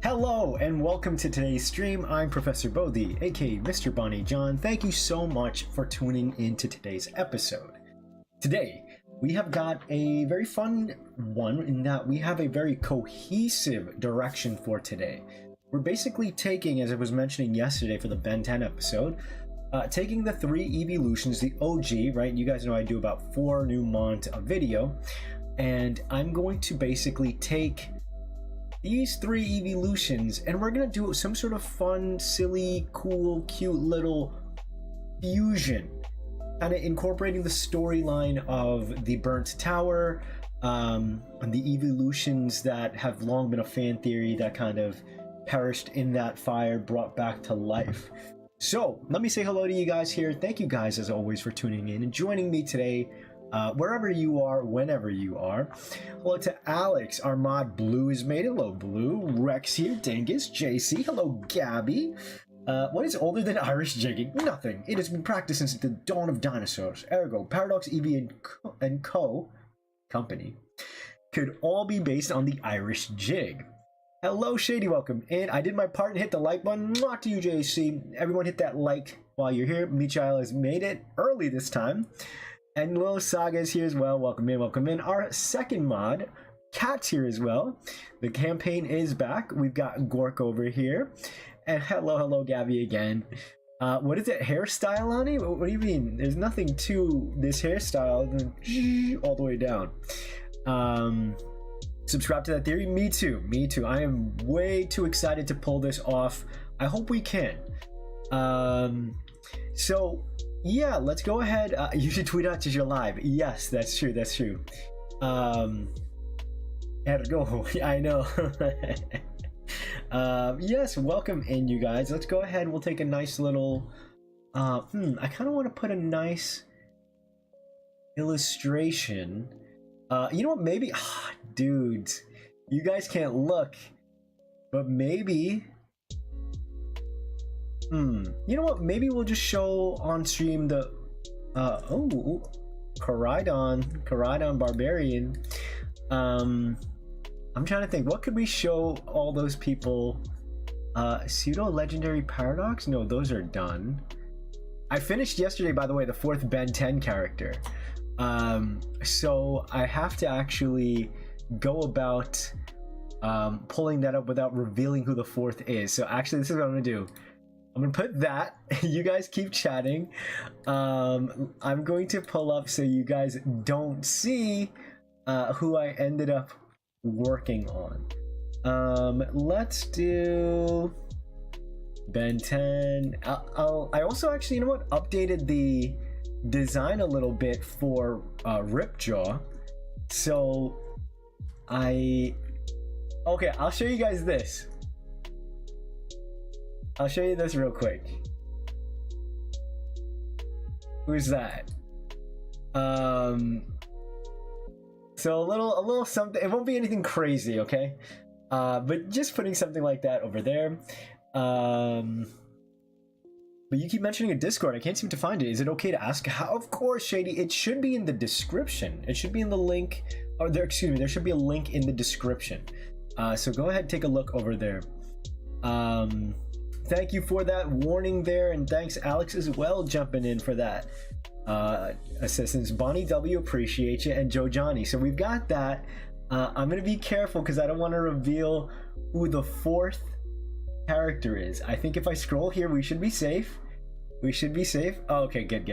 Hello and welcome to today's stream. I'm Professor Bodhi, aka Mr. Bonnie John. Thank you so much for tuning into today's episode. Today, we have got a very fun one in that we have a very cohesive direction for today. We're basically taking, as I was mentioning yesterday for the Ben 10 episode, taking the 3 eeveelutions, the OG, right? You guys know I do about 4 new mont a video, and I'm going to basically take these 3 eeveelutions and we're gonna do some sort of fun, silly, cool, cute little fusion, kind of incorporating the storyline of the burnt tower, and the eeveelutions that have long been a fan theory that kind of perished in that fire, brought back to life. So let me say hello to you guys here. Thank you guys as always for tuning in and joining me today, wherever you are, whenever you are. Hello to Alex, our mod Blue is made. Hello Blue. Rex here, Dingus, JC. Hello Gabby. What is older than Irish jigging? Nothing. It has been practiced since the dawn of dinosaurs. Ergo, Paradox, Eevee, and Co. Company could all be based on the Irish jig. Hello Shady, welcome in. I did my part and hit the like button. Mwah to you, JC. Everyone hit that like while you're here. Michael has made it early this time. And Lil Saga is here as well. Welcome in, welcome in. Our second mod, Cat's here as well. The campaign is back. We've got Gork over here. And hello, Gabby again. What is it, hairstyle on it? What do you mean? There's nothing to this hairstyle all the way down. Subscribe to that theory. Me too. Me too. I am way too excited to pull this off. I hope we can. So yeah, let's go ahead. You should tweet out to your live. Yes, that's true. That's true. Ergo, I know. Yes, welcome in, you guys. Let's go ahead. We'll take a nice little. I kind of want to put a nice illustration. You know what? Maybe, dudes, you guys can't look, but maybe. You know what? Maybe we'll just show on stream the. Koraidon Barbarian. I'm trying to think. What could we show all those people? Pseudo Legendary Paradox? No, those are done. I finished yesterday, by the way, the 4th Ben 10 character. So I have to actually go about pulling that up without revealing who the 4th is. So actually, this is what I'm gonna do. I'm gonna put that. You guys keep chatting. I'm going to pull up so you guys don't see who I ended up working on. Let's do Ben 10. I also actually, you know what, updated the design a little bit for Ripjaw. So okay, I'll show you guys this. I'll show you this real quick. Who's that? So a little something. It won't be anything crazy, okay? But just putting something like that over there. But you keep mentioning a Discord. I can't seem to find it. Is it okay to ask how? Of course, Shady. It should be in the description. It should be in the link. Or there, excuse me. There should be a link in the description. So go ahead, take a look over there. Thank you for that warning there, and thanks Alex as well jumping in for that. Assistance. Bonnie W, appreciate you, and Joe Johnny. So we've got that. I'm gonna be careful because I don't want to reveal who the 4th character is. I think if I scroll here, we should be safe. We should be safe. Oh, okay, good.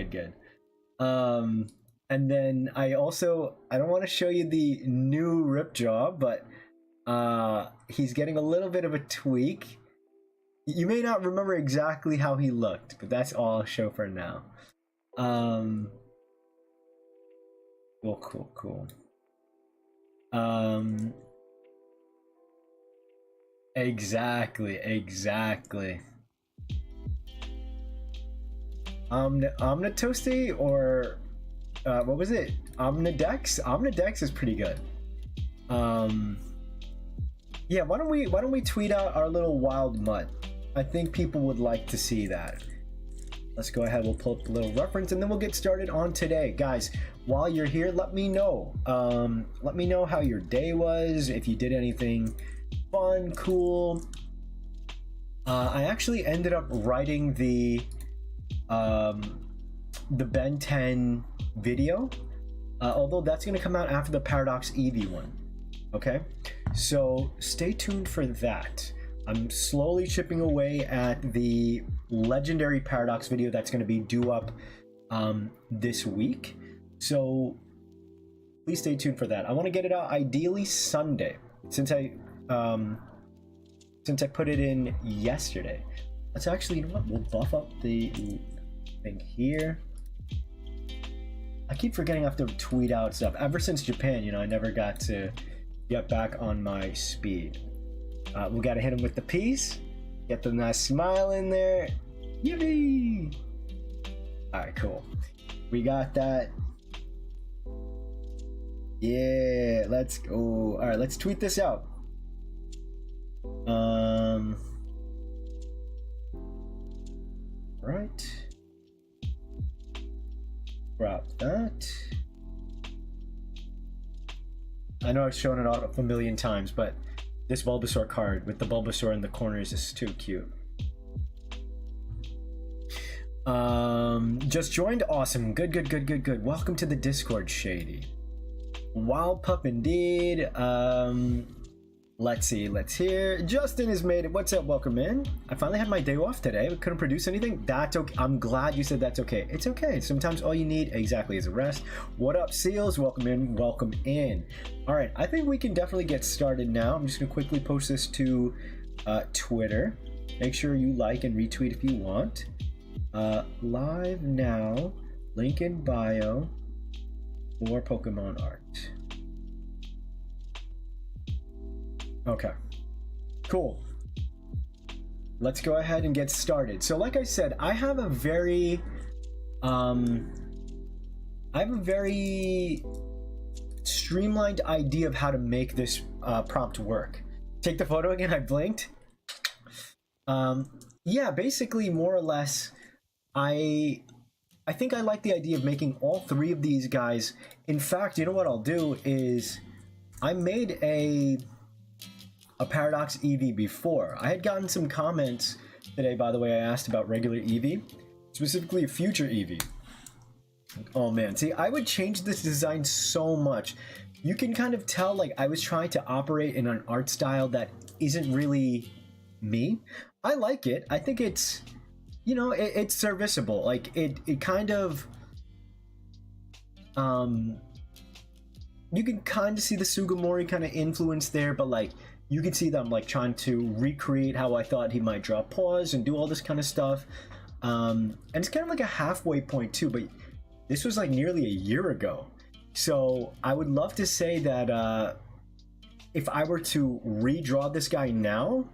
And then I don't want to show you the new Ripjaw, but he's getting a little bit of a tweak. You may not remember exactly how he looked, but that's all I'll show for now. Cool. Exactly. Omnitoste or what was it? Omnidex? Omnidex is pretty good. Yeah, why don't we tweet out our little wild mutt? I think people would like to see that. Let's go ahead, we'll pull up the little reference and then we'll get started on today. Guys, while you're here, let me know. Let me know how your day was, if you did anything fun, cool. I actually ended up writing the Ben 10 video, although that's gonna come out after the Paradox Eevee one. Okay, so stay tuned for that. I'm slowly chipping away at the Legendary Paradox video that's going to be due up this week. So please stay tuned for that. I want to get it out ideally Sunday, since I put it in yesterday. Let's actually, you know what? We'll buff up the thing here. I keep forgetting I have to tweet out stuff. Ever since Japan, you know, I never got to get back on my speed. We gotta hit him with the piece. Get the nice smile in there. Yippee! Alright, cool. We got that. Yeah, let's go. Alright, let's tweet this out. Right. Drop that. I know I've shown it off a million times, but this Bulbasaur card with the Bulbasaur in the corners is too cute. Just joined? Awesome. Good. Welcome to the Discord, Shady. Wild pup indeed. Let's see, let's hear. Justin has made it. What's up? Welcome in. I finally had my day off today. We couldn't produce anything. That's okay. I'm glad you said that's okay. It's okay. Sometimes all you need exactly is a rest. What up, Seals? Welcome in. Welcome in. All right. I think we can definitely get started now. I'm just going to quickly post this to Twitter. Make sure you like and retweet if you want. Live now. Link in bio for Pokemon art. Okay, cool. Let's go ahead and get started. So like I said, I have a very streamlined idea of how to make this prompt work. Take the photo again, I blinked. Yeah, basically more or less, I think I like the idea of making all three of these guys. In fact, you know what I'll do is I made a Paradox Eevee before. I had gotten some comments today, by the way. I asked about regular Eevee, specifically a future Eevee. Oh man, see, I would change this design so much. You can kind of tell, like, I was trying to operate in an art style that isn't really me. I like it. I think it's, you know, it's serviceable. Like, it kind of, you can kind of see the Sugimori kind of influence there, but like, you can see that I'm like trying to recreate how I thought he might draw paws and do all this kind of stuff. And it's kind of like a halfway point too, but this was like nearly a year ago. So I would love to say that if I were to redraw this guy now,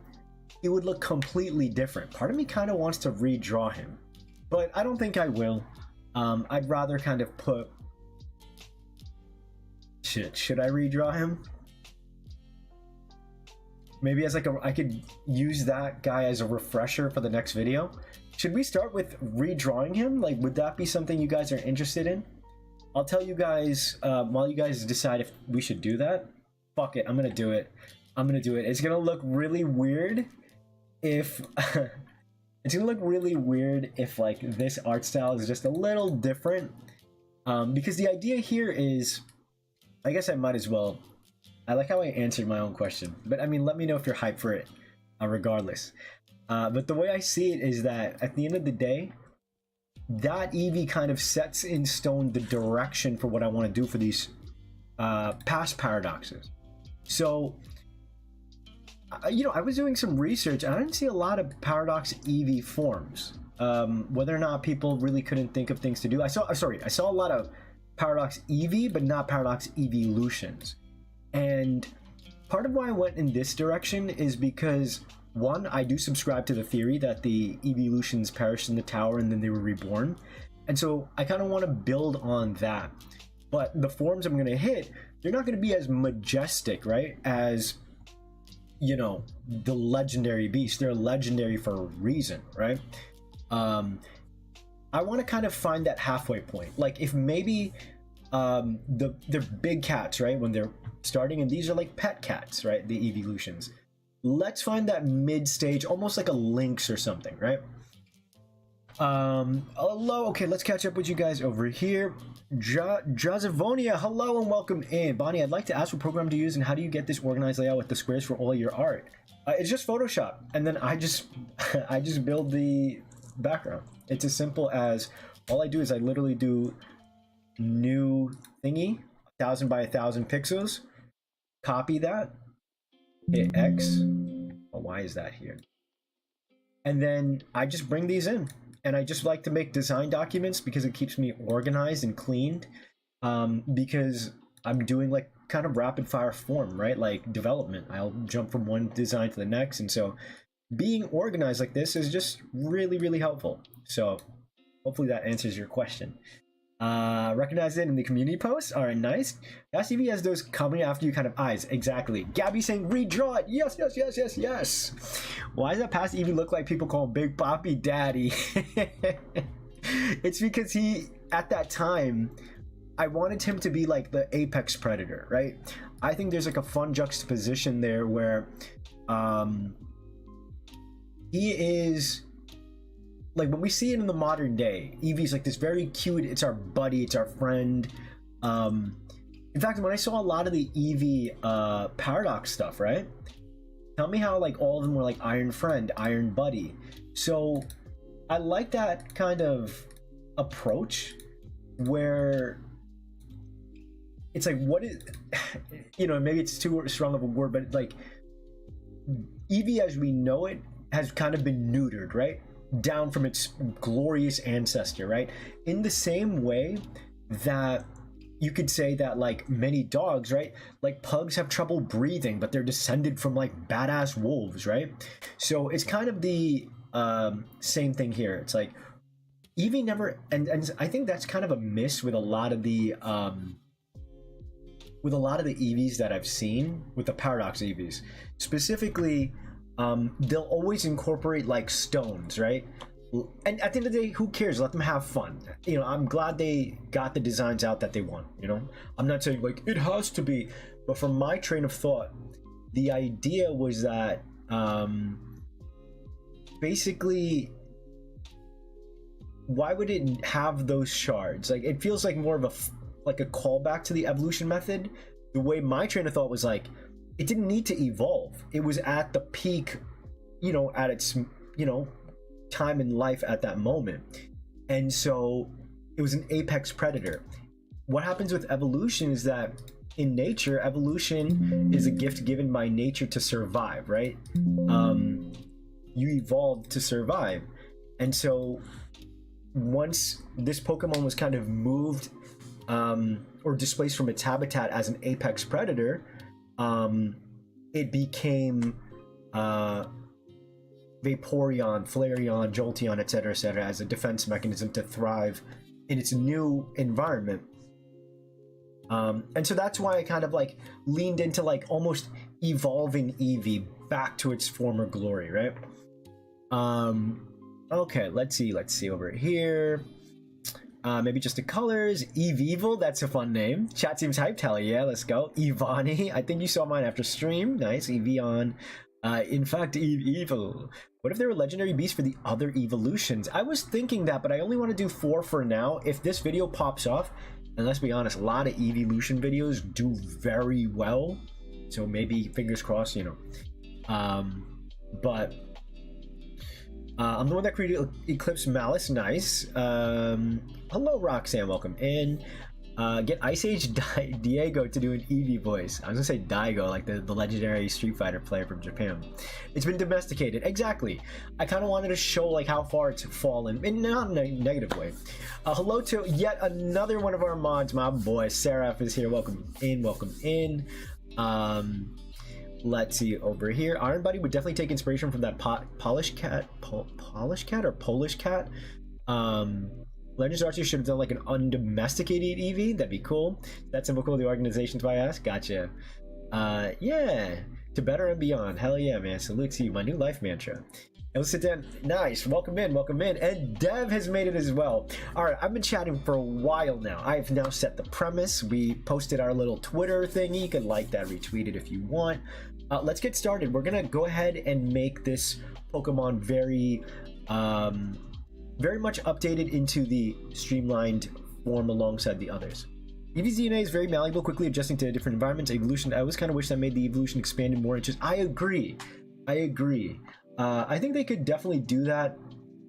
it would look completely different. Part of me kind of wants to redraw him, but I don't think I will. I'd rather kind of put... should I redraw him? Maybe as like I could use that guy as a refresher for the next video. Should we start with redrawing him? Like, would that be something you guys are interested in? I'll tell you guys while you guys decide if we should do that. Fuck it, I'm gonna do it. I'm gonna do it. It's gonna look really weird if it's gonna look really weird if like this art style is just a little different. Because the idea here is, I guess I might as well. I like how I answered my own question, but I mean, let me know if you're hyped for it, regardless. But the way I see it is that at the end of the day, that Eevee kind of sets in stone the direction for what I want to do for these past paradoxes. So, you know, I was doing some research and I didn't see a lot of Paradox Eevee forms. Whether or not people really couldn't think of things to do. I saw a lot of Paradox Eevee, but not Paradox eeveelutions. And part of why I went in this direction is because, one, I do subscribe to the theory that the eeveelutions perished in the tower and then they were reborn. And so I kind of want to build on that. But the forms I'm going to hit, they're not going to be as majestic, right, as, you know, the legendary beasts. They're legendary for a reason, right? I want to kind of find that halfway point. Like, if maybe they're big cats, right, when they're starting, and these are like pet cats, right, the eeveelutions. Let's find that mid-stage, almost like a lynx or something, right? Hello, okay, let's catch up with you guys over here. Jazavonia, hello and welcome in. Bonnie, I'd like to ask what program to use and how do you get this organized layout with the squares for all your art? It's just Photoshop, and then I just build the background. It's as simple as, all I do is I literally do new thingy, 1000 by 1000 pixels, copy that, hit X. Oh, why is that here? And then I just bring these in, and I just like to make design documents because it keeps me organized and cleaned, because I'm doing like kind of rapid fire form, right? Like development. I'll jump from one design to the next, and so being organized like this is just really, really helpful. So hopefully that answers your question. Recognize it in the community post. All right, nice. That CV has those coming after you kind of eyes. Exactly. Gabby saying redraw it. Yes, yes, yes, yes, yes. Why does that past Eevee look like people call him Big Poppy Daddy? It's because he, at that time, I wanted him to be like the apex predator, right? I think there's like a fun juxtaposition there where he is like, when we see it in the modern day, Eevee's like this very cute, it's our buddy, it's our friend, In fact, when I saw a lot of the Eevee paradox stuff, right? Tell me how like all of them were like Iron Friend, Iron Buddy. So I like that kind of approach where it's like, what is, you know, maybe it's too strong of a word, but like Eevee as we know it has kind of been neutered, right? Down from its glorious ancestor, right? In the same way that you could say that like many dogs, right? Like pugs have trouble breathing, but they're descended from like badass wolves, right? So it's kind of the same thing here. It's like Eevee never, and I think that's kind of a miss with a lot of the Eevees that I've seen, with the paradox Eevees specifically. They'll always incorporate like stones, right? And at the end of the day, who cares? Let them have fun. You know, I'm glad they got the designs out that they want, you know? I'm not saying like it has to be, but from my train of thought, the idea was that basically, why would it have those shards? Like, it feels like more of a callback to the evolution method. The way my train of thought was like, it didn't need to evolve. It was at the peak, you know, at its, you know, time in life at that moment. And so it was an apex predator. What happens with evolution is that in nature, evolution is a gift given by nature to survive, right? You evolved to survive. And so once this Pokemon was kind of moved or displaced from its habitat as an apex predator, it became Vaporeon, Flareon, Jolteon, etc., as a defense mechanism to thrive in its new environment. And so that's why I kind of like leaned into like almost evolving Eevee back to its former glory, right? Okay, let's see over here. Maybe just the colors. eeveevil, that's a fun name. Chat seems hyped. Hell yeah, let's go. Ivani, I think you saw mine after stream. Nice. Eevee. In fact, eeveevil. What if there were legendary beasts for the other evolutions? I was thinking that, but I only want to do 4 for now. If this video pops off, and let's be honest, a lot of eeveelution videos do very well. So maybe, fingers crossed, you know. But I'm the one that created Eclipse Malice. Nice. Hello, Roxanne. Welcome in. Get Ice Age Diego to do an Eevee voice. I was gonna say Daigo, like the legendary Street Fighter player from Japan. It's been domesticated. Exactly. I kind of wanted to show like how far it's fallen, and not in a negative way. Hello to yet another one of our mods. My boy Seraph is here. Welcome in. Welcome in. Let's see over here. Iron Buddy would definitely take inspiration from that Polish cat. Polish cat or Polish cat. Legends Archie should have done like an undomesticated Eevee. That'd be cool. That's typical of the organization's why I asked. Gotcha. Yeah. To better and beyond. Hell yeah, man. Salute to you. My new life mantra. And let's sit down. Nice. Welcome in. Welcome in. And Dev has made it as well. All right. I've been chatting for a while now. I've now set the premise. We posted our little Twitter thingy. You can like that, retweet it if you want. Let's get started. We're going to go ahead and make this Pokemon very much updated into the streamlined form alongside the others. Eevee's DNA is very malleable, quickly adjusting to different environments. Evolution, I always kind of wish that made the evolution expanded more inches. I agree. I think they could definitely do that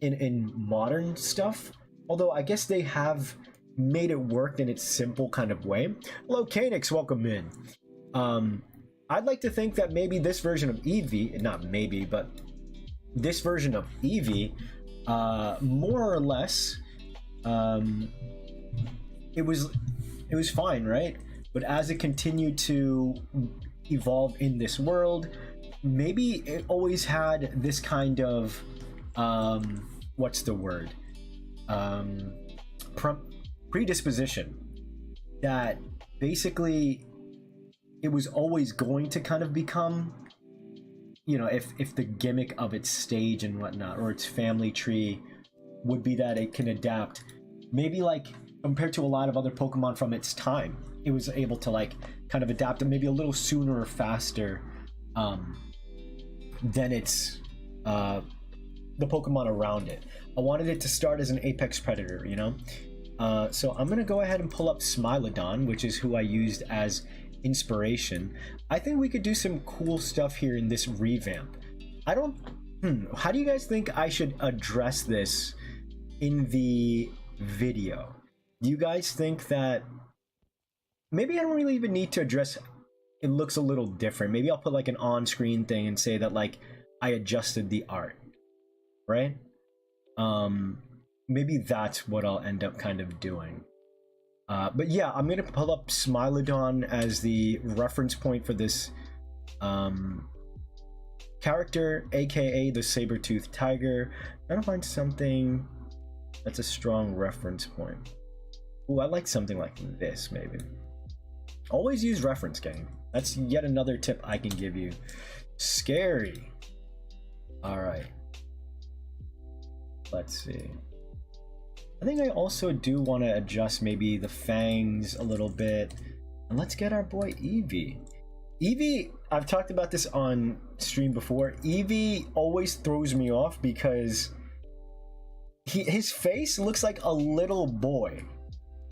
in modern stuff, although I guess they have made it work in its simple kind of way. Hello, Kanix, welcome in. I'd like to think that maybe this version of Eevee, not maybe, but this version of Eevee, more or less, it was fine, right? But as it continued to evolve in this world, maybe it always had this kind of what's the word, predisposition, that basically it was always going to kind of become, you know, if the gimmick of its stage and whatnot, or its family tree, would be that it can adapt. Maybe like compared to a lot of other Pokemon from its time, it was able to like kind of adapt it maybe a little sooner or faster than its the Pokemon around it. I wanted it to start as an apex predator, you know. So I'm gonna go ahead and pull up Smilodon, which is who I used as inspiration. I think we could do some cool stuff here in this revamp. I don't... how do you guys think I should address this in the video? Do you guys think that maybe I don't really even need to address it looks a little different? Maybe I'll put like an on-screen thing and say that like I adjusted the art, right? Maybe that's what I'll end up kind of doing. But yeah, I'm gonna pull up Smilodon as the reference point for this character, aka the saber-toothed tiger. I'm trying to find something that's a strong reference point. Ooh, I like something like this, maybe. Always use reference, gang. That's yet another tip I can give you. Scary. Alright. Let's see. I think I also do want to adjust maybe the fangs a little bit. And let's get our boy Eevee. Eevee, I've talked about this on stream before. Eevee always throws me off because his face looks like a little boy.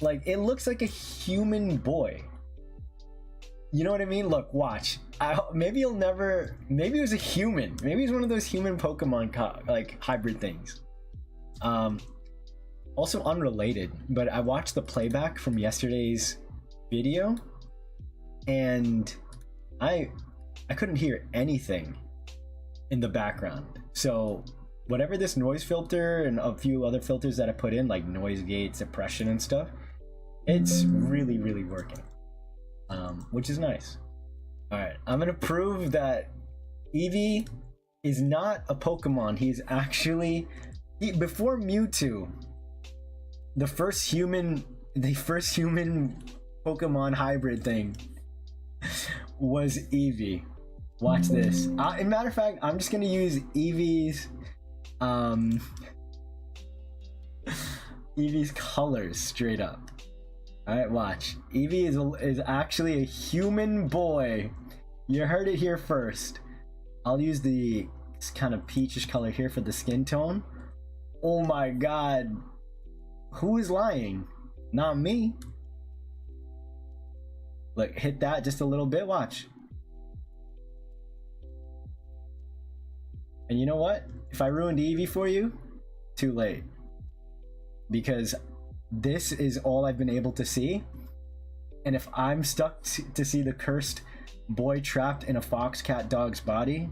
Like, it looks like a human boy. You know what I mean? Look, watch. Maybe he'll never... Maybe he was a human. Maybe he's one of those human Pokemon like hybrid things. Also unrelated, but I watched the playback from yesterday's video, and I couldn't hear anything in the background. So whatever this noise filter and a few other filters that I put in, like noise gate, suppression and stuff, it's really, really working, which is nice. All right, I'm gonna prove that Eevee is not a Pokemon. He's actually, before Mewtwo, the first human Pokemon hybrid thing was Eevee. Watch this. In matter of fact, I'm just gonna use Eevee's Eevee's colors straight up. All right, watch. Eevee is actually a human boy. You heard it here first. I'll use the kind of peachish color here for the skin tone. Oh my god. Who is lying? Not me. Look, hit that just a little bit, watch. And you know what? If I ruined Eevee for you, too late. Because this is all I've been able to see. And if I'm stuck to see the cursed boy trapped in a fox cat dog's body,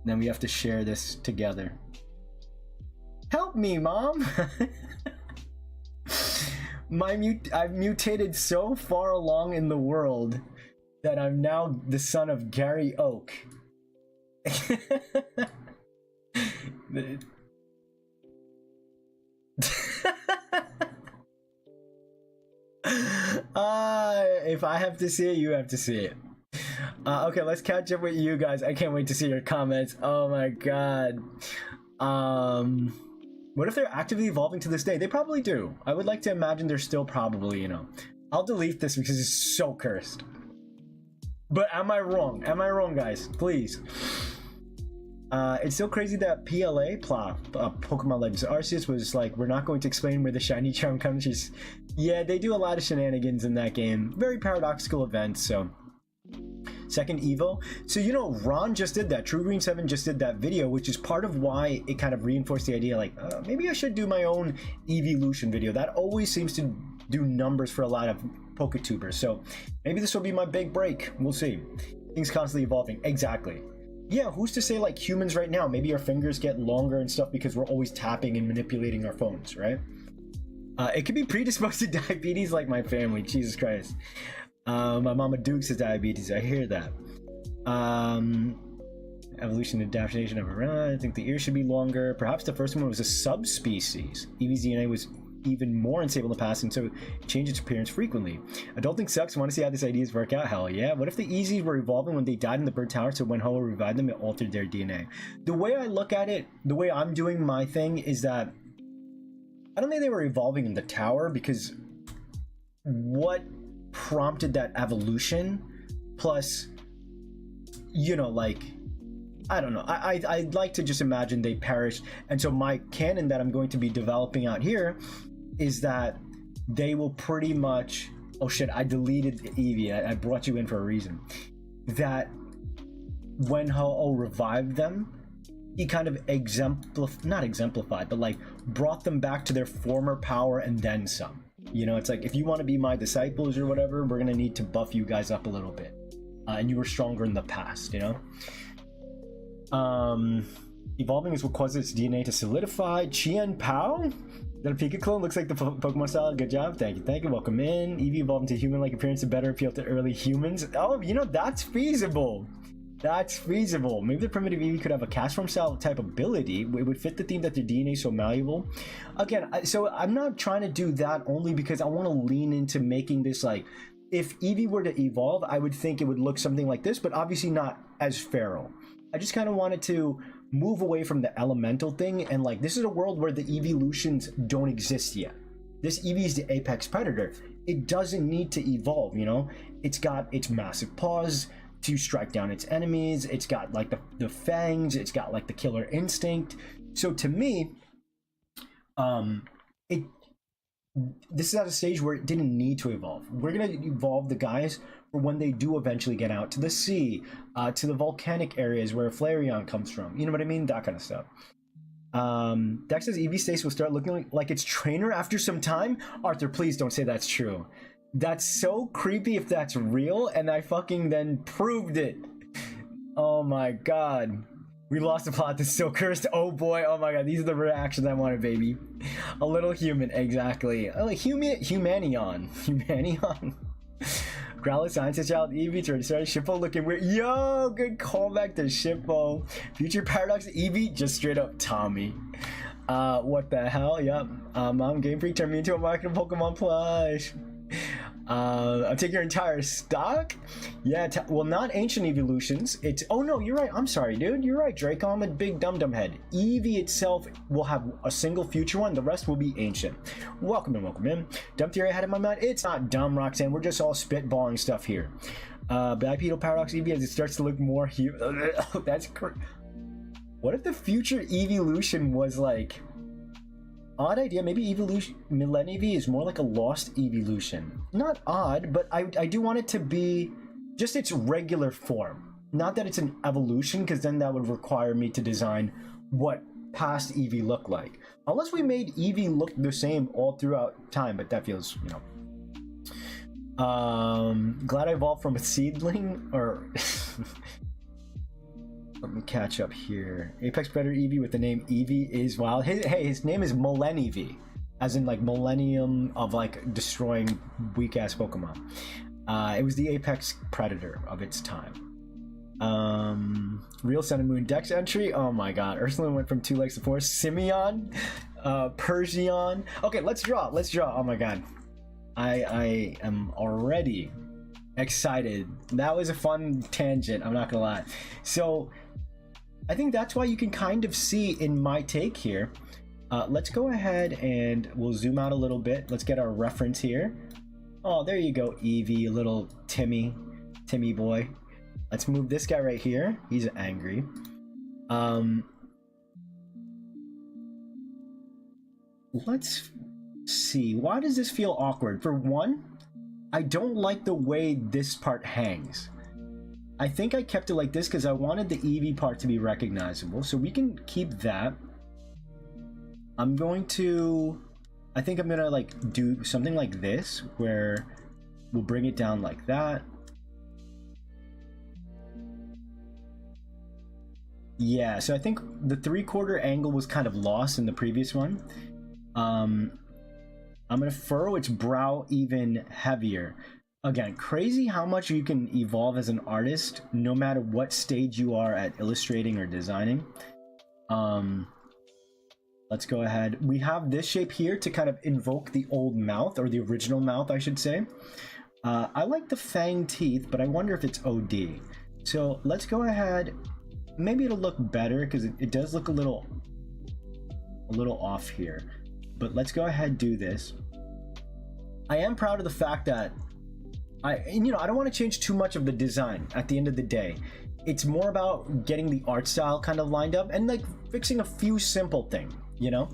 then we have to share this together. Help me, Mom! I've mutated so far along in the world that I'm now the son of Gary Oak. If I have to see it, you have to see it. Okay, let's catch up with you guys. I can't wait to see your comments. Oh my god. What if they're actively evolving to this day? They probably do. I would like to imagine they're still probably, you know. I'll delete this because it's so cursed. But am I wrong? Am I wrong, guys? Please. It's so crazy that PLA, Pokemon Legends Arceus, was like, we're not going to explain where the shiny charm comes. Yeah, they do a lot of shenanigans in that game. Very paradoxical events, so... Second Evo. So, you know, Ron just did that. True Green 7 just did that video, which is part of why it kind of reinforced the idea, like, maybe I should do my own eeveelution video. That always seems to do numbers for a lot of Poketubers. So maybe this will be my big break. We'll see. Things constantly evolving. Exactly. Yeah, who's to say, like, humans right now, maybe our fingers get longer and stuff because we're always tapping and manipulating our phones, right? It could be predisposed to diabetes like my family. Jesus Christ. My mama Dukes has diabetes. I hear that. Evolution and adaptation of I think the ear should be longer. Perhaps the first one was a subspecies. Eevee's DNA was even more unstable in the past, and so it changed its appearance frequently. Adulting sucks. Want to see how these ideas work out? Hell yeah. What if the Eezees were evolving when they died in the bird tower, so when Ho revived them, it altered their DNA? The way I look at it, the way I'm doing my thing, is that I don't think they were evolving in the tower, because what prompted that evolution, plus, you know, like, I don't know, I'd like to just imagine they perished. And so my canon that I'm going to be developing out here is that they will pretty much, oh shit, I deleted Eevee. I brought you in for a reason. That when Ho-Oh revived them, he kind of not exemplified, but like brought them back to their former power and then some. You know, it's like, if you want to be my disciples or whatever, we're gonna need to buff you guys up a little bit. And you were stronger in the past, you know? Evolving is what causes its DNA to solidify. Chien Pao? Is that a Pika clone? Looks like the Pokemon style. Good job. Thank you. Welcome in. Eevee evolved into human-like appearance to better appeal to early humans. Oh, you know, that's feasible. That's feasible. Maybe the primitive Eevee could have a cast form style type ability. It would fit the theme that their DNA is so malleable. Again, so I'm not trying to do that only because I want to lean into making this like, if Eevee were to evolve, I would think it would look something like this, but obviously not as feral. I just kind of wanted to move away from the elemental thing, and like, this is a world where the eeveelutions don't exist yet. This Eevee is the apex predator. It doesn't need to evolve, you know? It's got its massive paws to strike down its enemies. It's got like the fangs. It's got like the killer instinct. So to me, this is at a stage where it didn't need to evolve. We're gonna evolve the guys for when they do eventually get out to the sea, to the volcanic areas where Flareon comes from. You know what I mean? That kind of stuff. Dex says Eevee Stace will start looking like its trainer after some time. Arthur, please don't say that's true. That's so creepy if that's real, and I fucking then proved it. Oh my god. We lost the plot. This is so cursed. Oh boy. Oh my god. These are the reactions I wanted, baby. A little human. Exactly. Humanion. Humanion. Growlithe Scientist Child Eevee to started Shippo looking weird. Yo, good callback to Shippo. Future Paradox Eevee, just straight up Tommy. What the hell? Yep. Mom Game Freak turned me into a marketable Pokemon plush. I'll take your entire stock. Yeah, well, not ancient evolutions. It's, oh no, you're right. I'm sorry, dude. You're right, Draco. I'm a big dum-dum head. Eevee itself will have a single future one. The rest will be ancient. Welcome in. Dumb theory I had in my mind. It's not dumb, Roxanne. We're just all spitballing stuff here. Bipedal Paradox Eevee as it starts to look more human. That's crazy. What if the future evolution was like, odd idea, maybe evolution, Millennium is more like a lost evolution. Not odd, but I do want it to be just its regular form. Not that it's an evolution, because then that would require me to design what past Eevee looked like. Unless we made Eevee look the same all throughout time, but that feels, you know. Glad I evolved from a seedling, or... Let me catch up here. Apex Predator Eevee with the name Eevee is wild. His name is Millennium, as in like millennium of like destroying weak ass Pokemon. It was the apex predator of its time. Real Sun and Moon Dex entry. Oh my god. Ursulin went from 2 legs to 4. Simeon, Persian. Okay, let's draw. Oh my god. I am already excited. That was a fun tangent, I'm not gonna lie. So I think that's why you can kind of see in my take here. Let's go ahead and we'll zoom out a little bit. Let's get our reference here. Oh, there you go, Eevee, little Timmy boy. Let's move this guy right here. He's angry. Let's see. Why does this feel awkward? For one, I don't like the way this part hangs. I think I kept it like this because I wanted the Eevee part to be recognizable, so we can keep that. I'm going to, I think I'm gonna like do something like this, where we'll bring it down like that. Yeah, so I think the 3/4 angle was kind of lost in the previous one. I'm gonna furrow its brow even heavier. Again, crazy how much you can evolve as an artist, no matter what stage you are at illustrating or designing. Let's go ahead. We have this shape here to kind of invoke the old mouth, or the original mouth, I should say. I like the fang teeth, but I wonder if it's OD. So let's go ahead. Maybe it'll look better because it does look a little off here. But let's go ahead and do this. I am proud of the fact that I don't want to change too much of the design at the end of the day. It's more about getting the art style kind of lined up and like fixing a few simple things, you know?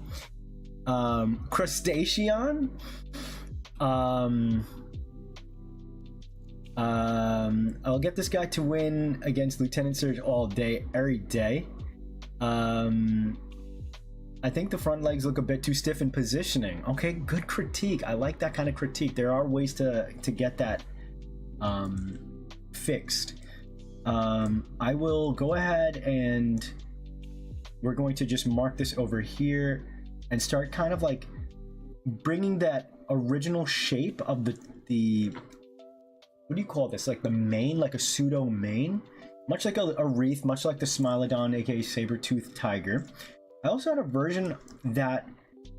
Crustacean? I'll get this guy to win against Lieutenant Surge all day, every day. I think the front legs look a bit too stiff in positioning. Okay, good critique. I like that kind of critique. There are ways to get that fixed. I will go ahead and we're going to just mark this over here and start kind of like bringing that original shape of the what do you call this, like the mane, like a pseudo mane, much like a wreath, much like the Smilodon, aka saber-toothed tiger. I also had a version that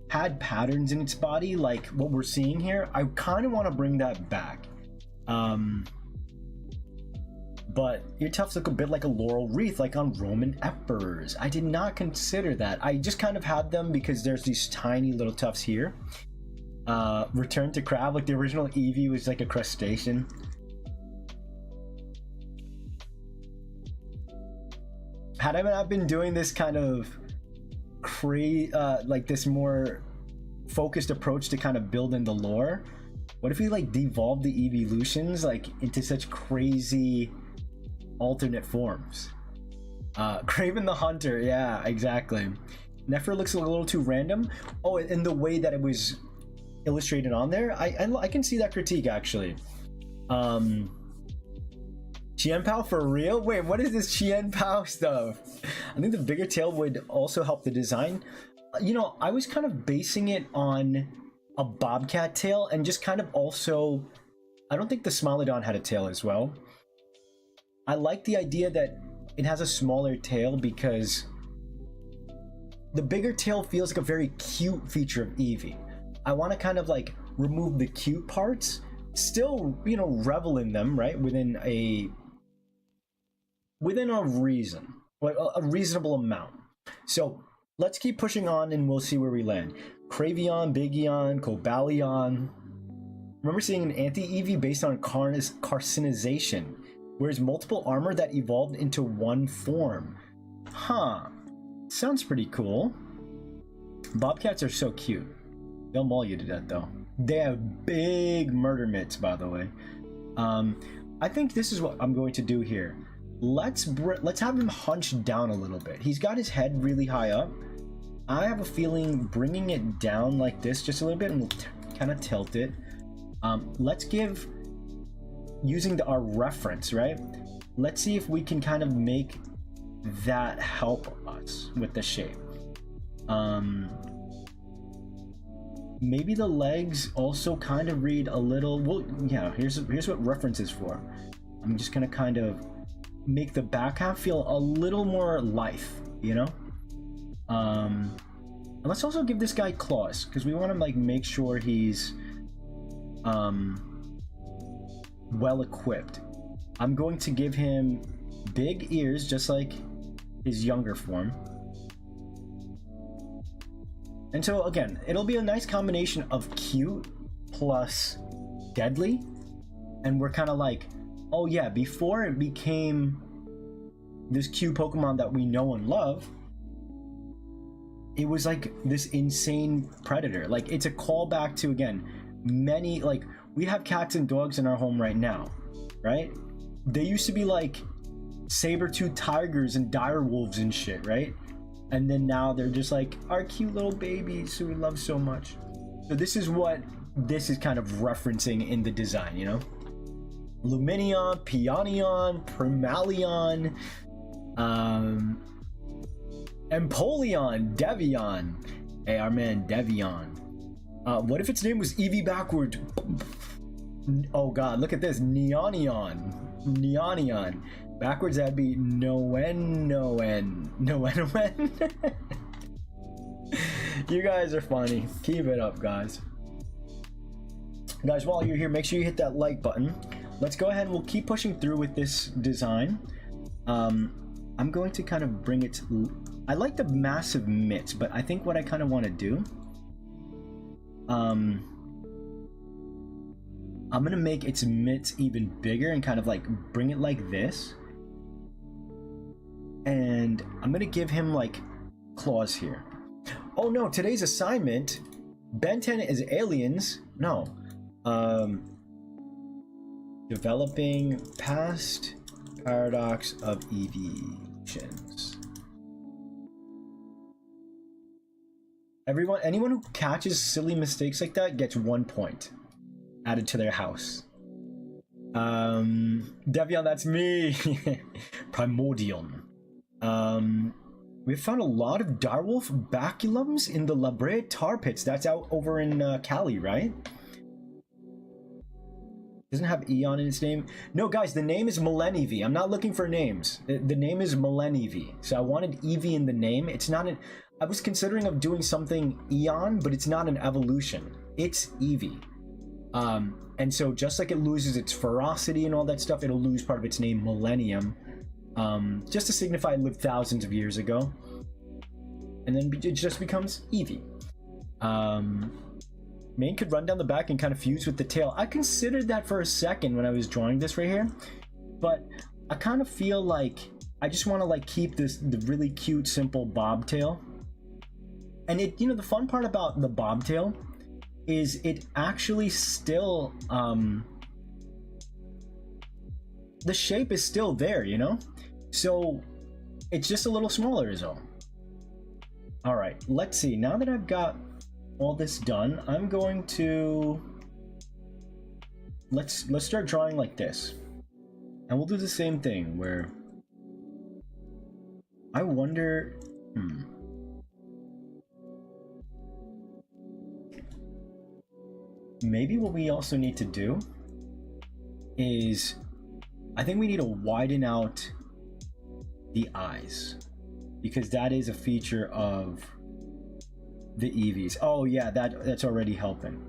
had patterns in its body like what we're seeing here. I kind of want to bring that back. But ear tufts look a bit like a laurel wreath, like on Roman emperors. I did not consider that. I just kind of had them because there's these tiny little tufts here. Return to crab, like the original Eevee was like a crustacean. Had I not been doing this kind of like this more focused approach to kind of build in the lore, what if we like devolved the eeveelutions like into such crazy alternate forms? Craven the Hunter, yeah, exactly. Nefer looks a little too random. Oh, in the way that it was illustrated on there, I can see that critique actually. Qianpao for real? Wait, what is this Qianpao stuff? I think the bigger tail would also help the design. You know, I was kind of basing it on a bobcat tail and just kind of also, I don't think the Smilodon had a tail as well. I like the idea that it has a smaller tail because the bigger tail feels like a very cute feature of Eevee. I want to kind of like remove the cute parts, still, you know, revel in them, right? Within a reason, a reasonable amount. So let's keep pushing on and we'll see where we land. Cravion, Bigion, Cobalion. Remember seeing an anti-Eevee based on carcinization, whereas multiple armor that evolved into one form. Huh. Sounds pretty cool. Bobcats are so cute. They'll maul you to death though. They have big murder mitts, by the way. I think this is what I'm going to do here. Let's have him hunched down a little bit. He's got his head really high up. I have a feeling bringing it down like this just a little bit and we'll kind of tilt it. Let's give, using our reference, right? Let's see if we can kind of make that help us with the shape. Maybe the legs also kind of read a little, well, yeah, here's what reference is for. I'm just gonna kind of make the back half feel a little more life, you know? And let's also give this guy claws because we want to like make sure he's well equipped. I'm going to give him big ears just like his younger form. And so again, it'll be a nice combination of cute plus deadly. And we're kind of like, oh yeah, before it became this cute Pokemon that we know and love, it was like this insane predator. Like it's a callback to, again, many, like we have cats and dogs in our home right now, right? They used to be like saber-toothed tigers and dire wolves and shit, right? And then now they're just like our cute little babies who we love so much. So this is what this is kind of referencing in the design, you know? Luminion, Pionion, Primalion, Empoleon, Devion. Hey, our man Devion. What if its name was Eevee backward? Oh god, look at this. Neonion. Neonion. Backwards that'd be Noen. You guys are funny. Keep it up, guys. Guys, while you're here, make sure you hit that like button. Let's go ahead and we'll keep pushing through with this design. I'm going to kind of bring it, I like the massive mitts, but I think what I kind of want to do, I'm going to make its mitts even bigger and kind of like bring it like this. And I'm going to give him like claws here. Oh no, today's assignment, Ben 10 is aliens. No, Um, developing past paradox of eeveelutions. Anyone who catches silly mistakes like that gets 1 point added to their house. Devion, that's me. Primordium. We've found a lot of direwolf baculums in the La Brea tar pits. That's out over in Cali, right? Doesn't have Eon in its name. No, guys, the name is Millenniv. I'm not looking for names. The name is Millenniv. So I wanted Eevee in the name. It's not an... I was considering of doing something Eon, but it's not an evolution. It's Eevee. And so just like it loses its ferocity and all that stuff, it'll lose part of its name, Millennium. Just to signify it lived thousands of years ago. And then it just becomes Eevee. Mane could run down the back and kind of fuse with the tail. I considered that for a second when I was drawing this right here, but I kind of feel like I just want to like keep the really cute, simple bobtail. And it, you know, the fun part about the bobtail is it actually still, the shape is still there, you know? So it's just a little smaller is all. All right, let's see. Now that I've got all this done, I'm going to let's start drawing like this, and we'll do the same thing where I wonder maybe what we also need to do is I think we need to widen out the eyes, because that is a feature of the Eevees. Oh yeah, that's already helping.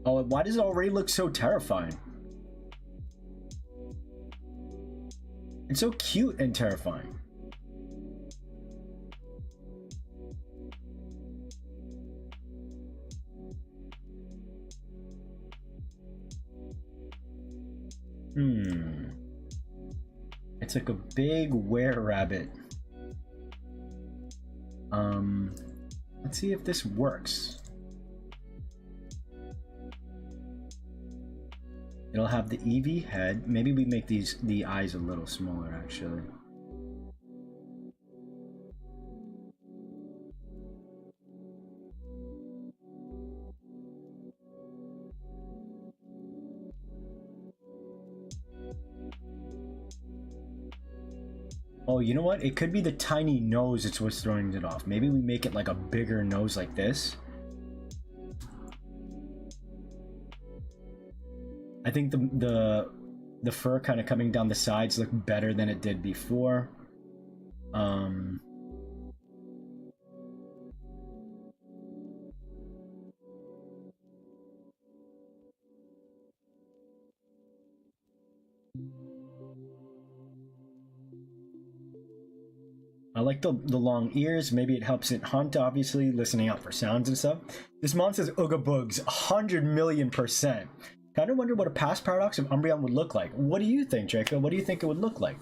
Oh, why does it already look so terrifying? It's so cute and terrifying. It's like a big were-rabbit. Let's see if this works. It'll have the Eevee head. Maybe we make the eyes a little smaller, actually. Oh, you know what? It could be the tiny nose that's what's throwing it off. Maybe we make it like a bigger nose like this. I think the fur kind of coming down the sides look better than it did before. I like the long ears. Maybe it helps it hunt, obviously, listening out for sounds and stuff. This mon says Ooga Boogs, 100,000,000%. Kind of wonder what a past paradox of Umbreon would look like. What do you think, Draco? What do you think it would look like?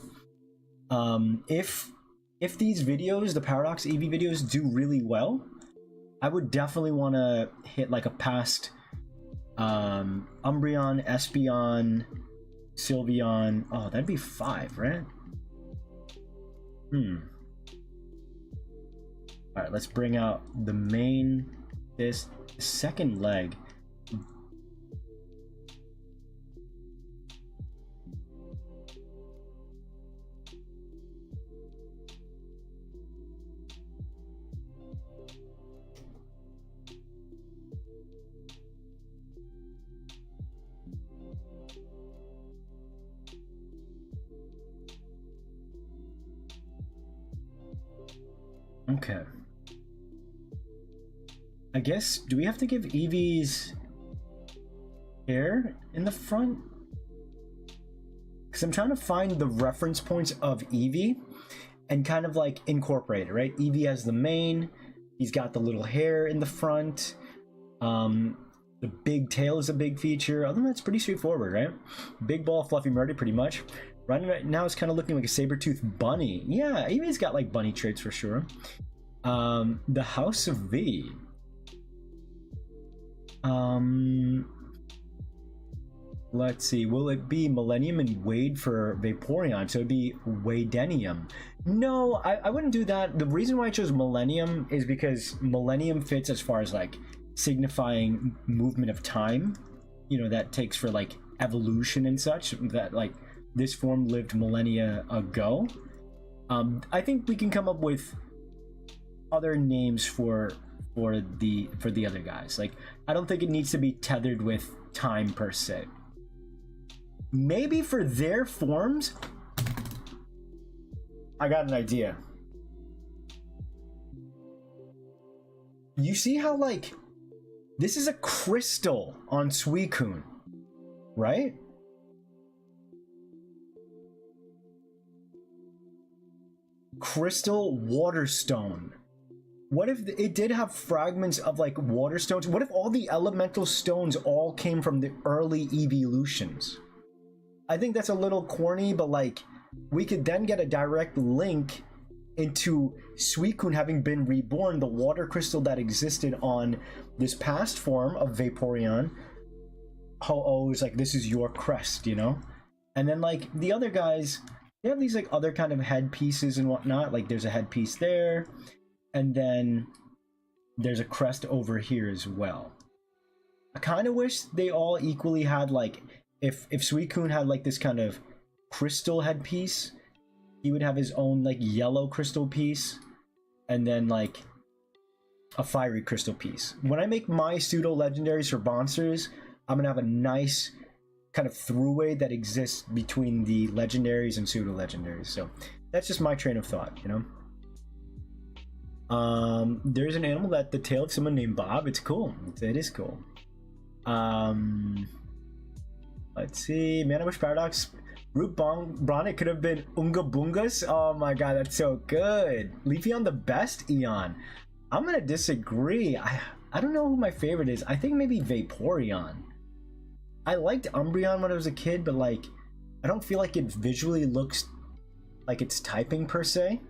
If these videos, the Paradox Eevee videos, do really well, I would definitely want to hit like a past Umbreon, Espeon, Sylveon. Oh, that'd be 5, right? Alright, let's bring out the main, this second leg. Okay. I guess, do we have to give Eevee's hair in the front? Because I'm trying to find the reference points of Eevee and kind of like incorporate it, right? Eevee has the mane, he's got the little hair in the front, the big tail is a big feature. Other than that, it's pretty straightforward, right? Big ball, fluffy murder, pretty much. Right now it's kind of looking like a saber-toothed bunny. Yeah, Eevee's got like bunny traits for sure. The House of V. Let's see, will it be Millennium and Wade for Vaporeon? So it'd be Wadenium. No, I wouldn't do that. The reason why I chose Millennium is because Millennium fits as far as like signifying movement of time. You know, that takes for like evolution and such, that like this form lived millennia ago. I think we can come up with other names for the other guys. Like, I don't think it needs to be tethered with time per se. Maybe for their forms, I got an idea. You see how like this is a crystal on Suicune, right? Crystal Waterstone. What if it did have fragments of like water stones? What if all the elemental stones all came from the early eeveelutions? I think that's a little corny, but like we could then get a direct link into Suicune having been reborn, the water crystal that existed on this past form of Vaporeon. Ho-Oh is like, this is your crest, you know? And then like the other guys, they have these like other kind of headpieces and whatnot. Like there's a headpiece there, and then there's a crest over here as well. I kind of wish they all equally had like, if Suicune had like this kind of crystal headpiece, he would have his own like yellow crystal piece, and then like a fiery crystal piece. When I make my pseudo legendaries for monsters, I'm gonna have a nice kind of throughway that exists between the legendaries and pseudo legendaries. So that's just my train of thought, you know. There's an animal that the tail of someone named Bob. It's cool. It is cool. Let's see. Man, I wish Paradox Root Bonnet could have been Unga Bungas. Oh my god, that's so good. Leafeon the best, Eon. I'm gonna disagree. I don't know who my favorite is. I think maybe Vaporeon. I liked Umbreon when I was a kid, but like I don't feel like it visually looks like it's typing per se.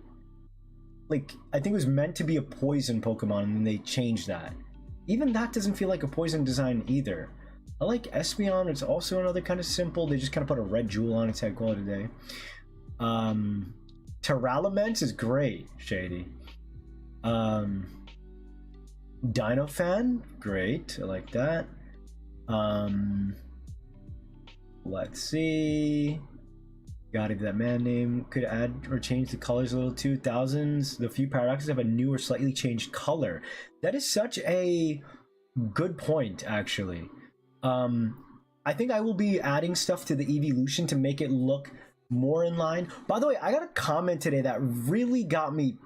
Like, I think it was meant to be a poison Pokemon, and then they changed that. Even that doesn't feel like a poison design either. I like Espeon. It's also another kind of simple. They just kind of put a red jewel on its head, call it a day. Terralaments is great, Shady. Dinofan, great. I like that. Let's see. God, if that man name could add or change the colors a little too. Thousands, the few paradoxes have a new or slightly changed color. That is such a good point, actually. I think I will be adding stuff to the eeveelution to make it look more in line. By the way, I got a comment today that really got me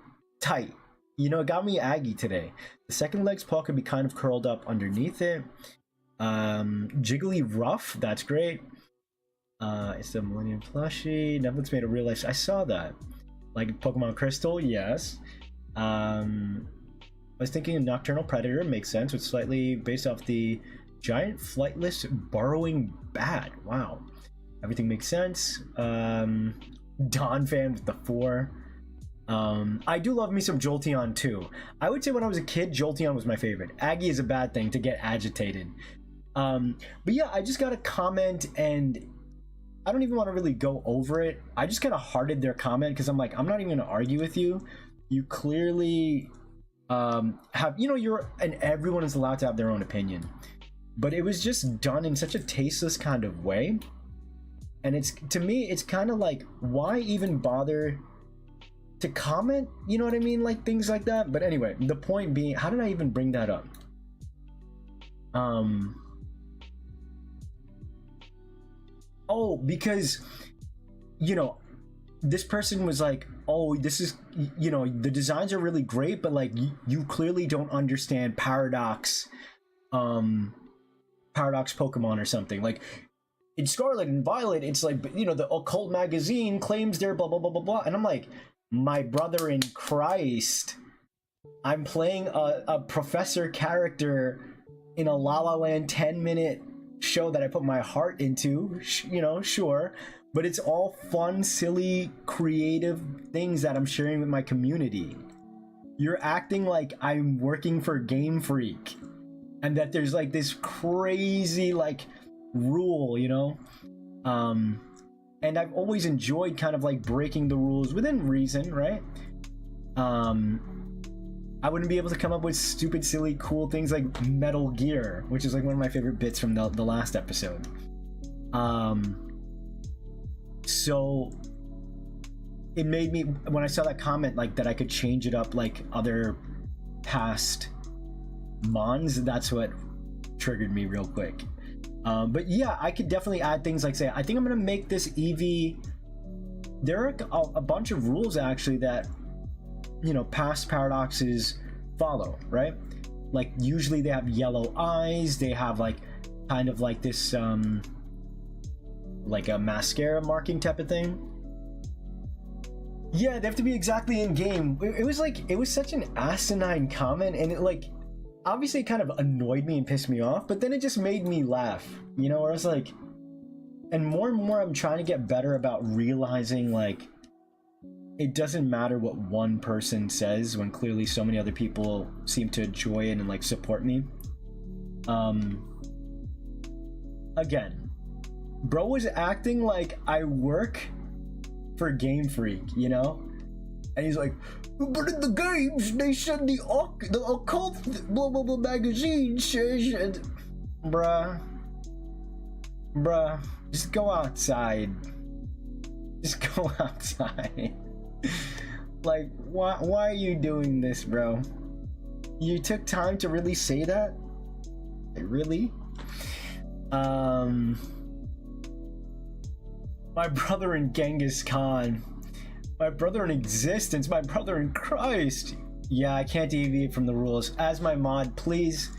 tight. You know, it got me aggy today. The second leg's paw could be kind of curled up underneath it. Jiggly Rough, that's great. It's the Millennium plushie. Netflix made a real life. I saw that. Like Pokemon Crystal, yes. I was thinking a Nocturnal Predator makes sense. It's slightly based off the giant flightless burrowing bat. Wow. Everything makes sense. Dawn fan with the 4. I do love me some Jolteon too. I would say when I was a kid, Jolteon was my favorite. Aggie is a bad thing to get agitated. But yeah, I just got a comment and I don't even want to really go over it. I just kind of hearted their comment because I'm like, I'm not even going to argue with you. You clearly have, you know, and everyone is allowed to have their own opinion. But it was just done in such a tasteless kind of way. And it's, to me, it's kind of like, why even bother to comment? You know what I mean? Like things like that. But anyway, the point being, how did I even bring that up? Oh, because, you know, this person was like, oh, this is, you know, the designs are really great, but like you clearly don't understand Paradox Pokemon or something. Like in Scarlet and Violet, it's like, you know, the Occult magazine claims they're blah blah blah blah blah, and I'm like, my brother in Christ, I'm playing a professor character in a La La Land 10-minute show that I put my heart into, you know, sure, but it's all fun, silly, creative things that I'm sharing with my community. You're acting like I'm working for Game Freak and that there's like this crazy like rule, you know? And I've always enjoyed kind of like breaking the rules within reason, right? I wouldn't be able to come up with stupid, silly, cool things like Metal Gear, which is like one of my favorite bits from the last episode. So it made me, when I saw that comment, like that I could change it up like other past mons, that's what triggered me real quick. But yeah, I could definitely add things like, say, I think I'm gonna make this Eevee. There are a bunch of rules actually that, you know, past paradoxes follow, right? Like usually they have yellow eyes, they have like kind of like this like a mascara marking type of thing. Yeah, they have to be exactly in game. It was like, it was such an asinine comment, and it like obviously kind of annoyed me and pissed me off, but then it just made me laugh, you know? Where I was like, and more I'm trying to get better about realizing like it doesn't matter what one person says when clearly so many other people seem to enjoy it and like support me. Again, bro was acting like I work for Game Freak, you know? And he's like, but in the games they said the occult blah blah blah magazine says, and bruh, just go outside. Just go outside. Like, why are you doing this, bro? You took time to really say that? Like, really? My brother in Genghis Khan. My brother in existence. My brother in Christ. Yeah, I can't deviate from the rules. As my mod, please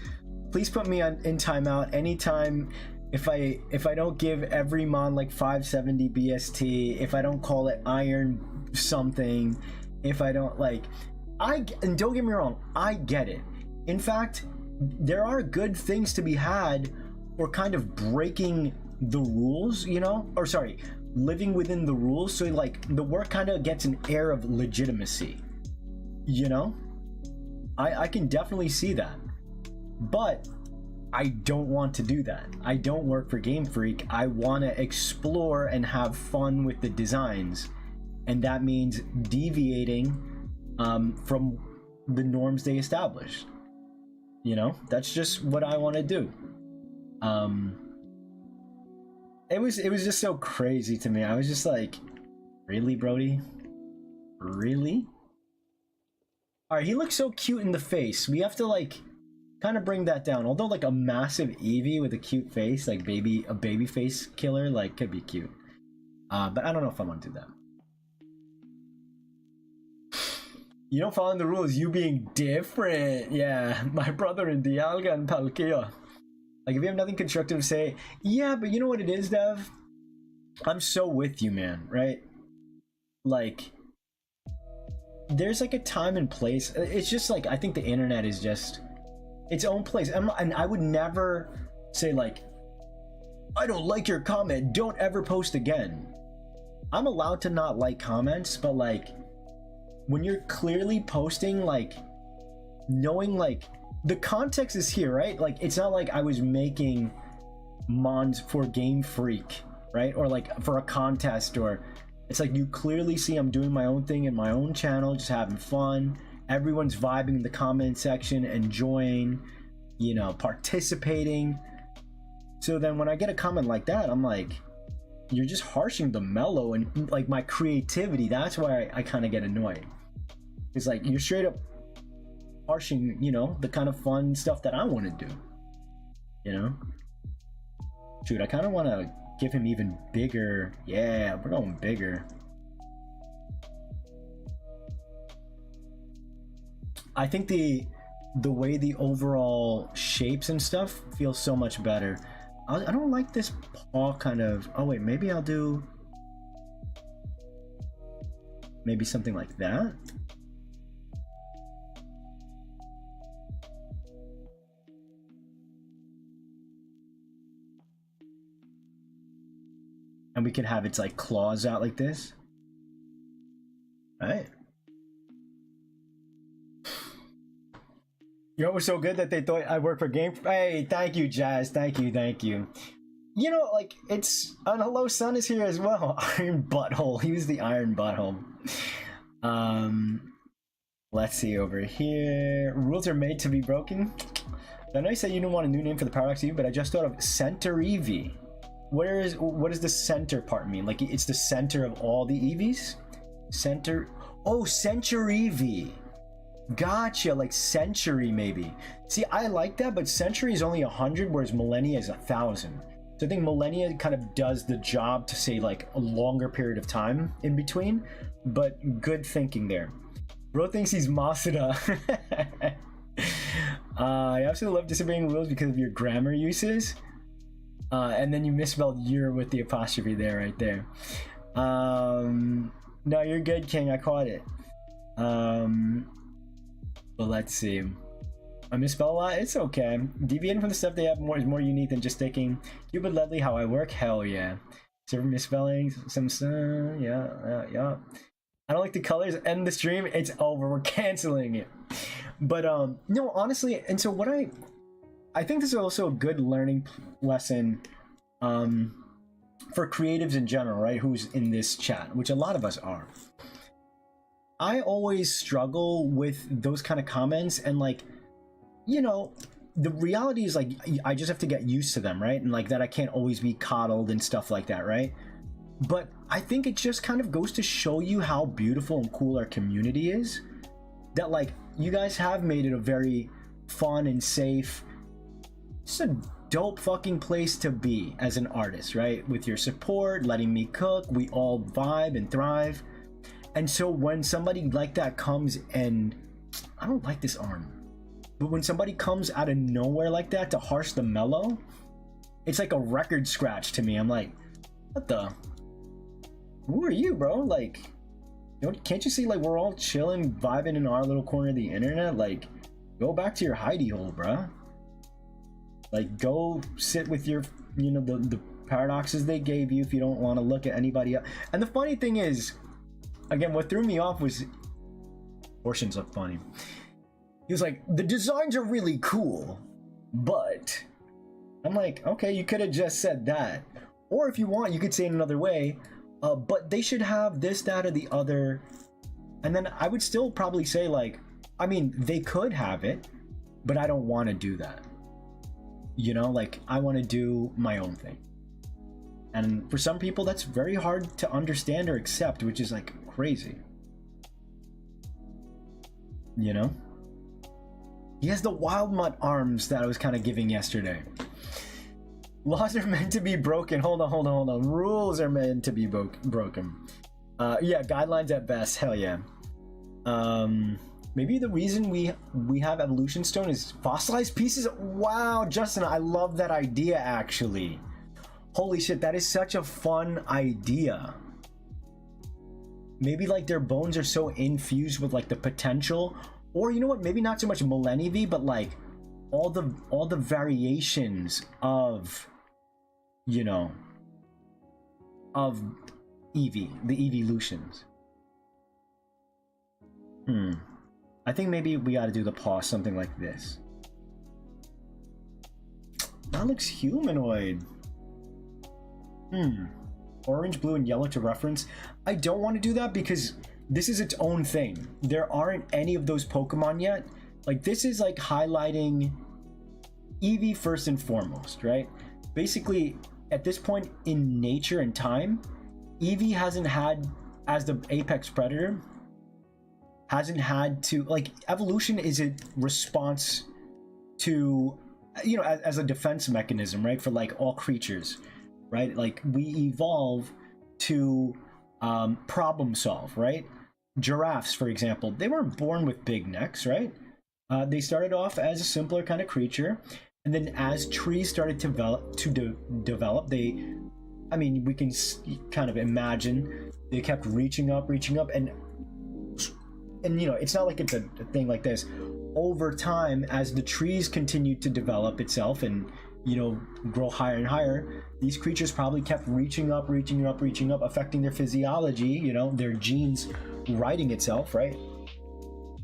put me in timeout anytime. If I don't give every mon like 570 BST, if I don't call it iron something, if I don't like, and don't get me wrong, I get it. In fact, there are good things to be had for kind of breaking the rules, you know, or sorry, living within the rules, so like the work kind of gets an air of legitimacy, you know? I can definitely see that, but I don't want to do that. I don't work for Game Freak. I want to explore and have fun with the designs, and that means deviating from the norms they established. You know, that's just what I want to do. It was just so crazy to me. I was just like, really, Brody? Really? All right, he looks so cute in the face. We have to like kind of bring that down. Although like a massive Eevee with a cute face, like a baby face killer, like could be cute. But I don't know if I want to do that. You don't follow the rules, you being different. Yeah, my brother in Dialga and Palkia. Like, if you have nothing constructive to say, yeah, but you know what it is, Dev? I'm so with you, man, right? Like, there's like a time and place. It's just like, I think the internet is just its own place. And I would never say like, I don't like your comment, don't ever post again. I'm allowed to not like comments, but like, when you're clearly posting, like, knowing like, the context is here, right? Like, it's not like I was making mons for Game Freak, right? Or like for a contest, or it's like you clearly see I'm doing my own thing in my own channel, just having fun. Everyone's vibing in the comment section, enjoying, you know, participating. So then when I get a comment like that, I'm like, you're just harshing the mellow and like my creativity. That's why I kind of get annoyed. It's like, you're straight up harshing, you know, the kind of fun stuff that I want to do, you know? Shoot, I kind of want to give him even bigger. Yeah, we're going bigger. I think the way the overall shapes and stuff feels so much better. I don't like this paw kind of. Oh wait, maybe I'll do maybe something like that. And we can have its like claws out like this. Right? You know, it was so good that they thought I worked for Game. Hey, thank you, Jazz. Thank you. You know, like, it's an hello sun is here as well. Iron butthole. He was the iron butthole. Let's see over here. Rules are made to be broken. I know you said you didn't want a new name for the Paradox Eevee, but I just thought of Center Eevee. What does the center part mean? Like, it's the center of all the Eevees? Center. Oh, Century Eevee. Gotcha, like century maybe. See, I like that, but century is only 100, whereas millennia is 1,000. So I think millennia kind of does the job to say like a longer period of time in between, but good thinking there. Bro thinks he's Masuda. I absolutely love disobeying rules because of your grammar uses. And then you misspelled "your" with the apostrophe there, right there. No, you're good, King. I caught it. But let's see. I misspell a lot. It's okay. Deviating from the stuff they have is more unique than just taking Cupid Ledley how I work. Hell yeah. Server misspellings. Some yeah. I don't like the colors. End the stream. It's over. We're canceling it. But no, honestly, and so what I think this is also a good learning lesson for creatives in general, right? Who's in this chat, which a lot of us are. I always struggle with those kind of comments, and like, you know, the reality is like I just have to get used to them, right? And like that I can't always be coddled and stuff like that, right? But I think it just kind of goes to show you how beautiful and cool our community is, that like you guys have made it a very fun and safe, just a dope fucking place to be as an artist, right? With your support, letting me cook, we all vibe and thrive. And so when somebody like that comes and, I don't like this arm, but when somebody comes out of nowhere like that to harsh the mellow, it's like a record scratch to me. I'm like, what the? Who are you, bro? Like, can't you see like we're all chilling, vibing in our little corner of the internet? Like, go back to your hidey hole, bro. Like, go sit with your, you know, the paradoxes they gave you if you don't want to look at anybody else. And the funny thing is, again, what threw me off was portions look funny. He was like, the designs are really cool, but I'm like, okay, you could have just said that. Or if you want, you could say it another way, but they should have this, that, or the other. And then I would still probably say like, I mean, they could have it, but I don't want to do that. You know, like I want to do my own thing. And for some people, that's very hard to understand or accept, which is like crazy. You know? He has the wild mutt arms that I was kind of giving yesterday. Laws are meant to be broken. Hold on. Rules are meant to be broken. Yeah, guidelines at best. Hell yeah. Maybe the reason we have evolution stone is fossilized pieces. Wow, Justin, I love that idea actually. Holy shit, that is such a fun idea. Maybe like their bones are so infused with like the potential, or you know what, maybe not so much Millennium, but like all the variations of, you know, of Eevee, the eeveelutions. I think maybe we gotta do the paw, something like this. That looks humanoid. Orange, blue, and yellow to reference. I don't want to do that because this is its own thing. There aren't any of those Pokemon yet. Like, this is like highlighting Eevee first and foremost, right? Basically, at this point in nature and time, Eevee hasn't had, as the apex predator, hasn't had to, like, evolution is a response to, you know, as a defense mechanism, right? For like all creatures, right? Like we evolve to problem solve, right? Giraffes, for example, they weren't born with big necks, right? They started off as a simpler kind of creature, and then as trees started to develop, they, I mean, we can kind of imagine they kept reaching up, and you know, it's not like it's a thing like this. Over time, as the trees continued to develop itself and, you know, grow higher and higher, these creatures probably kept reaching up, affecting their physiology, you know, their genes writing itself, right?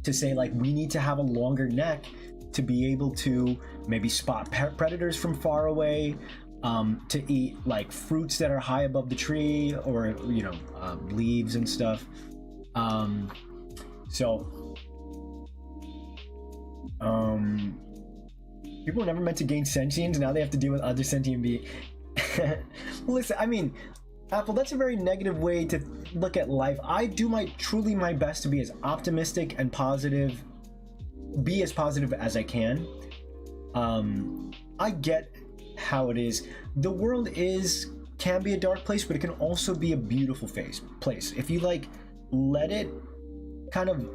To say like, we need to have a longer neck to be able to maybe spot predators from far away, to eat like fruits that are high above the tree, or leaves and stuff. People were never meant to gain sentience. Now they have to deal with other sentient beings. Listen, I mean, Apple, that's a very negative way to look at life. I do truly my best to be as optimistic and positive, be as positive as I can. I get how it is. The world can be a dark place, but it can also be a beautiful place. If you like let it kind of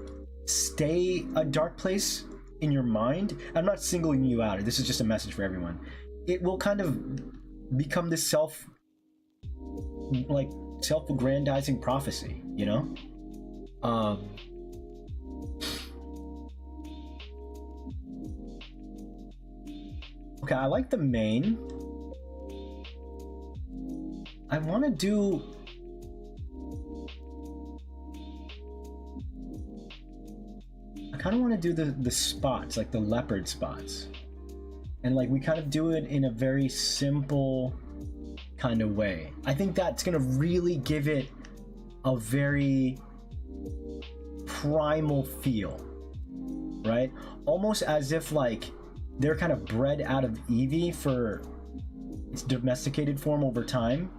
stay a dark place in your mind. I'm not singling you out. This is just a message for everyone. It will kind of become this self-aggrandizing prophecy, you know? Okay, I like the main. I want to do... I kind of want to do the spots, like the leopard spots. And like we kind of do it in a very simple kind of way. I think that's going to really give it a very primal feel, right? Almost as if like they're kind of bred out of Eevee for its domesticated form over time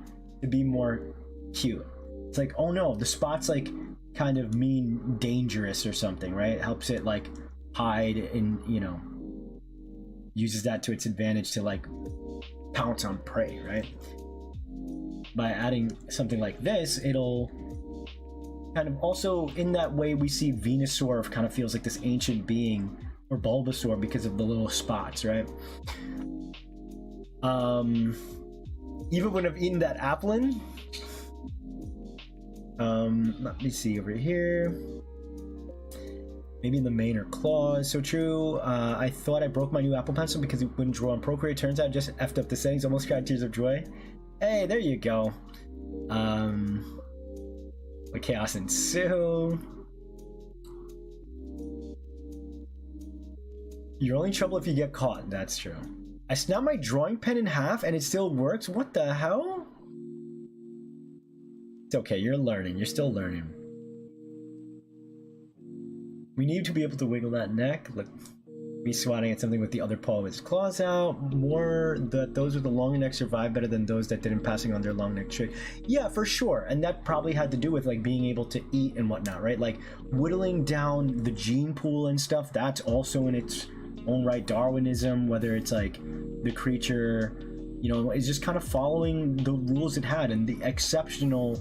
to be more cute. It's like, oh no, the spot's like kind of mean dangerous or something, right? It helps it like hide and, uses that to its advantage to like pounce on prey, right? By adding something like this, it'll kind of also, in that way, we see Venusaur kind of feels like this ancient being, or Bulbasaur, because of the little spots, right? Even would have eaten that applin. Let me see over here. Maybe the mane or claws. So true. I thought I broke my new Apple Pencil because it wouldn't draw on Procreate. Turns out I just effed up the settings. Almost cried tears of joy. Hey, there you go. Let chaos ensue. You're only in trouble if you get caught. That's true. I snapped my drawing pen in half and it still works? What the hell? It's okay, you're learning. You're still learning. We need to be able to wiggle that neck. Look, me swatting at something with the other paw with its claws out. More that those with the long neck survive better than those that didn't, passing on their long neck trick. Yeah, for sure. And that probably had to do with like being able to eat and whatnot, right? Like whittling down the gene pool and stuff. That's also in its own right Darwinism, whether it's like the creature, is just kind of following the rules it had, and the exceptional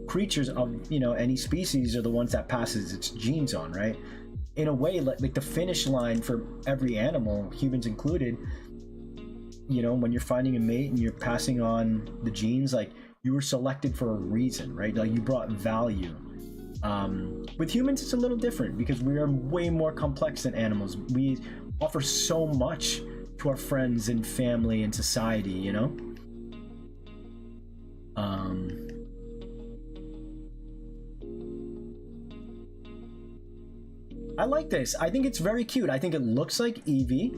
creatures of any species are the ones that passes its genes on, right? In a way, like the finish line for every animal, humans included, when you're finding a mate and you're passing on the genes, like you were selected for a reason, right? Like you brought value. With humans it's a little different because we are way more complex than animals. We offer so much to our friends and family and society, I like this. I think it's very cute. I think it looks like Eevee.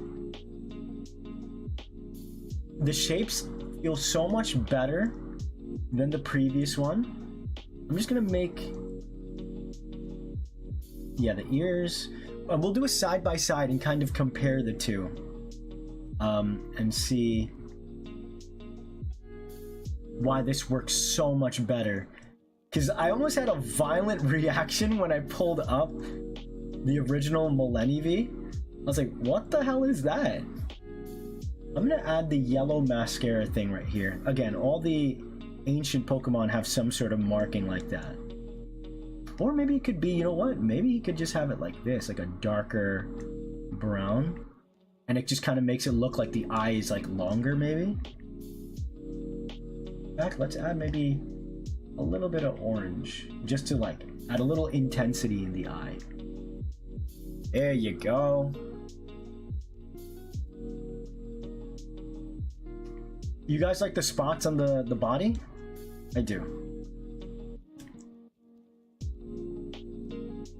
The shapes feel so much better than the previous one. I'm just gonna make, the ears. We'll do a side by side and kind of compare the two, and see why this works so much better. Because I almost had a violent reaction when I pulled up the original Millenniv. I was like, what the hell is that? I'm gonna add the yellow mascara thing right here. Again, all the ancient Pokemon have some sort of marking like that. Or maybe it could be, maybe you could just have it like this, like a darker brown. And it just kind of makes it look like the eye is like longer, maybe. In fact, let's add maybe a little bit of orange, just to like add a little intensity in the eye. There you go. You guys like the spots on the body? I do.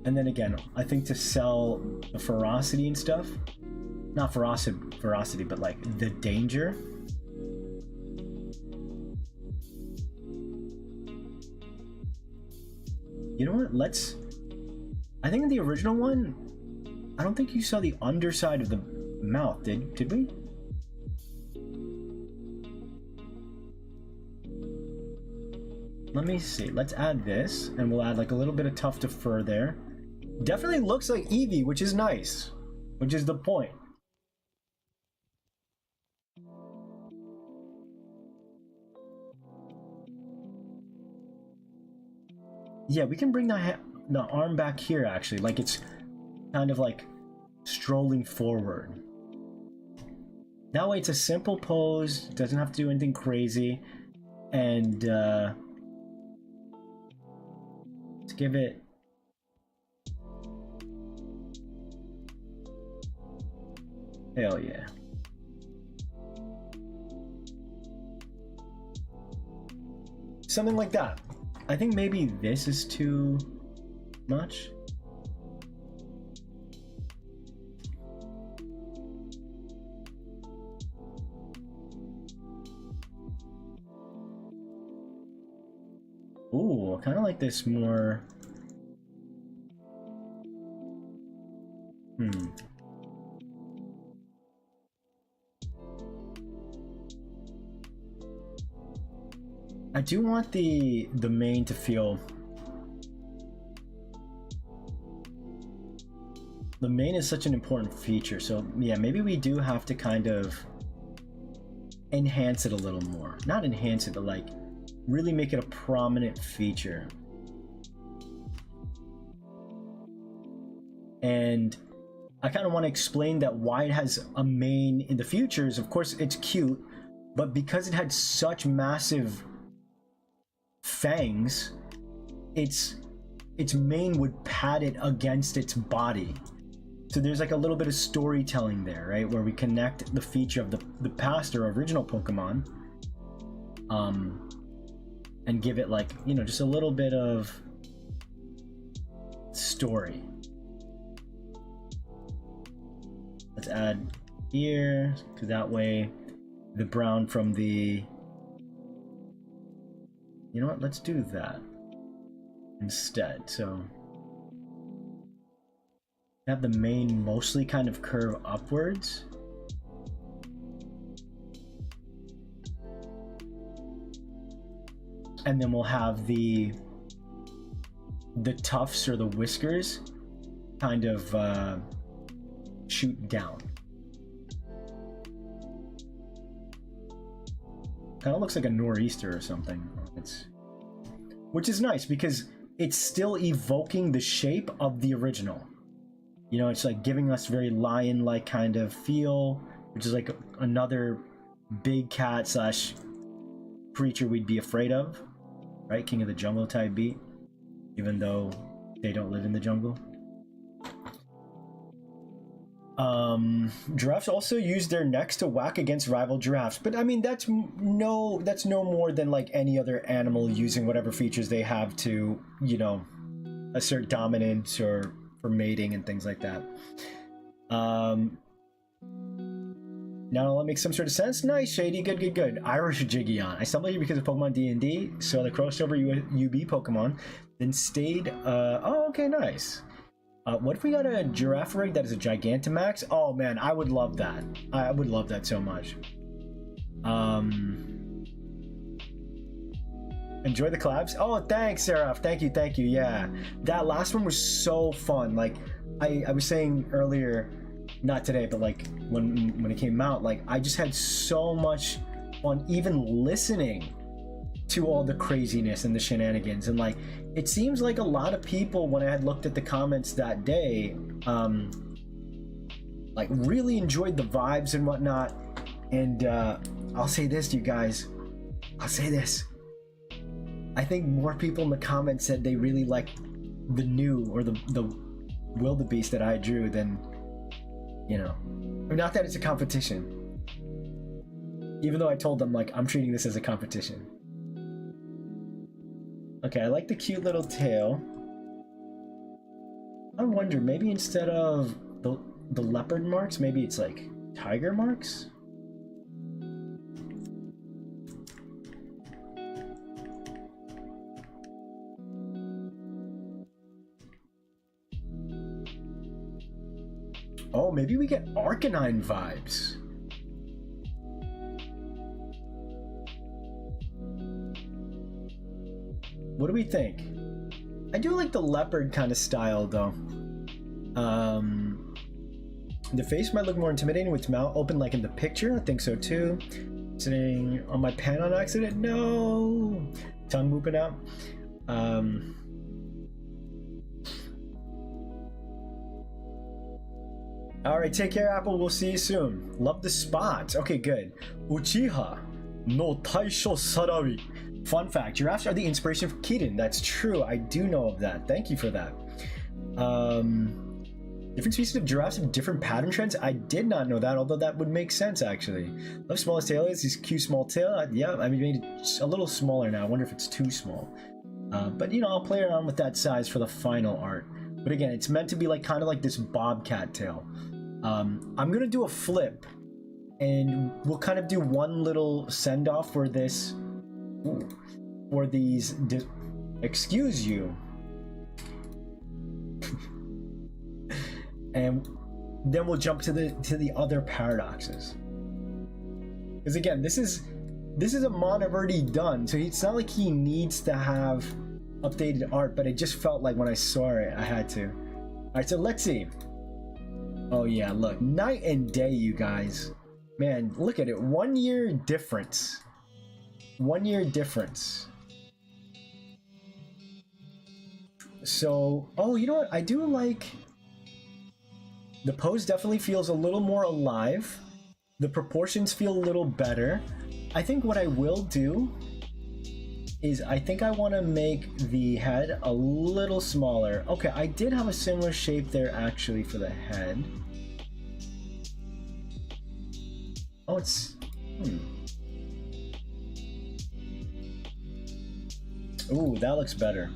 And then again, I think to sell the ferocity and stuff, not ferocity, but like the danger, You know what? Let's... I think in the original one, I don't think you saw the underside of the mouth, did we? Let me see. Let's add this, and we'll add like a little bit of tuft of fur there. Definitely looks like Eevee, which is nice, which is the point. Yeah, we can bring the arm back here, actually, like it's kind of like strolling forward. That way it's a simple pose, doesn't have to do anything crazy, and let's give it... Hell yeah. Something like that. I think maybe this is too much. Ooh, I kind of like this more. I do want the mane to feel... The mane is such an important feature, so yeah, maybe we do have to kind of enhance it a little more. Not enhance it, but like really make it a prominent feature. And I kind of want to explain that why it has a mane in the future is, of course, it's cute, but because it had such massive fangs, its mane would pat it against its body. So there's like a little bit of storytelling there, right, where we connect the feature of the past or original Pokemon, and give it, like, you know, just a little bit of story. Let's add here, because that way the brown from the... You know what? Let's do that instead. So have the mane mostly kind of curve upwards. And then we'll have the tufts or the whiskers kind of shoot down. Kind of looks like a nor'easter or something. Which is nice because it's still evoking the shape of the original. You know, it's like giving us very lion-like kind of feel, which is like another big cat slash creature we'd be afraid of, right? King of the jungle type beat, even though they don't live in the jungle. Giraffes also use their necks to whack against rival giraffes, but I mean that's no more than like any other animal using whatever features they have to, you know, assert dominance or for mating and things like that. Now that makes some sort of sense. Nice, Shady. Good. Irish Jiggion. I stumbled here because of Pokemon D&D, so the crossover UB Pokemon, then stayed. Oh, okay, nice. What if we got a giraffe rig that is a Gigantamax? Oh man, I would love that. I would love that so much. Enjoy the collabs. Oh, thanks, Seraph. Thank you. Yeah, that last one was so fun. Like I was saying earlier, not today, but like when it came out, like I just had so much fun even listening to all the craziness and the shenanigans. And like it seems like a lot of people, when I had looked at the comments that day, like really enjoyed the vibes and whatnot. And I'll say this to you guys, I think more people in the comments said they really liked the new or the wildebeest that I drew than, you know, not that it's a competition, even though I told them like I'm treating this as a competition. Okay, I like the cute little tail. I wonder, maybe instead of the leopard marks, maybe it's like tiger marks? Oh, maybe we get Arcanine vibes. What do we think? I do like the leopard kind of style though. The face might look more intimidating with its mouth open like in the picture. I think so too. Sitting on my pen on accident. No! Tongue whooping out. Alright, take care, Apple. We'll see you soon. Love the spots. Okay, good. Uchiha no Taisho Sarawi. Fun fact, giraffes are the inspiration for Kitten. That's true. I do know of that. Thank you for that. Different species of giraffes have different pattern trends. I did not know that, although that would make sense actually. Love smallest tail is this cute small tail. Yeah, I mean, made it a little smaller now. I wonder if it's too small. But you know, I'll play around with that size for the final art. But again, it's meant to be like kind of like this bobcat tail. I'm gonna do a flip, and we'll kind of do one little send off for this. Ooh, for these. Excuse you. And then we'll jump to the other paradoxes. Because again, this is a mod I've already done, so it's not like he needs to have updated art, but it just felt like when I saw it, I had to. Alright, so let's see. Oh yeah, look, night and day, you guys. Man, look at it, 1 year difference. 1 year difference. So, oh, you know what, I do like... The pose definitely feels a little more alive. The proportions feel a little better. I think what I will do is I think I want to make the head a little smaller. Okay, I did have a similar shape there actually for the head. Oh, it's... Ooh, that looks better.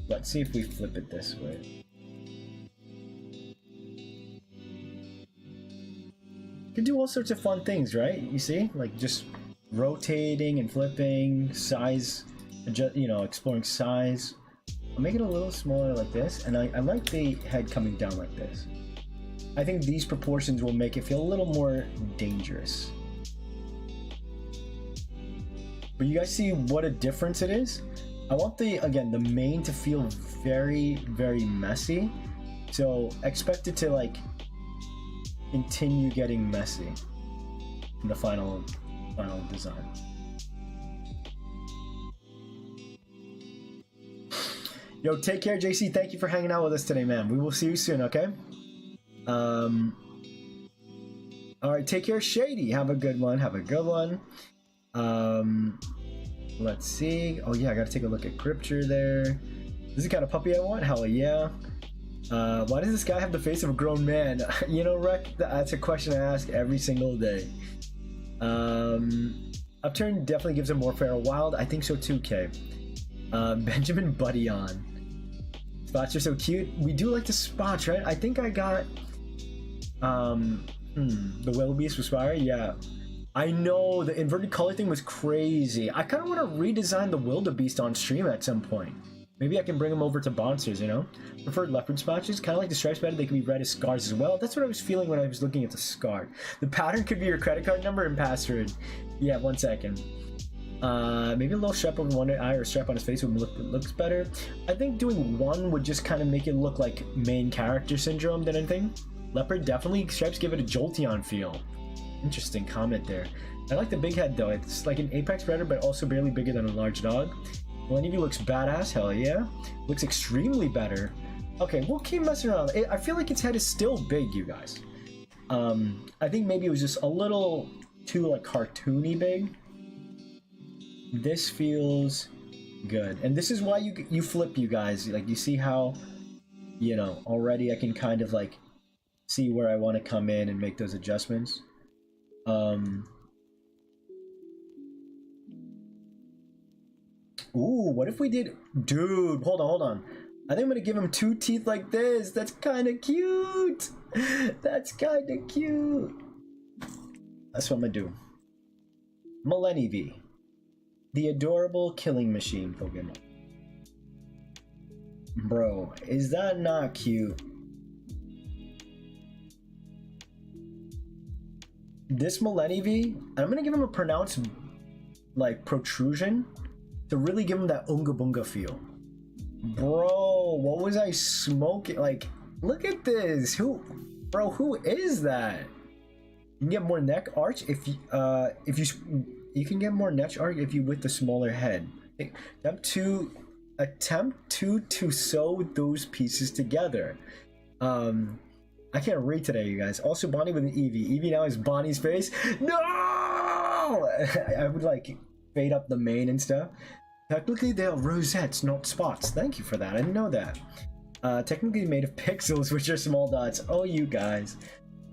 Let's see if we flip it this way. You can do all sorts of fun things, right? You see? Like just rotating and flipping, size, you know, exploring size. I'll make it a little smaller like this, and I like the head coming down like this. I think these proportions will make it feel a little more dangerous. But you guys see what a difference it is? I want again, the mane to feel very, very messy. So expect it to like continue getting messy in the final design. Yo, take care, JC. Thank you for hanging out with us today, man. We will see you soon, okay? Alright, take care, Shady. Have a good one. Have a good one. Let's see. Oh yeah, I gotta take a look at Crypture there. This is the kind of puppy I want? Hell yeah. Why does this guy have the face of a grown man? You know, Rec, that's a question I ask every single day. Upturn definitely gives him more fair wild. I think so too, Kay. Benjamin Buddy on. Spots are so cute. We do like the spots, right? I think I got the wildebeest was fire. Yeah. I know, the inverted color thing was crazy. I kind of want to redesign the wildebeest on stream at some point. Maybe I can bring them over to Monsters, you know? Preferred leopard spotches, kind of like the stripes better. They can be red as scars as well. That's what I was feeling when I was looking at the scar. The pattern could be your credit card number and password. Yeah, 1 second. Maybe a little strap over one eye or a strap on his face would looks better. I think doing one would just kind of make it look like main character syndrome than anything. Leopard, definitely. Stripes give it a Jolteon feel. Interesting comment there. I like the big head though. It's like an apex predator, but also barely bigger than a large dog. Millennium looks badass. Hell yeah. Looks extremely better. Okay, we'll keep messing around. I feel like its head is still big, you guys. I think maybe it was just a little too like cartoony big. This feels good, and this is why you flip, you guys. Like, you see how, you know, already I can kind of like see where I want to come in and make those adjustments. Ooh, what if we did... Dude, hold on. I think I'm gonna give him 2 teeth like this. That's kind of cute. That's kind of cute. That's what I'm gonna do. Millennium, the adorable killing machine Pokemon. Bro, is that not cute? This Millennium, I'm gonna give him a pronounced like protrusion to really give him that unga bunga feel. Bro, what was I smoking? Like, look at this. Who is that? You can get more neck arch if you can get more neck arch if you with the smaller head. Attempt to sew those pieces together. I can't read today, you guys. Also, Bonnie with an Eevee. Eevee now is Bonnie's face. No! I would like fade up the mane and stuff. Technically, they are rosettes, not spots. Thank you for that. I didn't know that. Technically made of pixels, which are small dots. Oh, you guys.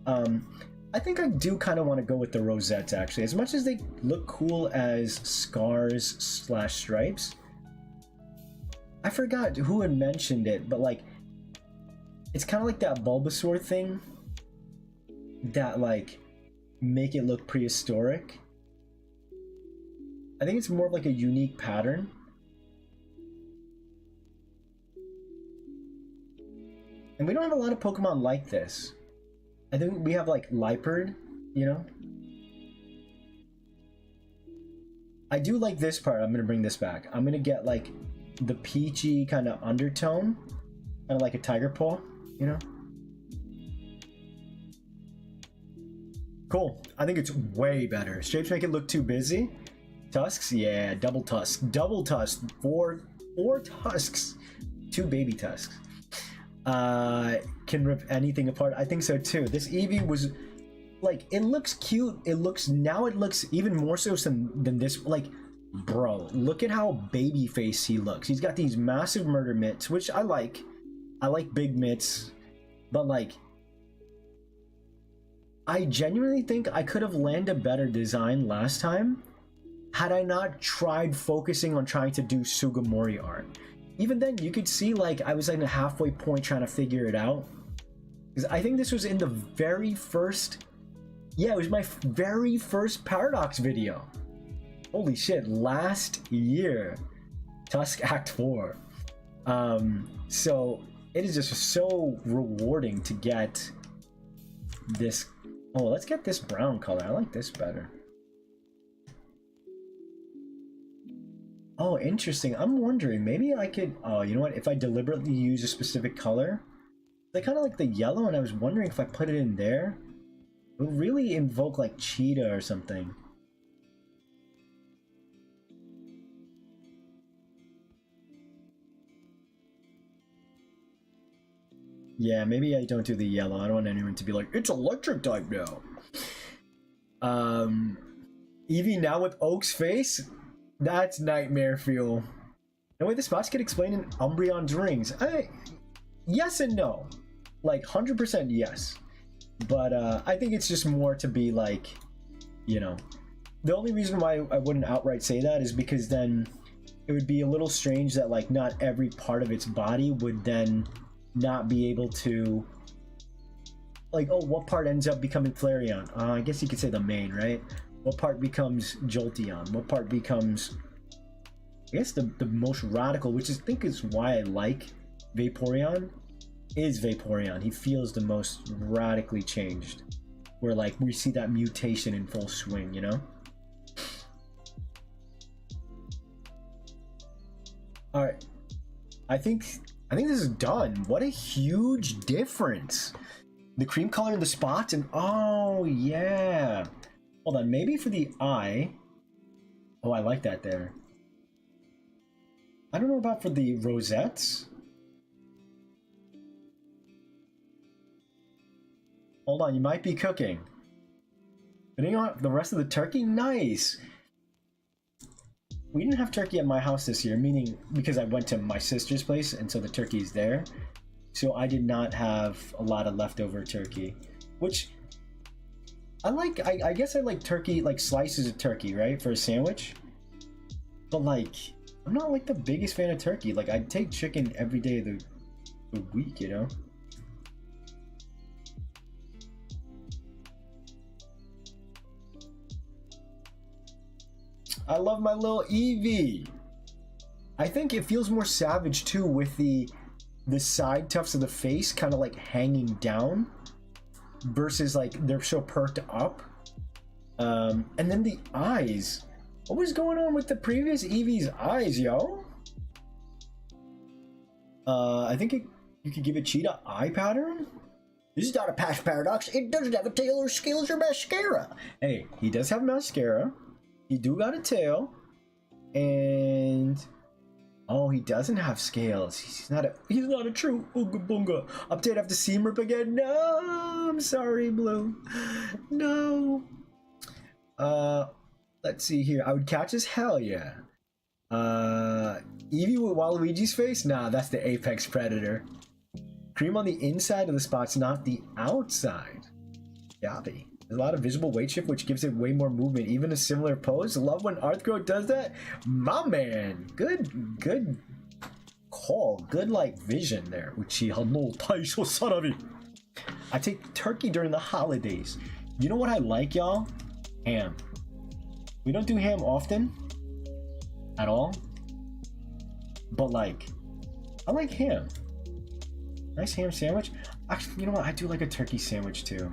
I think I do kind of want to go with the rosettes, actually. As much as they look cool as scars / stripes. I forgot who had mentioned it, but like, it's kind of like that Bulbasaur thing that like make it look prehistoric. I think it's more of like a unique pattern. And we don't have a lot of Pokemon like this. I think we have like Liepard, you know? I do like this part. I'm gonna bring this back. I'm gonna get like the peachy kind of undertone, kind of like a tiger paw, you know? Cool. I think it's way better. Shapes make it look too busy. Tusks, yeah, double tusk, four tusks, 2 baby tusks. Can rip anything apart. I think so too. This Eevee was like, it looks cute. It looks even more so than this. Like, bro, look at how baby face he looks. He's got these massive murder mitts, which I like. I like big mitts, but like, I genuinely think I could have landed a better design last time had I not tried focusing on trying to do Sugimori art. Even then, you could see like I was like a halfway point trying to figure it out. Because I think this was in the very first... Yeah, it was my very first Paradox video. Holy shit, last year. Tusk Act 4. So it is just so rewarding to get this... Oh, let's get this brown color. I like this better. Oh, interesting. I'm wondering, maybe I could... Oh, you know what? If I deliberately use a specific color, I kind of like the yellow, and I was wondering if I put it in there, it would really invoke like cheetah or something. Yeah, maybe I don't do the yellow. I don't want anyone to be like, it's electric type now. Eevee now with Oak's face? That's nightmare fuel. No way, the spots get explained in Umbreon's rings. Yes and no. Like 100% yes. But I think it's just more to be like, you know. The only reason why I wouldn't outright say that is because then it would be a little strange that like not every part of its body would then not be able to, like, oh, what part ends up becoming Flareon? I guess you could say the main, right? What part becomes Jolteon? What part becomes, I guess the most radical, which I think is why I like Vaporeon, is Vaporeon. He feels the most radically changed. Where like we see that mutation in full swing, you know? Alright. I think this is done. What a huge difference. The cream color in the spots and oh yeah. Hold on, maybe for the eye. Oh, I like that there. I don't know about for the rosettes. Hold on, you might be cooking. Putting on the rest of the turkey? Nice! We didn't have turkey at my house this year, meaning because I went to my sister's place and so the turkey is there. So I did not have a lot of leftover turkey, which I like. I guess I like turkey, like slices of turkey, right, for a sandwich. But like, I'm not like the biggest fan of turkey. Like, I'd take chicken every day of the week, you know? I love my little Eevee. I think it feels more savage too with the the side tufts of the face kind of like hanging down versus like they're so perked up. And then the eyes. What was going on with the previous Eevee's eyes, yo? I think you could give a cheetah eye pattern. This is not a patch paradox. It doesn't have a tail or scales or mascara. Hey, he does have mascara. He do got a tail. And oh, he doesn't have scales. He's not a true Ooga Boonga. Update after Seamrip again. No, I'm sorry, Blue. No. Let's see here. I would catch as hell, yeah. Eevee with Waluigi's face? Nah, that's the apex predator. Cream on the inside of the spots, not the outside. Yappy. There's a lot of visible weight shift, which gives it way more movement. Even a similar pose. Love when Arthro does that. My man. Good call. Good, like, vision there. Uchiha no Taisho Sarabi. I take turkey during the holidays. You know what I like, y'all? Ham. We don't do ham often. At all. But, like, I like ham. Nice ham sandwich. Actually, you know what? I do like a turkey sandwich, too.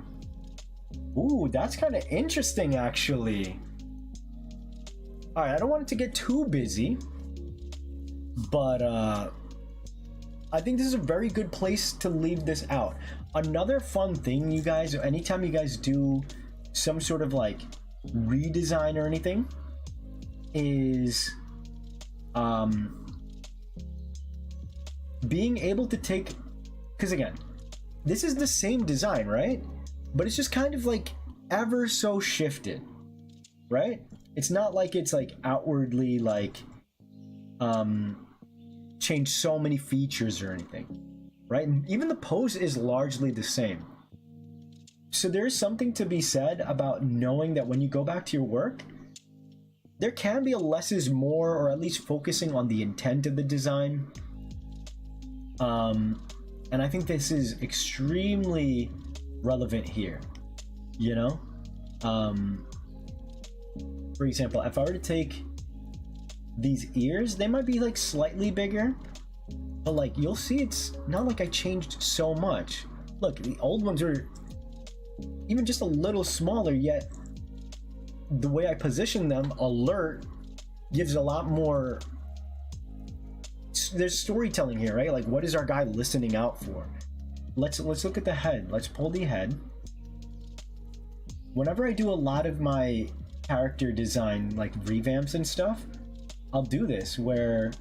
Ooh, that's kind of interesting, actually. Alright, I don't want it to get too busy. But, I think this is a very good place to leave this out. Another fun thing, you guys, anytime you guys do some sort of, like, redesign or anything, is, being able to take... Because, again, this is the same design, right? But it's just kind of like ever so shifted, right? It's not like it's like outwardly like changed so many features or anything, right? And even the pose is largely the same. So there's something to be said about knowing that when you go back to your work, there can be a less is more, or at least focusing on the intent of the design. And I think this is extremely relevant here, you know? For example, if I were to take these ears, they might be like slightly bigger, but like you'll see it's not like I changed so much. Look, the old ones are even just a little smaller, yet the way I position them, alert, gives a lot more. There's storytelling here, right? Like, what is our guy listening out for? Let's look at the head. Let's pull the head. Whenever I do a lot of my character design, like revamps and stuff, I'll do this where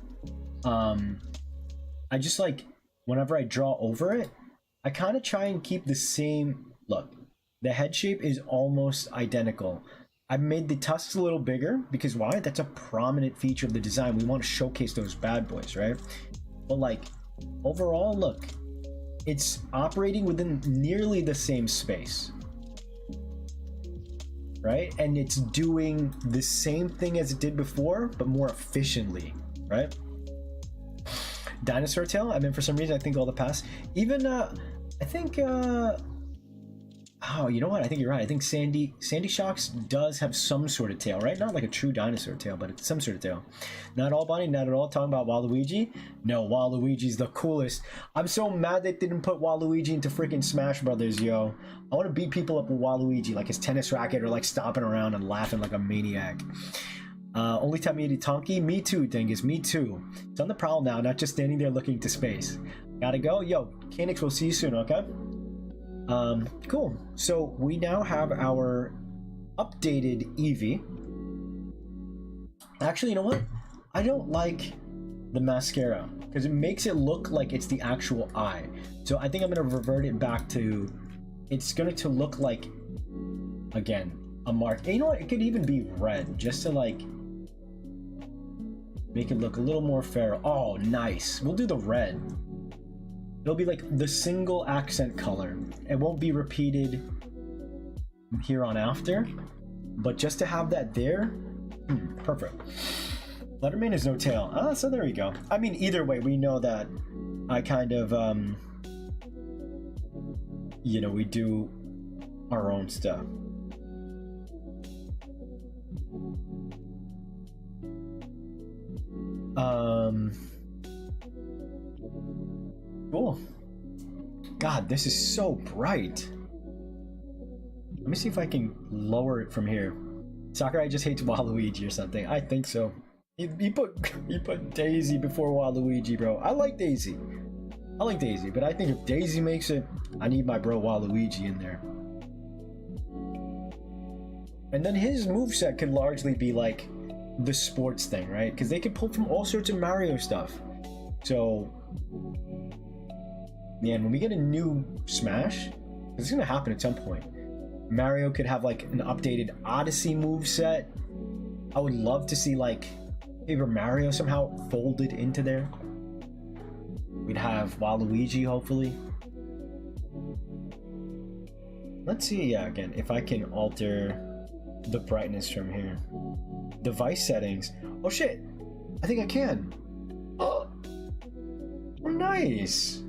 I just like, whenever I draw over it, I kind of try and keep the same look. The head shape is almost identical. I've made the tusks a little bigger because why? That's a prominent feature of the design. We want to showcase those bad boys, right? But like overall, look, it's operating within nearly the same space, right? And it's doing the same thing as it did before, but more efficiently, right? Dinosaur tail. I mean, for some reason, I think all the past, even I think oh, you know what? I think you're right. I think Sandy Shocks does have some sort of tail, right? Not like a true dinosaur tail, but it's some sort of tail. Not all, Bonnie, not at all. Talking about Waluigi? No, Waluigi's the coolest. I'm so mad they didn't put Waluigi into freaking Smash Brothers, yo. I want to beat people up with Waluigi, like his tennis racket, or like stomping around and laughing like a maniac. Only time you need Tonki? Me too, Dingus, me too. It's on the prowl now, not just standing there looking to space. Gotta go? Yo, Canix, we'll see you soon, okay? Cool. So we now have our updated Eevee. Actually, you know what? I don't like the mascara because it makes it look like it's the actual eye. So I think I'm going to revert it back to, it's going to look like, again, a mark. And you know what? It could even be red just to like make it look a little more fair. Oh, nice. We'll do the red. It'll be like the single accent color. It won't be repeated here on after, but just to have that there, perfect. Letterman is no tail. Ah, so there you go. I mean, either way, we know that I kind of, you know, we do our own stuff. Cool. God, this is so bright. Let me see if I can lower it from here. Sakurai just hates Waluigi or something. I think so. He put Daisy before Waluigi, bro. I like Daisy. But I think if Daisy makes it, I need my bro Waluigi in there. And then his moveset could largely be like the sports thing, right? Because they could pull from all sorts of Mario stuff. So, man, when we get a new Smash, it's gonna happen at some point. Mario could have like an updated Odyssey moveset. I would love to see like Paper Mario somehow folded into there. We'd have Waluigi, hopefully. Let's see, yeah, again, if I can alter the brightness from here. Device settings. Oh shit! I think I can. Oh, nice.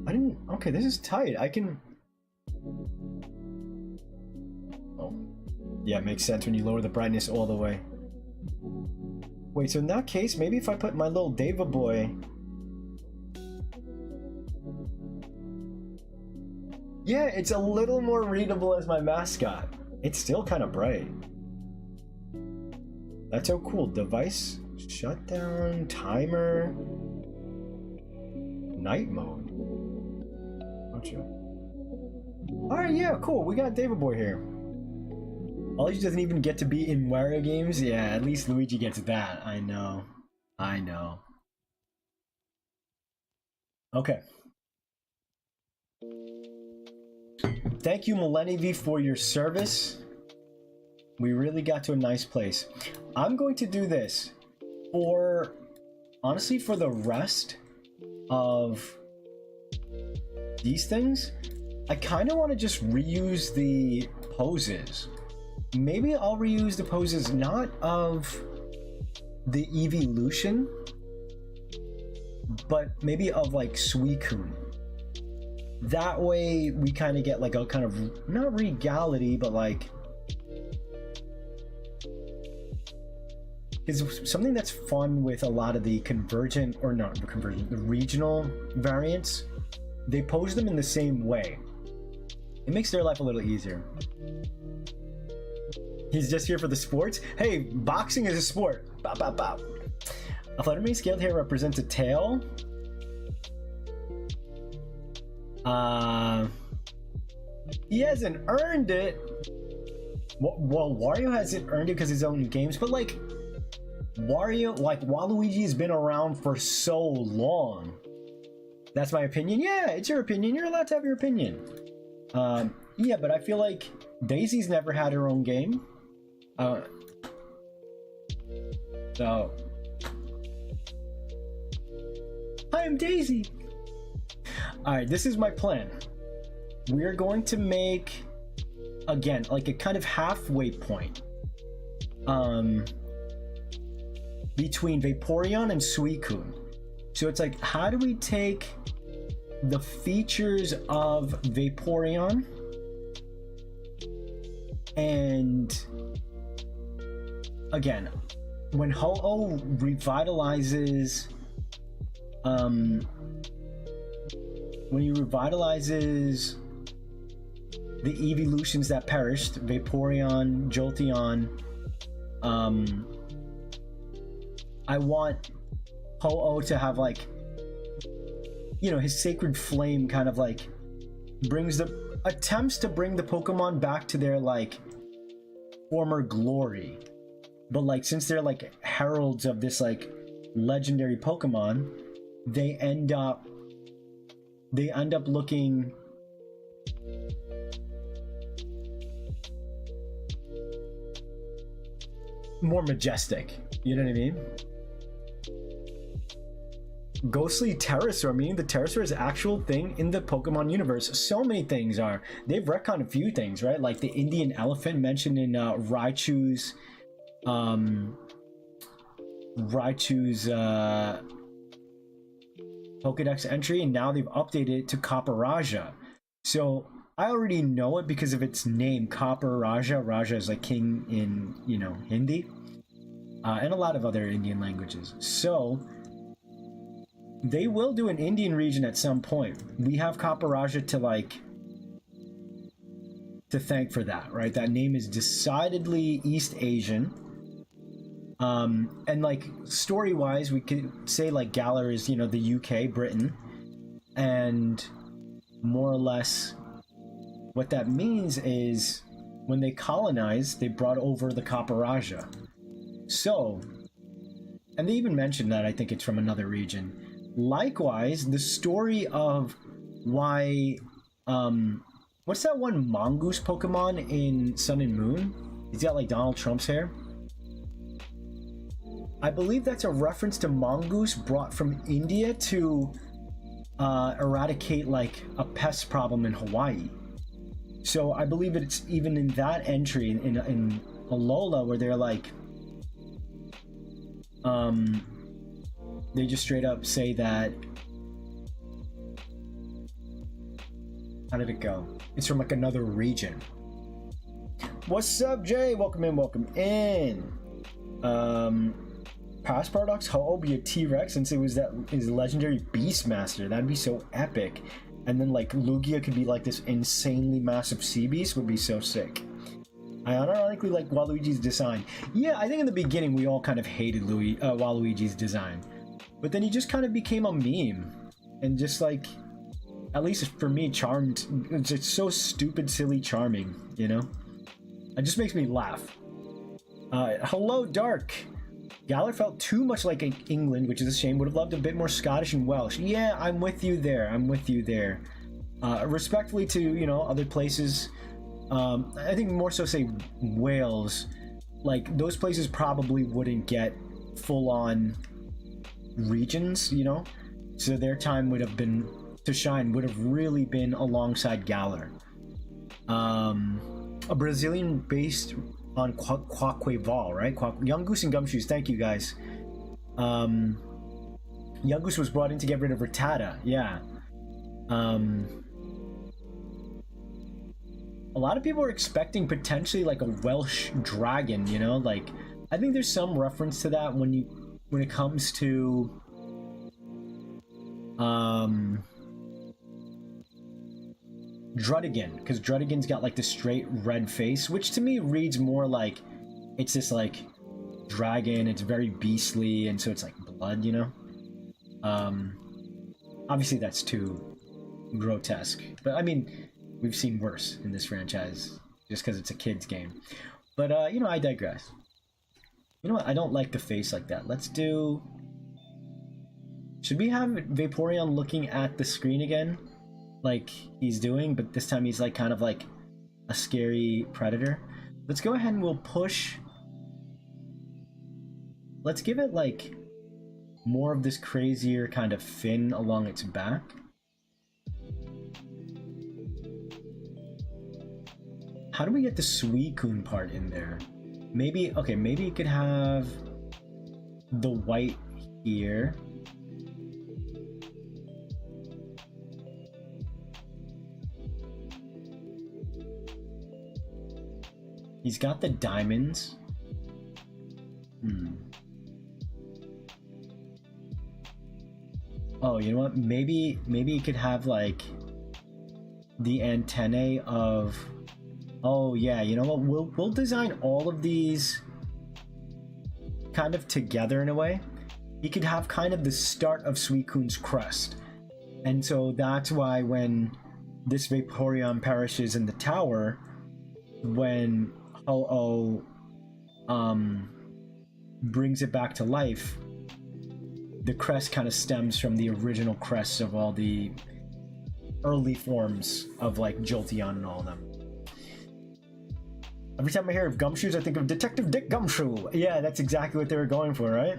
I didn't. Okay, this is tight. I can. Oh, yeah, it makes sense when you lower the brightness all the way. Wait, so in that case, maybe if I put my little Deva boy. Yeah, it's a little more readable as my mascot. It's still kind of bright. That's so cool. Device shutdown, timer, night mode. Alright, yeah, cool. We got David Boy here. Luigi doesn't even get to be in Wario games. Yeah, at least Luigi gets that. I know. Okay. Thank you, Millenniv, for your service. We really got to a nice place. I'm going to do this for, honestly, for the rest of these things. I kind of want to just reuse the poses. Maybe I'll reuse the poses not of the eeveelution, but maybe of like Suicune. That way we kind of get like a kind of, not regality, but like, is something that's fun with a lot of the convergent, or not the convergent, the regional variants. They pose them in the same way. It makes their life a little easier. He's just here for the sports. Hey, boxing is a sport. Bow, bow, bow. A Fluttermane scaled hair represents a tail. He hasn't earned it. Well, Wario hasn't earned it because his own games, but like Waluigi has been around for so long. That's my opinion. Yeah, it's your opinion. You're allowed to have your opinion. Yeah, but I feel like Daisy's never had her own game. So, I am Daisy. Alright, this is my plan. We're going to make, again, like a kind of halfway point between Vaporeon and Suicune. So it's like, how do we take the features of Vaporeon and, again, when Ho-Oh revitalizes when he revitalizes the eeveelutions that perished, Vaporeon, Jolteon, I want Ho-Oh to have like, you know, his sacred flame kind of like attempts to bring the Pokemon back to their like former glory. But like, since they're like heralds of this like legendary Pokemon, they end up looking more majestic. You know what I mean? Ghostly Pterosaur, meaning the Pterosaur is an actual thing in the Pokemon universe. So many things are. They've retconned a few things, right? Like the Indian elephant mentioned in Raichu's Pokedex entry, and now they've updated it to Copper Raja. So I already know it because of its name, Copper Raja. Raja is like king in, Hindi, and a lot of other Indian languages. So they will do an Indian region at some point. We have Copper Raja to thank for that, right? That name is decidedly East Asian. And like story-wise, we could say like Galar is, the UK, Britain, and more or less what that means is when they colonized, they brought over the Copper Raja. So, and they even mentioned that I think it's from another region. Likewise, the story of why, what's that one mongoose Pokemon in Sun and Moon? He's got like Donald Trump's hair. I believe that's a reference to mongoose brought from India to eradicate like a pest problem in Hawaii. So I believe it's even in that entry in Alola where they're like, they just straight up say that. How did it go? It's from like another region. What's up, Jay? Welcome in, welcome in. Past Paradox, how old be a T-Rex since it was that is legendary Beastmaster? That'd be so epic. And then like Lugia could be like this insanely massive sea beast, would be so sick. I unironically like Waluigi's design. Yeah, I think in the beginning we all kind of hated Waluigi's design. But then he just kind of became a meme. And just like, at least for me, charmed. It's so stupid, silly, charming, It just makes me laugh. Hello, Dark. Galar felt too much like England, which is a shame. Would have loved a bit more Scottish and Welsh. Yeah, I'm with you there. Respectfully to, other places, I think more so say Wales. Like, those places probably wouldn't get full-on regions, So their time would have been, to shine, would have really been alongside Galar. A Brazilian based on Quaqueval, right? Young Goose and Gumshoes, thank you guys. Young Goose was brought in to get rid of Rattata, yeah. A lot of people are expecting potentially like a Welsh dragon, like I think there's some reference to that when it comes to Drudigan, because Drudigan's got like the straight red face, which to me reads more like it's this like dragon, it's very beastly, and so it's like blood, obviously that's too grotesque, but I mean we've seen worse in this franchise just because it's a kid's game. But I digress. You know what, I don't like the face like that. Let's do, should we have Vaporeon looking at the screen again like he's doing, but this time he's like kind of like a scary predator? Let's go ahead and we'll push, let's give it like more of this crazier kind of fin along its back. How do we get the Suicune part in there? Maybe, okay, maybe you could have the white here. He's got the diamonds. Oh, you know what? Maybe you could have like the antennae of. Oh yeah, you know what? We'll design all of these kind of together in a way. You could have kind of the start of Suicune's crest, and so that's why when this Vaporeon perishes in the tower, when Ho-Oh brings it back to life, the crest kind of stems from the original crests of all the early forms of like Jolteon and all of them. Every time I hear of Gumshoes, I think of Detective Dick Gumshoe. Yeah, that's exactly what they were going for, right?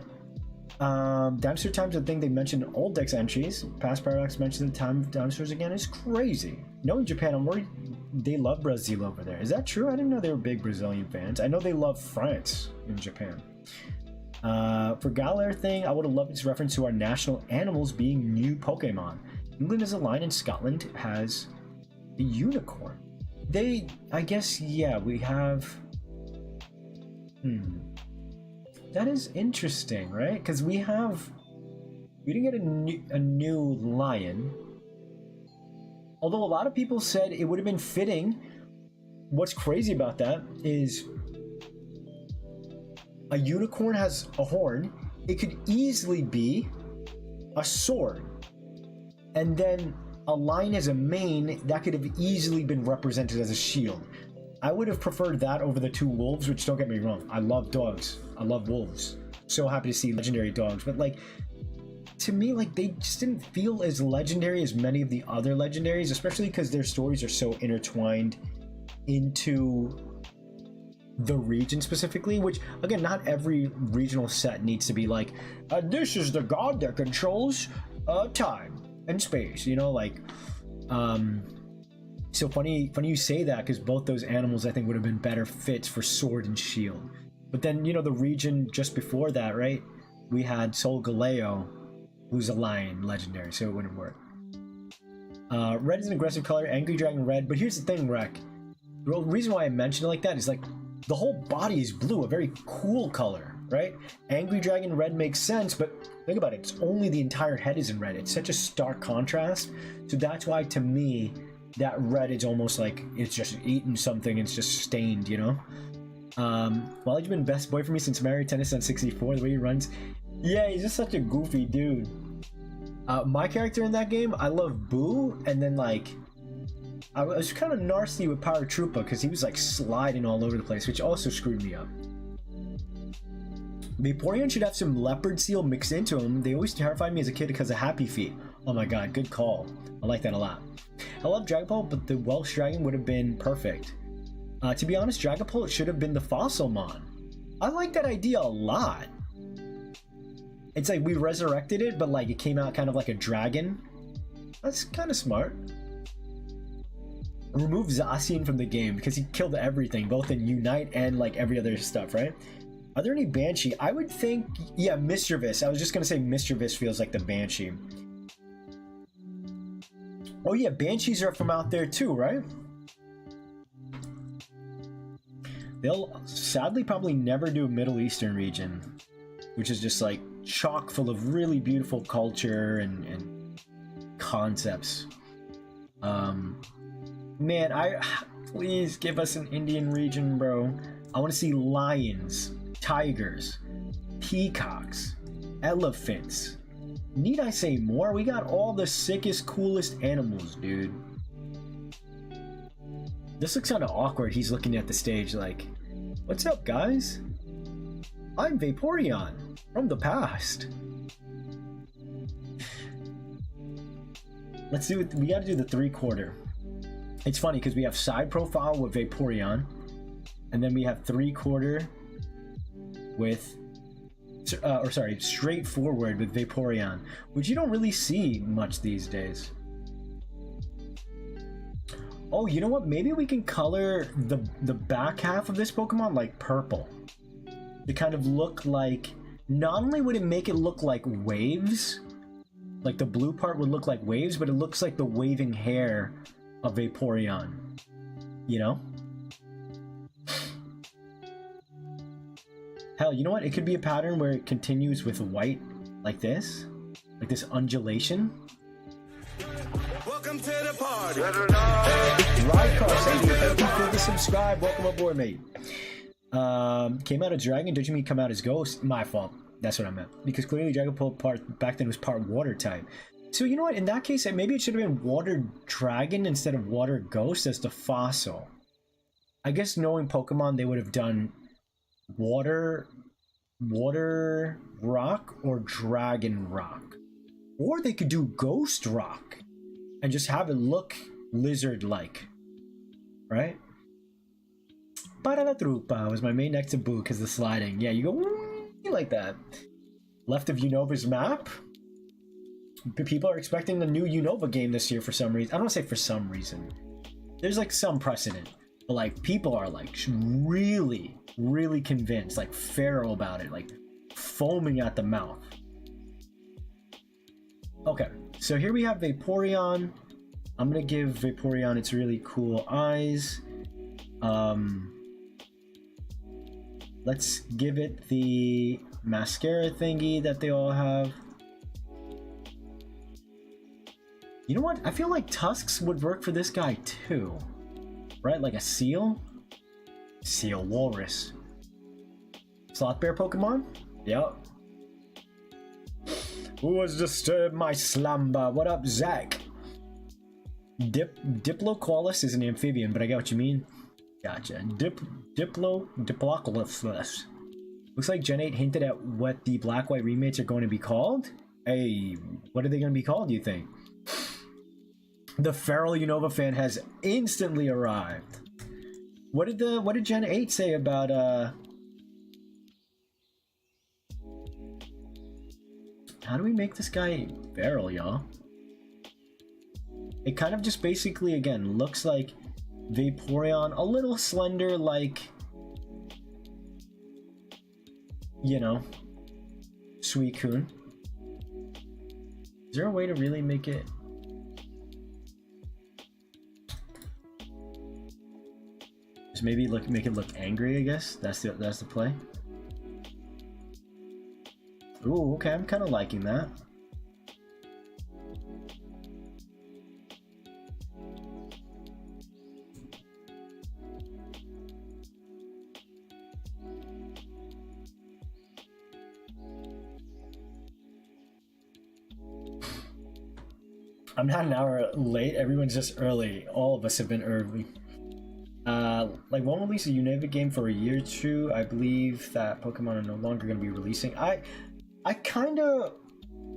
Dinosaur Times, I think they mentioned old Dex entries. Past Paradox mentioned the time of dinosaurs again. It's crazy. Knowing Japan, I'm worried they love Brazil over there. Is that true? I didn't know they were big Brazilian fans. I know they love France in Japan. For Galar thing, I would have loved its reference to our national animals being new Pokemon. England is a line and Scotland has A unicorn. I guess, yeah, we have... That is interesting, right? Because we didn't get a new lion. Although a lot of people said it would have been fitting. What's crazy about that is a unicorn has a horn. It could easily be a sword. And then a lion as a mane, that could have easily been represented as a shield. I would have preferred that over the two wolves, which, don't get me wrong, I love dogs. I love wolves. So happy to see legendary dogs. But like, to me, like, they just didn't feel as legendary as many of the other legendaries, especially because their stories are so intertwined into the region specifically, which, again, not every regional set needs to be like, this is the god that controls time and space, you know, like, so funny you say that, because both those animals I think would have been better fits for sword and shield. But then, you know, the region just before that, right, we had Sol Galeo, who's a lion legendary, so it wouldn't work. Red is an aggressive color, Angry Dragon red, but here's the thing, Rek. The reason why I mentioned it like that is, like, the whole body is blue, a very cool color, right? Angry Dragon red makes sense, but think about it, it's only the entire head is in red. It's such a stark contrast, so that's why, to me, that red is almost like it's just eaten something, it's just stained, you know? Well, you've been best boy for me since Mario Tennis on 64, the way he runs. Yeah, he's just such a goofy dude. My character in that game, I love Boo, and then, like, I was kind of nasty with Power Troopa because he was, like, sliding all over the place, which also screwed me up. Vaporeon should have some leopard seal mixed into him. They always terrified me as a kid because of Happy Feet. Oh my god, good call. I like that a lot. I love Dragapult, but the Welsh Dragon would have been perfect. To be honest, Dragapult should have been the Fossilmon. I like that idea a lot. It's like we resurrected it, but like it came out kind of like a dragon. That's kind of smart. Remove Zacian from the game because he killed everything, both in Unite and like every other stuff, right? Are there any Banshee? I would think, yeah, Mischievous. I was just gonna say Mischievous feels like the Banshee. Oh yeah, Banshees are from out there too, right? They'll sadly probably never do a Middle Eastern region, which is just like chock full of really beautiful culture and concepts. Man, please give us an Indian region, bro. I want to see lions, tigers, peacocks, elephants. Need I say more? We got all the sickest, coolest animals, dude. This looks kind of awkward. He's looking at the stage like, what's up, guys? I'm Vaporeon from the past. Let's do it. We got to do the 3/4. It's funny because we have side profile with Vaporeon, and then we have 3/4 with, or sorry, straightforward with Vaporeon, which you don't really see much these days. Oh, you know what? Maybe we can color the back half of this Pokemon like purple. To kind of look like, not only would it make it look like waves, like the blue part would look like waves, but it looks like the waving hair of Vaporeon, you know? Hell, you know what? It could be a pattern where it continues with white, like this undulation. Welcome to the party. Rydcar, thank you for the subscribe. Welcome aboard, mate. Came out as dragon. Don't you mean come out as ghost? My fault. That's what I meant. Because clearly Dragapult part back then was part water type. So you know what? In that case, maybe it should have been water dragon instead of water ghost as the fossil. I guess knowing Pokemon, they would have done water rock or dragon rock, or they could do ghost rock and just have it look lizard-like, right? Trupa was my main next to Boo because the sliding. Yeah, you go like that. Left of Unova's map. People are expecting a new Unova game this year for some reason. I don't want to say for some reason. There's like some precedent, but like people are like really, really convinced, like feral about it, like foaming at the mouth. Okay, so here we have Vaporeon. I'm gonna give Vaporeon its really cool eyes. Let's give it the mascara thingy that they all have. You know what? I feel like tusks would work for this guy too. Right? Like a seal? Seal walrus. Sloth bear Pokemon? Yep. Who has disturbed my slumber? What up, Zach? Diploqualis is an amphibian, but I get what you mean. Gotcha. Diploqualis. Looks like Gen 8 hinted at what the Black-White remakes are going to be called. Hey, what are they going to be called, do you think? The feral Unova fan has instantly arrived. What did Gen 8 say about how do we make this guy feral, y'all? It kind of just basically, again, looks like Vaporeon, a little slender, like, you know, Suicune. Is there a way to really make it? Just maybe make it look angry, I guess. That's the play. Ooh, okay, I'm kind of liking that. I'm not an hour late. Everyone's just early. All of us have been early. Like, won't release a Unova game for a year or two. I believe that Pokemon are no longer going to be releasing. I kind of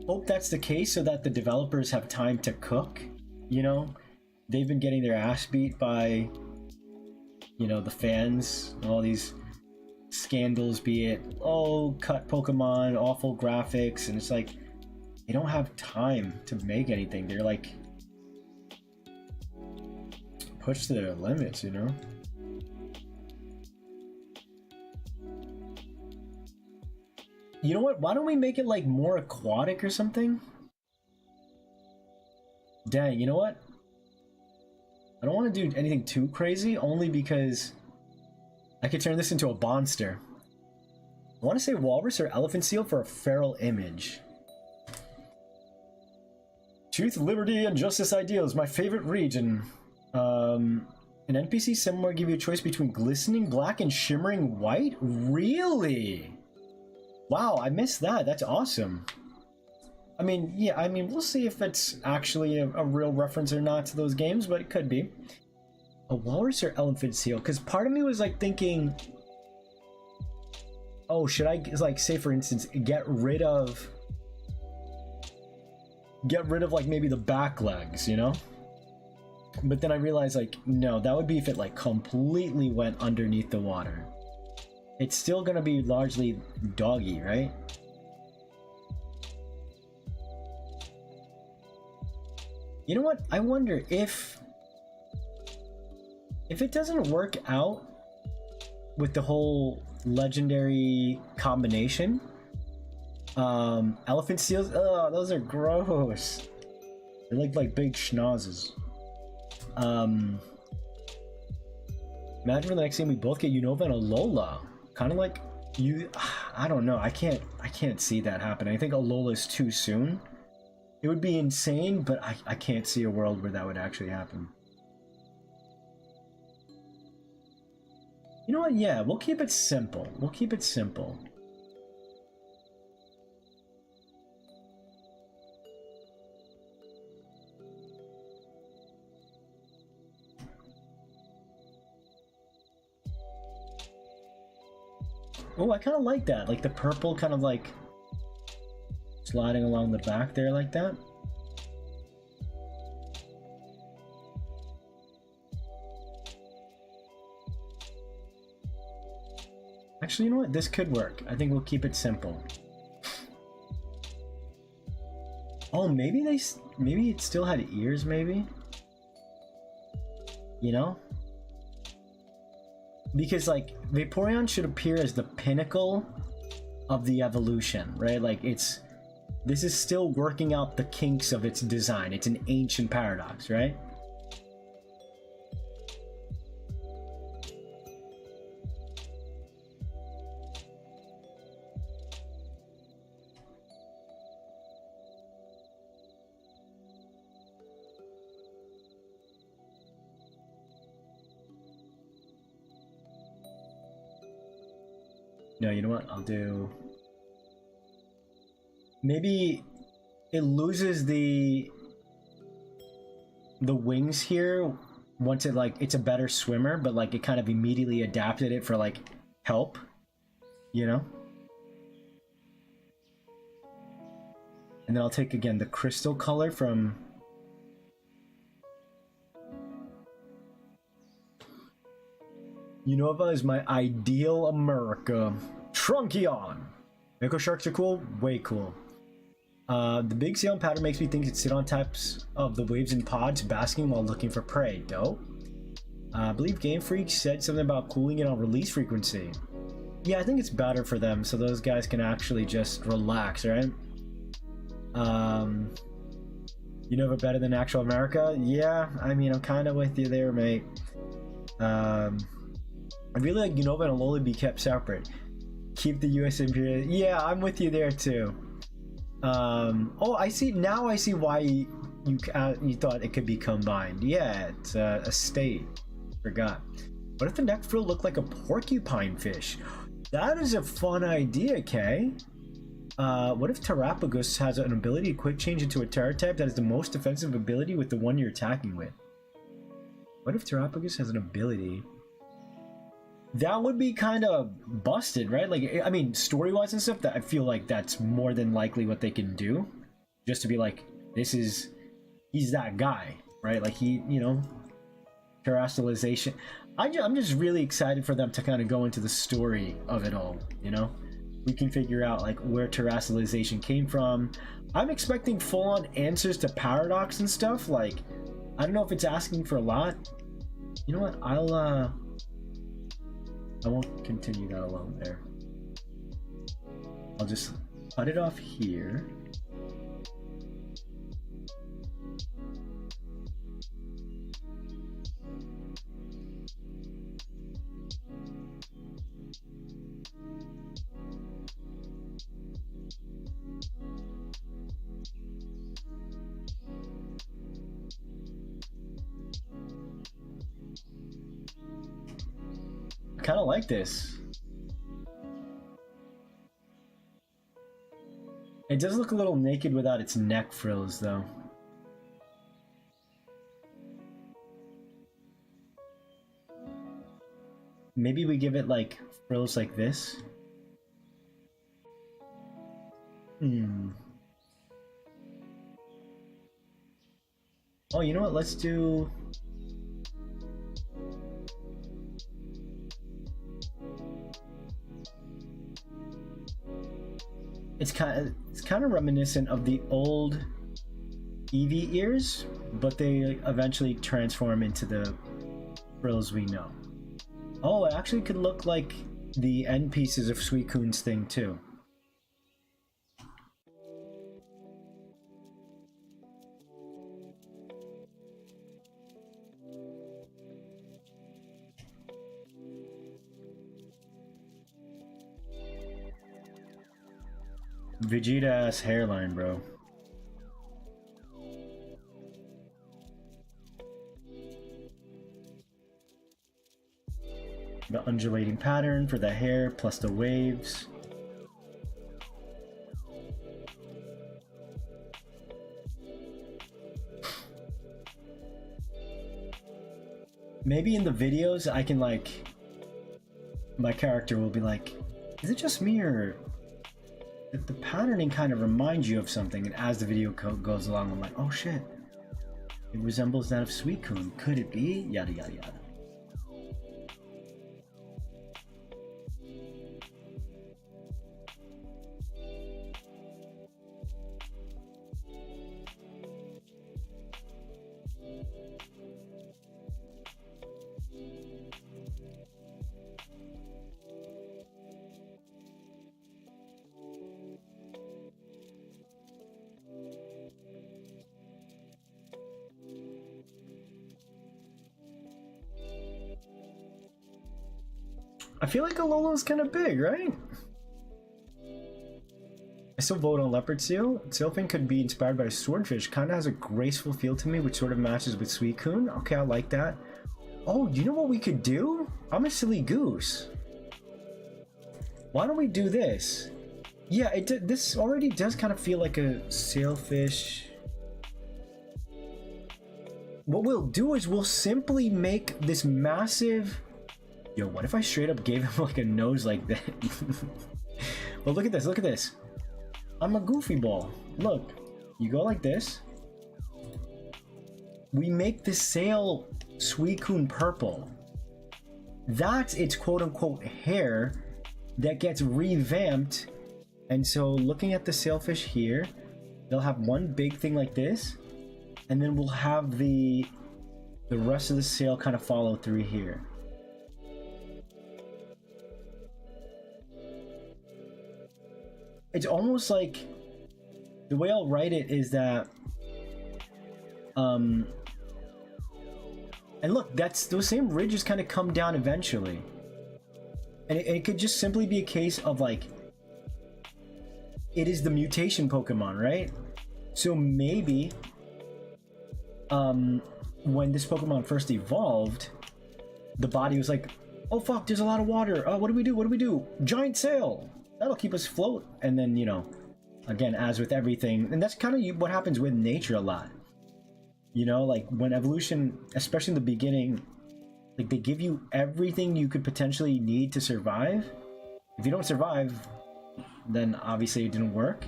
hope that's the case so that the developers have time to cook. You know, they've been getting their ass beat by, you know, the fans. All these scandals, be it, oh, cut Pokemon, awful graphics, and it's like, they don't have time to make anything. They're like pushed to their limits, you know? You know what? Why don't we make it like more aquatic or something? Dang, you know what? I don't want to do anything too crazy, only because I could turn this into a monster. I want to say walrus or elephant seal for a feral image. Truth, liberty, and justice ideals, my favorite region. An NPC somewhere give you a choice between glistening black and shimmering white? Really? Wow, I missed that. That's awesome. I mean, yeah, I mean, we'll see if it's actually a real reference or not to those games, but it could be. A walrus or elephant seal? Because part of me was like thinking, oh, should I, like, say for instance, get rid of like maybe the back legs, you know? But then I realized, like, no, that would be if it like completely went underneath the water. It's still gonna be largely doggy, right? You know what? I wonder if it doesn't work out with the whole legendary combination. Elephant seals, oh, those are gross. They look like big schnozzes. Imagine for the next game we both get Unova and Alola. Kind of like you, I don't know. I can't see that happen. I think Alola is too soon. It would be insane, but I can't see a world where that would actually happen. You know what? Yeah, we'll keep it simple. We'll keep it simple. Oh, I kind of like that. Like the purple kind of like sliding along the back there like that. Actually, you know what? This could work. I think we'll keep it simple. Oh, maybe it still had ears, maybe? You know? Because, like, Vaporeon should appear as the pinnacle of the evolution, right? Like, this is still working out the kinks of its design. It's an ancient paradox, right? No, you know what? I'll do... Maybe it loses the wings here once it, like, it's a better swimmer, but, like, it kind of immediately adapted it for, like, help, you know? And then I'll take, again, the crystal color from... Unova is my ideal America. Trunkion! Echo sharks are cool? Way cool. The big sail pattern makes me think it sit on types of the waves in pods, basking while looking for prey. Dope. I believe Game Freak said something about cooling it on release frequency. Yeah, I think it's better for them, so those guys can actually just relax, right? Unova better than actual America? Yeah, I mean, I'm kind of with you there, mate. I really like Unova and Alola be kept separate. Keep the US Imperial. Yeah, I'm with you there too. Oh, I see. Now I see why you thought it could be combined. Yeah, it's a state. Forgot. What if the neck frill looked like a porcupine fish? That is a fun idea, Kay. What if Terrapagus has an ability to quick change into a Terra type that is the most defensive ability with the one you're attacking with? What if Terrapagus has an ability? That would be kind of busted, right? Like, I mean, story-wise and stuff, that I feel like that's more than likely what they can do. Just to be like, he's that guy, right? Like, he, you know, terrestrialization. I'm just really excited for them to kind of go into the story of it all, you know? We can figure out, like, where terrestrialization came from. I'm expecting full-on answers to Paradox and stuff. Like, I don't know if it's asking for a lot. You know what? I won't continue that alone there. I'll just cut it off here. I kind of like this. It does look a little naked without its neck frills, though. Maybe we give it, like, frills like this. Oh, you know what? Let's do... It's kind of reminiscent of the old Eevee ears, but they eventually transform into the frills we know. Oh, it actually could look like the end pieces of Suicune's thing too. Vegeta-ass hairline, bro. The undulating pattern for the hair plus the waves. Maybe in the videos I can, like, my character will be like, is it just me, or the patterning kind of reminds you of something, and as the video goes along I'm like, oh shit, it resembles that of Suicune. Could it be? Yada yada yada. I feel like Alola's kind of big, right? I still vote on Leopard Seal. Sealfin could be inspired by a swordfish. Kind of has a graceful feel to me, which sort of matches with Suicune. Okay, I like that. Oh, you know what we could do? I'm a silly goose. Why don't we do this? Yeah, this already does kind of feel like a sailfish. What we'll do is we'll simply make this massive... Yo, what if I straight up gave him like a nose like that? Well, look at this, look at this. I'm a goofy ball. Look, you go like this. We make the sail Suicune purple. That's its quote-unquote hair that gets revamped. And so looking at the sailfish here, they'll have one big thing like this, and then we'll have the rest of the sail kind of follow through here. It's almost like, the way I'll write it is that, and look, those same ridges kind of come down eventually. And it could just simply be a case of like, it is the mutation Pokemon, right? So maybe, when this Pokemon first evolved, the body was like, oh fuck, there's a lot of water. What do we do? What do we do? Giant sail! That'll keep us afloat. And then, you know, again, as with everything, and that's kind of what happens with nature a lot. You know, like when evolution, especially in the beginning, like they give you everything you could potentially need to survive. If you don't survive, then obviously it didn't work.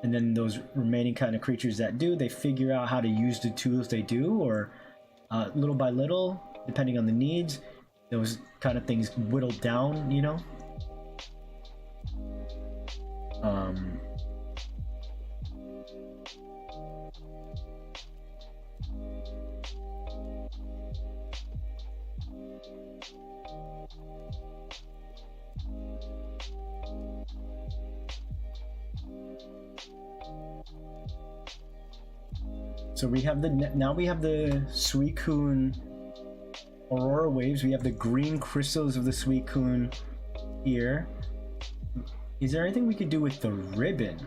And then those remaining kind of creatures that do, they figure out how to use the tools they do, or little by little, depending on the needs, those kind of things whittled down, you know? So we have now we have the Suicune Aurora Waves. We have the green crystals of the Suicune here. Is there anything we could do with the ribbon?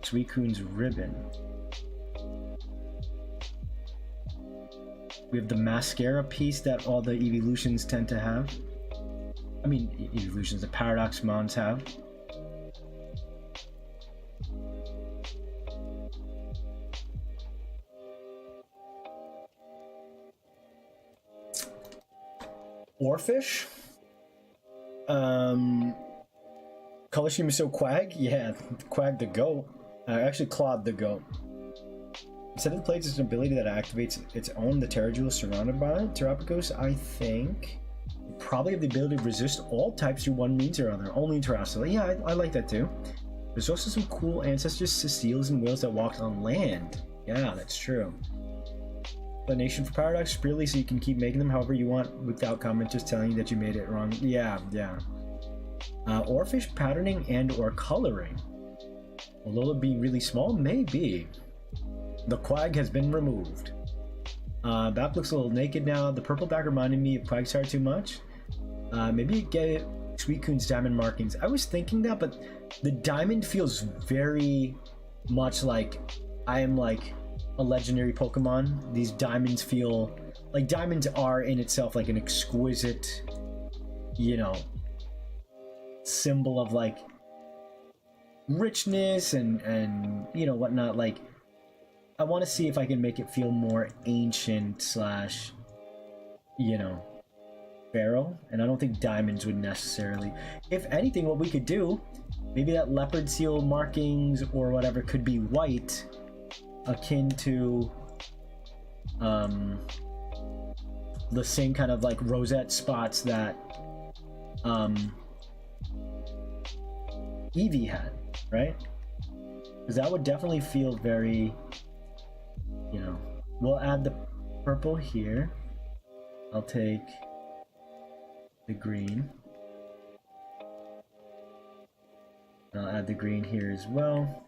Suicune's ribbon. We have the mascara piece that all the eeveelutions tend to have. I mean, eeveelutions, the Paradox Mons have. Oarfish? Color Scheme is so Quag? Yeah, Quag the goat. Actually, Claude the goat. Instead of the plates, it's an ability that activates its own, the Terrajewel surrounded by it. Terrapagos, I think, probably have the ability to resist all types through one means or other. Only Terrasilla. Yeah, I like that too. There's also some cool ancestors, seals and whales that walk on land. Yeah, that's true. Explanation for Paradox, really, so you can keep making them however you want without comment just telling you that you made it wrong. Yeah. Oarfish patterning and or coloring. Will Lola be really small? Maybe. The Quag has been removed. Bap looks a little naked now. The purple back reminded me of Quagsire too much. Maybe get Suicune's diamond markings. I was thinking that, but the diamond feels very much like I am like a legendary Pokemon. These diamonds feel like diamonds are in itself like an exquisite, you know, symbol of like richness and you know whatnot. Like I want to see if I can make it feel more ancient slash, you know, feral, and I don't think diamonds would necessarily. If anything, what we could do, maybe that leopard seal markings or whatever could be white, akin to the same kind of like rosette spots that Eevee had, right? Because that would definitely feel very, you know. We'll add the purple here. I'll take the green. I'll add the green here as well.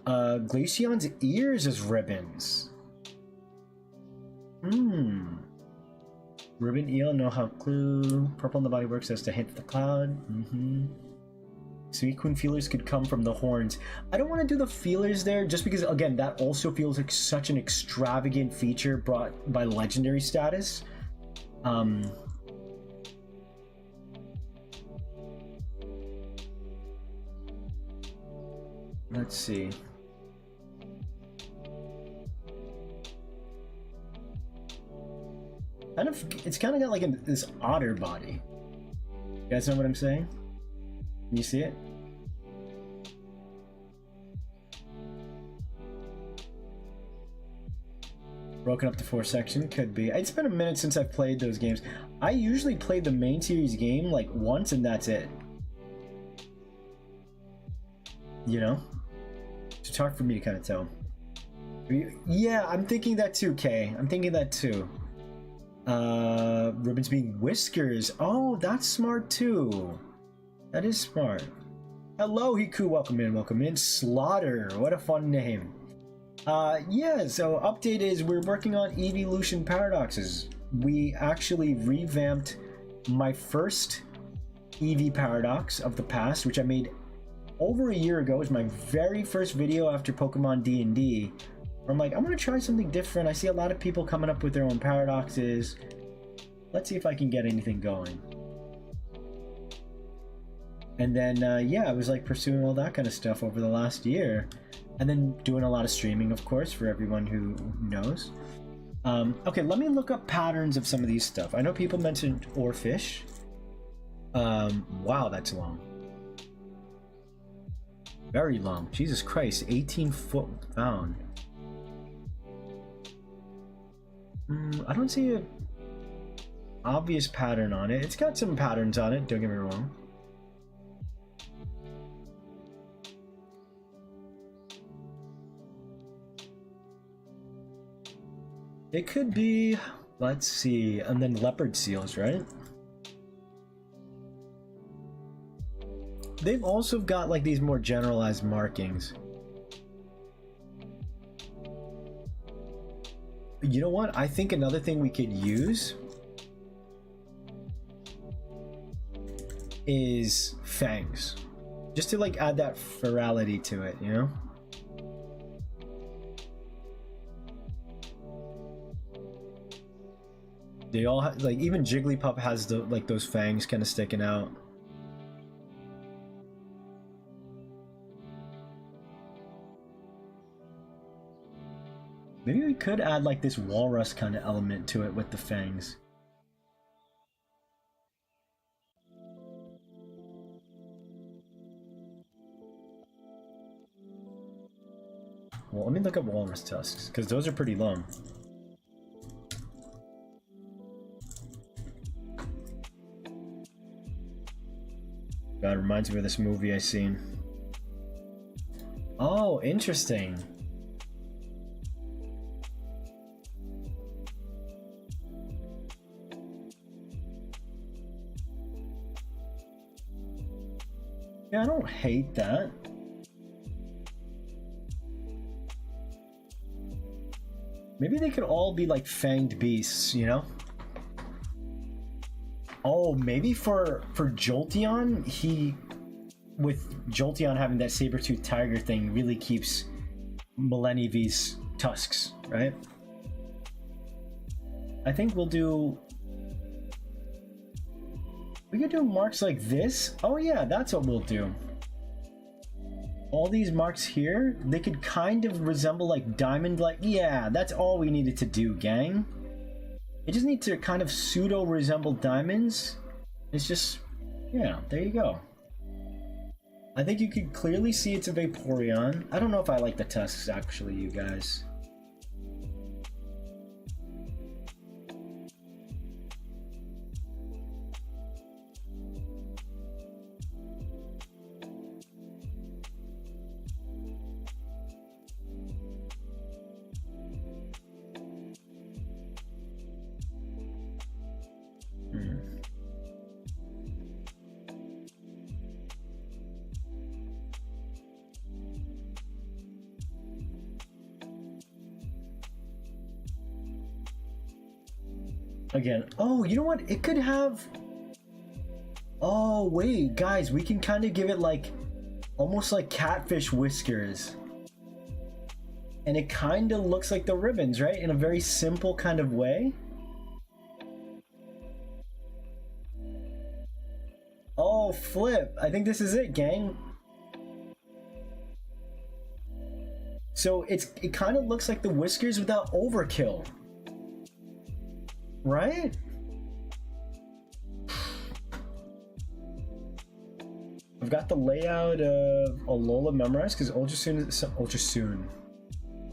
Glaceon's ears as ribbons. Ribbon eel, know how clue. Purple in the body works as to hint the cloud. Suicune feelers could come from the horns. I don't want to do the feelers there just because, again, that also feels like such an extravagant feature brought by legendary status. Let's see. It's kind of got like this otter body. You guys know what I'm saying? Can you see it? Broken up to 4 sections, could be. It's been a minute since I've played those games. I usually play the main series game like once and that's it. You know? It's hard for me to kind of tell. Yeah, I'm thinking that too, Kay. I'm thinking that too. Ribbons being whiskers. Oh, that's smart too. That is smart. Hello, Hiku. Welcome in, welcome in. Slaughter. What a fun name. Yeah, so update is we're working on eeveelution paradoxes. We actually revamped my first Eevee paradox of the past, which I made over a year ago. It was my very first video after Pokemon D&D. I'm like, I'm gonna try something different. I see a lot of people coming up with their own paradoxes. Let's see if I can get anything going. And then, yeah, I was like pursuing all that kind of stuff over the last year. And then doing a lot of streaming, of course, for everyone who knows. Okay, let me look up patterns of some of these stuff. I know people mentioned oarfish. Wow, that's long. Very long. Jesus Christ, 18-foot found. I don't see a obvious pattern on it. It's got some patterns on it, don't get me wrong. It could be, let's see, and then leopard seals, right? They've also got like these more generalized markings. You know what? I think another thing we could use is fangs. Just to like add that ferality to it, you know? They all have, like, even Jigglypuff has the like those fangs kind of sticking out. Maybe we could add like this walrus kind of element to it with the fangs. Well, let me look up walrus tusks, because those are pretty long. God, reminds me of this movie I seen. Oh, interesting. Yeah, I don't hate that. Maybe they could all be like fanged beasts, you know? Oh, maybe for Jolteon, with Jolteon having that saber-toothed tiger thing, really keeps Millennivi's tusks, right? I think we could do marks like this. Oh yeah, that's what we'll do. All these marks here, they could kind of resemble like diamond, like, yeah, that's all we needed to do, gang. It just needs to kind of pseudo resemble diamonds. It's just, yeah, there you go. I think you can clearly see it's a Vaporeon. I don't know if I like the tusks actually, you guys. Again, oh, you know what? It could have... Oh, wait, guys, we can kind of give it like almost like catfish whiskers. And it kind of looks like the ribbons, right? In a very simple kind of way. Oh, flip. I think this is it, gang. So it kind of looks like the whiskers without overkill. Right? I've got the layout of Alola memorized because Ultra Soon.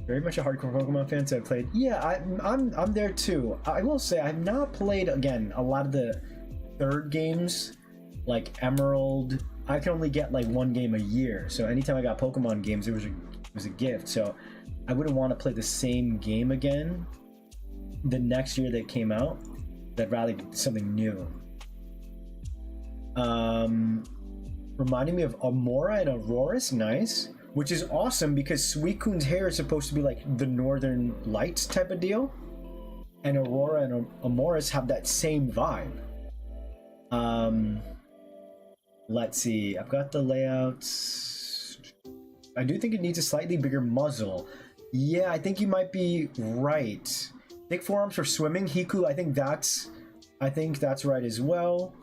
Very much a hardcore Pokemon fan, so I played. Yeah, I'm there too. I will say I've not played again a lot of the third games, like Emerald. I can only get like one game a year, so anytime I got Pokemon games, it was a gift. So I wouldn't want to play the same game again the next year that came out. I'd rather get something new. Reminding me of Amora and Aurora's, nice. Which is awesome because Suicune's hair is supposed to be like the Northern Lights type of deal. And Aurora and Amoris have that same vibe. Let's see. I've got the layouts. I do think it needs a slightly bigger muzzle. Yeah, I think you might be right. Thick forearms for swimming. Hiku, I think that's right as well.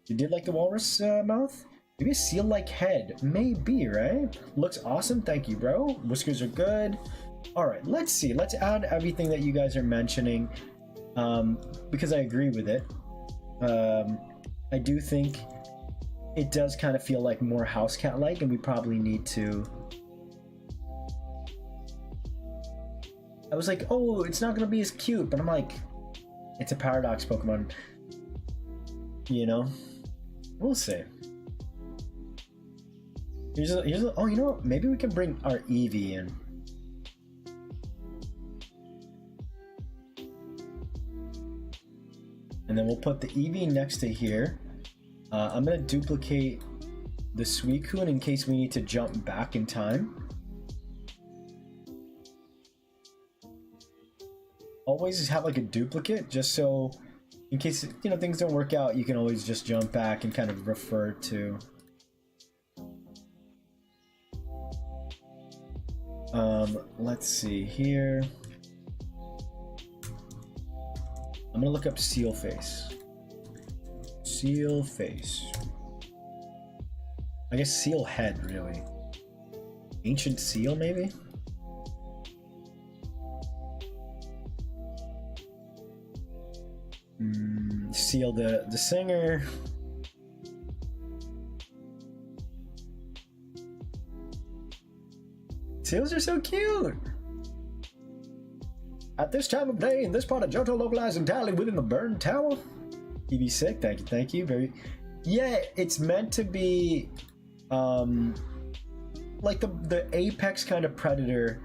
You did like the walrus mouth? Maybe a seal-like head. Maybe, right? Looks awesome. Thank you, bro. Whiskers are good. All right, let's see. Let's add everything that you guys are mentioning because I agree with it. I do think it does kind of feel like more house cat-like, and we probably need to... I was like, oh, it's not going to be as cute, but I'm like, it's a Paradox Pokemon. You know? We'll see. Oh, you know what? Maybe we can bring our Eevee in. And then we'll put the Eevee next to here. I'm going to duplicate the Suicune in case we need to jump back in time. Always have like a duplicate just so in case, you know, things don't work out, you can always just jump back and kind of refer to... let's see here. I'm gonna look up Seal Face. Seal Face. I guess Seal Head, really. Ancient Seal, maybe? Seal the singer. Seals are so cute! At this time of day, in this part of Johto, localized entirely within the burned tower. EV sick, thank you. Very, yeah, it's meant to be, like the apex kind of predator,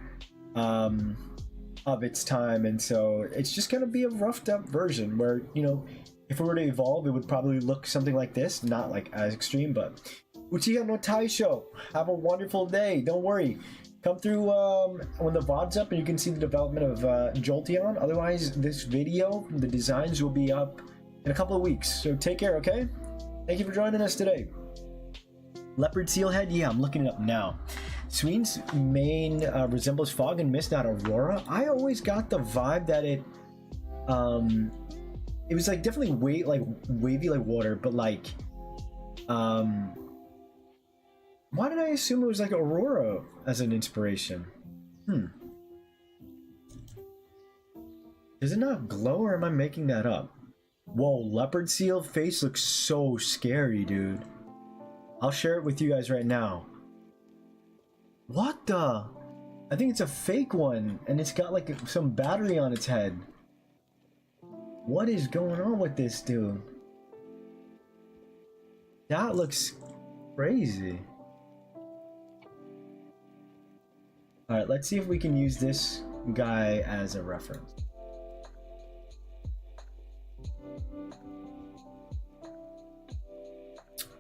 of its time, and so it's just gonna be a roughed up version where, you know, if it were to evolve, it would probably look something like this, not like as extreme, but Uchiha no Taisho, have a wonderful day. Don't worry. Come through when the VOD's up and you can see the development of Jolteon. Otherwise, this video, the designs will be up in a couple of weeks. So take care, okay? Thank you for joining us today. Leopard Seal Head? Yeah, I'm looking it up now. Sween's mane resembles Fog and Mist, not Aurora. I always got the vibe that it was like definitely wavy like water, but like why did I assume it was like Aurora as an inspiration? Does it not glow, or am I making that up? Whoa, leopard seal face looks so scary, dude. I'll share it with you guys right now. What the? I think it's a fake one, and it's got like some battery on its head. What is going on with this dude? That looks crazy. Alright, let's see if we can use this guy as a reference.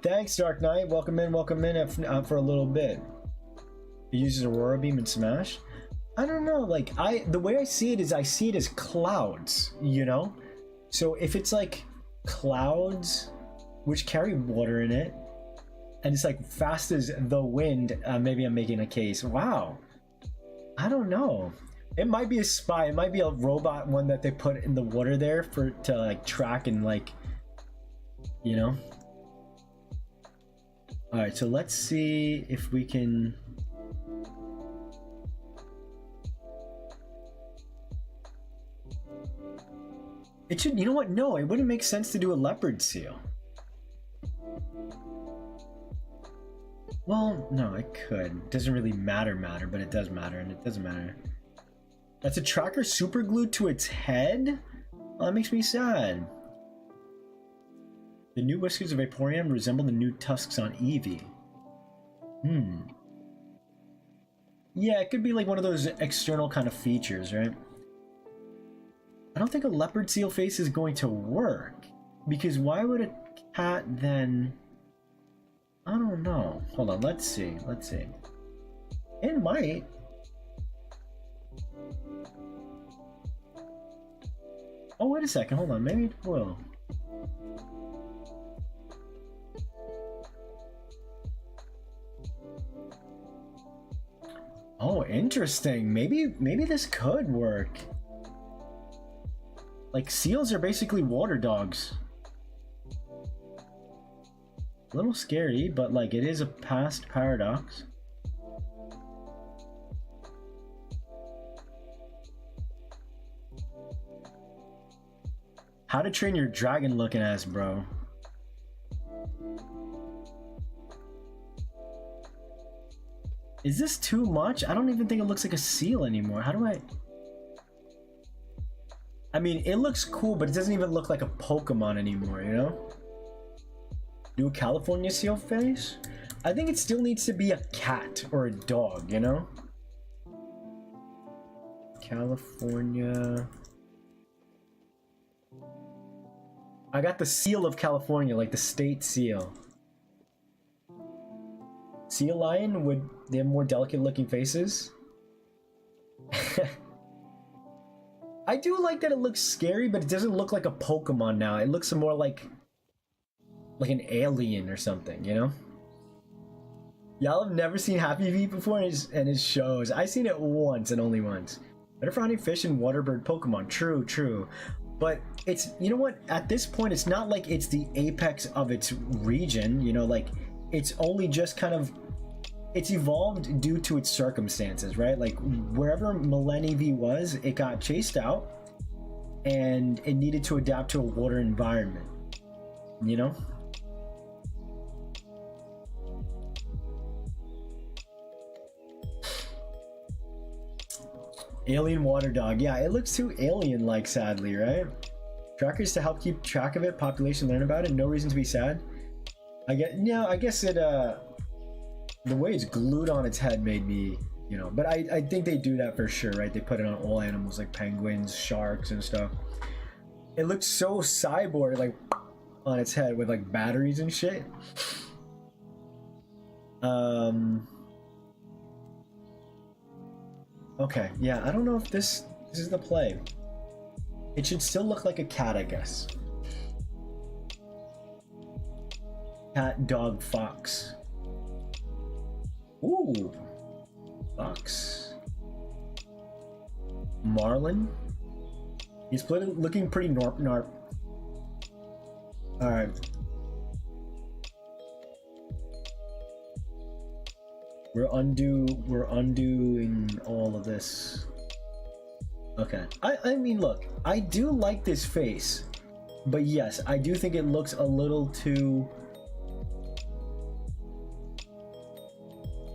Thanks, Dark Knight. Welcome in for a little bit. It uses Aurora Beam and Smash. I don't know, like, the way I see it is I see it as clouds, you know? So if it's like clouds, which carry water in it, and it's like fast as the wind. Maybe I'm making a case. Wow. I don't know. It might be a spy. It might be a robot one that they put in the water there for to like track and like, you know. All right, so let's see if we can. It should, you know what? No, it wouldn't make sense to do a leopard seal. Well, no, it could. It doesn't really matter, but it does matter, and it doesn't matter. That's a tracker super glued to its head? Oh, that makes me sad. The new whiskers of Vaporeon resemble the new tusks on Eevee. Yeah, it could be like one of those external kind of features, right? I don't think a leopard seal face is going to work. Because why would a cat then... I don't know. Hold on, let's see. Let's see. It might. Oh, wait a second. Hold on. Maybe it will. Oh, interesting. Maybe this could work. Like, seals are basically water dogs. A little scary, but like it is a past paradox. How to Train Your Dragon looking ass, bro. Is this too much? I don't even think it looks like a seal anymore. How do I mean, it looks cool, but it doesn't even look like a Pokemon anymore, you know? Do a California seal face? I think it still needs to be a cat or a dog, you know? California. I got the seal of California, like the state seal. Sea lion, would they have more delicate looking faces? I do like that it looks scary, but it doesn't look like a Pokemon now. It looks more like an alien or something, you know? Y'all have never seen Happy Feet before in his shows. I seen it once and only once. Better for hunting fish and waterbird Pokemon. True, true. But it's, you know what? At this point, it's not like it's the apex of its region, you know? Like, it's only just kind of... It's evolved due to its circumstances, right? Like, wherever Millenniv was, it got chased out, and it needed to adapt to a water environment, you know? Alien water dog. Yeah, it looks too alien-like, sadly, right? Trackers to help keep track of it, population learn about it, no reason to be sad. I guess it, the way it's glued on its head made me, you know, but I think they do that for sure, right? They put it on all animals like penguins, sharks, and stuff. It looks so cyborg, like, on its head with, like, batteries and shit. Okay, yeah, I don't know if this is the play. It should still look like a cat, I guess. Cat, dog, fox. Ooh. Fox. Marlin. He's looking pretty narp. Alright. We're undoing all of this. Okay. I mean, look, I do like this face, but yes, I do think it looks a little too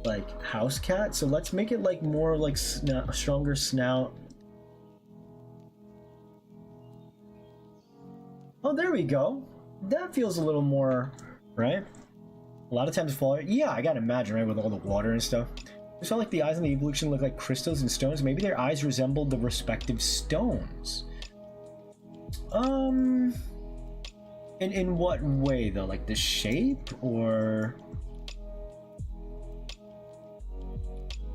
like house cat. So let's make it like more like a stronger snout. Oh, there we go. That feels a little more right. A lot of times fall. Yeah, I gotta imagine, right, with all the water and stuff. It felt like the eyes in the evolution look like crystals and stones. Maybe their eyes resembled the respective stones. In what way though? Like the shape, or?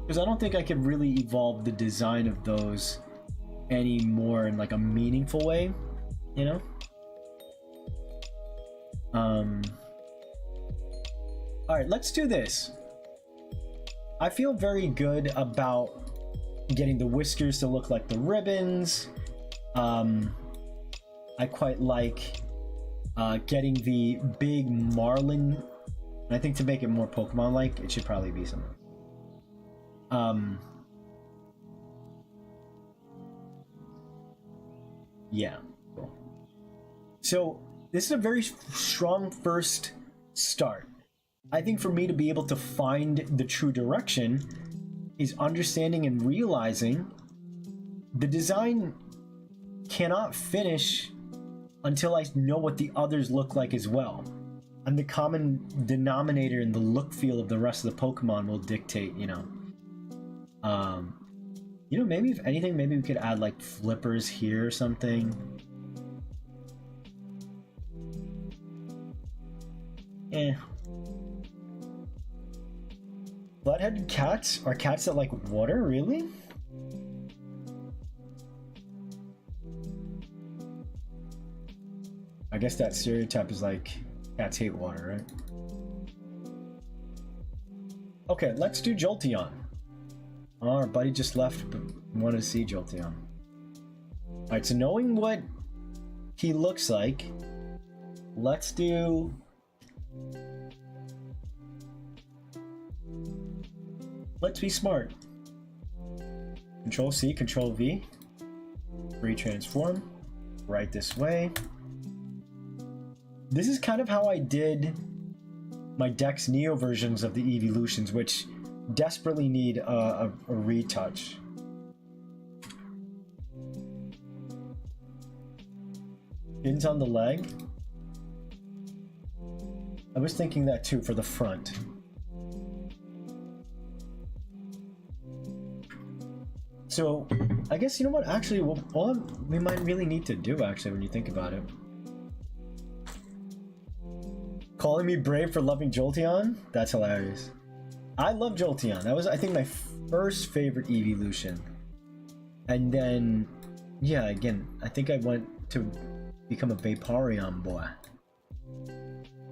Because I don't think I could really evolve the design of those anymore in like a meaningful way, you know? All right, let's do this. I feel very good about getting the whiskers to look like the ribbons. I quite like getting the big marlin. I think to make it more Pokemon-like, it should probably be something. Yeah, cool. So this is a very strong first start. I think for me to be able to find the true direction is understanding and realizing the design cannot finish until I know what the others look like as well. And the common denominator in the look feel of the rest of the Pokemon will dictate, maybe if anything, maybe we could add like flippers here or something. Flat-headed cats are cats that like water, really? I guess that stereotype is like cats hate water, right? Okay, let's do Jolteon. Oh, our buddy just left, but wanted to see Jolteon. Alright, so knowing what he looks like, let's do... Let's be smart. Control C, Control V. Free transform. Right this way. This is kind of how I did my Dex Neo versions of the eeveelutions, which desperately need a retouch. Pins on the leg. I was thinking that too for the front. So, I guess, you know what, actually, all we might really need to do, actually, when you think about it. Calling me brave for loving Jolteon? That's hilarious. I love Jolteon. That was, I think, my first favorite eeveelution. And then, yeah, again, I think I went to become a Vaporeon boy.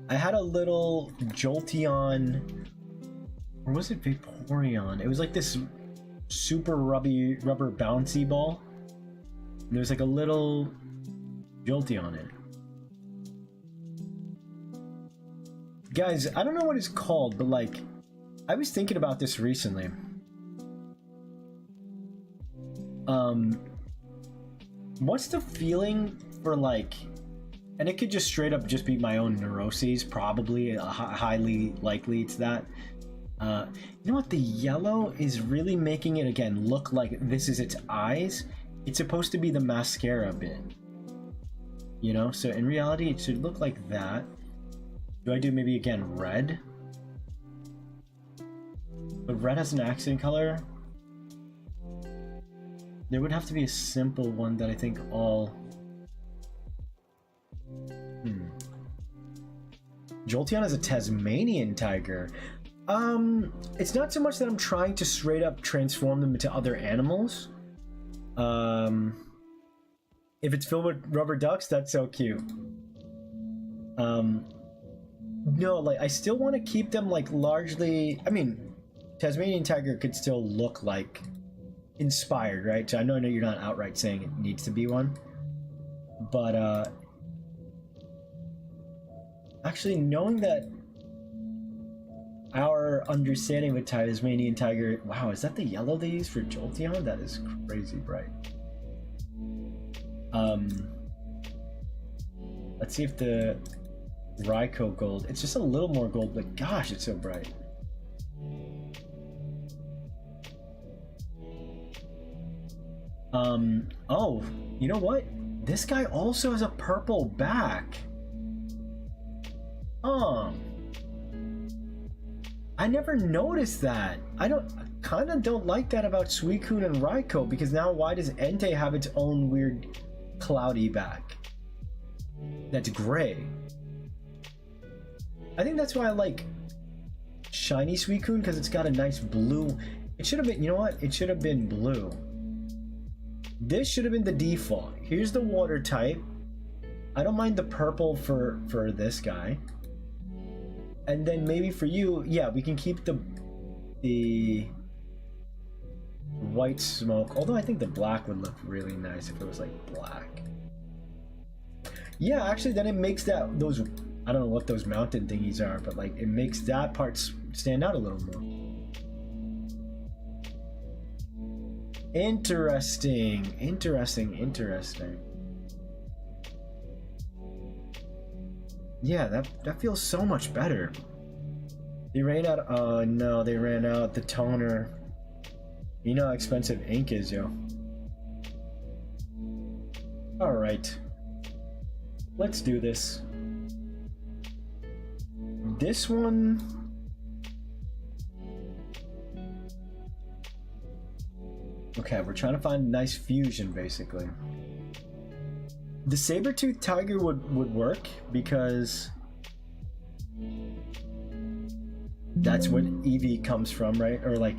I had a little Jolteon, or was it Vaporeon? It was like this super rubber bouncy ball. And there's like a little Jolteon on it. Guys, I don't know what it's called, but like, I was thinking about this recently. What's the feeling for like, and it could just straight up just be my own neuroses, probably, highly likely it's that. You know what, the yellow is really making it, again, look like this is its eyes. It's supposed to be the mascara bit. You know, so in reality, it should look like that. Do I do maybe, again, red? But red has an accent color. There would have to be a simple one that I think all... Jolteon is a Tasmanian tiger. It's not so much that I'm trying to straight up transform them into other animals. If it's filled with rubber ducks, that's so cute. No, like, I still want to keep them, like, largely... I mean, Tasmanian tiger could still look, like, inspired, right? So I know you're not outright saying it needs to be one. But, actually, knowing that our understanding with Tasmanian tiger... Wow, is that the yellow they use for Jolteon? That is crazy bright. Let's see if the Raikou gold... It's just a little more gold, but gosh, it's so bright. Oh, you know what? This guy also has a purple back. I never noticed that. I kind of don't like that about Suicune and Raikou, because now why does Entei have its own weird cloudy back that's gray? I think that's why I like shiny Suicune, because it's got a nice blue. It should have been, you know what? It should have been blue. This should have been the default. Here's the water type. I don't mind the purple for this guy. And then maybe for you, yeah, we can keep the white smoke. Although I think the black would look really nice if it was like black. Yeah, actually, then it makes those, I don't know what those mountain thingies are, but like it makes that part stand out a little more. Interesting. Yeah, that feels so much better. They ran out. Oh no, they ran out the toner. You know how expensive ink is, yo. All right, let's do this. This one. Okay, we're trying to find a nice fusion, basically. The saber-toothed tiger would work because that's what Eevee comes from, right? Or like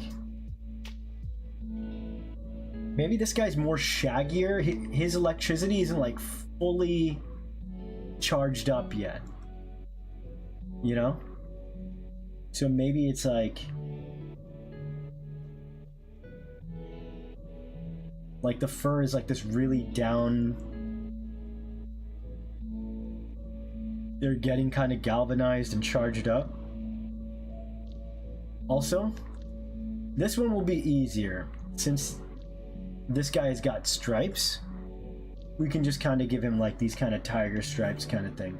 maybe this guy's more shaggier. His electricity isn't like fully charged up yet, you know? So maybe it's like the fur is like this really down. They're getting kind of galvanized and charged up. Also, this one will be easier since this guy has got stripes. We can just kind of give him like these kind of tiger stripes kind of thing.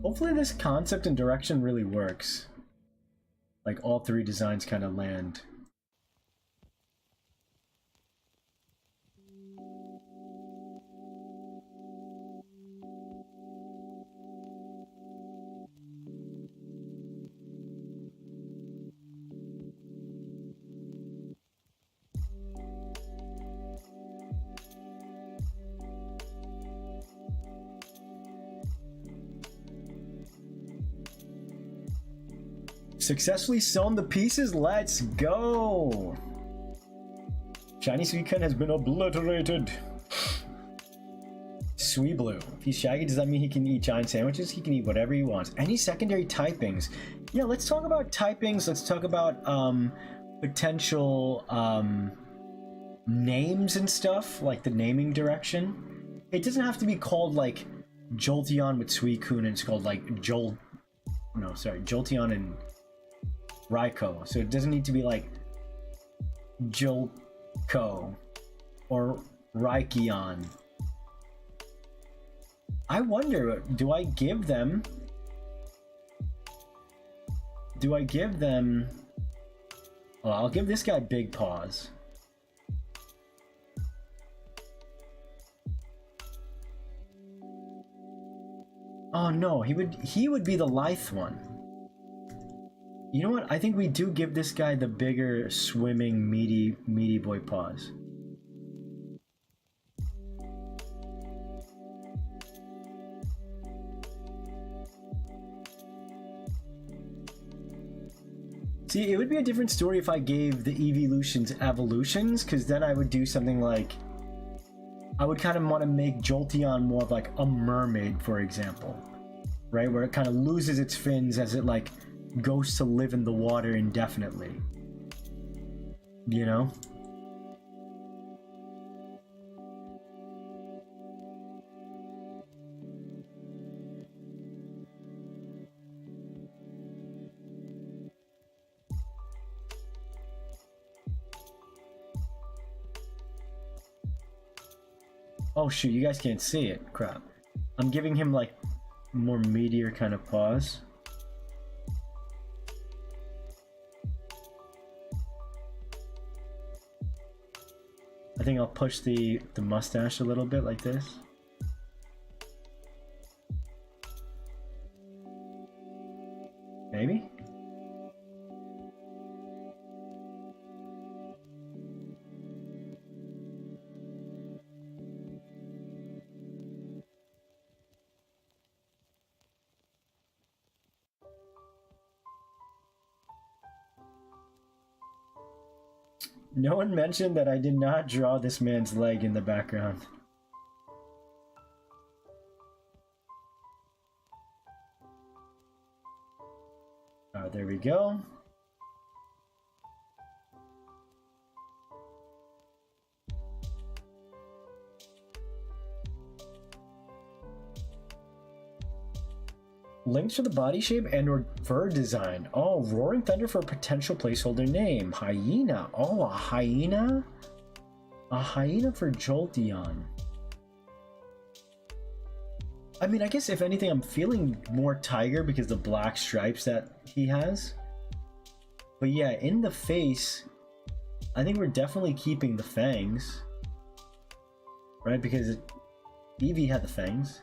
Hopefully this concept and direction really works. Like all three designs kind of land. Successfully sewn the pieces, let's go! Shiny Suicune has been obliterated. Sweetblue. If he's shaggy, does that mean he can eat giant sandwiches? He can eat whatever he wants. Any secondary typings? Yeah, let's talk about typings. Let's talk about potential names and stuff, like the naming direction. It doesn't have to be called like Jolteon with Suicune and it's called like Jolteon and Raikou. So it doesn't need to be like Jolko or Raikion. I wonder, do I give them well, I'll give this guy big paws. Oh no, he would be the lithe one. You know what? I think we do give this guy the bigger, swimming, meaty boy paws. See, it would be a different story if I gave the eeveelutions evolutions, because then I would do something like, I would kind of want to make Jolteon more of like a mermaid, for example, right? Where it kind of loses its fins as it like goes to live in the water indefinitely, you know? Oh shoot, you guys can't see it. Crap. I'm giving him like more meteor kind of paws. I think I'll push the mustache a little bit like this. Maybe? No one mentioned that I did not draw this man's leg in the background. There we go. Links for the body shape and or fur design. Oh, Roaring Thunder for a potential placeholder name. Hyena. Oh, a hyena? A hyena for Jolteon. I mean, I guess if anything, I'm feeling more tiger because the black stripes that he has. But yeah, in the face, I think we're definitely keeping the fangs. Right? Because Eevee had the fangs.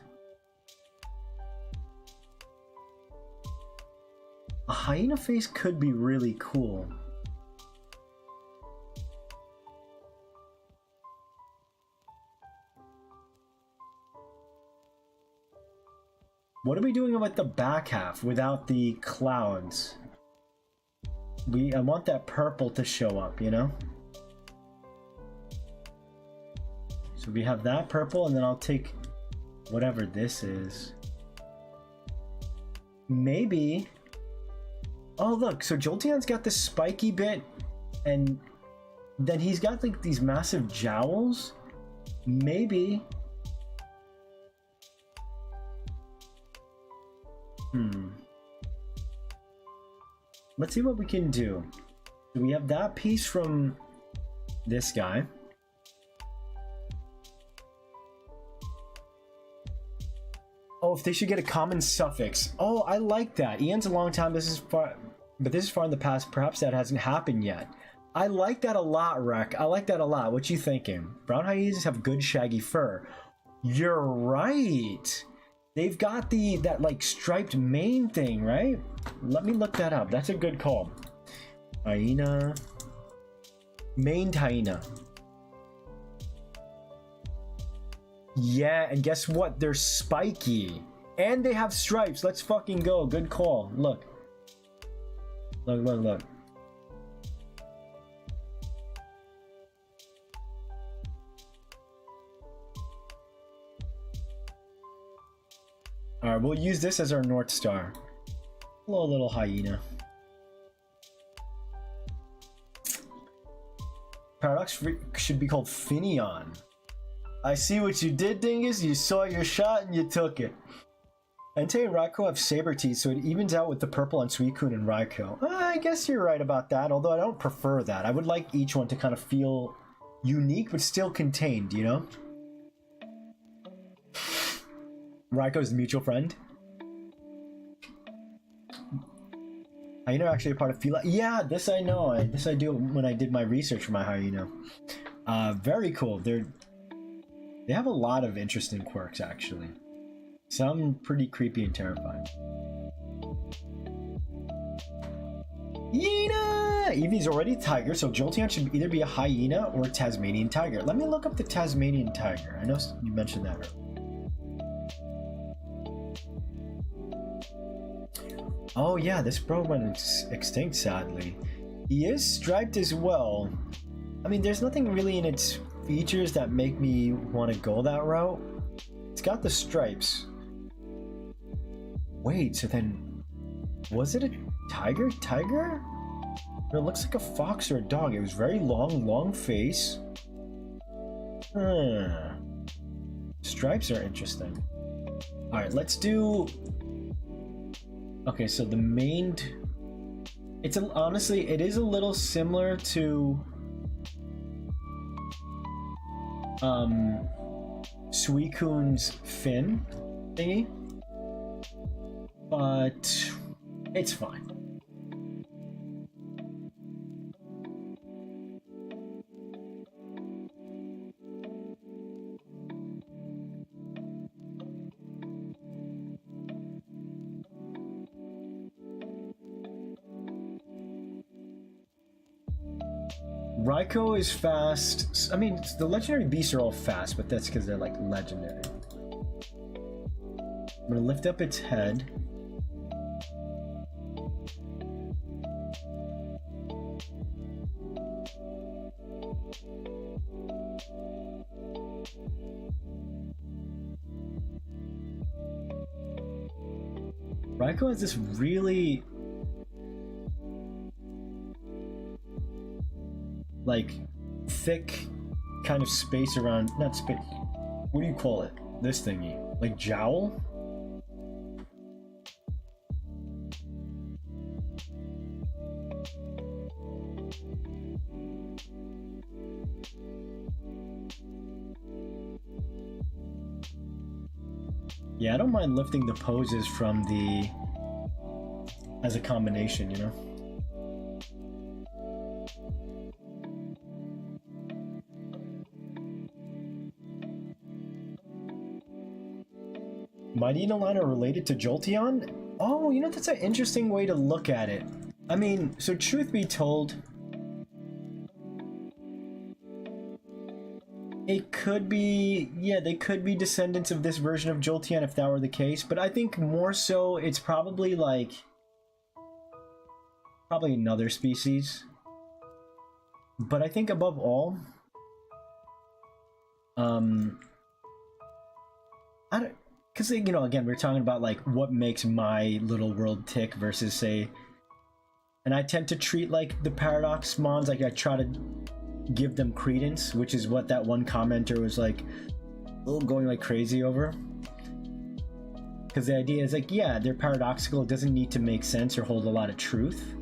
A hyena face could be really cool. What are we doing with the back half without the clouds? I want that purple to show up, you know? So we have that purple, and then I'll take whatever this is. Maybe. Oh, look, so Jolteon's got this spiky bit, and then he's got like these massive jowls. Maybe. Let's see what we can do. So we have that piece from this guy. Oh, if they should get a common suffix. Oh, I like that. Ian's a long time. This is far, but this is far in the past. Perhaps that hasn't happened yet. I like that a lot, Rek. I like that a lot. What you thinking? Brown hyenas have good shaggy fur. You're right. They've got that like striped mane thing, right? Let me look that up. That's a good call. Hyena. Maned hyena. Yeah, and guess what? They're spiky. And they have stripes. Let's fucking go. Good call. Look. Look, look, look. Alright, we'll use this as our North Star. Hello, little hyena. Paradox should be called Finion. I see what you did, Dingus. You saw your shot and you took it. Entei and Raikou have saber teeth, so it evens out with the purple on Suicune and Raikou. I guess you're right about that, although I don't prefer that. I would like each one to kind of feel unique, but still contained, you know? Raikou's mutual friend. Hyena are actually a part of Fila. Yeah, this I know. This I do when I did my research for my hyena. Very cool. They have a lot of interesting quirks, actually. Some pretty creepy and terrifying. Yeena! Eevee's already tiger, so Jolteon should either be a hyena or a Tasmanian tiger. Let me look up the Tasmanian tiger. I know you mentioned that earlier. Oh yeah, this bro went extinct, sadly. He is striped as well. I mean, there's nothing really in its features that make me want to go that route. It's got the stripes. Wait, so then... was it a tiger? Tiger? Or it looks like a fox or a dog. It was very long face. Stripes are interesting. Alright, let's do... okay, so the maned... it's honestly, it is a little similar to... Suicune's fin thingy. But... it's fine. Raikou is fast. I mean, the legendary beasts are all fast, but that's because they're like legendary. I'm gonna lift up its head. Raikou has this really like thick kind of space around, not space, what do you call it? This thingy, like jowl? Yeah, I don't mind lifting the poses from the as a combination, you know? Mighty no line are related to Jolteon? Oh, you know, that's an interesting way to look at it. I mean, so truth be told, it could be, yeah, they could be descendants of this version of Jolteon if that were the case, but I think more so it's probably like, probably another species. But I think above all, I don't, because, you know, again, we're talking about like what makes my little world tick versus say, and I tend to treat like the Paradox Mons, like I try to give them credence, which is what that one commenter was like going like crazy over. Because the idea is like, yeah, they're paradoxical, it doesn't need to make sense or hold a lot of truth,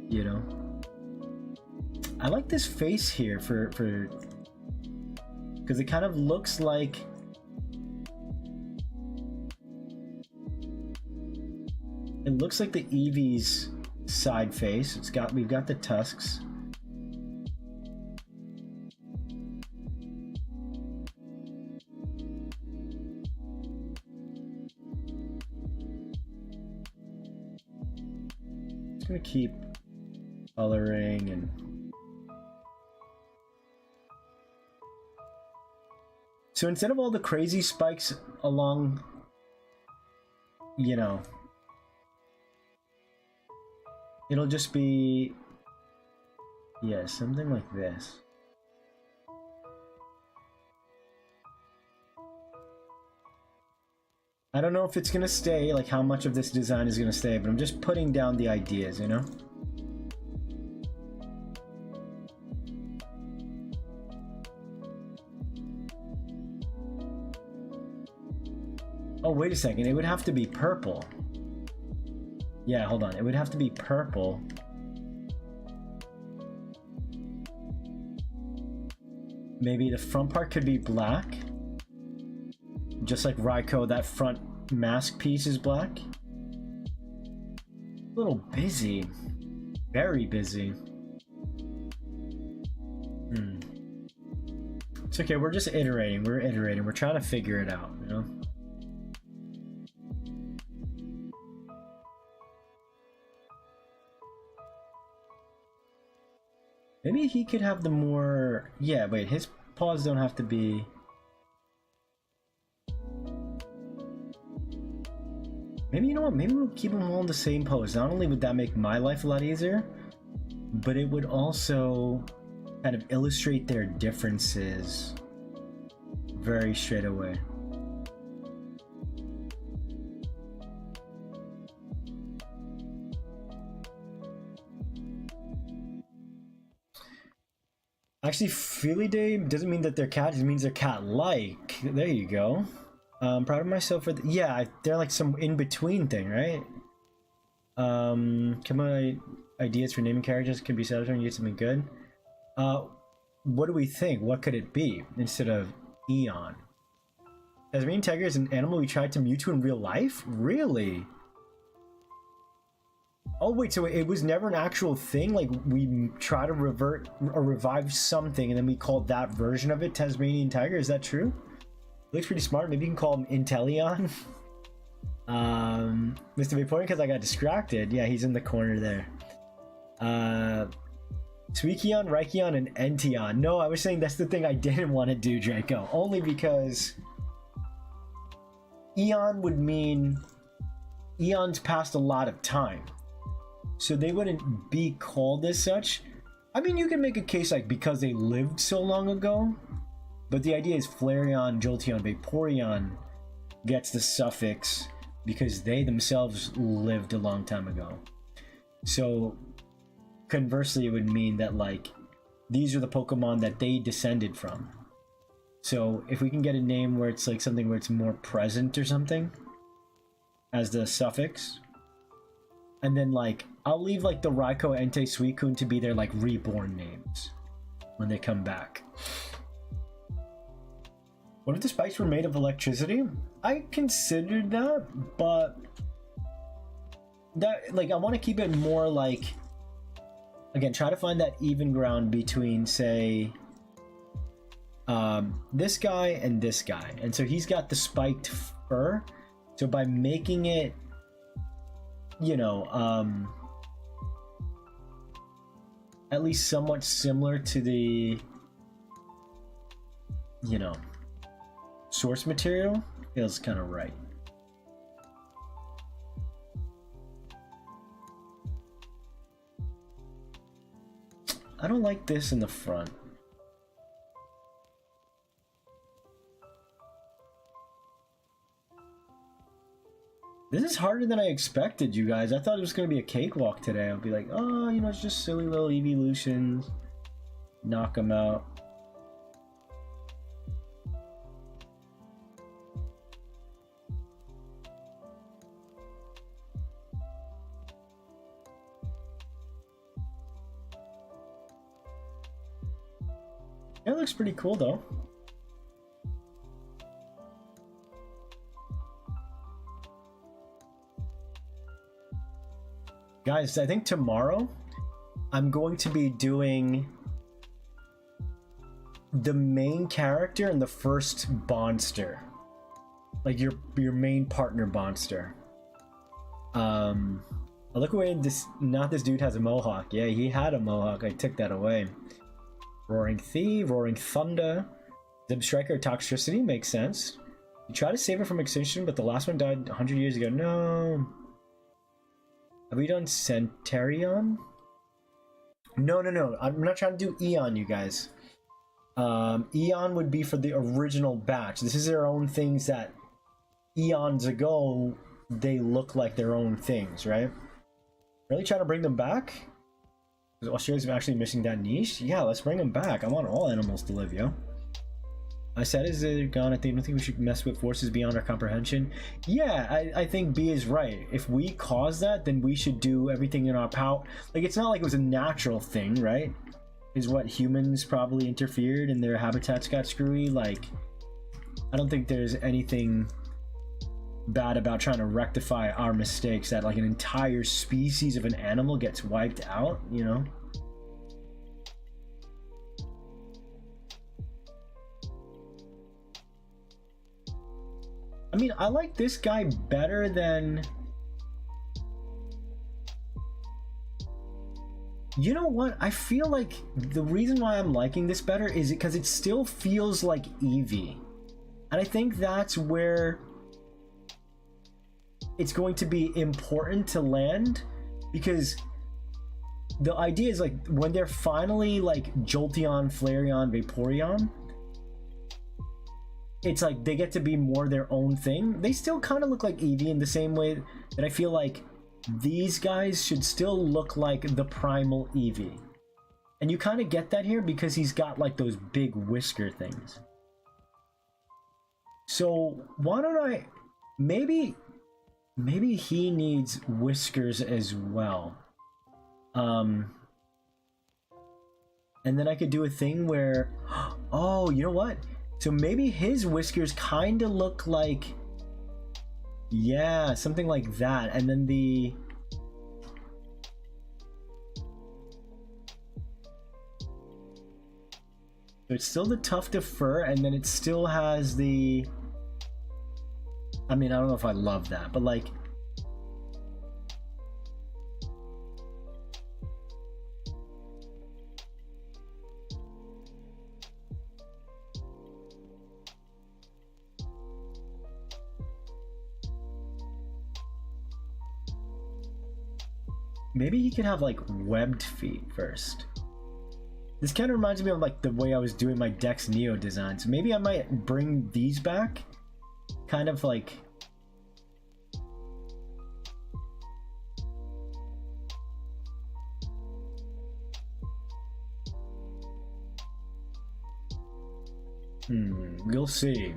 you know. I like this face here for because it kind of looks like the Eevee's side face. We've got the tusks. Just gonna keep coloring and so instead of all the crazy spikes along, you know, it'll just be, yeah, something like this. I don't know if it's gonna stay, like how much of this design is gonna stay, but I'm just putting down the ideas, you know? Oh, wait a second, it would have to be purple. Yeah, hold on, it would have to be purple. Maybe the front part could be black. Just like Raikou, that front mask piece is black. A little busy. Very busy. It's okay, we're just iterating. We're iterating. We're trying to figure it out, you know? Maybe he could have the more... Yeah, wait, his paws don't have to be... Maybe, you know what, maybe we'll keep them all in the same pose. Not only would that make my life a lot easier, but it would also kind of illustrate their differences very straight away. Actually, Felidae doesn't mean that they're cat, it means they're cat-like. There you go. I'm proud of myself for yeah, they're like some in-between thing, right? Come on, ideas for naming characters can be satisfying, you get something good. What do we think? What could it be instead of Eon? Tasmanian tiger is an animal we tried to Mewtwo in real life? Really? Oh wait, so it was never an actual thing? Like we try to revert or revive something and then we called that version of it Tasmanian tiger? Is that true? Looks pretty smart. Maybe you can call him Inteleon. Mr. Vaporeon because I got distracted. Yeah, he's in the corner there. Suicune, Raikou, and Enteon. No, I was saying that's the thing I didn't want to do, Draco. Only because Eon would mean Eon's passed a lot of time. So they wouldn't be called as such. I mean, you can make a case like because they lived so long ago. But the idea is Flareon, Jolteon, Vaporeon gets the suffix because they themselves lived a long time ago. So conversely, it would mean that like these are the Pokemon that they descended from. So if we can get a name where it's like something where it's more present or something as the suffix, and then like I'll leave like the Raikou, Entei, Suicune to be their like reborn names when they come back. What if the spikes were made of electricity? I considered that, but that like I want to keep it more like, again, try to find that even ground between, say, this guy and this guy. And so he's got the spiked fur. So by making it, you know, at least somewhat similar to the, you know, source material, feels kind of right. I don't like this in the front. This is harder than I expected, you guys. I thought it was going to be a cakewalk today. I'll be like, oh, you know, it's just silly little eeveelutions. Knock them out. It looks pretty cool though. Guys, I think tomorrow I'm going to be doing the main character and the first Bonster. Like your main partner Bonster. Look away, this dude has a mohawk. Yeah, he had a mohawk. I took that away. Roaring Thief, Roaring Thunder, Zip Striker, Toxicity makes sense. You try to save it from extinction, but the last one died 100 years ago. No. Have we done Centurion? No. I'm not trying to do Eon, you guys. Eon would be for the original batch. This is their own things that eons ago, they look like their own things, right? Really trying to bring them back? Australia's actually missing that niche? Yeah, let's bring them back. I want all animals to live, yo. I said, is it gone? I don't think we should mess with forces beyond our comprehension. Yeah, I think B is right. If we cause that, then we should do everything in our power. Like, it's not like it was a natural thing, right? Is what humans probably interfered and their habitats got screwy. Like, I don't think there's anything bad about trying to rectify our mistakes that like an entire species of an animal gets wiped out, you know? I mean, I like this guy better than... You know what? I feel like the reason why I'm liking this better is because it still feels like Eevee. And I think that's where it's going to be important to land, because the idea is like when they're finally like Jolteon, Flareon, Vaporeon, it's like they get to be more their own thing. They still kind of look like Eevee in the same way that I feel like these guys should still look like the primal Eevee. And you kind of get that here because he's got like those big whisker things. So why don't I... Maybe he needs whiskers as well. And then I could do a thing where... Oh, you know what? So maybe his whiskers kind of look like... Yeah, something like that. And then the... So it's still the tuft of fur, and then it still has the... I mean, I don't know if I love that, but like... Maybe he could have like webbed feet first. This kind of reminds me of like the way I was doing my Dex Neo design. So maybe I might bring these back. Kind of like We'll see.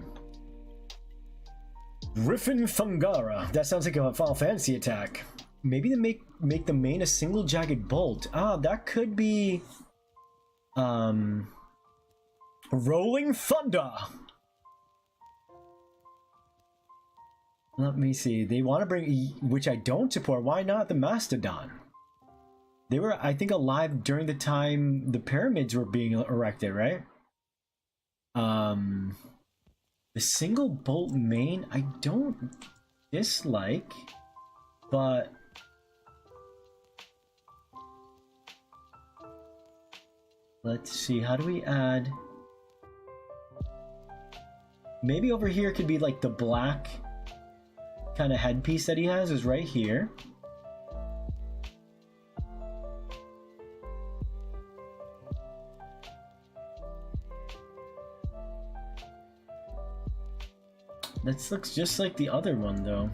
Griffin Thungara. That sounds like a Final Fantasy attack. Maybe to make the main a single jagged bolt. Ah, that could be Rolling Thunder. Let me see. They want to bring, which I don't support. Why not the Mastodon? They were, I think, alive during the time the pyramids were being erected, right? The single bolt main I don't dislike, but let's see, how do we add? Maybe over here could be like the black kind of headpiece that he has is right here. This looks just like the other one though.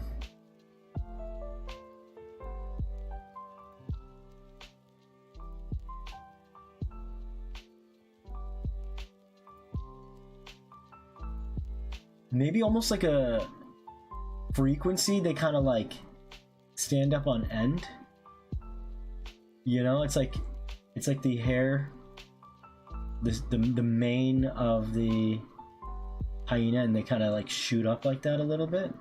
Maybe almost like a frequency, they kind of like stand up on end. You know, it's like the hair, the mane of the hyena, and they kind of like shoot up like that a little bit.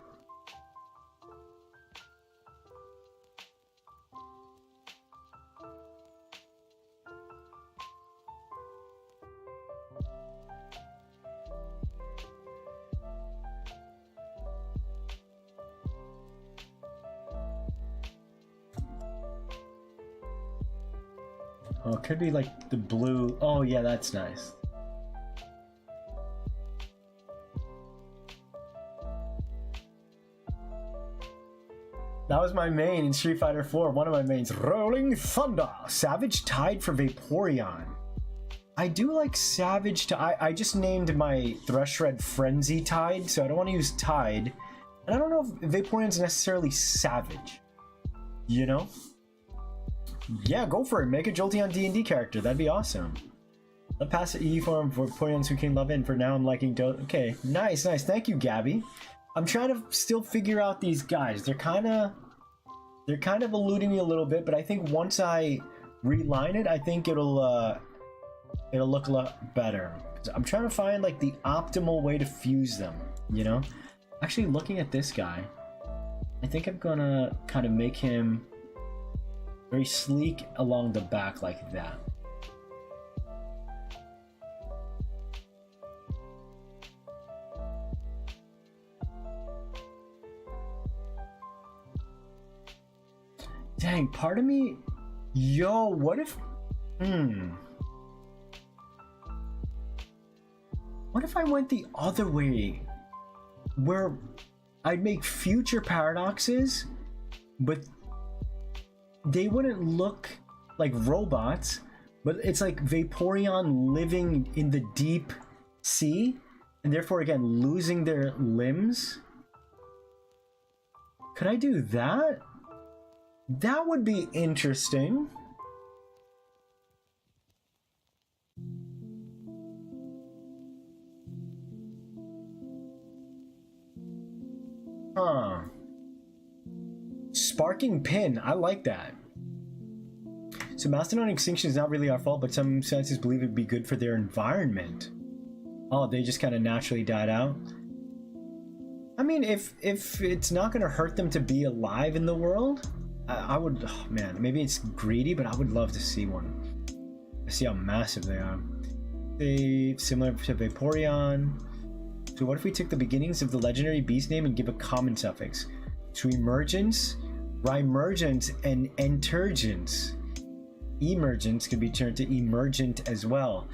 Oh, it could be like the blue. Oh yeah, that's nice. That was my main in Street Fighter 4. One of my mains. Rolling Thunder. Savage Tide for Vaporeon. I do like Savage Tide. I just named my Thrushred Frenzy Tide, so I don't want to use Tide. And I don't know if Vaporeon's necessarily savage. You know? Yeah, go for it. Make a Jolteon D&D character. That'd be awesome. I'll pass the E form for Vaporeons who can love it, and for now I'm liking Okay, nice, nice. Thank you, Gabby. I'm trying to still figure out these guys. They're kind of eluding me a little bit, but I think once I reline it, I think it'll look a lot better. I'm trying to find like the optimal way to fuse them, you know? Actually, looking at this guy, I think I'm gonna kind of make him very sleek along the back like that. Dang, part of me... Yo, what if... What if I went the other way? Where I'd make future paradoxes, but they wouldn't look like robots, but it's like Vaporeon living in the deep sea, and therefore, again, losing their limbs. Could I do that? That would be interesting. Huh. Sparking Pin. I like that. So Mastodon extinction is not really our fault, but some scientists believe it'd be good for their environment. Oh, they just kind of naturally died out? I mean, if it's not going to hurt them to be alive in the world... I would, oh man, maybe it's greedy, but I would love to see one. See how massive they are. They similar to Vaporeon. So what if we took the beginnings of the legendary beast name and give a common suffix? To emergence, Rimergence, and Enturgence. Emergence could be turned to emergent as well.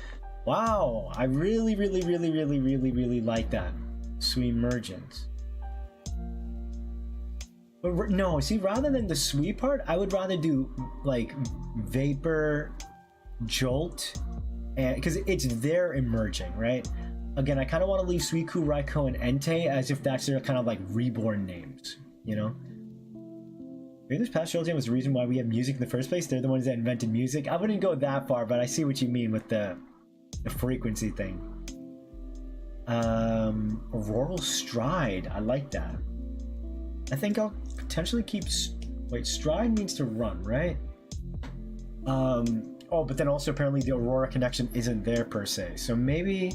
Wow, I really like that. Sweemergence. But no, see, rather than the sweet part, I would rather do like Vapor, Jolt, and because it's their emerging, right? Again, I kind of want to leave Suicune, Raikou, and Entei as if that's their kind of like reborn names, you know? Maybe this past Jolteon was the reason why we have music in the first place. They're the ones that invented music. I wouldn't go that far, but I see what you mean with the frequency thing. Auroral Stride. I like that. I think I'll potentially keep... Wait, Stride means to run, right? Oh, but then also apparently the Aurora connection isn't there per se. So maybe...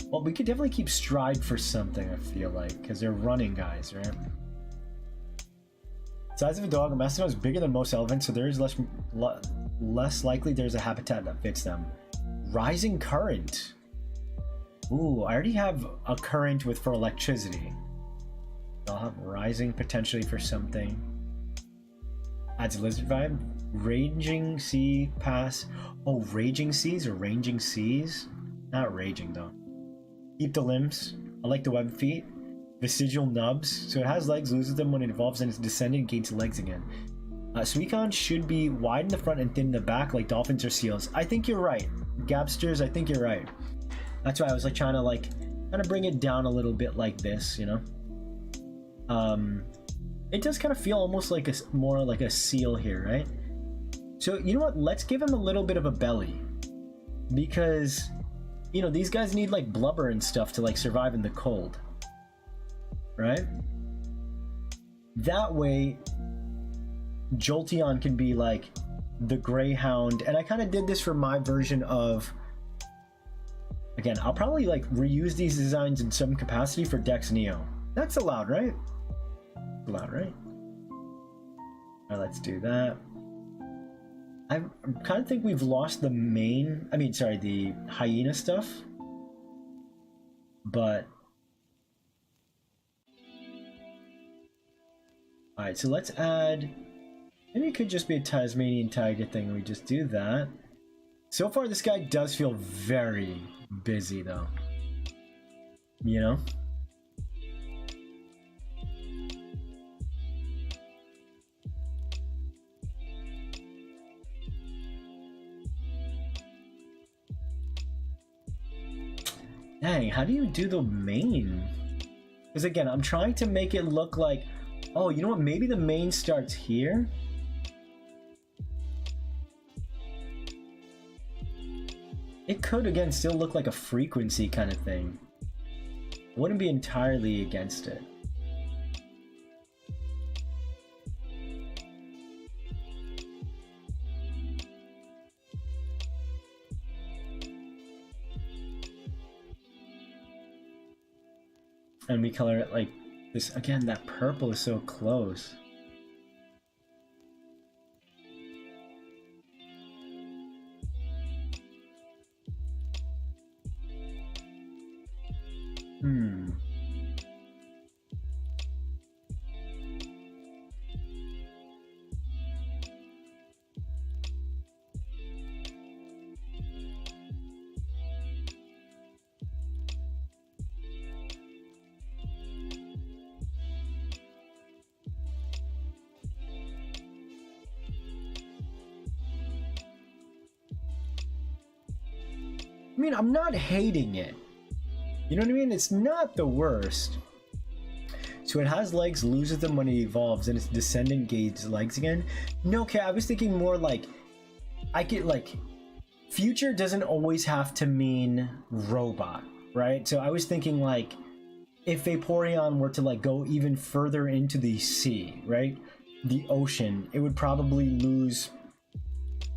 Well, we could definitely keep Stride for something, I feel like. Because they're running guys, right? Size of a dog, a mastodon is bigger than most elephants, so there is less likely there's a habitat that fits them. Rising Current. Ooh, I already have a current for electricity. I'll have Rising potentially for something. Adds a lizard vibe. Raging Sea Pass. Oh, Raging Seas or Ranging Seas? Not Raging though. Keep the limbs. I like the web feet. Vestigial nubs. So it has legs, loses them when it evolves, and it's descendant, gains legs again. Suicon should be wide in the front and thin in the back like dolphins or seals. I think you're right. Gabsters, I think you're right. That's why I was like trying to bring it down a little bit like this, you know? It does kind of feel almost like more like a seal here, right? So you know what? Let's give him a little bit of a belly, because you know these guys need like blubber and stuff to like survive in the cold, right? That way, Jolteon can be like the Greyhound, and I kind of did this for my version of. Again, I'll probably like reuse these designs in some capacity for Dex Neo. That's allowed, right? Allowed, right? Alright, let's do that. I kind of think we've lost the main... the hyena stuff. But... Alright, so let's add... Maybe it could just be a Tasmanian tiger thing. We just do that. So far, this guy does feel very busy, though. You know? Dang, how do you do the main? Because again, I'm trying to make it look like... Oh, you know what? Maybe the main starts here? It could, again, still look like a frequency kind of thing. Wouldn't be entirely against it. And we color it like this. Again, that purple is so close. I mean, I'm not hating it. You know what I mean? It's not the worst. So it has legs, loses them when it evolves, and its descendant gains legs again. No, okay, I was thinking more like... I get like... Future doesn't always have to mean robot, right? So I was thinking like... If Vaporeon were to like go even further into the sea, right? The ocean, it would probably lose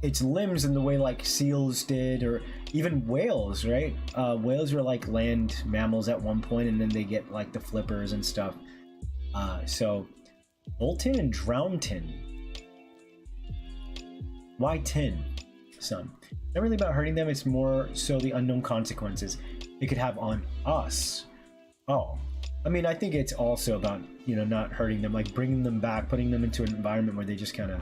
its limbs in the way like seals did, or even whales, right? Whales were like land mammals at one point, and then they get like the flippers and stuff. So Bolton and Drownton. Why tin? Some. Not really about hurting them, it's more so the unknown consequences it could have on us. Oh, I mean, I think it's also about, you know, not hurting them, like bringing them back, putting them into an environment where they just kind of...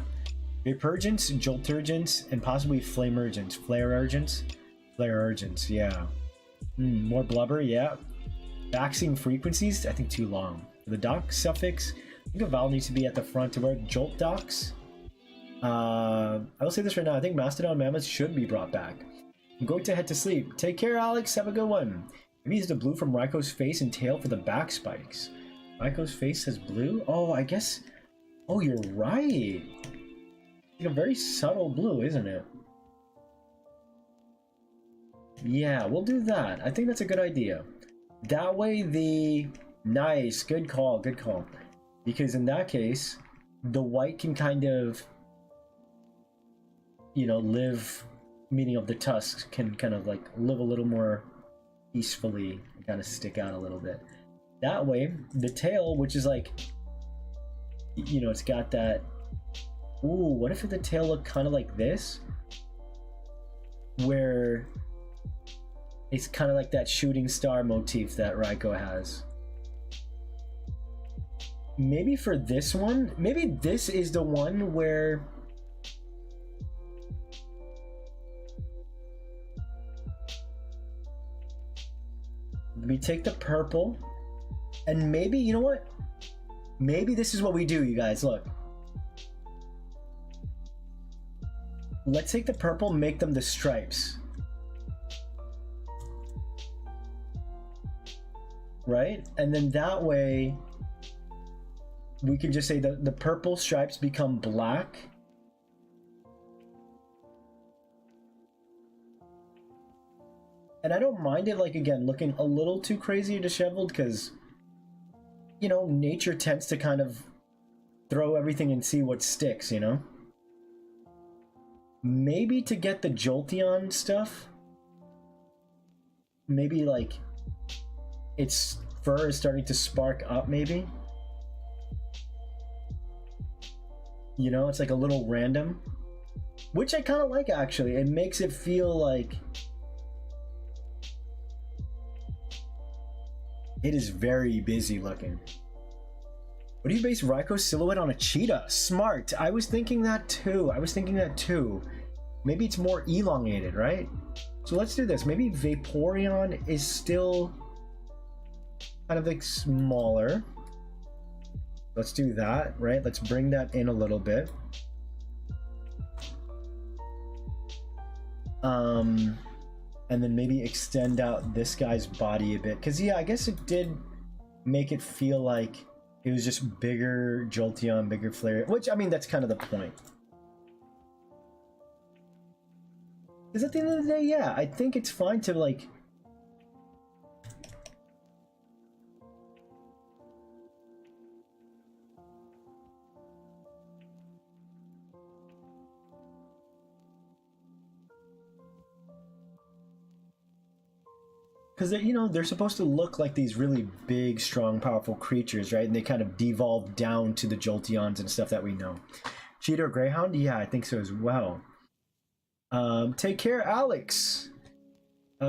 Vaporurgents, Jolturgents, and possibly Flamergents. Flareurgents, yeah. More blubber, yeah. Vaxing frequencies, I think too long. The doc suffix, I think a vowel needs to be at the front to where Jolt docs. I will say this right now, I think Mastodon Mammoths should be brought back. I'm going to head to sleep. Take care, Alex, have a good one. Maybe use the blue from Raiko's face and tail for the back spikes. Raiko's face has blue? Oh, I guess... Oh, you're right. Like a very subtle blue, isn't it? Yeah, we'll do that. I think that's a good idea. That way the... Nice, good call, good call. Because in that case, the white can kind of, you know, live, meaning of the tusks can kind of like live a little more peacefully and kind of stick out a little bit. That way, the tail, which is like, you know, it's got that... Ooh, what if the tail looked kind of like this? Where it's kind of like that shooting star motif that Raiko has. Maybe for this one, maybe this is the one where we take the purple and maybe, you know what? Maybe this is what we do, you guys. Look. Let's take the purple, make them the stripes. Right? And then that way, we can just say that the purple stripes become black. And I don't mind it, like, again, looking a little too crazy or disheveled, because, you know, nature tends to kind of throw everything and see what sticks, you know? Maybe to get the Jolteon stuff, maybe like its fur is starting to spark up, maybe. You know, it's like a little random, which I kind of like, actually. It makes it feel like it is very busy looking. What do you base Raiko's silhouette on? A cheetah? Smart. I was thinking that too. Maybe it's more elongated, right? So let's do this. Maybe Vaporeon is still kind of like smaller. Let's do that, right? Let's bring that in a little bit. And then maybe extend out this guy's body a bit. Because, yeah, I guess it did make it feel like it was just bigger Jolteon, bigger Flareon. Which, I mean, that's kind of the point. Because at the end of the day, yeah, I think it's fine to, like... Because, you know, they're supposed to look like these really big, strong, powerful creatures, right? And they kind of devolve down to the Jolteons and stuff that we know. Cheetah or Greyhound? Yeah, I think so as well. Take care, Alex. I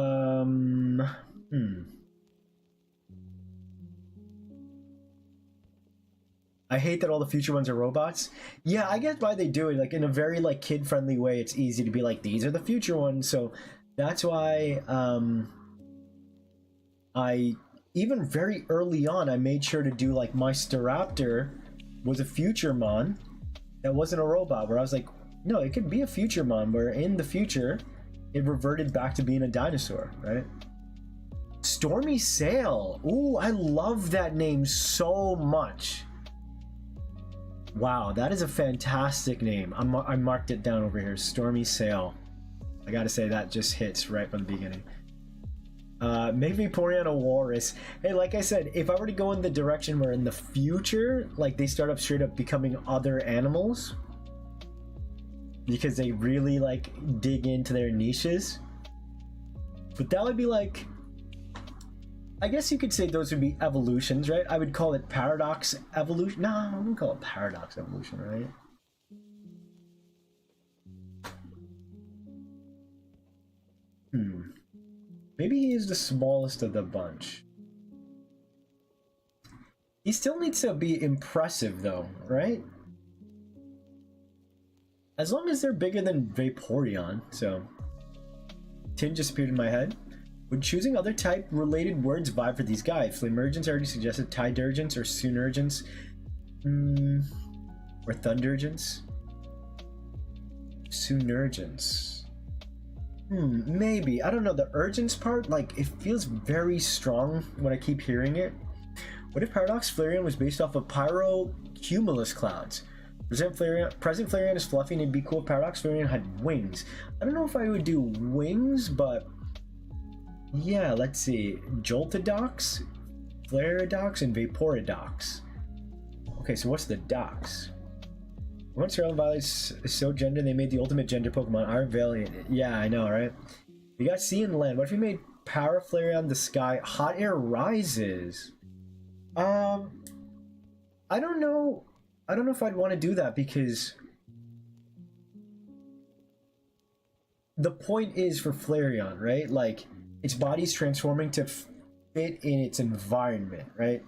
hate that all the future ones are robots. Yeah, I get why they do it. Like, in a very, like, kid-friendly way, it's easy to be like, these are the future ones. So that's why, I, even very early on, I made sure to do, like, my Staraptor was a Futuremon that wasn't a robot, where I was like, no, it could be a Futuremon, where in the future, it reverted back to being a dinosaur, right? Stormy Sail. Ooh, I love that name so much. Wow, that is a fantastic name. I marked it down over here, Stormy Sail. I gotta say, that just hits right from the beginning. Maybe Vaporeon a walrus. Hey, like I said, if I were to go in the direction where in the future, like, they start up straight up becoming other animals, because they really, like, dig into their niches. But that would be like... I guess you could say those would be evolutions, right? I would call it Paradox Evolution. No, I wouldn't call it Paradox Evolution, right? Maybe he is the smallest of the bunch. He still needs to be impressive, though, right? As long as they're bigger than Vaporeon, so... Tin just appeared in my head. Would choosing other type-related words vibe for these guys? Flamergence already suggested Tidurgence or Soonergence. Or Thundergence? Soonergence. Maybe. I don't know. The urgence part, like, it feels very strong when I keep hearing it. What if Paradox Flareon was based off of pyrocumulus clouds? Present Flareon is fluffy and it'd be cool if Paradox Flareon had wings. I don't know if I would do wings, but Yeah, let's see. Joltedox, Flareodox, and Vaporidox. Okay, so what's the dox? Once Surrounded by is so gender, they made the ultimate gender Pokemon. Iron Valiant. Yeah, I know, right? We got Sea and Land. What if we made Power Flareon the Sky? Hot Air Rises. I don't know. I don't know if I'd want to do that because the point is for Flareon, right? Like, its body's transforming to fit in its environment, right?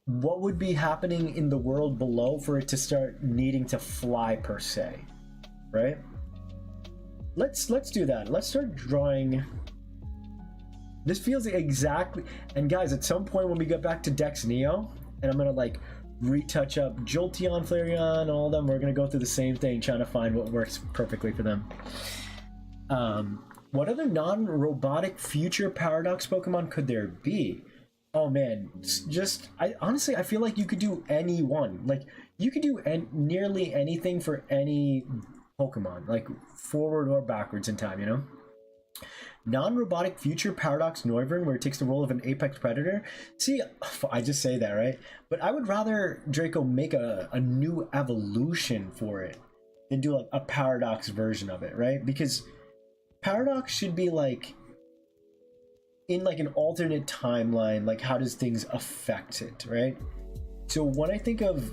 What would be happening in the world below for it to start needing to fly per se, right? Let's do that. Let's start drawing. This feels exactly. And guys, at some point when we get back to Dex Neo, and I'm gonna like retouch up Jolteon, Flareon, all of them, we're gonna go through the same thing, trying to find what works perfectly for them. What other non-robotic future Paradox Pokemon could there be? Oh man, honestly, I feel like you could do any one. Like, you could do nearly anything for any Pokemon, like forward or backwards in time, you know? Non-robotic future Paradox Noivern, where it takes the role of an apex predator. See, I just say that, right? But I would rather Draco make a new evolution for it than do like a Paradox version of it, right? Because Paradox should be like in like an alternate timeline, like how does things affect it, right? So when I think of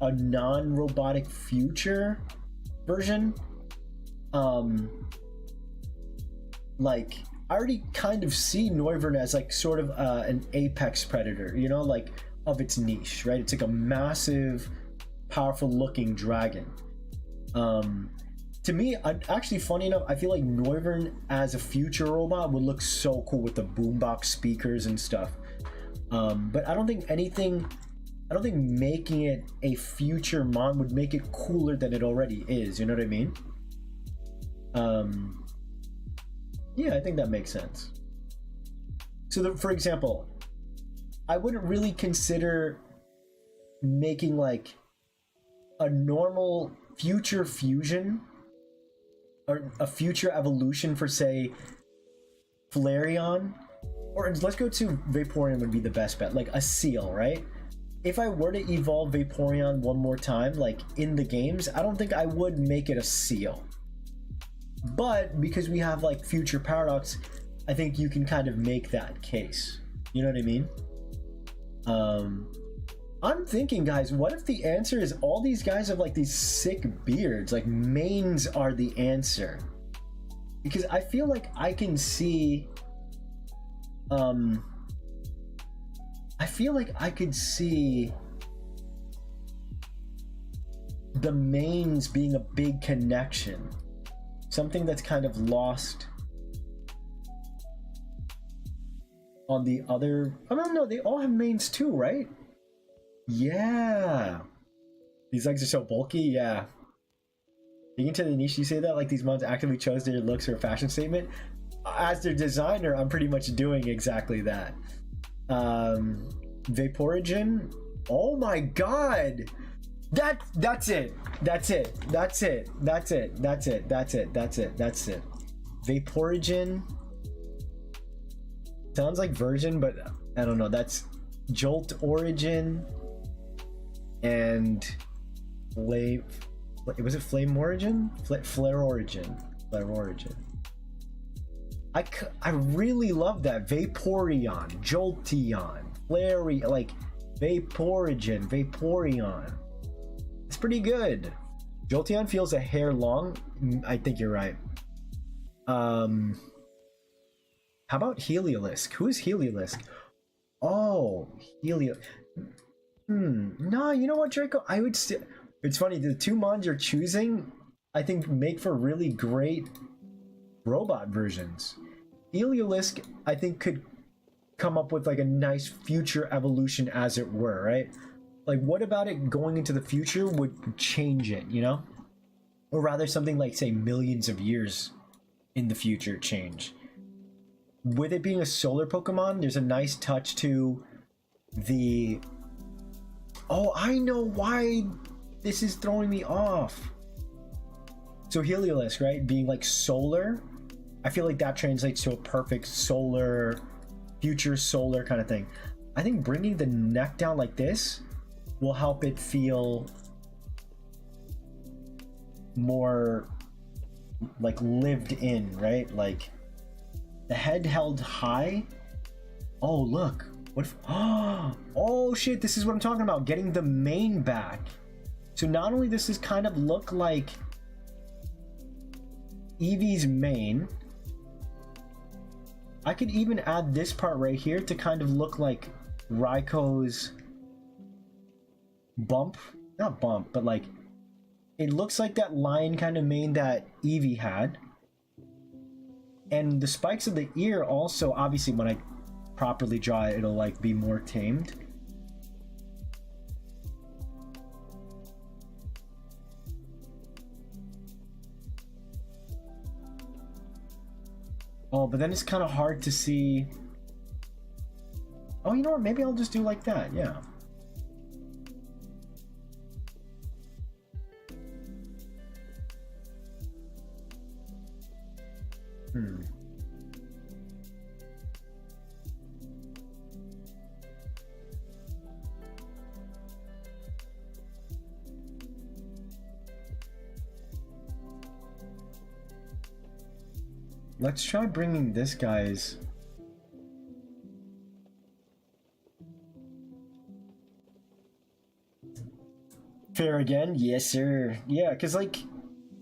a non-robotic future version, like I already kind of see Noivern as like sort of an apex predator, you know, like of its niche, right? It's like a massive, powerful looking dragon. To me, actually, funny enough, I feel like Noivern as a future robot would look so cool with the boombox speakers and stuff. But I don't think making it a future mon would make it cooler than it already is. You know what I mean? Yeah, I think that makes sense. So, for example, I wouldn't really consider making like a normal future fusion or a future evolution for, say, Flareon, or let's go to Vaporeon would be the best bet, like a Seal, right? If I were to evolve Vaporeon one more time, like in the games, I don't think I would make it a Seal. But because we have like future Paradox, I think you can kind of make that case. You know what I mean? I'm thinking, guys, what if the answer is all these guys have like these sick beards? Like, manes are the answer. Because I feel like I can see I feel like I could see the manes being a big connection. Something that's kind of lost on the other. I don't know, they all have manes too, right? Yeah. These legs are so bulky, yeah. Digging into the niche, you say that like these moms actively chose their looks for a fashion statement. As their designer, I'm pretty much doing exactly that. Vaporeon. Oh my god! That's it. Vaporeon. Sounds like Virgin, but I don't know. That's Jolt Origin and Flame. Was it Flame Origin? Flare Origin. I really love that. Vaporeon, Jolteon, Flare, like Vaporeon. It's pretty good. Jolteon feels a hair long. I think you're right. How about Heliolisk? Who is Heliolisk? Oh, No, you know what, Draco? I would still. It's funny. The two mons you're choosing, I think, make for really great robot versions. Heliolisk, I think, could come up with like a nice future evolution, as it were, right? Like, what about it going into the future would change it, you know? Or rather, something like, say, millions of years in the future change. With it being a solar Pokemon, there's a nice touch to the... Oh, I know why this is throwing me off. So Heliolisk, right? Being like solar, I feel like that translates to a perfect solar, future solar kind of thing. I think bringing the neck down like this will help it feel more like lived in, right? Like the head held high. Oh, look. What if, oh shit, this is what I'm talking about. Getting the mane back. So not only does this kind of look like Eevee's mane, I could even add this part right here to kind of look like Raiko's bump. Not bump, but like it looks like that lion kind of mane that Eevee had. And the spikes of the ear also, obviously when I properly draw it, it'll like be more tamed. Oh, but then it's kind of hard to see. Oh, you know what? Maybe I'll just do like that. Yeah. Let's try bringing this guy's... Fair again? Yes, sir. Yeah, because like...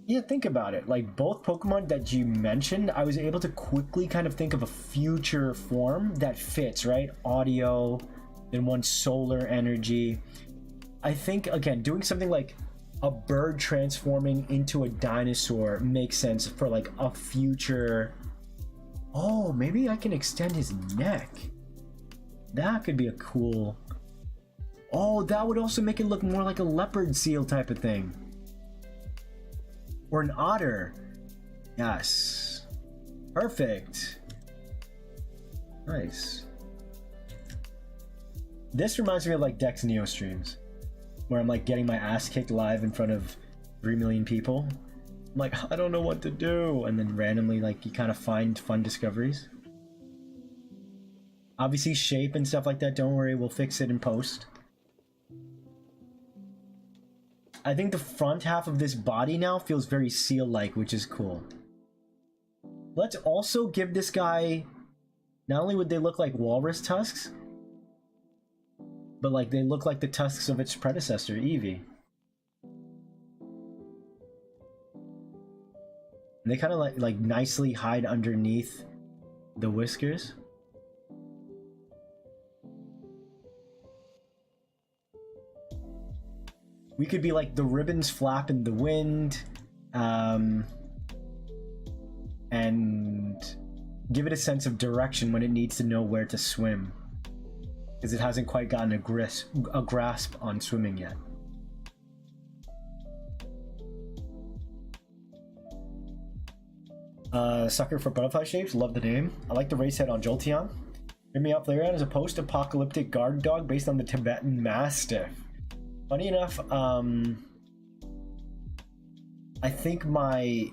Yeah, think about it. Like, both Pokemon that you mentioned, I was able to quickly kind of think of a future form that fits, right? Audio, then one solar energy. I think, again, doing something like a bird transforming into a dinosaur makes sense for like a future. Oh, maybe I can extend his neck. That could be a cool... Oh, that would also make it look more like a leopard seal type of thing. Or an otter. Yes. Perfect. Nice. This reminds me of like Dex Neo streams, where I'm like getting my ass kicked live in front of 3 million people. I'm like, I don't know what to do. And then randomly, like, you kind of find fun discoveries. Obviously, shape and stuff like that, don't worry, we'll fix it in post. I think the front half of this body now feels very seal-like, which is cool. Let's also give this guy... Not only would they look like walrus tusks, but like they look like the tusks of its predecessor, Eevee. And they kind of like nicely hide underneath the whiskers. We could be like the ribbons flap in the wind, and give it a sense of direction when it needs to know where to swim, because it hasn't quite gotten a grasp on swimming yet. Sucker for butterfly shapes, love the name. I like the race head on Jolteon. Hear me out, Flareon is a post-apocalyptic guard dog based on the Tibetan Mastiff. Funny enough, I think my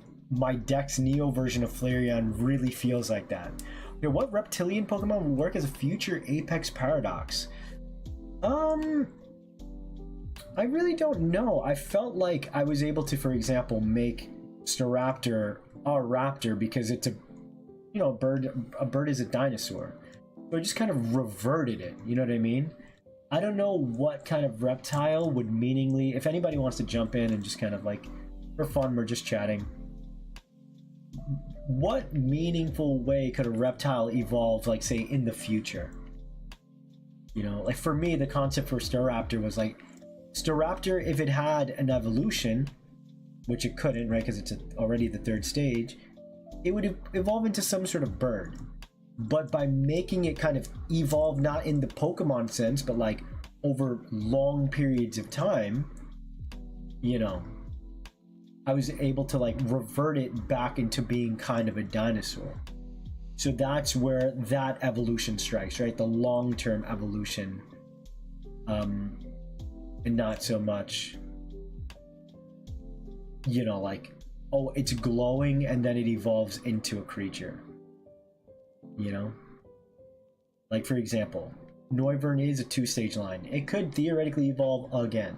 Dex Neo version of Flareon really feels like that. Okay, what reptilian Pokemon will work as a future Apex Paradox? I really don't know. I felt like I was able to, for example, make Staraptor a raptor because it's a, you know, a bird is a dinosaur. So I just kind of reverted it, you know what I mean? I don't know what kind of reptile would meaningly, if anybody wants to jump in and just kind of like, for fun, we're just chatting. What meaningful way could a reptile evolve, like, say, in the future? You know, like for me, the concept for Staraptor was like, Staraptor, if it had an evolution, which it couldn't, right, because it's already the 3rd stage, it would evolve into some sort of bird. But by making it kind of evolve, not in the Pokemon sense, but like over long periods of time, you know, I was able to like revert it back into being kind of a dinosaur. So that's where that evolution strikes, right? The long-term evolution, and not so much, you know, like oh, it's glowing and then it evolves into a creature. You know? Like, for example, Noivern is a 2-stage line. It could theoretically evolve again,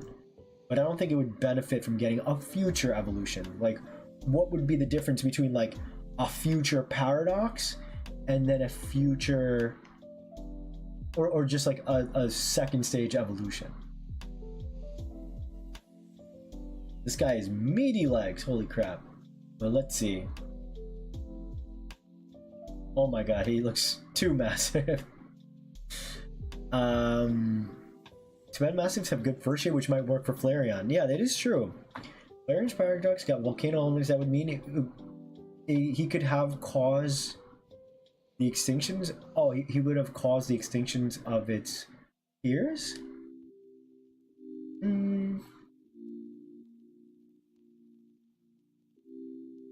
but I don't think it would benefit from getting a future evolution. Like, what would be the difference between, like, a future Paradox and then a future... Or just, like, a second stage evolution? This guy is meaty legs, holy crap. But let's see. Oh my god, he looks too massive. Tibetan Mastiffs have good first year, which might work for Flareon. Yeah, that is true. Flareon's Paradox got Volcano Elements. That would mean he could have caused the extinctions. Oh, he would have caused the extinctions of its peers?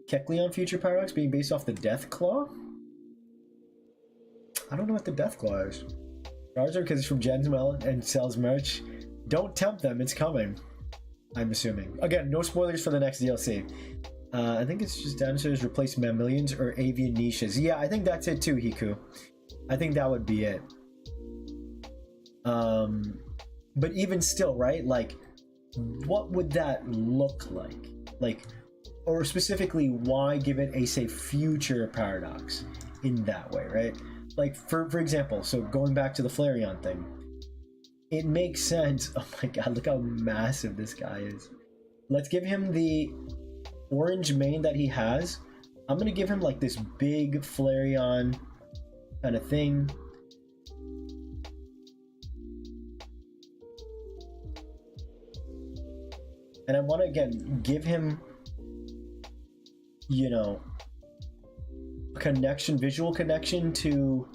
Kecleon Future Paradox being based off the Death Claw? I don't know what the Death Claw is. Charizard, because it's from Genswell and sells merch. Don't tempt them, it's coming. I'm assuming. Again, no spoilers for the next DLC. I think it's just dinosaurs replace mammalians or avian niches. Yeah, I think that's it too, Hiku. I think that would be it. But even still, right? Like, what would that look like? Like, or specifically, why give it a, say, future Paradox in that way, right? Like, for example, so going back to the Flareon thing, it makes sense. Oh my god, look how massive this guy is. Let's give him the orange mane that he has. I'm gonna give him like this big Flareon kind of thing. And I want to, again, give him, you know, connection, visual connection to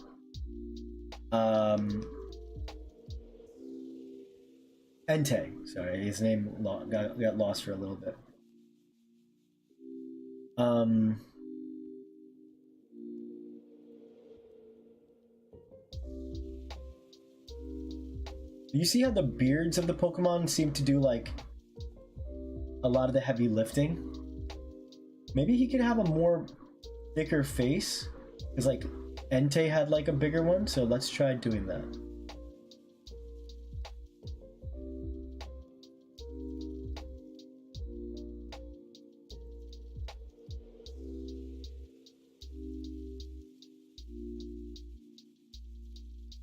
Entei. Sorry, his name got lost for a little bit. You see how the beards of the Pokemon seem to do like a lot of the heavy lifting? Maybe he could have a more thicker face, because like Entei had like a bigger one, so let's try doing that.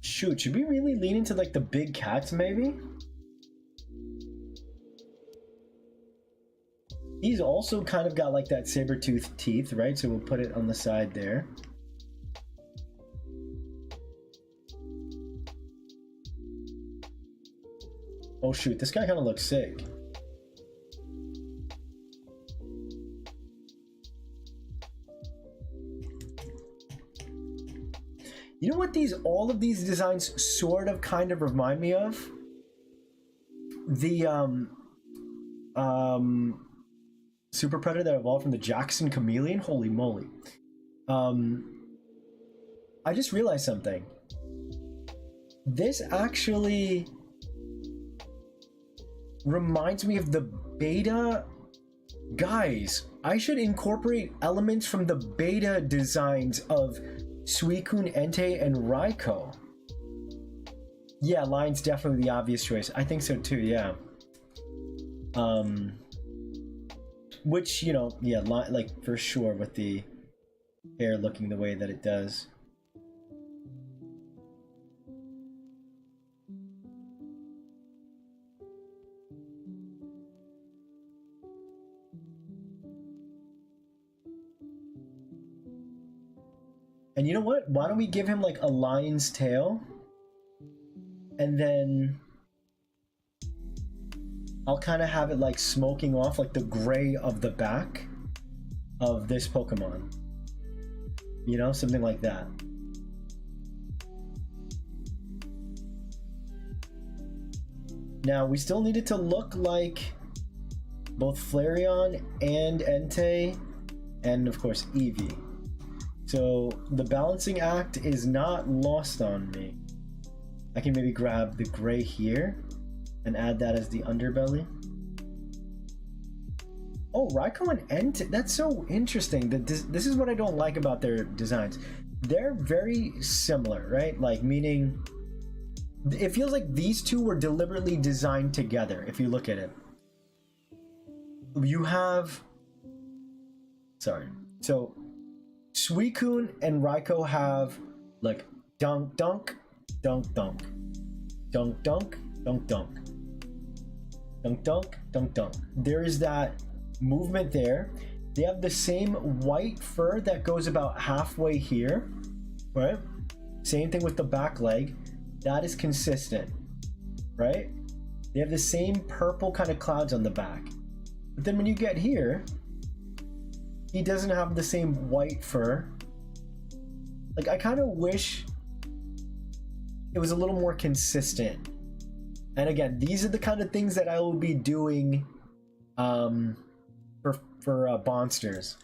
Shoot, should we really lean into like the big cats maybe? He's also kind of got like that saber-toothed teeth, right? So we'll put it on the side there. Oh shoot, this guy kind of looks sick. You know what all of these designs sort of kind of remind me of? The Super Predator that evolved from the Jackson Chameleon? Holy moly. I just realized something. This actually reminds me of the beta. Guys, I should incorporate elements from the beta designs of Suicune, Entei, and Raikou. Yeah, Lion's definitely the obvious choice. I think so too, yeah. Which, you know, yeah, like for sure with the hair looking the way that it does. And you know what? Why don't we give him like a lion's tail? And then I'll kind of have it like smoking off like the gray of the back of this Pokemon. You know, something like that. Now, we still need it to look like both Flareon and Entei, and of course Eevee. So the balancing act is not lost on me. I can maybe grab the gray here and add that as the underbelly. Oh, Raikou and Entei. That's so interesting. This is what I don't like about their designs. They're very similar, right? Like, meaning it feels like these two were deliberately designed together. If you look at it, you have, sorry, so Suicune and Raikou have like dunk dunk dunk dunk dunk dunk dunk dunk dunk dunk dunk dunk. There is that movement there. They have the same white fur that goes about halfway here, right? Same thing with the back leg. That is consistent, right? They have the same purple kind of clouds on the back. But then when you get here, he doesn't have the same white fur. Like, I kind of wish it was a little more consistent. And again, these are the kind of things that I will be doing for Bonsters.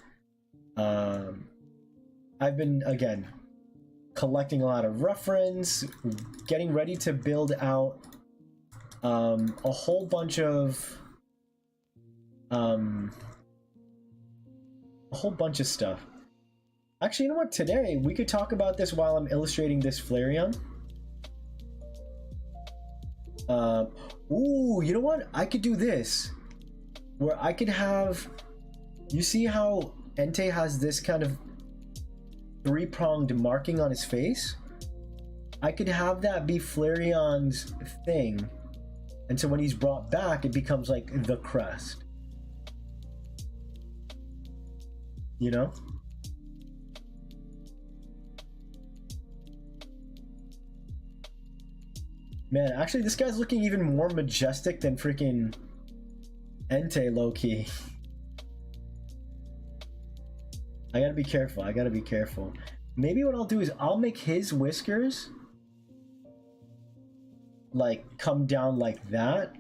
I've been, again, collecting a lot of reference, getting ready to build out a whole bunch of stuff. Actually, you know what? Today we could talk about this while I'm illustrating this Flareon. Ooh, you know what? I could do this, where I could have, you see how Entei has this kind of three-pronged marking on his face? I could have that be Flareon's thing, and so when he's brought back, it becomes like the crest. You know? Man, actually, this guy's looking even more majestic than freaking Entei, low-key. I gotta be careful. I gotta be careful. Maybe what I'll do is I'll make his whiskers like come down like that.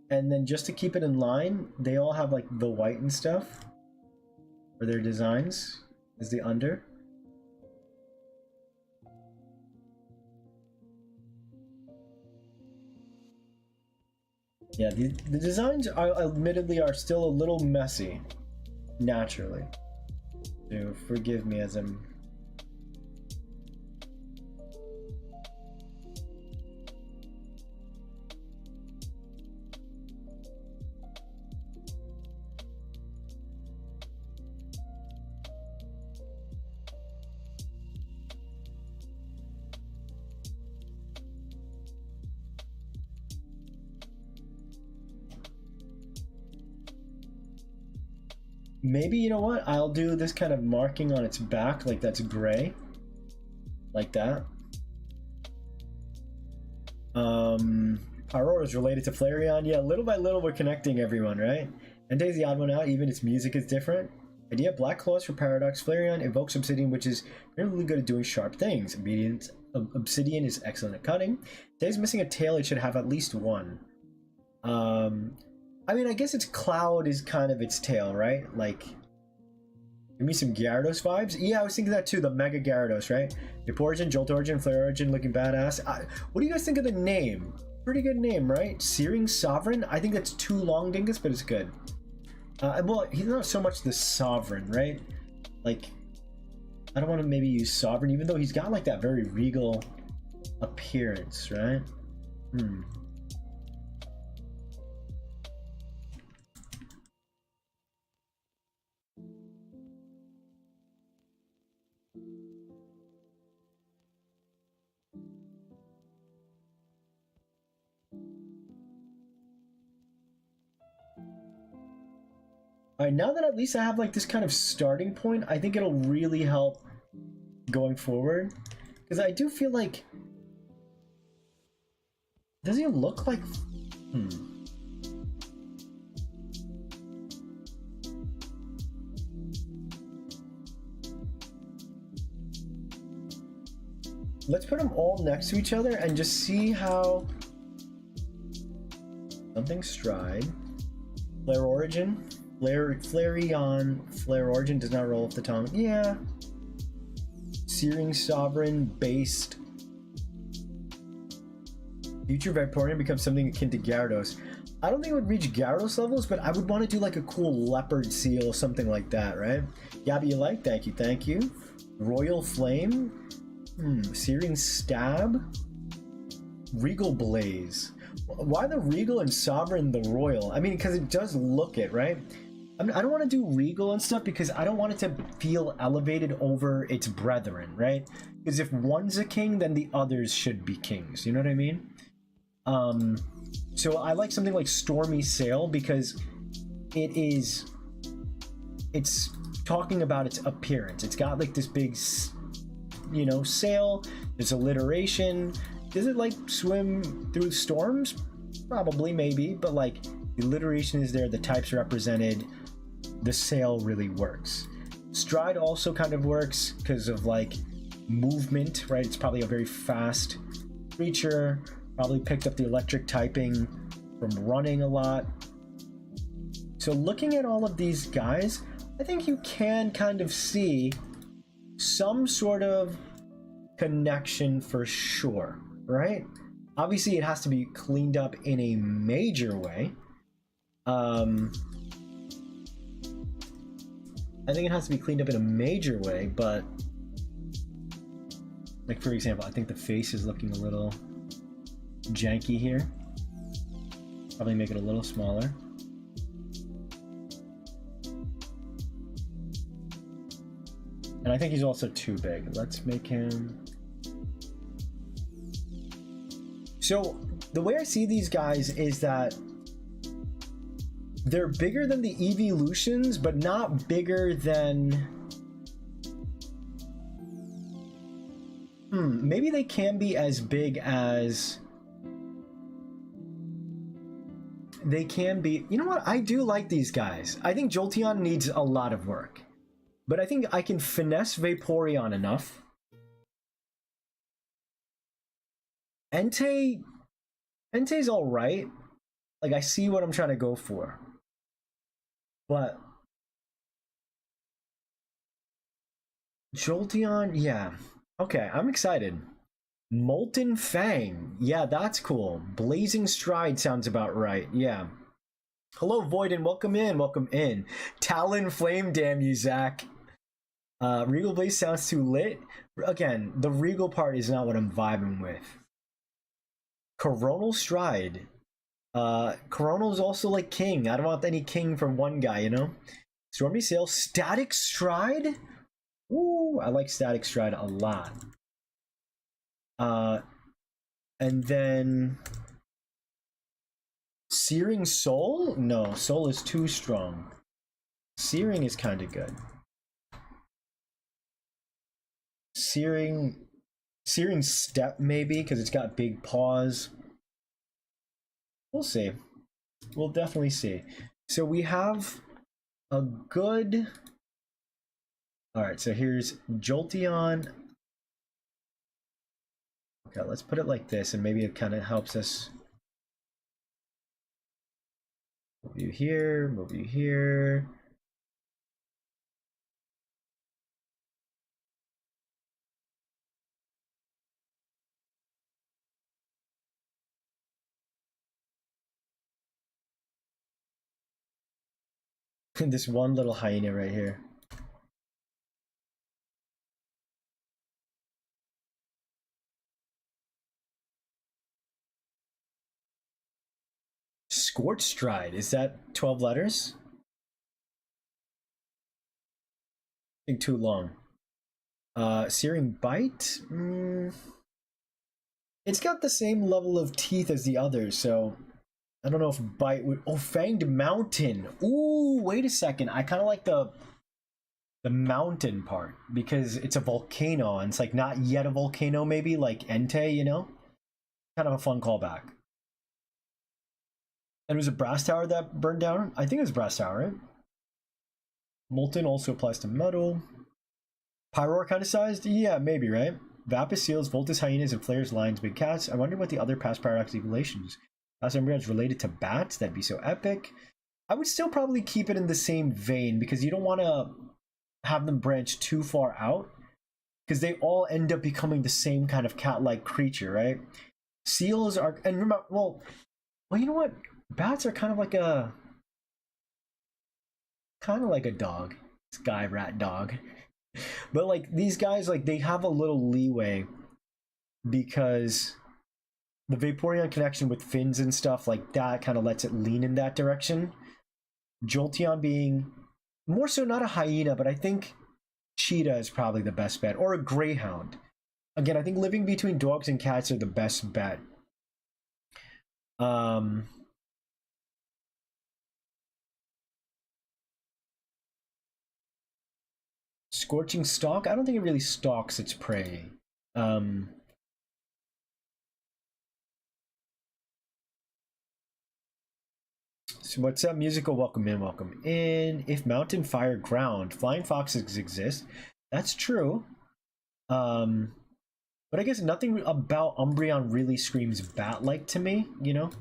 And then just to keep it in line, they all have like the white and stuff for their designs as the under. Yeah, the designs are admittedly are still a little messy, naturally. So forgive me as I'm... Maybe, you know what? I'll do this kind of marking on its back, like that's gray. Like that. Aurora is related to Flareon. Yeah, little by little we're connecting everyone, right? Entei's the odd one out, even its music is different. Idea, Black Claws for Paradox. Flareon evokes Obsidian, which is really good at doing sharp things. Obsidian is excellent at cutting. Entei's missing a tail, it should have at least one. I mean, I guess its cloud is kind of its tail, right? Like, give me some Gyarados vibes. Yeah, I was thinking that too, the Mega Gyarados, right? Dip Origin, Jolt Origin, Flare Origin looking badass. What do you guys think of the name? Pretty good name, right? Searing Sovereign? I think that's too long, Dingus, but it's good. Well, he's not so much the Sovereign, right? Like, I don't want to maybe use Sovereign, even though he's got like that very regal appearance, right? Alright, now that at least I have like this kind of starting point, I think it'll really help going forward. Because I do feel like... Does he look like... Let's put them all next to each other and just see how... Something Stride. Flare Origin. Flareon. Flare Origin does not roll off the tongue. Yeah. Searing Sovereign based. Future Vaporeon becomes something akin to Gyarados. I don't think it would reach Gyarados levels, but I would want to do like a cool leopard seal, something like that, right? Gabby, you like? Thank you, thank you. Royal Flame. Searing Stab. Regal Blaze. Why the Regal and Sovereign the Royal? I mean, because it does look it, right? I mean, I don't want to do Regal and stuff because I don't want it to feel elevated over its brethren, right? Because if one's a king, then the others should be kings. You know what I mean? So I like something like Stormy Sail because it's talking about its appearance. It's got like this big, you know, sail. There's alliteration. Does it like swim through storms? Probably, maybe, but like the alliteration is there, the types represented, the sail really works. Stride also kind of works because of like movement, right? It's probably a very fast creature, probably picked up the electric typing from running a lot. So looking at all of these guys, I think you can kind of see some sort of connection for sure, right? Obviously it has to be cleaned up in a major way. I think it has to be cleaned up in a major way, but like for example, I think the face is looking a little janky here. Probably make it a little smaller. And I think he's also too big. Let's make him... So the way I see these guys is that they're bigger than the eeveelutions, but not bigger than... maybe they can be as big as... They can be... You know what? I do like these guys. I think Jolteon needs a lot of work. But I think I can finesse Vaporeon enough. Entei's alright. Like, I see what I'm trying to go for. But... Jolteon, yeah. Okay, I'm excited. Molten Fang. Yeah, that's cool. Blazing Stride sounds about right. Yeah. Hello, Void, and welcome in. Welcome in. Talon Flame, damn you, Zach. Regal Blaze sounds too lit. Again, the Regal part is not what I'm vibing with. Coronal Stride. Coronal's also like King. I don't want any King from one guy, you know? Stormy Sail. Static Stride? Ooh, I like Static Stride a lot. And then... Searing Soul? No, Soul is too strong. Searing is kind of good. Searing Step maybe, because it's got big paws. We'll see. We'll definitely see. So we have a good... Alright, so here's Jolteon. Okay, let's put it like this, and maybe it kind of helps us... Move you here, move you here. This one little hyena right here. Scorch Stride, is that 12 letters? I think too long. Searing Bite? It's got the same level of teeth as the others, so I don't know if Bite would... Oh, Fanged Mountain. Ooh, wait a second. I kind of like the mountain part because it's a volcano and it's like not yet a volcano, maybe like Entei, you know? Kind of a fun callback. And it was a brass tower that burned down? I think it was brass tower, right? Molten also applies to metal. Pyroar kind of sized? Yeah, maybe, right? Vapus Seals, Voltus Hyenas, and Flares Lions, Big Cats. I wonder what the other past Pyrox evolutions. Last Embryon's related to bats? That'd be so epic. I would still probably keep it in the same vein because you don't want to have them branch too far out because they all end up becoming the same kind of cat-like creature, right? Seals are... And remember, well, you know what? Bats are kind of like a dog. Sky rat dog. But like these guys, like they have a little leeway because the Vaporeon connection with fins and stuff like that kind of lets it lean in that direction. Jolteon being more so not a hyena, but I think cheetah is probably the best bet, or a greyhound. Again, I think living between dogs and cats are the best bet. Scorching Stalk? I don't think it really stalks its prey. So what's up, musical? Welcome in, welcome in. If mountain, fire, ground, flying foxes exist, that's true. But I guess nothing about Umbreon really screams bat-like to me, you know?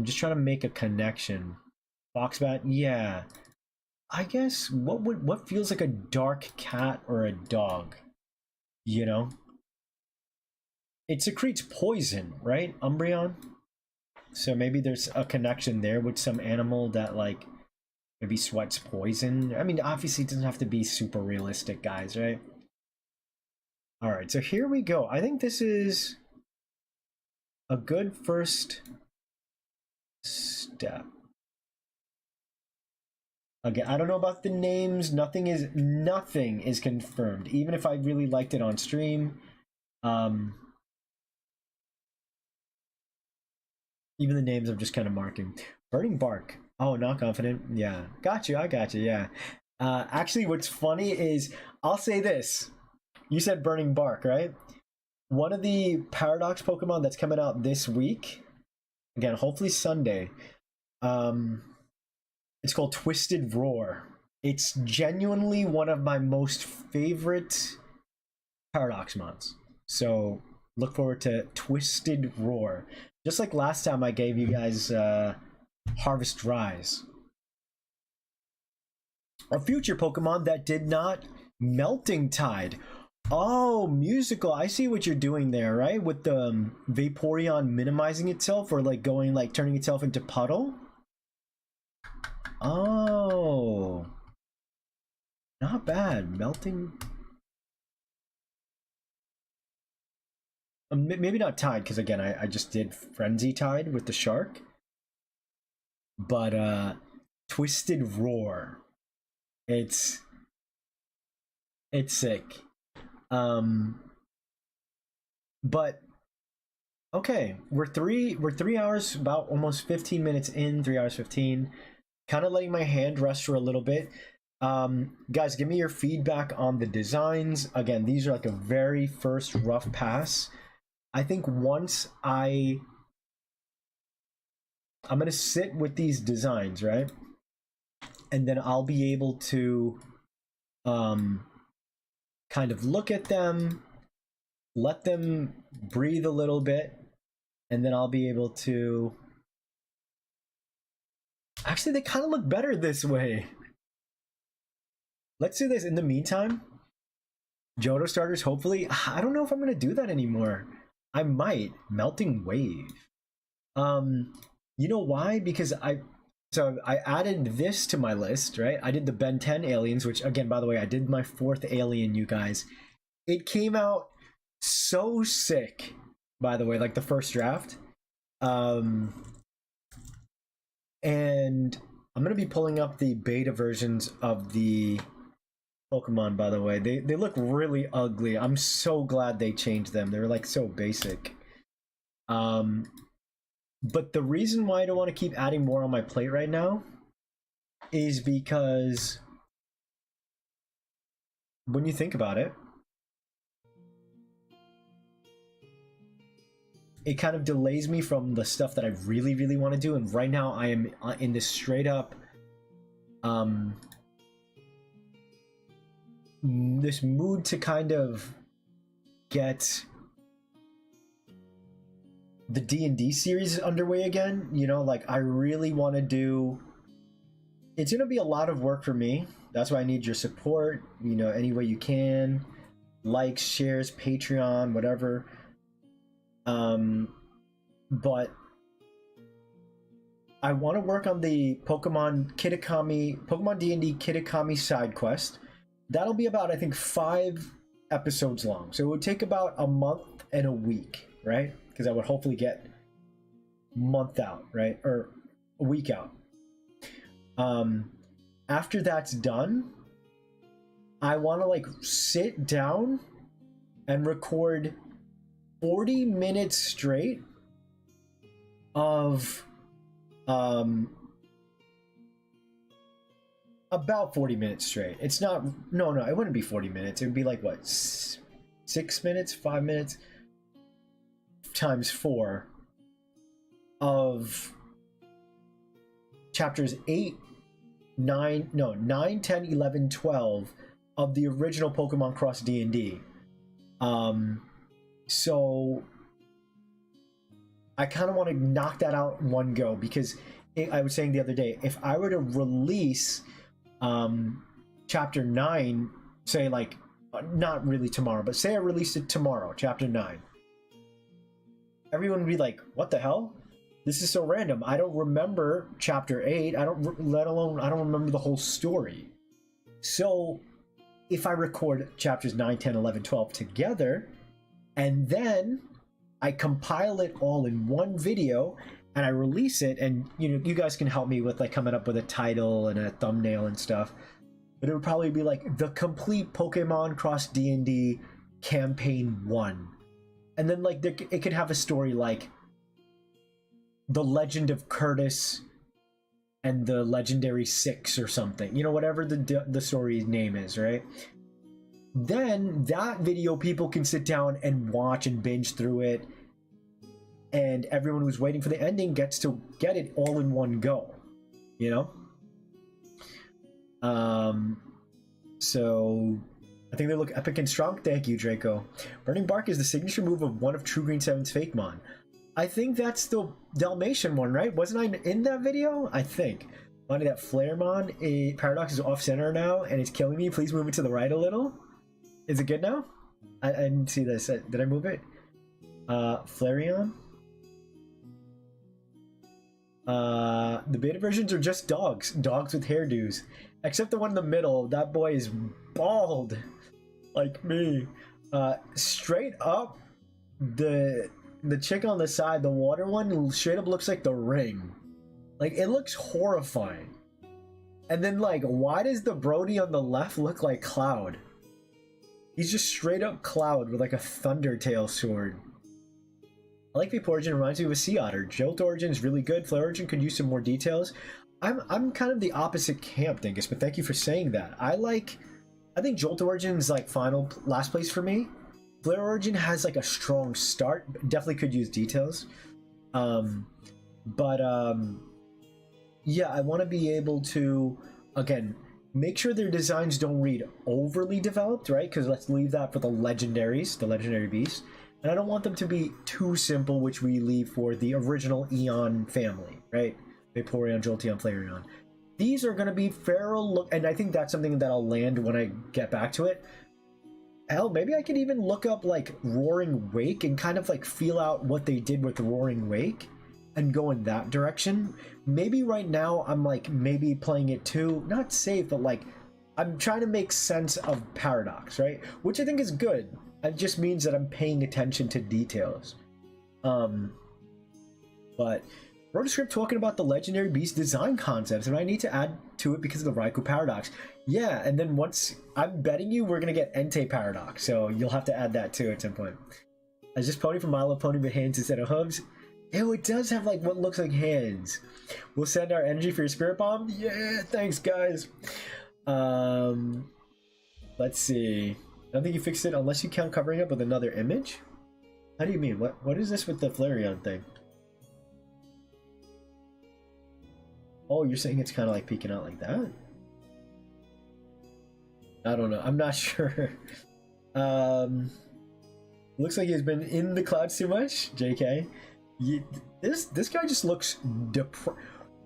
Just trying to make a connection. Foxbat, yeah. I guess what feels like a dark cat or a dog, you know? It secretes poison, right, Umbreon? So maybe there's a connection there with some animal that like maybe sweats poison. I mean, obviously it doesn't have to be super realistic, guys, right? All right, so here we go. I think this is a good first step. Again, I don't know about the names. Nothing is confirmed. Even if I really liked it on stream, even the names I'm just kind of marking. Burning Bark. Oh, not confident. Yeah, got you. I got you. Yeah. Actually, what's funny is I'll say this. You said Burning Bark, right? One of the Paradox Pokemon that's coming out this week, again, hopefully Sunday, it's called Twisted Roar. It's genuinely one of my most favorite Paradox mons. So look forward to Twisted Roar. Just like last time I gave you guys Harvest Rise. A future Pokemon that did not Melting Tide. Oh, musical. I see what you're doing there, right? With the Vaporeon minimizing itself or like going like turning itself into puddle. Oh. Not bad. Melting. Maybe not Tide, because again, I just did Frenzy Tide with the shark. But Twisted Roar. It's sick. But okay, we're 3 hours, about almost 15 minutes in, 3 hours 15. Kind of letting my hand rest for a little bit. Guys, give me your feedback on the designs. Again, these are like a very first rough pass. I think once I'm gonna sit with these designs, right? And then I'll be able to kind of look at them, let them breathe a little bit, and then I'll be able to... Actually, they kind of look better this way. Let's do this. In the meantime, Johto starters, hopefully. I don't know if I'm going to do that anymore. I might. Melting Wave. You know why? Because I added this to my list, right? I did the Ben 10 aliens, which again, by the way, I did my 4th alien, you guys. It came out so sick, by the way, like the first draft. And I'm going to be pulling up the beta versions of the Pokemon, by the way. They look really ugly. I'm so glad they changed them. They're like so basic. But the reason why I don't want to keep adding more on my plate right now is because when you think about it, it kind of delays me from the stuff that I really, really want to do. And right now I am in this straight up this mood to kind of get the D&D series underway again. You know, like I really want to do... It's going to be a lot of work for me. That's why I need your support, you know, any way you can. Likes, shares, Patreon, whatever. But I want to work on the Pokemon D&D Kitakami side quest. That'll be about, I think, 5 episodes long. So it would take about a month and a week, right? Because I would hopefully get month out, right? Or a week out. After that's done, I want to like sit down and record 40 minutes straight of about 40 minutes straight. It's not, no, it wouldn't be 40 minutes. It would be like what, 6 minutes, 5 minutes times 4 of chapters 9, 10, 11, 12 of the original Pokemon Cross D&D. So I kind of want to knock that out in one go, because I was saying the other day, if I were to release chapter 9, say like, not really tomorrow, but say I released it tomorrow, chapter 9, everyone would be like, what the hell? This is so random. I don't remember chapter 8. I don't remember the whole story. So if I record chapters 9, 10, 11, 12 together, and then I compile it all in one video and I release it, and you guys can help me with like coming up with a title and a thumbnail and stuff, but it would probably be like the complete Pokemon Cross D&D campaign 1. And then like it could have a story like The Legend of Curtis and the Legendary Six or something, whatever the story's name is, right? Then that video, people can sit down and watch and binge through it, and everyone who's waiting for the ending gets to get it all in one go, So I think they look epic and strong. Thank you, Draco. Burning Bark is the signature move of one of True Green 7's Fakemon. I think that's the Dalmatian one, right? Wasn't I in that video? I think. Funny that Flaremon Paradox is off center now and it's killing me. Please move it to the right a little. Is it good now? I didn't see this. Did I move it? Flareon? The beta versions are just dogs. Dogs with hairdos. Except the one in the middle. That boy is bald. Like me. Straight up, the chick on the side, the water one, straight up looks like the Ring. Like, it looks horrifying. And then, like, why does the Brody on the left look like Cloud? He's just straight up Cloud with, like, a Thundertail sword. I like Vape Origin, reminds me of a Sea Otter. Jolt Origin is really good. Flare Origin could use some more details. I'm kind of the opposite camp, Dingus, but thank you for saying that. I think Jolt Origin is, like, last place for me. Flare Origin has like a strong start, definitely could use details. Yeah, I want to be able to, again, make sure their designs don't read overly developed, right? Because let's leave that for the legendaries, the legendary beasts. And I don't want them to be too simple, which we leave for the original Eon family, right? Vaporeon, Jolteon, Flareon. These are going to be feral look, and I think that's something that I'll land when I get back to it. Hell, maybe I could even look up like Roaring Wake and kind of like feel out what they did with Roaring Wake and go in that direction. Maybe right now I'm like maybe playing it too, not safe, but like I'm trying to make sense of Paradox, right? Which I think is good. It just means that I'm paying attention to details. But wrote a script talking about the legendary beast design concepts, and I need to add to it because of the Raikou Paradox. Yeah, and then once, I'm betting you we're gonna get Entei Paradox, so you'll have to add that too at some point. Is this pony from My Little Pony with hands instead of hooves? Ew, it does have like what looks like hands. We'll send our energy for your spirit bomb. Yeah, thanks guys. Let's see. I don't think you fixed it unless you count covering up with another image. How do you mean? What is this with the Flareon thing? Oh, you're saying it's kind of like peeking out like that? I don't know. I'm not sure. Looks like he's been in the clouds too much. JK. This guy just looks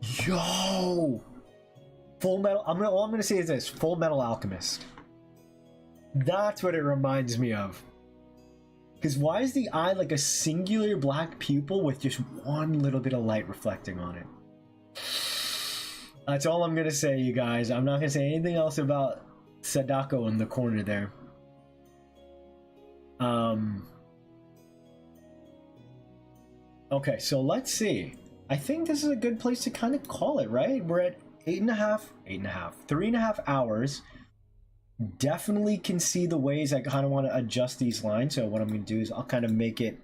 Yo! Full Metal. All I'm gonna say is this: Full Metal Alchemist. That's what it reminds me of. Because why is the eye like a singular black pupil with just one little bit of light reflecting on it? That's all I'm gonna say, you guys. I'm not gonna say anything else about Sadako in the corner there. Okay, so let's see. I think this is a good place to kind of call it, right? We're at 3.5 hours. Definitely can see the ways I kind of want to adjust these lines. So what I'm going to do is I'll kind of make it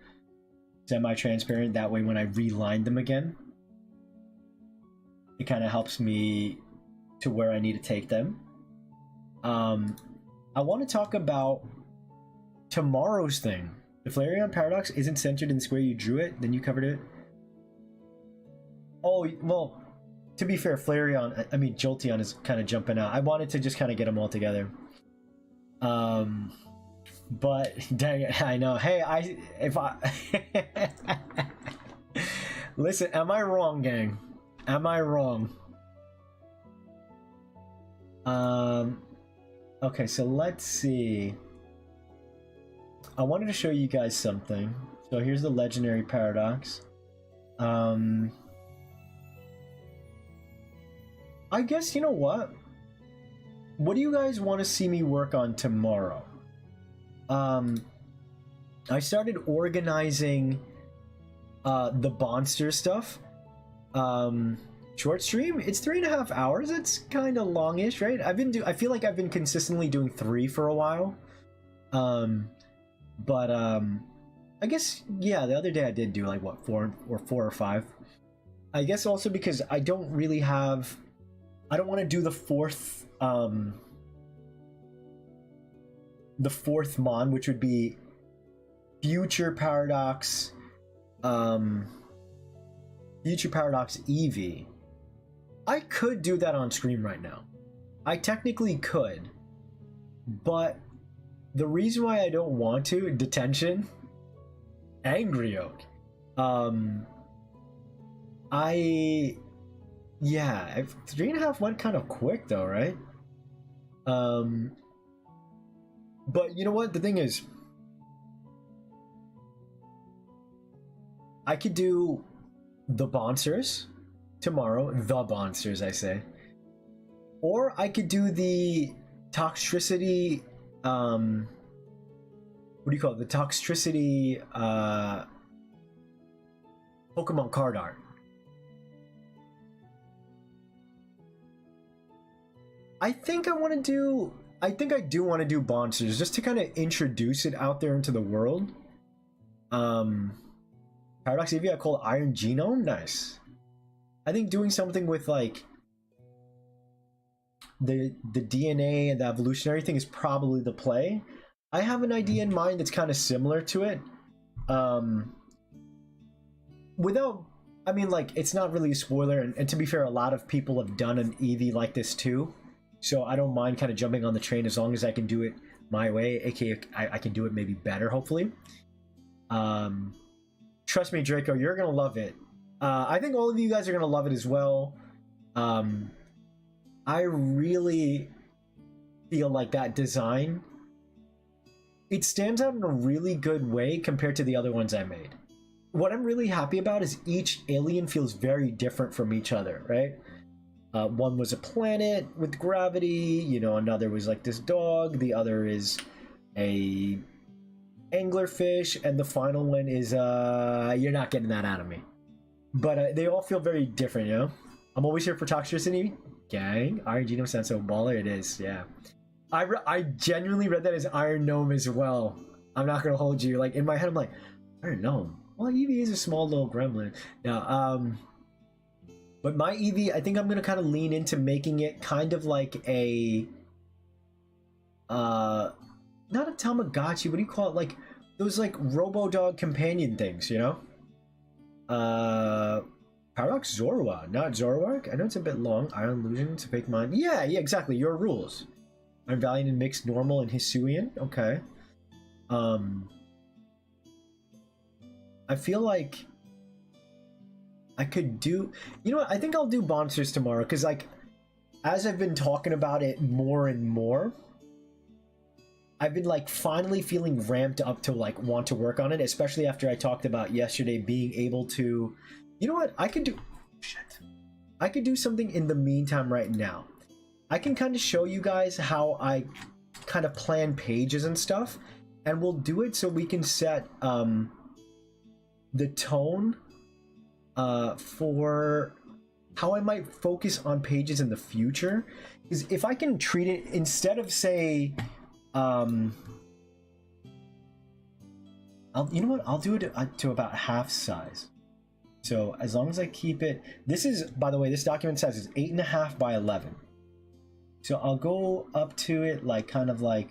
semi-transparent. That way when I reline them again, it kind of helps me to where I need to take them. I want to talk about tomorrow's thing. The Flareon Paradox isn't centered in the square you drew it, then you covered it. Oh, well, to be fair, Flareon, I mean, Jolteon is kind of jumping out. I wanted to just kind of get them all together. But dang it, I know. Hey, listen, am I wrong, gang? Am I wrong? Okay, so let's see. I wanted to show you guys something. So here's the Legendary Paradox. I guess, you know what? What do you guys want to see me work on tomorrow? I started organizing the Bonster stuff. Short stream, it's 3.5 hours. It's kind of longish, right? I feel like I've been consistently doing 3 for a while. But I guess, yeah, the other day I did do like what, 4 or 5. I guess also because I don't really have, I don't want to do the fourth mon, which would be Future Paradox Eevee. I could do that on stream right now. I technically could, but the reason why I don't want to, detention, Angry Oak. Yeah, 3.5 went kind of quick though, right? But you know what? The thing is, I could do the Bonsters tomorrow, the Bonsters, I say. Or I could do the Toxtricity, what do you call it? The Toxtricity, Pokemon card art. I think I do want to do Bonsters, just to kind of introduce it out there into the world. Paradox Eevee, I call it Iron Genome. Nice. I think doing something with like the DNA and the evolutionary thing is probably the play. I have an idea in mind that's kind of similar to it. Without, I mean, like, it's not really a spoiler, and to be fair, a lot of people have done an Eevee like this too. So I don't mind kind of jumping on the train as long as I can do it my way, aka I can do it maybe better, hopefully. Trust me, Draco, you're gonna love it. I think all of you guys are gonna love it as well. I really feel like that design, it stands out in a really good way compared to the other ones I made. What I'm really happy about is each alien feels very different from each other, right? One was a planet with gravity, you know, another was like this dog, the other is a anglerfish, and the final one is, you're not getting that out of me. But they all feel very different, you know? I'm always here for Toxtricity. Gang, Iron Genome sounds so baller. It is, yeah. I genuinely read that as Iron Gnome as well. I'm not gonna hold you. Like, in my head, I'm like, Iron Gnome? Well, Eevee is a small little gremlin. Now, but my Eevee, I think I'm gonna kind of lean into making it kind of like a, not a Tamagotchi, what do you call it? Like, those like Robo-Dog companion things, you know? Paradox Zorua, not Zoroark? I know it's a bit long. Iron Illusion to fake mine. Yeah, exactly. Your rules. I'm Valiant and Mixed, Normal, and Hisuian. Okay. I feel like I could do, you know what, I think I'll do Monsters tomorrow, because like, as I've been talking about it more and more, I've been like finally feeling ramped up to like want to work on it, especially after I talked about yesterday being able to, you know what, I could I could do something in the meantime right now. I can kind of show you guys how I kind of plan pages and stuff, and we'll do it so we can set the tone for how I might focus on pages in the future. Because if I can treat it instead of, say, you know what, I'll do it to about half size. So as long as I keep it, this is, by the way, this document size is 8.5 by 11. So I'll go up to it like kind of like,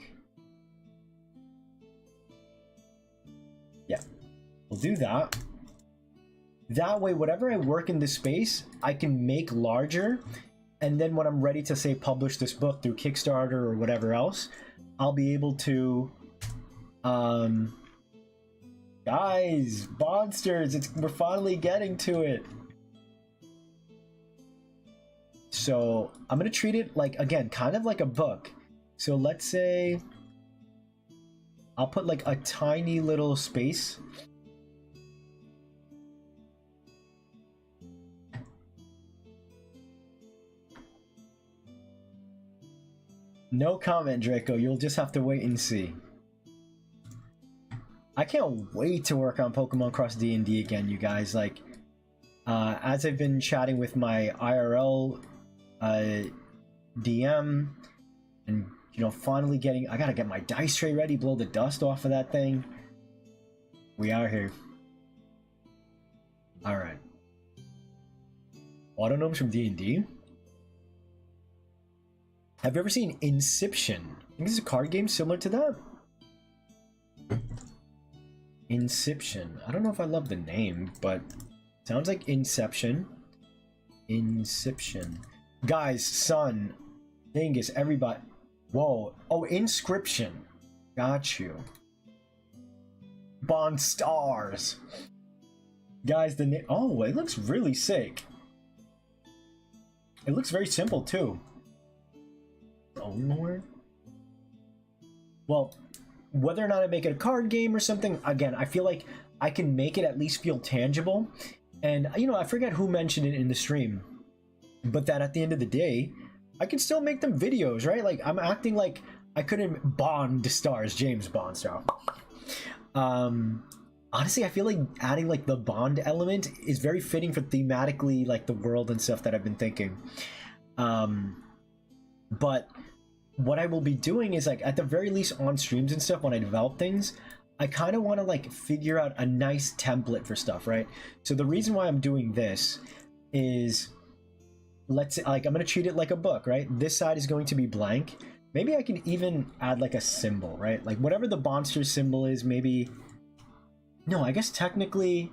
yeah, we'll do that. That way, whatever I work in this space, I can make larger. And then when I'm ready to, say, publish this book through Kickstarter or whatever else, I'll be able to, guys, monsters, we're finally getting to it. So I'm gonna treat it like, again, kind of like a book. So let's say I'll put like a tiny little space. No comment, Draco. You'll just have to wait and see. I can't wait to work on Pokemon Cross D&D again, you guys. Like, as I've been chatting with my IRL DM, and, you know, finally getting... I gotta get my dice tray ready, blow the dust off of that thing. We are here. Alright. Autonomes from D&D? Have you ever seen Inception? I think this is a card game similar to that. Inception. I don't know if I love the name, but sounds like Inception. Inception. Guys, Sun, Dingus, everybody. Whoa. Oh, Inscription. Got you. Bond Stars. Guys, the name. Oh, it looks really sick. It looks very simple, too. Lord. Well, whether or not I make it a card game or something, again, I feel like I can make it at least feel tangible. And, you know, I forget who mentioned it in the stream, but that at the end of the day, I can still make them videos, right? Like, I'm acting like I couldn't Bond stars, James Bond style. Honestly, I feel like adding like the Bond element is very fitting for thematically like the world and stuff that I've been thinking. But what I will be doing is, like, at the very least on streams and stuff, when I develop things, I kind of want to like figure out a nice template for stuff, right? So the reason why I'm doing this is, let's say, like, I'm going to treat it like a book, right? This side is going to be blank. Maybe I can even add like a symbol, right? Like whatever the monster symbol is, maybe... No, I guess technically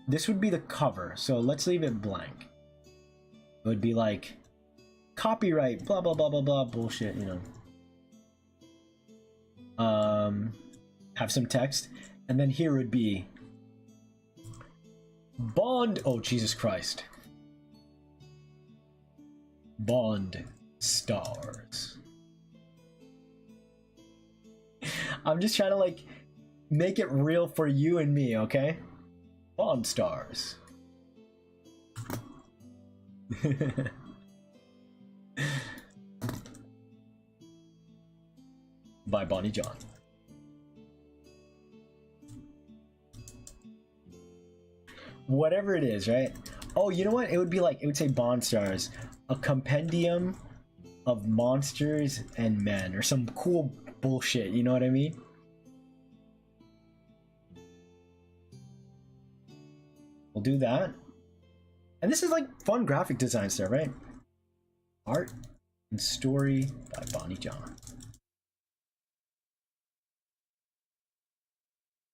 this would be the cover. So let's leave it blank. It would be like copyright, blah, blah, blah, blah, blah, bullshit, you know. Have some text. And then here would be Bond. Oh, Jesus Christ. Bond Stars. I'm just trying to like make it real for you and me, okay? Bond Stars. By Bonnie John. Whatever it is, right? Oh, you know what? It would be like, it would say Bond Stars, a compendium of monsters and men, or some cool bullshit, you know what I mean? We'll do that. And this is like fun graphic design stuff, right? Art and story by Bonnie John.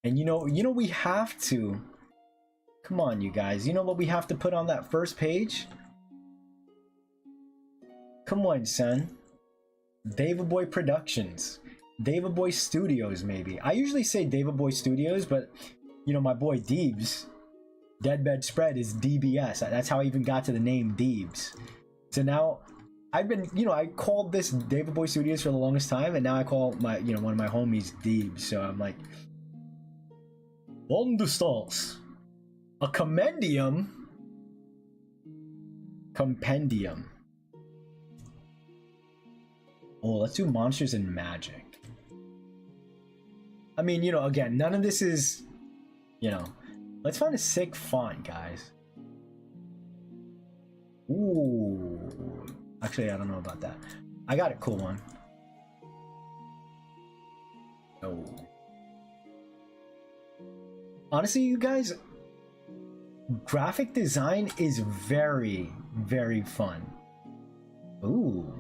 And you know we have to. Come on, you guys. You know what we have to put on that first page? Come on, son. David Boy Productions. David Boy Studios, maybe. I usually say David Boy Studios, but you know, my boy Deebs, Deadbed Spread, is DBS. That's how I even got to the name Deebs. So now I've been, you know, I called this David Boy Studios for the longest time, and now I call my, you know, one of my homies Deebs. So I'm like, Bond Stars, a compendium Compendium. Oh, let's do monsters and magic. I mean, you know, again, none of this is, you know, let's find a sick font, guys. Ooh. Actually, I don't know about that. I got a cool one. Oh. Honestly, you guys, graphic design is very, very fun. Ooh.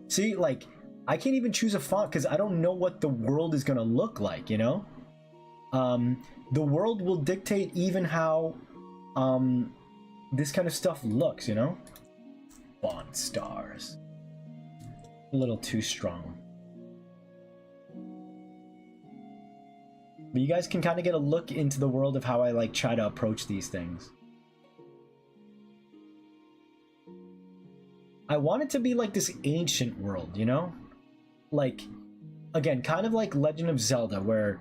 See, like, I can't even choose a font because I don't know what the world is going to look like, you know? The world will dictate even how this kind of stuff looks, you know? Bond stars. A little too strong. But you guys can kind of get a look into the world of how I like try to approach these things. I want it to be like this ancient world, you know? Like, again, kind of like Legend of Zelda, where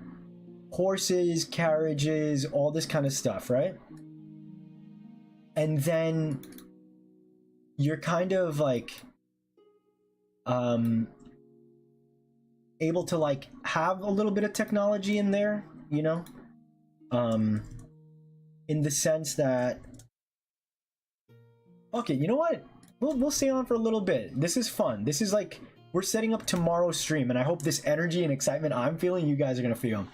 horses, carriages, all this kind of stuff, right? And then you're kind of like able to like have a little bit of technology in there, you know? In the sense that, okay, you know what? We'll stay on for a little bit. This is fun. This is like, we're setting up tomorrow's stream, and I hope this energy and excitement I'm feeling, you guys are gonna feel.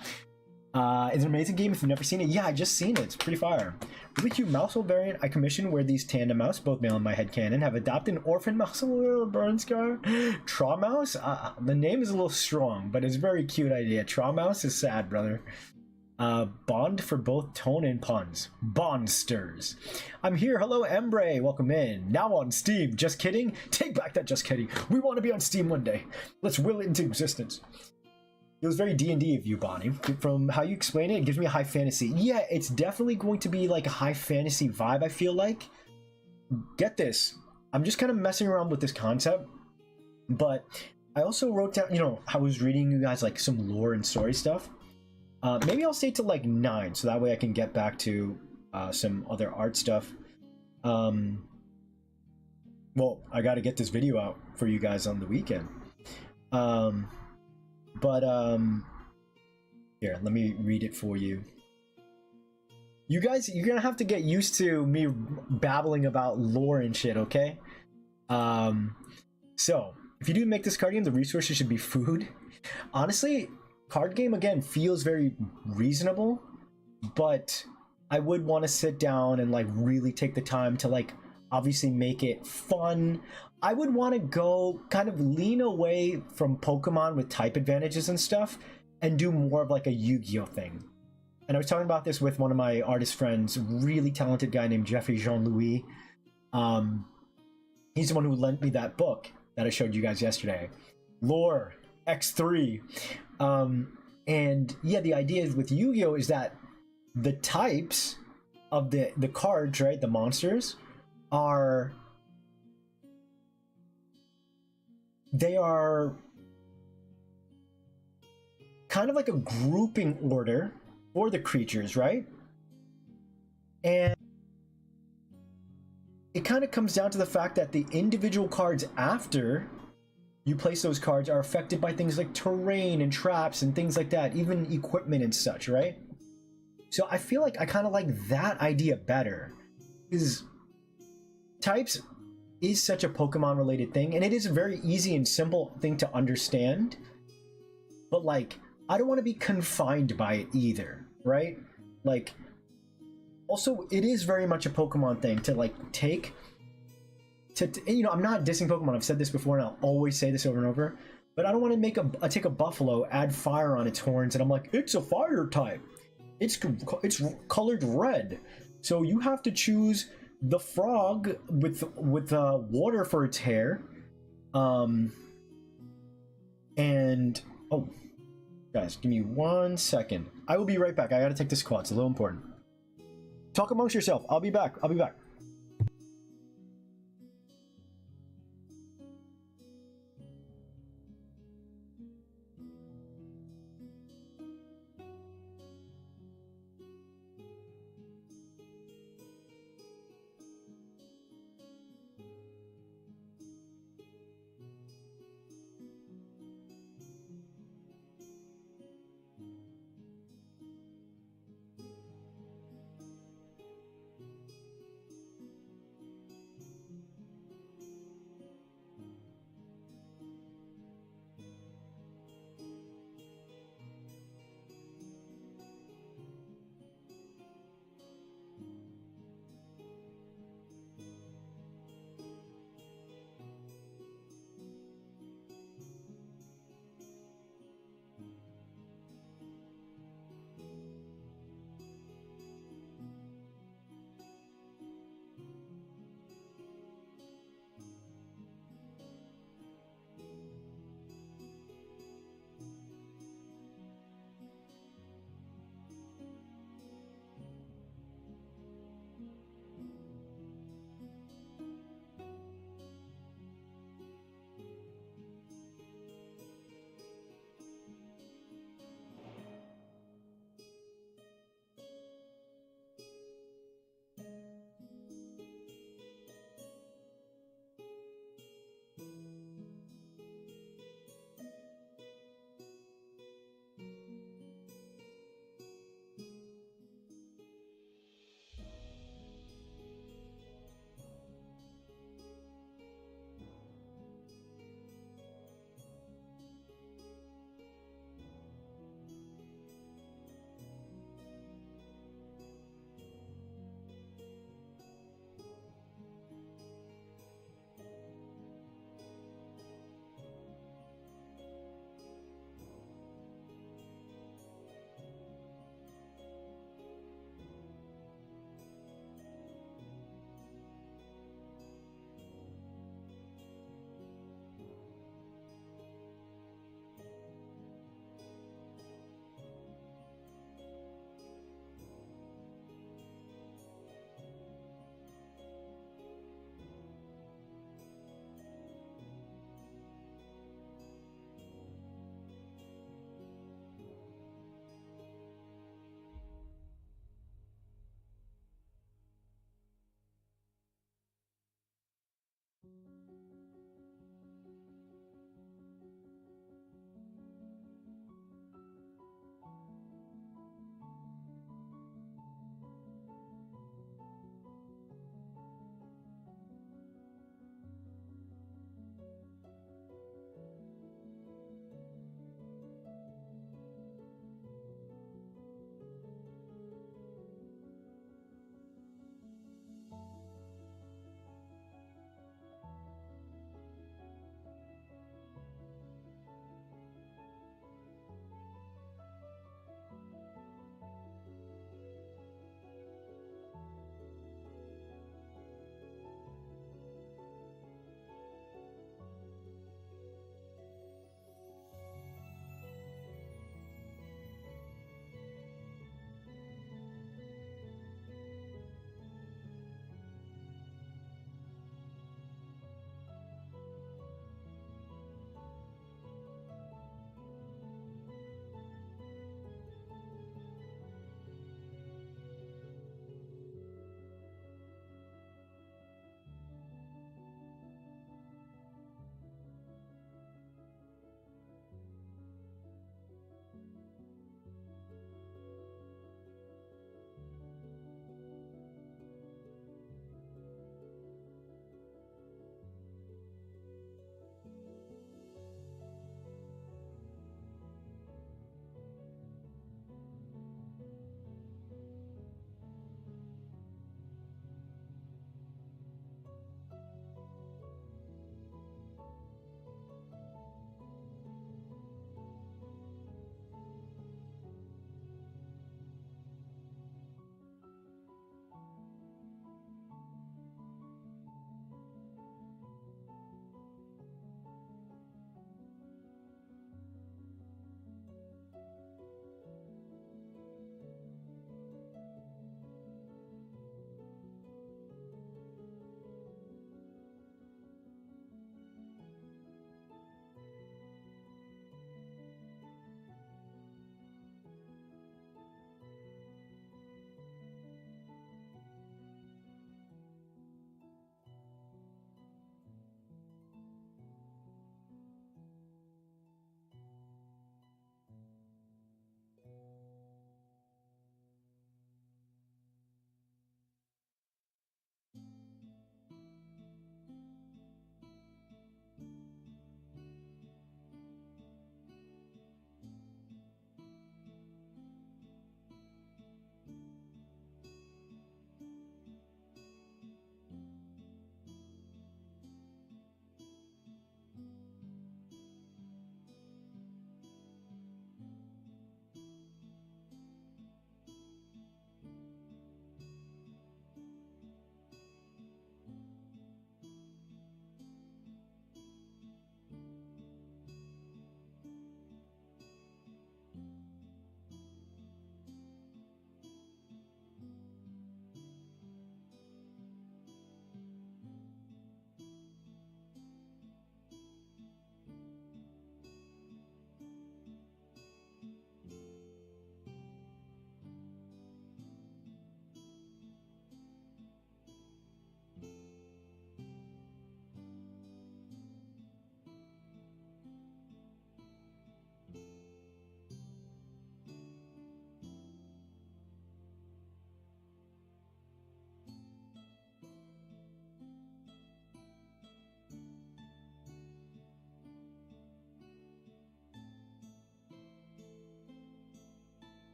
It's an amazing game if you've never seen it. Yeah, I just seen it. It's pretty fire. Really cute mousehole variant I commissioned where these tandem mouse, both male in my headcanon, have adopted an orphan mousehole burn scar. Traw mouse? The name is a little strong, but it's a very cute idea. Traw mouse is sad, brother. Bond for both tone and puns. Bondsters. I'm here. Hello, Embre. Welcome in. Now on Steam. Just kidding? Take back that just kidding. We want to be on Steam one day. Let's will it into existence. It was very D&D of you, Bonnie. From how you explain it, it gives me a high fantasy. Yeah, it's definitely going to be like a high fantasy vibe, I feel like. Get this. I'm just kind of messing around with this concept. But I also wrote down, you know, I was reading you guys like some lore and story stuff. Maybe I'll stay to like 9, so that way I can get back to some other art stuff. Well, I got to get this video out for you guys on the weekend. Here, let me read it for you. You guys, you're gonna have to get used to me babbling about lore and shit, okay? So, if you do make this card game, the resources should be food. Honestly, card game, again, feels very reasonable, but I would want to sit down and, like, really take the time to, like, obviously make it fun. I would want to go kind of lean away from Pokemon with type advantages and stuff and do more of like a Yu-Gi-Oh thing. And I was talking about this with one of my artist friends, really talented guy named Jeffrey Jean-Louis. He's the one who lent me that book that I showed you guys yesterday. Lore X3. And yeah, the idea is with Yu-Gi-Oh is that the types of the cards, right, the monsters, they are kind of like a grouping order for the creatures, right? And it kind of comes down to the fact that the individual cards after you place those cards are affected by things like terrain and traps and things like that, even equipment and such, right? So I feel like I kind of like that idea better, because types is such a Pokemon related thing, and it is a very easy and simple thing to understand, but like I don't want to be confined by it either, right? Like, also it is very much a Pokemon thing to like take to you know, I'm not dissing Pokemon, I've said this before and I'll always say this over and over, but I don't want to make take a buffalo, add fire on its horns, and I'm like, it's a fire type, it's colored red, so you have to choose the frog with water for its hair. And oh, guys, give me 1 second. I will be right back. I gotta take this call. It's a little important. Talk amongst yourself. I'll be back. I'll be back.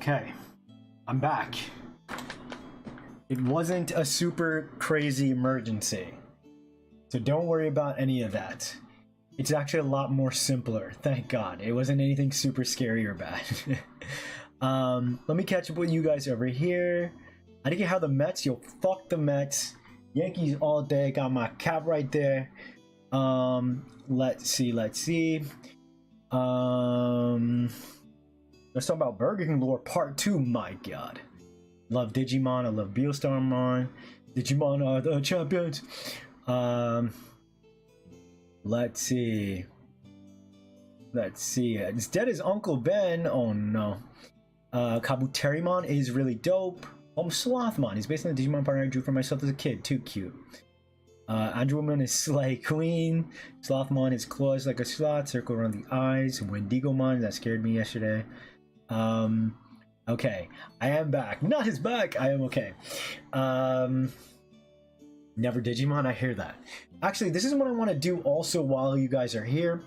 Okay, I'm back. It wasn't a super crazy emergency, so don't worry about any of that. It's actually a lot more simpler, thank God. It wasn't anything super scary or bad. Let me catch up with you guys over here. I didn't get how the Mets, yo, fuck the Mets. Yankees all day, got my cap right there. Let's see. Let's talk about Burger King Lore Part 2, my God. Love Digimon, I love Beostarmon. Digimon are the champions. Let's see. It's dead as Uncle Ben. Oh no. Kabuterimon is really dope. Slothmon. He's based on the Digimon partner I drew for myself as a kid. Too cute. Andromon is Slay Queen. Slothmon is claws like a sloth, circle around the eyes. Wendigomon, that scared me yesterday. Okay. I am back. Not his back. I am okay. Never Digimon, I hear that. Actually, this is what I want to do also while you guys are here.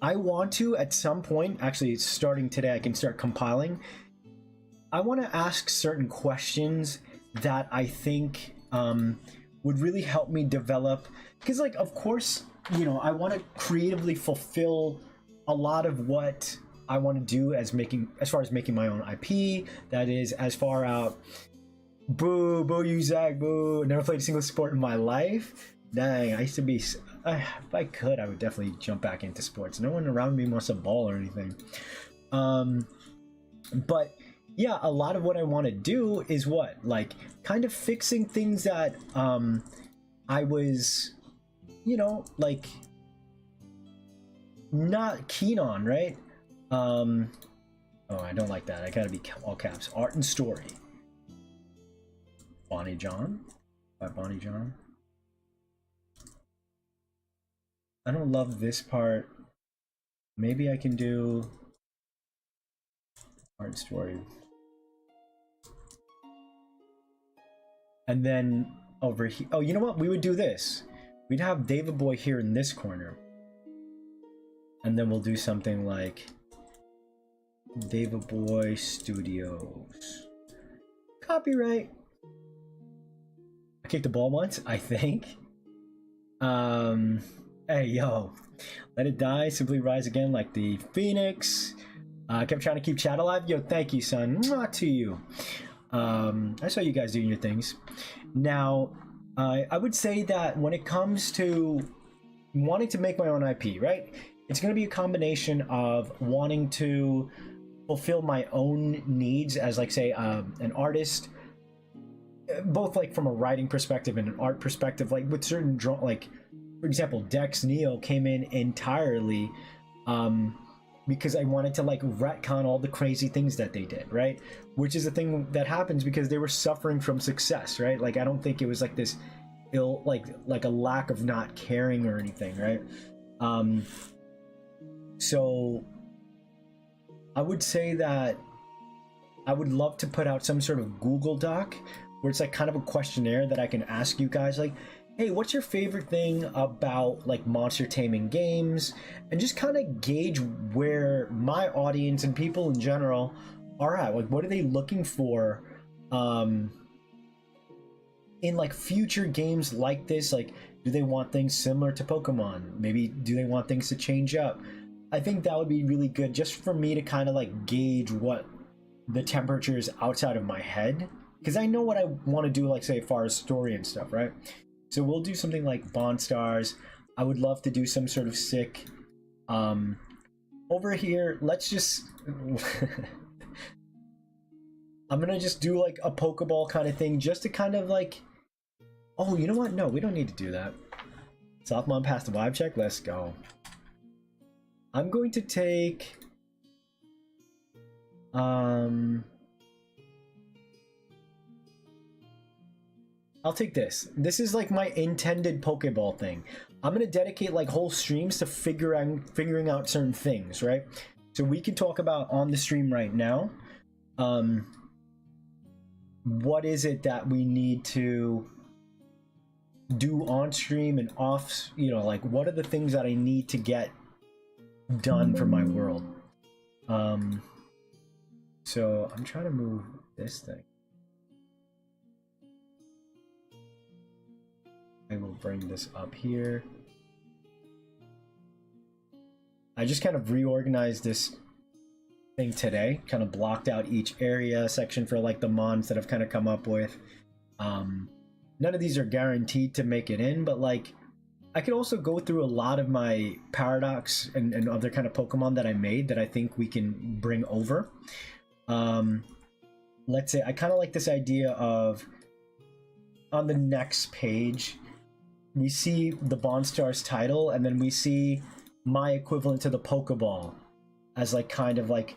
I want to, at some point, actually starting today, I can start compiling. I want to ask certain questions that I think would really help me develop. Because, like, of course, you know, I want to creatively fulfill a lot of what I want to do as far as making my own IP. That is, as far out. Boo, you Zach, boo. Never played a single sport in my life. Dang, I used to be. If I could, I would definitely jump back into sports. No one around me wants a ball or anything. But yeah, a lot of what I want to do is what? Like, kind of fixing things that I was, you know, like, not keen on, right? Oh, I don't like that. I gotta be all caps. Art and story. Bonnie John? By Bonnie John? I don't love this part. Maybe I can do art story. And then over here, oh, you know what? We would do this. We'd have David Boy here in this corner. And then we'll do something like David Boy Studios. Copyright. I kicked the ball once, I think. Hey, yo. Let it die, simply rise again like the phoenix. I kept trying to keep chat alive. Yo, thank you, son. Mwah to you. I saw you guys doing your things. Now, I would say that when it comes to wanting to make my own IP, right? It's going to be a combination of wanting to fulfill my own needs as, like, say, an artist, both like from a writing perspective and an art perspective, like with certain like, for example, Dex Neo came in entirely because I wanted to like retcon all the crazy things that they did, right? Which is a thing that happens because they were suffering from success, right? Like, I don't think it was like this ill, like a lack of not caring or anything, right? So I would say that I would love to put out some sort of Google Doc where it's like kind of a questionnaire that I can ask you guys, like, hey, what's your favorite thing about like monster taming games? And just kind of gauge where my audience and people in general are at. Like, what are they looking for in like future games like this? Like, do they want things similar to Pokemon? Maybe do they want things to change up? I think that would be really good just for me to kind of like gauge what the temperature is outside of my head. Because I know what I want to do, like, say, as far as story and stuff, right? So we'll do something like Bond Stars. I would love to do some sort of sick... over here, let's just... I'm going to just do, like, a Pokeball kind of thing just to kind of, like... Oh, you know what? No, we don't need to do that. Sophomon passed the vibe check. Let's go. I'm going to take... I'll take this. This is like my intended Pokeball thing. I'm gonna dedicate like whole streams to figuring out certain things, right? So we can talk about on the stream right now. What is it that we need to do on stream and off? You know, like, what are the things that I need to get done for my world? So I'm trying to move this thing. I will bring this up here. I just kind of reorganized this thing today, kind of blocked out each area section for like the mons that I've kind of come up with. None of these are guaranteed to make it in, but like I could also go through a lot of my Paradox and other kind of Pokemon that I made that I think we can bring over. Let's say I kind of like this idea of on the next page we see the Bonstar's title, and then we see my equivalent to the Pokeball as like kind of like,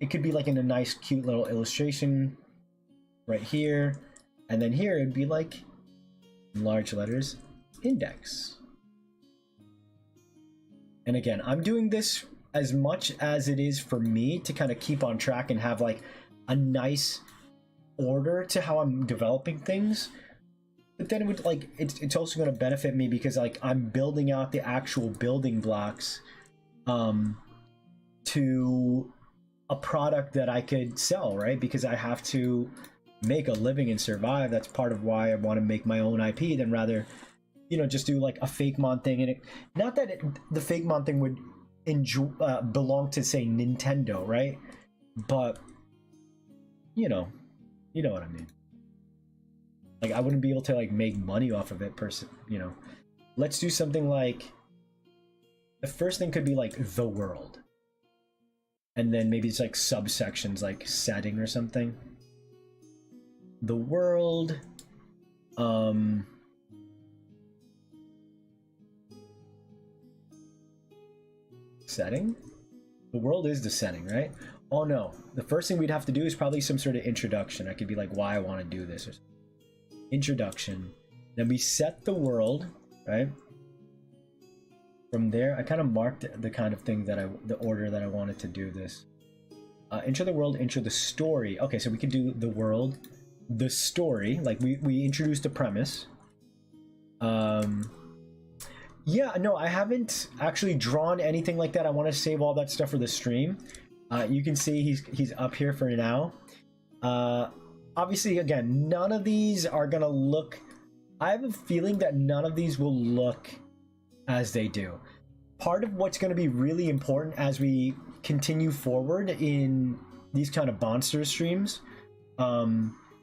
it could be like in a nice cute little illustration right here, and then here it'd be like in large letters index. And again, I'm doing this as much as it is for me to kind of keep on track and have like a nice order to how I'm developing things. But then it would like it's also going to benefit me because like I'm building out the actual building blocks to a product that I could sell, right? Because I have to make a living and survive. That's part of why I want to make my own IP than rather, you know, just do like a Fakemon thing. And not that the Fakemon thing would belong to say Nintendo, right? But you know what I mean. Like I wouldn't be able to like make money off of it you know. Let's do something like, the first thing could be like the world, and then maybe it's like subsections like setting or something. The world, setting? The world is the setting, right? Oh no, the first thing we'd have to do is probably some sort of introduction. I could be like, why I want to do this or something. Introduction, then we set the world, right? From there I kind of marked the kind of thing that the order that I wanted to do this. Intro the world, intro the story. Okay, so we can do the world, the story, like we introduced the premise. Yeah, no, I haven't actually drawn anything like that. I want to save all that stuff for the stream. You can see he's up here for now. Obviously, again, none of these are gonna look, I have a feeling that none of these will look as they do. Part of what's going to be really important as we continue forward in these kind of monster streams,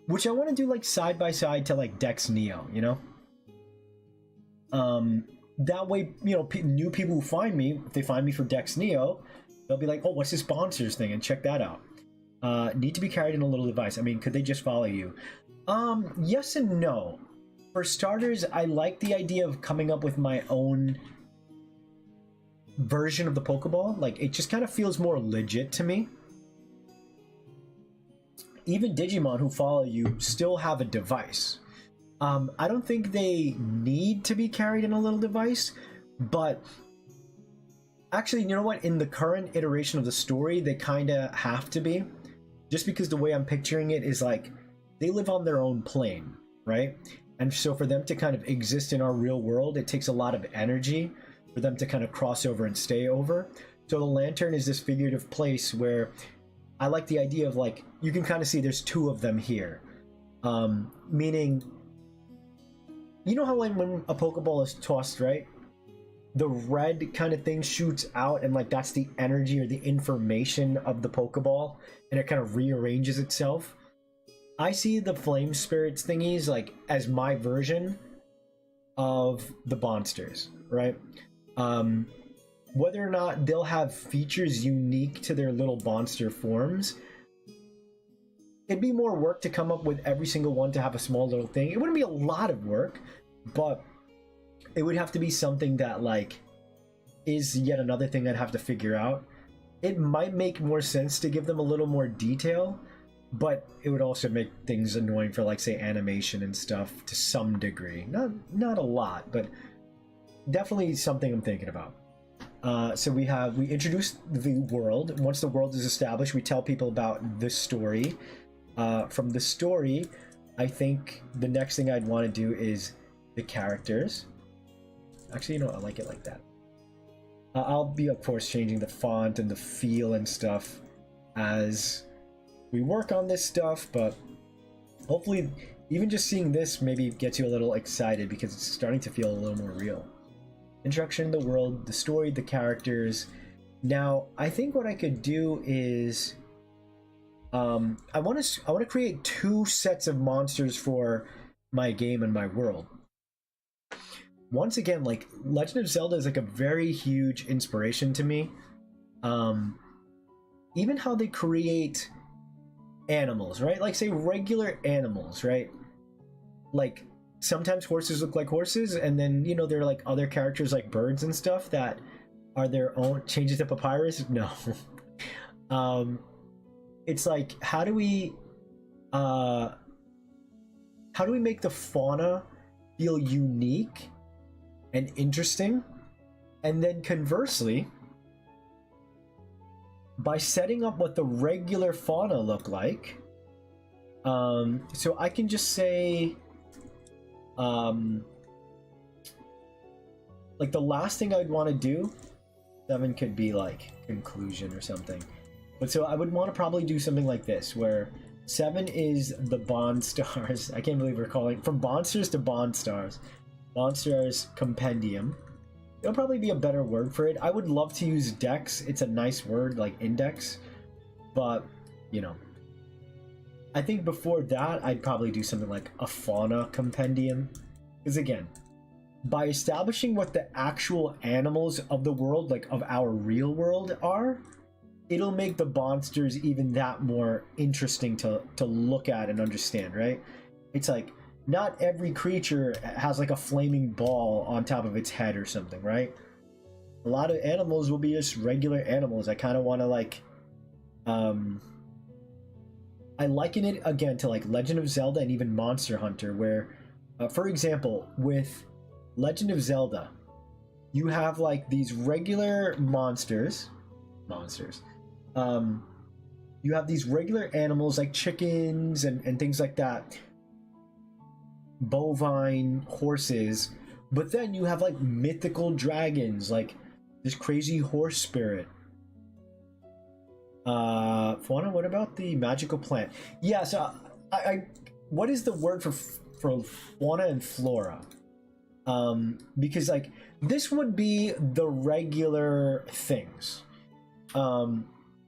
which I want to do like side by side to like Dex Neo, you know? That way, you know, new people who find me, if they find me for Dex Neo, they'll be like, oh, what's this monsters thing? And check that out. Need to be carried in a little device. I mean, could they just follow you? Yes and no. For starters, I like the idea of coming up with my own version of the Pokeball. Like, it just kind of feels more legit to me. Even Digimon who follow you still have a device. I don't think they need to be carried in a little device, but actually, you know what? In the current iteration of the story, they kind of have to be. Just because the way I'm picturing it is like, they live on their own plane, right? And so for them to kind of exist in our real world, it takes a lot of energy for them to kind of cross over and stay over. So the lantern is this figurative place where I like the idea of like, you can kind of see there's two of them here. Meaning, you know how when a Pokeball is tossed, right? The red kind of thing shoots out and like that's the energy or the information of the Pokeball, and it kind of rearranges itself. I see the Flame Spirits thingies like as my version of the monsters, right? Whether or not they'll have features unique to their little monster forms, it'd be more work to come up with every single one to have a small little thing. It wouldn't be a lot of work, but it would have to be something that like is yet another thing I'd have to figure out. It might make more sense to give them a little more detail, but it would also make things annoying for like say animation and stuff to some degree. Not a lot, but definitely something I'm thinking about. So we introduce the world. Once the world is established, we tell people about the story. From the story, I think the next thing I'd want to do is the characters. Actually, you know, I like it like that. I'll be, of course, changing the font and the feel and stuff as we work on this stuff, but hopefully even just seeing this maybe gets you a little excited because it's starting to feel a little more real. Introduction to the world, the story, the characters. Now, I think what I could do is I want to create 2 sets of monsters for my game and my world. Once again, like, Legend of Zelda is like a very huge inspiration to me. Even how they create animals, right? Like, say regular animals, right? Like, sometimes horses look like horses, and then, you know, there are like other characters like birds and stuff that are their own changes to papyrus. No. It's like, how do we make the fauna feel unique and interesting? And then conversely, by setting up what the regular fauna look like, so I can just say, like, the last thing I'd want to do, 7 could be like conclusion or something, but so I would want to probably do something like this, where 7 is the Bond Stars. I can't believe we're calling from Bondstars to Bond Stars. Bond Stars Compendium. It'll probably be a better word for it. I would love to use Dex. It's a nice word, like index, but you know, I think before that I'd probably do something like a Fauna Compendium, because again, by establishing what the actual animals of the world, like of our real world, are, it'll make the monsters even that more interesting to look at and understand, right? It's like, not every creature has like a flaming ball on top of its head or something, right? A lot of animals will be just regular animals. I kind of want to like, I liken it again to like Legend of Zelda and even Monster Hunter, where, for example, with Legend of Zelda, you have like these regular monsters. You have these regular animals like chickens and things like that, bovine, horses, but then you have like mythical dragons, like this crazy horse spirit. Fauna, what about the magical plant? Yeah, so I what is the word for fauna and flora? Because like this would be the regular things.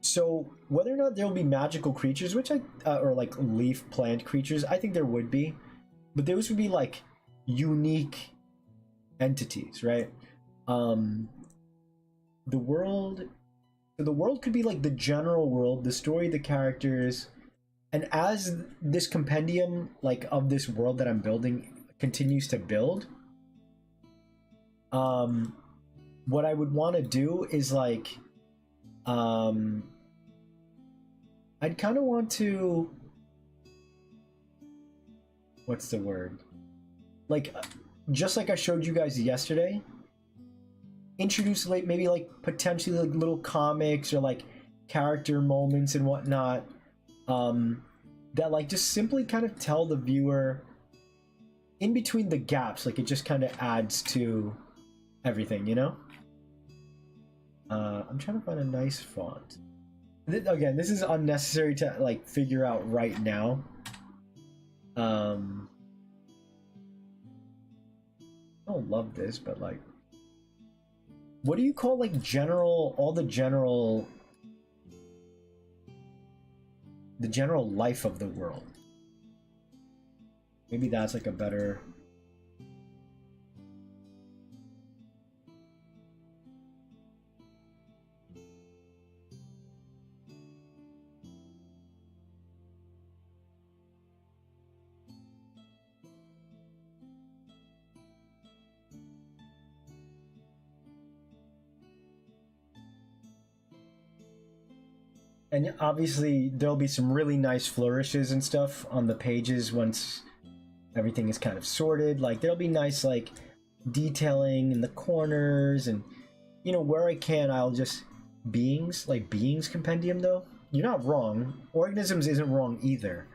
So whether or not there will be magical creatures, which or like leaf plant creatures, I think there would be. But those would be like unique entities, right? The world could be like the general world, the story, the characters, and as this compendium like of this world that I'm building continues to build, what I would want to do is like, I'd kind of want to, what's the word? Like, just like I showed you guys yesterday, introduce like maybe like potentially like little comics or like character moments and whatnot, that like just simply kind of tell the viewer in between the gaps, like it just kind of adds to everything, you know? I'm trying to find a nice font. Again, this is unnecessary to like figure out right now. I don't love this, but like, what do you call like the general life of the world? Maybe that's like a better. And obviously there'll be some really nice flourishes and stuff on the pages once everything is kind of sorted. Like there'll be nice like detailing in the corners, and you know, where I can, I'll just beings compendium though. You're not wrong. Organisms isn't wrong either.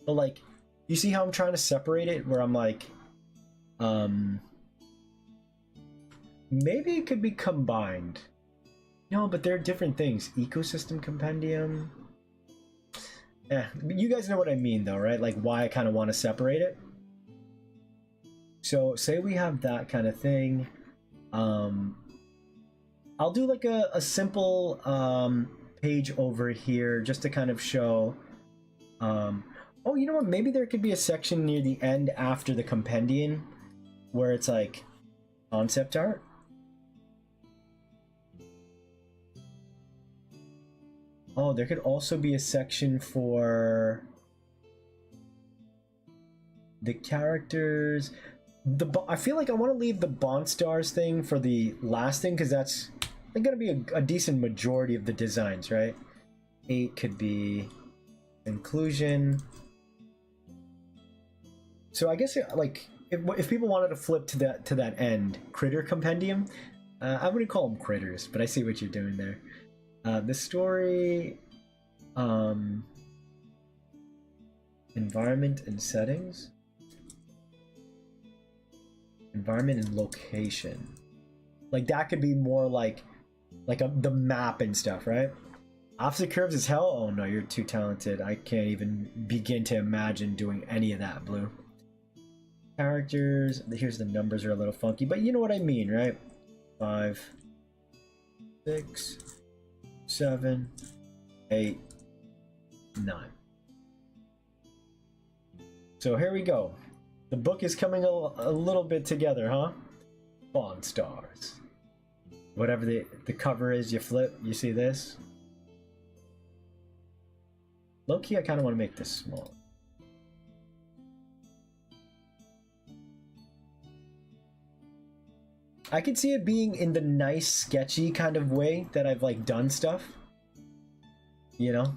But like, you see how I'm trying to separate it, where I'm like, maybe it could be combined. No, but they're different things. Ecosystem compendium. Yeah, you guys know what I mean though, right? Like why I kind of want to separate it. So say we have that kind of thing. Um, I'll do like a simple page over here just to kind of show. Oh, you know what? Maybe there could be a section near the end after the compendium where it's like concept art. Oh, there could also be a section for the characters. I feel like I want to leave the Bond Stars thing for the last thing because that's going to be a decent majority of the designs, right? 8 could be inclusion. So I guess like if people wanted to flip to that end, critter compendium, I wouldn't call them critters, but I see what you're doing there. The story, environment and settings, environment and location. Like that could be more like the map and stuff, right? Opposite curves is hell. Oh no, you're too talented. I can't even begin to imagine doing any of that, Blue. Characters. Here's the numbers are a little funky, but you know what I mean, right? 5, 6, 7, 8, 9. So here we go. The book is coming a little bit together, huh? Bond Stars. Whatever the cover is, you flip, you see this? Low-key, I kind of want to make this small. I could see it being in the nice, sketchy kind of way that I've like done stuff. You know?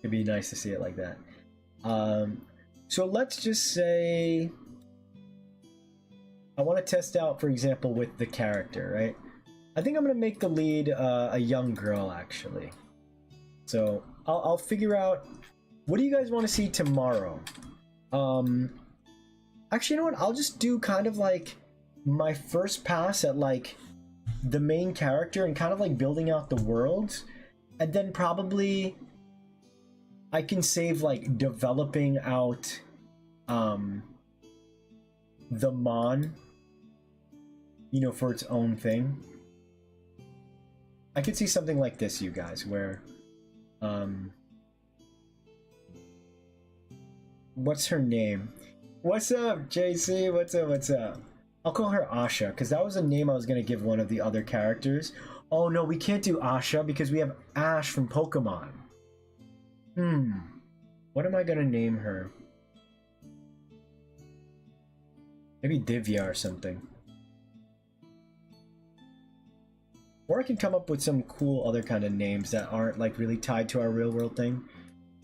It'd be nice to see it like that. So let's just say I want to test out, for example, with the character, right? I think I'm going to make the lead a young girl, actually. So I'll figure out, what do you guys want to see tomorrow? Actually, you know what? I'll just do kind of like my first pass at like the main character and kind of like building out the worlds, and then probably I can save like developing out the Mon, you know, for its own thing. I could see something like this, you guys, where what's her name? What's up, JC? What's up? What's up? I'll call her Asha, because that was a name I was going to give one of the other characters. Oh no, we can't do Asha because we have Ash from Pokemon. What am I going to name her? Maybe Divya or something. Or I can come up with some cool other kind of names that aren't like really tied to our real world thing.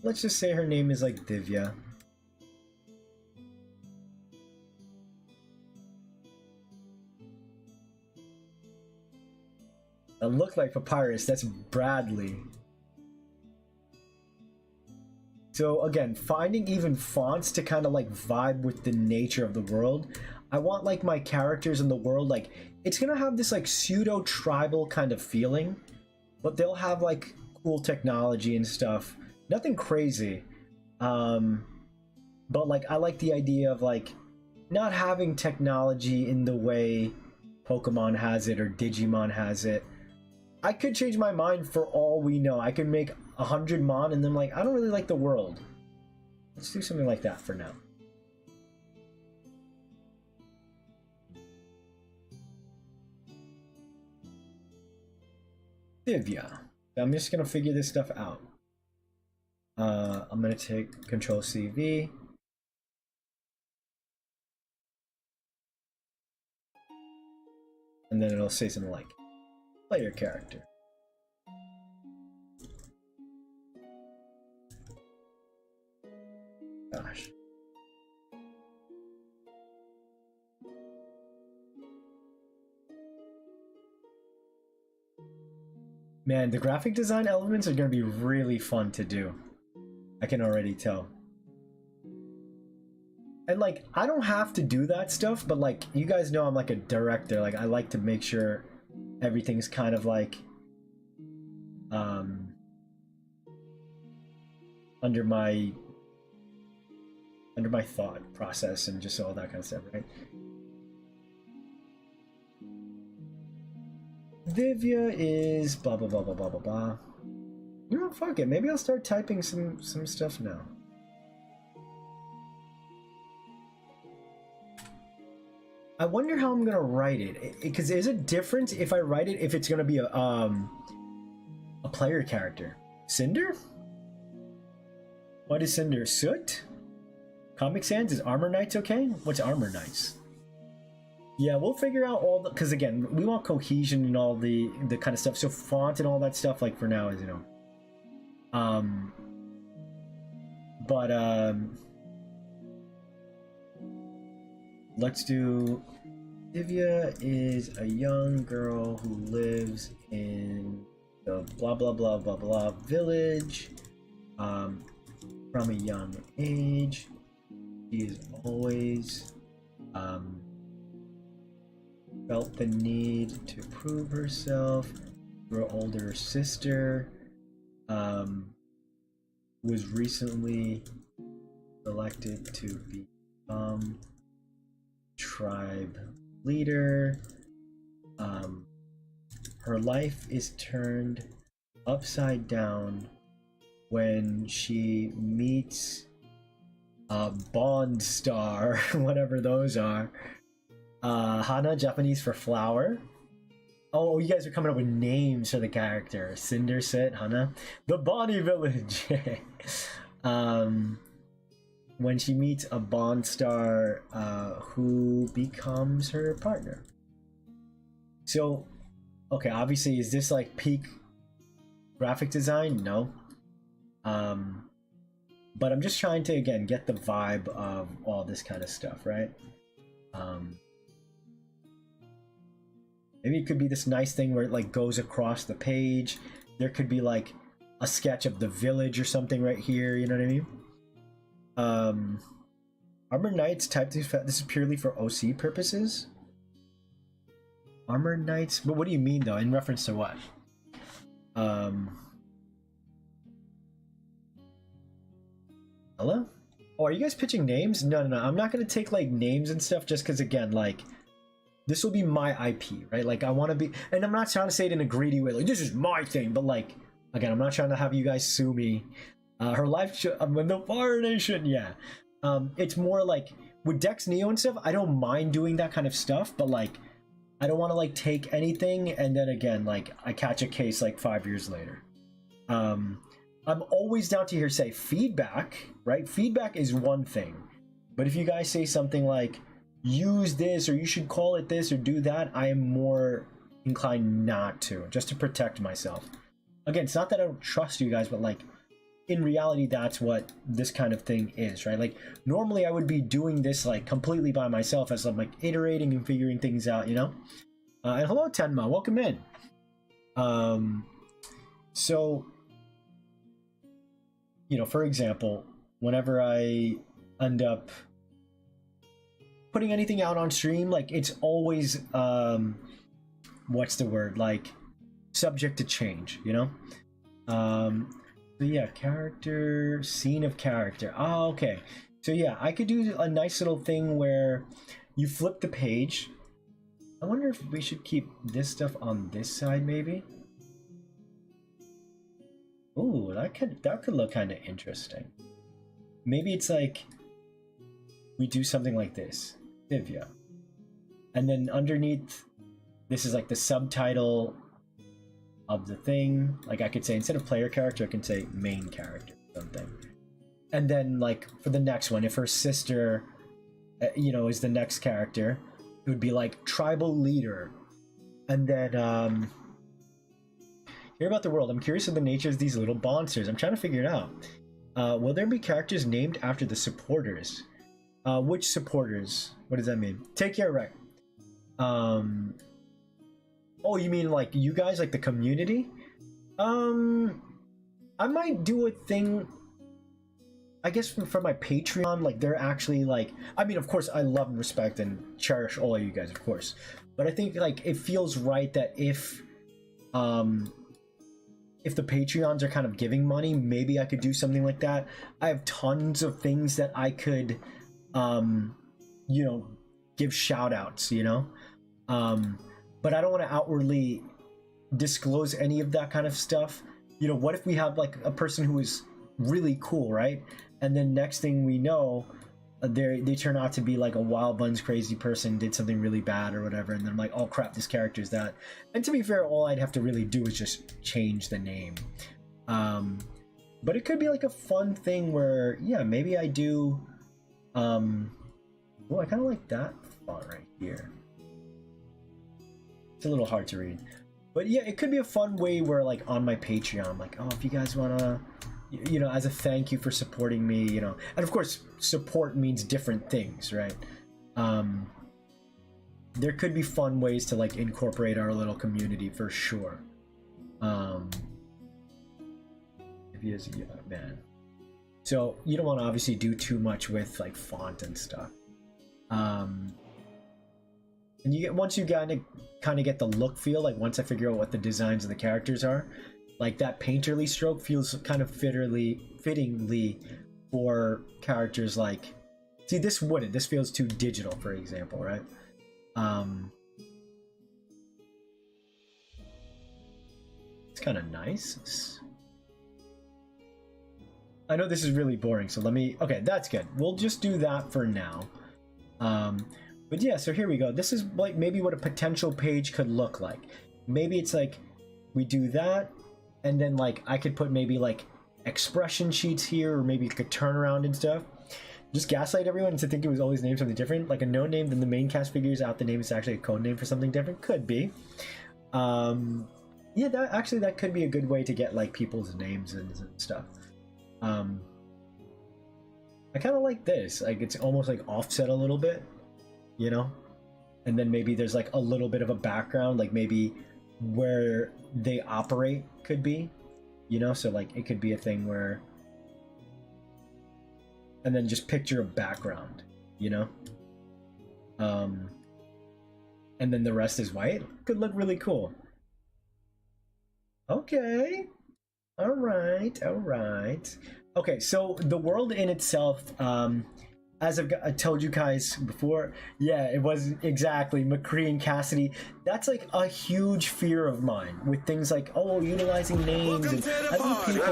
Let's just say her name is like Divya. That look like Papyrus, that's Bradley. So again, finding even fonts to kind of like vibe with the nature of the world. I want like my characters in the world, like it's gonna have this like pseudo tribal kind of feeling, but they'll have like cool technology and stuff. Nothing crazy. But like I like the idea of like not having technology in the way Pokemon has it or Digimon has it. I could change my mind for all we know. I could make 100 Mon and then like, I don't really like the world. Let's do something like that for now. Divya. I'm just gonna figure this stuff out. I'm gonna take Control CV. And then it'll say something like, player character. Gosh. Man, the graphic design elements are going to be really fun to do. I can already tell. And like, I don't have to do that stuff, but like, you guys know I'm like a director. Like, I like to make sure everything's kind of like under my thought process and just all that kind of stuff, right? Vivia is blah blah blah blah blah blah blah. You know, fuck it. Maybe I'll start typing some stuff now. I wonder how I'm gonna write it, because there's a difference if I write it if it's gonna be a player character. Cinder? What is Cinder? Soot? Comic Sans? Is Armor Knights okay? What's Armor Knights? Yeah, we'll figure out all the, because again, we want cohesion and all the kind of stuff. So font and all that stuff, like for now, is, you know. Let's do Divya is a young girl who lives in the blah blah blah blah blah village from a young age. She is always felt the need to prove herself. Her older sister was recently elected to become tribe leader. Her life is turned upside down when she meets a Bond star, whatever those are. Hana, Japanese for flower. Oh, you guys are coming up with names for the character. Cinder, Sit, Hana. The Bonnie Village. When she meets a Bond star who becomes her partner. So, okay, obviously, is this like peak graphic design? No. But I'm just trying to, again, get the vibe of all this kind of stuff, right? Maybe it could be this nice thing where it like goes across the page. There could be like a sketch of the village or something right here, you know what I mean? Armor Knights type this is purely for OC purposes. Armor Knights, but what do you mean though? In reference to what? Hello? Oh, are you guys pitching names? No. I'm not gonna take like names and stuff just because again, like this will be my IP, right? Like I want to be, and I'm not trying to say it in a greedy way, like this is my thing, but like again, I'm not trying to have you guys sue me. Her life in the Fire Nation, yeah. It's more like with Dex Neo and stuff, I don't mind doing that kind of stuff, but like I don't want to like take anything and then again like I catch a case like 5 years later. I'm always down to hear say feedback, right? Feedback is one thing, but if you guys say something like use this or you should call it this or do that, I am more inclined not to, just to protect myself. Again, it's not that I don't trust you guys, but like in reality, that's what this kind of thing is, right? Like normally I would be doing this like completely by myself as I'm like iterating and figuring things out, you know? And hello Tenma, welcome in. So, you know, for example, whenever I end up putting anything out on stream, like it's always what's the word, like subject to change, you know? So yeah, character, scene of character. Oh, okay. So yeah, I could do a nice little thing where you flip the page. I wonder if we should keep this stuff on this side maybe. Ooh, that could look kind of interesting. Maybe it's like we do something like this, Divya, and then underneath this is like the subtitle of the thing. Like I could say instead of player character, I can say main character or something. And then like for the next one, if her sister, you know, is the next character, it would be like tribal leader. And then hear about the world. I'm curious of the nature of these little monsters. I'm trying to figure it out. Will there be characters named after the supporters? Which supporters? What does that mean? Take care, Rec. Oh, you mean like you guys, like the community? I might do a thing, I guess for my Patreon, like they're actually like, I mean, of course, I love and respect and cherish all of you guys, of course. But I think like it feels right that if if the Patreons are kind of giving money, maybe I could do something like that. I have tons of things that I could, you know, give shout outs, you know, but I don't want to outwardly disclose any of that kind of stuff. You know, what if we have like a person who is really cool, right? And then next thing we know, they turn out to be like a wild buns crazy person, did something really bad or whatever, and then I'm like, oh crap, this character is that. And to be fair, all I'd have to really do is just change the name. But it could be like a fun thing where, yeah, maybe I do. Oh, I kind of like that font right here. It's a little hard to read, but yeah, it could be a fun way where, like, on my Patreon, I'm like, oh, if you guys wanna, you know, as a thank you for supporting me, you know, and of course support means different things, right? There could be fun ways to like incorporate our little community for sure. If he is, yeah, man. So you don't want to obviously do too much with like font and stuff. And you get, once you kind of get the look feel, like once I figure out what the designs of the characters are, like that painterly stroke feels kind of fittingly for characters like, see, this wouldn't, this feels too digital, for example, right? It's kind of nice. I know this is really boring, so let me, okay, that's good. We'll just do that for now. But yeah, so here we go. This is like maybe what a potential page could look like. Maybe it's like we do that, and then like I could put maybe like expression sheets here, or maybe like a turnaround and stuff. Just gaslight everyone to think it was always named something different, like a known name, then the main cast figures out the name is actually a code name for something different. Could be. Yeah, that could be a good way to get like people's names and stuff. I kind of like this. Like it's almost like offset a little bit, you know? And then maybe there's like a little bit of a background, like maybe where they operate could be, you know? So like it could be a thing where, and then just picture a background, you know? And then the rest is white. Could look really cool. Okay. All right. Okay, so the world in itself, as I told you guys before, yeah, it was exactly McCree and Cassidy. That's like a huge fear of mine with things like, oh, utilizing names, and I think people,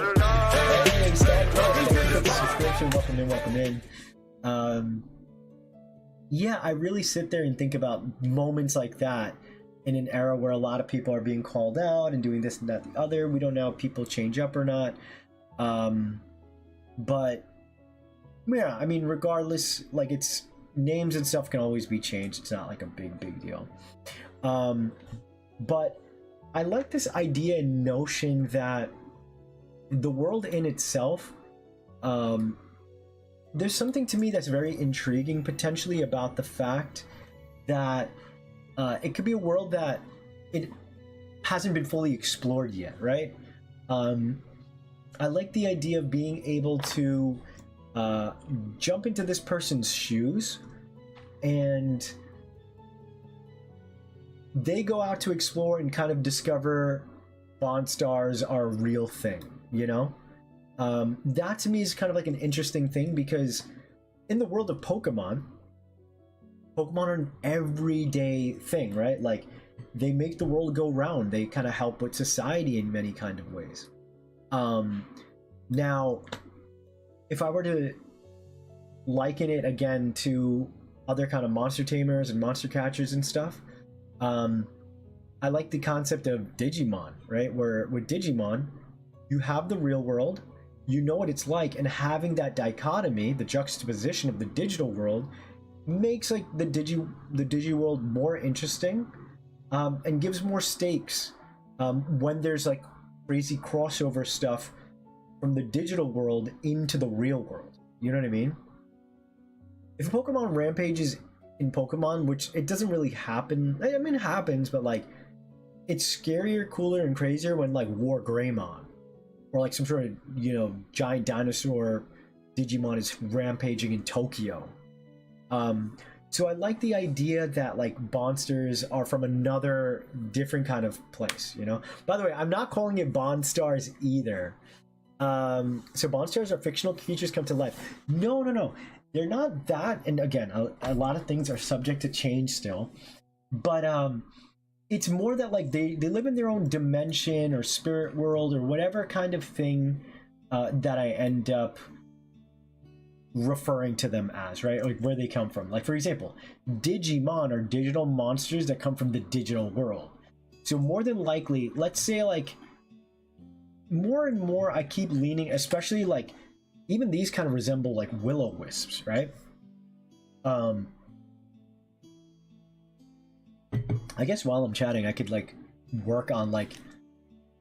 welcome in. Yeah, I really sit there and think about moments like that in an era where a lot of people are being called out and doing this and that, the other. We don't know if people change up or not. But yeah, I mean, regardless, like it's names and stuff can always be changed. It's not like a big deal. But I like this idea and notion that the world in itself, there's something to me that's very intriguing potentially about the fact that it could be a world that it hasn't been fully explored yet, right? I like the idea of being able to jump into this person's shoes, and they go out to explore and kind of discover Bond stars are a real thing, you know? That to me is kind of like an interesting thing, because in the world of Pokemon are an everyday thing, right? Like they make the world go round. They kind of help with society in many kind of ways. Now, if I were to liken it again to other kind of monster tamers and monster catchers and stuff, I like the concept of Digimon, right? Where with Digimon, you have the real world, you know what it's like, and having that dichotomy, the juxtaposition of the digital world, makes like the digi world more interesting, and gives more stakes when there's like crazy crossover stuff from the digital world into the real world. You know what I mean? If Pokemon rampages in Pokemon, which it doesn't really happen, I mean it happens, but like it's scarier, cooler, and crazier when like War Greymon or like some sort of, you know, giant dinosaur Digimon is rampaging in Tokyo. So So I like the idea that like monsters are from another different kind of place, you know. By the way, I'm not calling it Bond stars either. So Bond stars are fictional creatures come to life. No, no, no, they're not that. And again, a lot of things are subject to change still, but it's more that like they live in their own dimension or spirit world or whatever kind of thing that I end up referring to them as, right? Like where they come from. Like for example, Digimon are digital monsters that come from the digital world. So more than likely, let's say like more and more I keep leaning, especially like even these kind of resemble like will-o-wisps, right? I guess while I'm chatting I could like work on like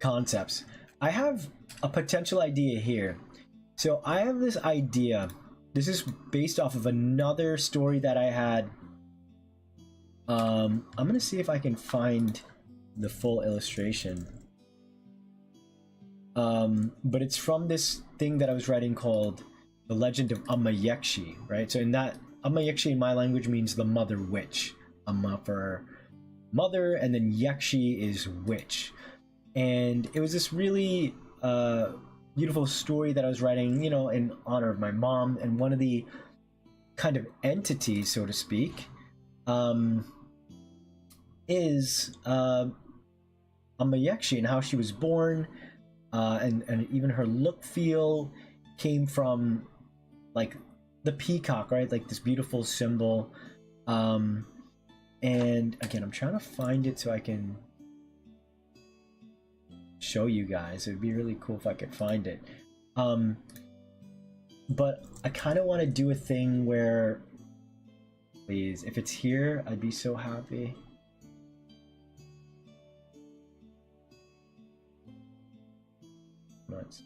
concepts. I have a potential idea here. So I have this idea. This is based off of another story that I had. I'm gonna see if I can find the full illustration. But it's from this thing that I was writing called The Legend of Amayekshi, right? So in that, Amayekshi in my language means the mother witch. Amma for mother, and then Yekshi is witch. And it was this really beautiful story that I was writing, you know, in honor of my mom, and one of the kind of entities, so to speak, is Amayekshi, and how she was born, and even her look, feel came from like the peacock, right? Like this beautiful symbol. And again, I'm trying to find it so I can show you guys. It would be really cool if I could find it. But I kind of want to do a thing where, please, if it's here, I'd be so happy. Nice.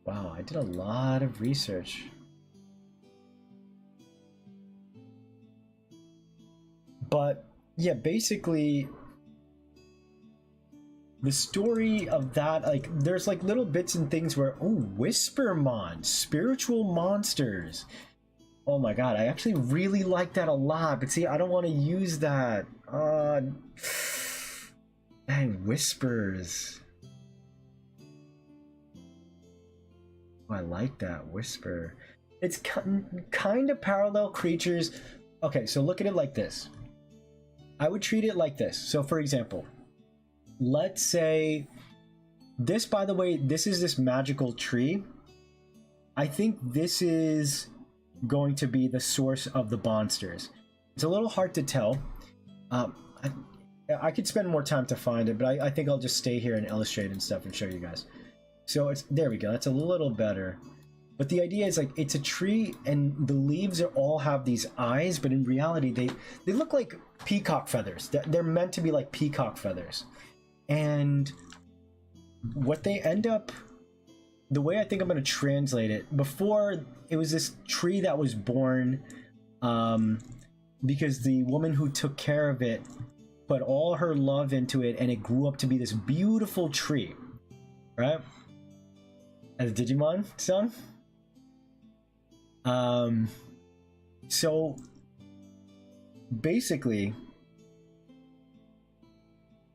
Wow, I did a lot of research. But yeah, basically the story of that, like there's like little bits and things where, oh, Whispermon, spiritual monsters. Oh my god, I actually really like that a lot, but see, I don't want to use that. Dang, whispers. Oh, I like that, whisper. It's kind of parallel creatures. Okay, so look at it like this. I would treat it like this. So for example, let's say this, by the way, this is this magical tree. I think this is going to be the source of the monsters. It's a little hard to tell. I could spend more time to find it, but I think I'll just stay here and illustrate and stuff and show you guys. So it's, there we go, that's a little better. But the idea is like it's a tree and the leaves all have these eyes, but in reality they look like peacock feathers. They're meant to be like peacock feathers. And what they end up, the way I think I'm going to translate it, before it was this tree that was born because the woman who took care of it put all her love into it, and it grew up to be this beautiful tree, right? As Digimon song. So basically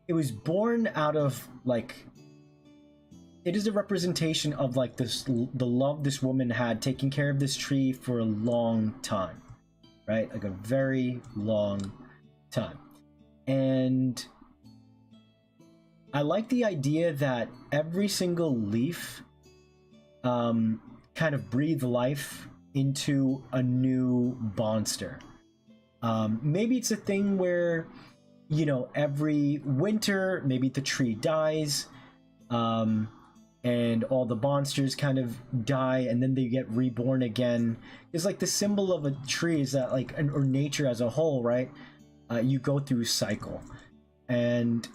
it was born out of like, it is a representation of like this, the love this woman had taking care of this tree for a long time, right? Like a very long time. And I like the idea that every single leaf kind of breathed life into a new monster. Maybe it's a thing where, you know, every winter maybe the tree dies, and all the monsters kind of die and then they get reborn again. It's like the symbol of a tree is that like, or nature as a whole, right? You go through a cycle. And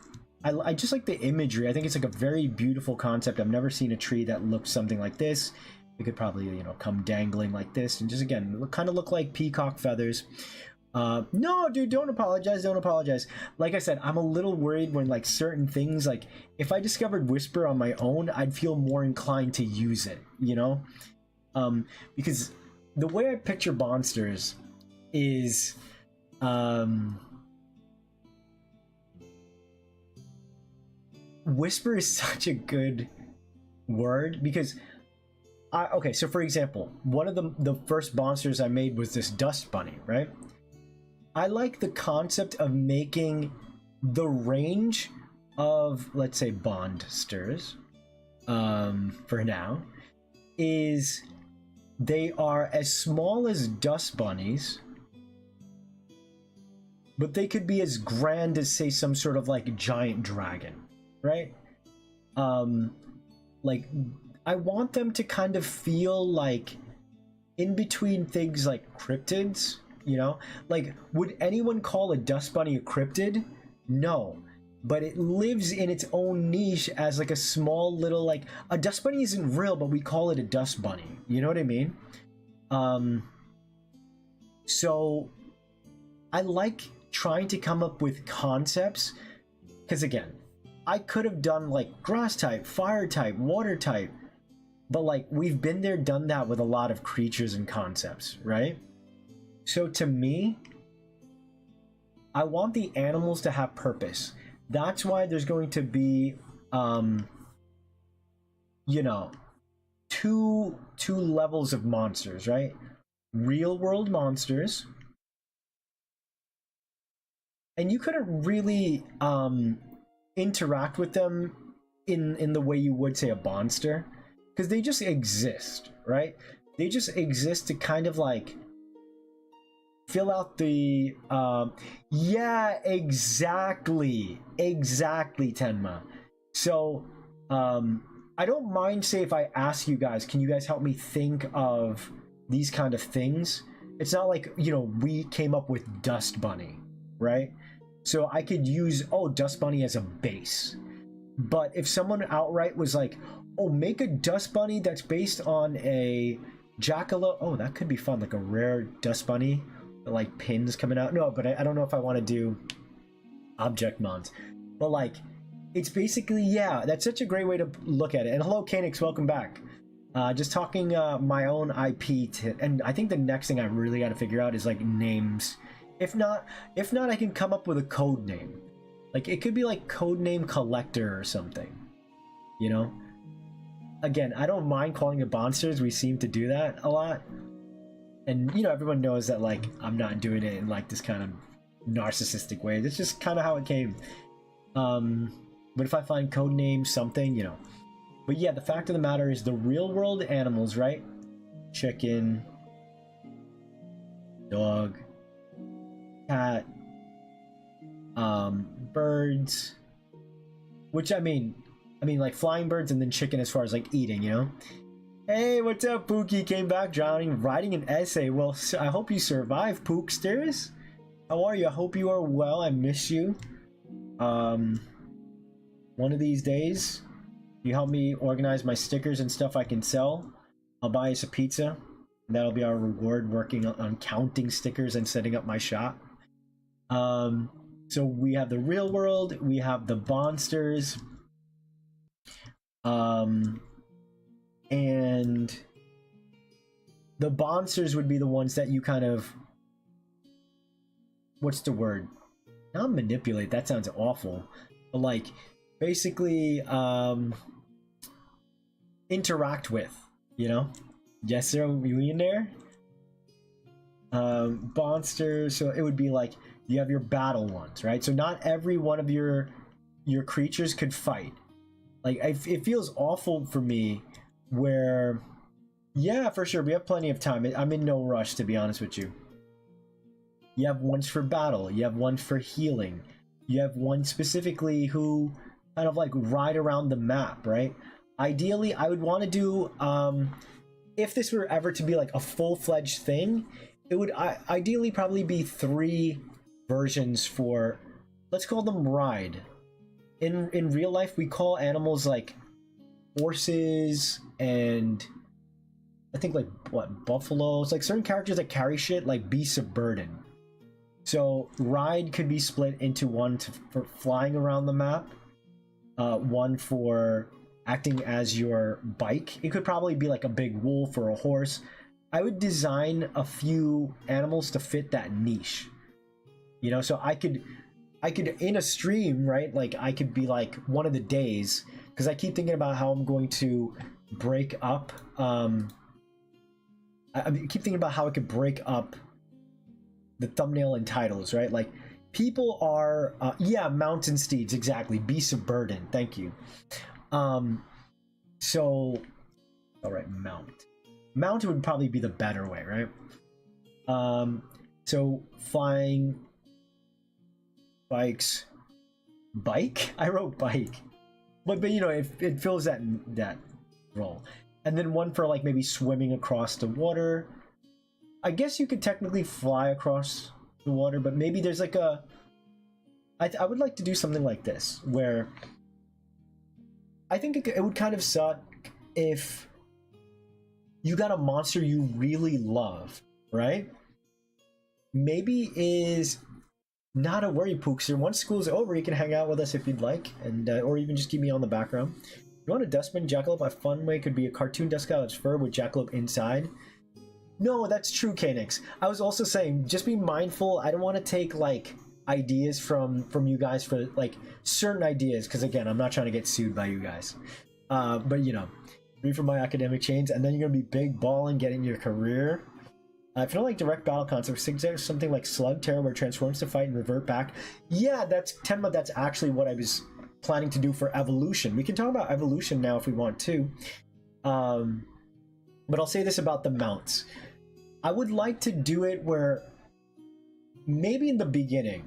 I just like the imagery. I think it's like a very beautiful concept. I've never seen a tree that looks something like this. It could probably, you know, come dangling like this and just, again, kind of look like peacock feathers. No, dude, don't apologize. Don't apologize. Like I said, I'm a little worried when like certain things, like if I discovered Whisper on my own, I'd feel more inclined to use it, you know? Because the way I picture monsters is, Whisper is such a good word because okay, so for example, one of the first monsters I made was this dust bunny, right? I like the concept of making the range of, let's say, bondsters, for now, is they are as small as dust bunnies, but they could be as grand as, say, some sort of like giant dragon, right? Like, I want them to kind of feel like in between things like cryptids, you know? Like, would anyone call a dust bunny a cryptid? No. But it lives in its own niche as like a small little, like, a dust bunny isn't real, but we call it a dust bunny. You know what I mean? So I like trying to come up with concepts, because again, I could have done like grass type, fire type, water type, but like we've been there, done that with a lot of creatures and concepts, right? So to me, I want the animals to have purpose. That's why there's going to be, you know, two levels of monsters, right? Real world monsters, and you couldn't really interact with them in the way you would, say, a monster, because they just exist, right? They just exist to kind of like fill out the yeah, exactly, Tenma. So I don't mind, say, if I ask you guys, can you guys help me think of these kind of things? It's not like, you know, we came up with Dust Bunny, right? So I could use, oh, Dust Bunny as a base. But if someone outright was like, oh, make a Dust Bunny that's based on a Jackalope, oh, that could be fun, like a rare Dust Bunny, like pins coming out. No, but I don't know if I want to do object mons. But like, it's basically, yeah, that's such a great way to look at it. And hello, Kanix, welcome back. Just talking my own IP, and I think the next thing I really got to figure out is like names. If not, I can come up with a code name. Like it could be like Codename Collector or something. You know? Again, I don't mind calling it monsters. We seem to do that a lot. And you know, everyone knows that like I'm not doing it in like this kind of narcissistic way. It's just kind of how it came. But if I find codename something, you know. But yeah, the fact of the matter is the real world animals, right? Chicken, dog, cat, birds, which I mean like flying birds, and then chicken as far as like eating, you know. Hey, what's up, Pookie? Came back drowning, writing an essay. Well, I hope you survived, Pooksters. How are you? I hope you are well. I miss you. One of these days, you help me organize my stickers and stuff I can sell. I'll buy us a pizza. And that'll be our reward, working on counting stickers and setting up my shop. So we have the real world, we have the monsters, and the monsters would be the ones that you kind of, what's the word? Not manipulate, that sounds awful. But like, basically, interact with, you know? Yes, sir, you in there? Monsters, so it would be like, you have your battle ones, right? So not every one of your creatures could fight. Like, it feels awful for me where, yeah, for sure, we have plenty of time. I'm in no rush, to be honest with you. You have ones for battle, you have one for healing, you have one specifically who kind of like ride around the map, right? Ideally, I would want to do, if this were ever to be like a full-fledged thing, it would ideally probably be 3 versions for, let's call them ride. In real life, we call animals like horses and I think like what, buffaloes, like certain characters that carry shit, like beasts of burden. So ride could be split into one for flying around the map, one for acting as your bike. It could probably be like a big wolf or a horse. I would design a few animals to fit that niche. You know, so I could in a stream, right? Like I could be like one of the days, because I keep thinking about how I'm going to break up. I keep thinking about how I could break up the thumbnail and titles, right? Like people are, yeah, mountain steeds, exactly. Beasts of burden. Thank you. So, all right, mount would probably be the better way, right? So flying, bikes, bike. I wrote bike, but you know, it fills that role. And then one for like maybe swimming across the water. I guess you could technically fly across the water, but maybe there's like a. I would like to do something like this where. I think it would kind of suck if you got a monster you really love, right? Maybe is not a worry, Pookster. Once school's over, you can hang out with us if you'd like, and or even just keep me on the background. You want a dustbin? Jackalope? A fun way could be a cartoon Duscalop's fur with Jackalope inside. No, that's true, Kanix. I was also saying, just be mindful. I don't want to take like ideas from you guys for like certain ideas, because again, I'm not trying to get sued by you guys. But you know, read from my academic chains, and then you're gonna be big balling, getting your career. If you don't like direct battle concepts, suggest something like Slug Terror, where it transforms to fight and revert back. Yeah, that's Tenma. That's actually what I was planning to do for evolution. We can talk about evolution now if we want to. But I'll say this about the mounts. I would like to do it where maybe in the beginning,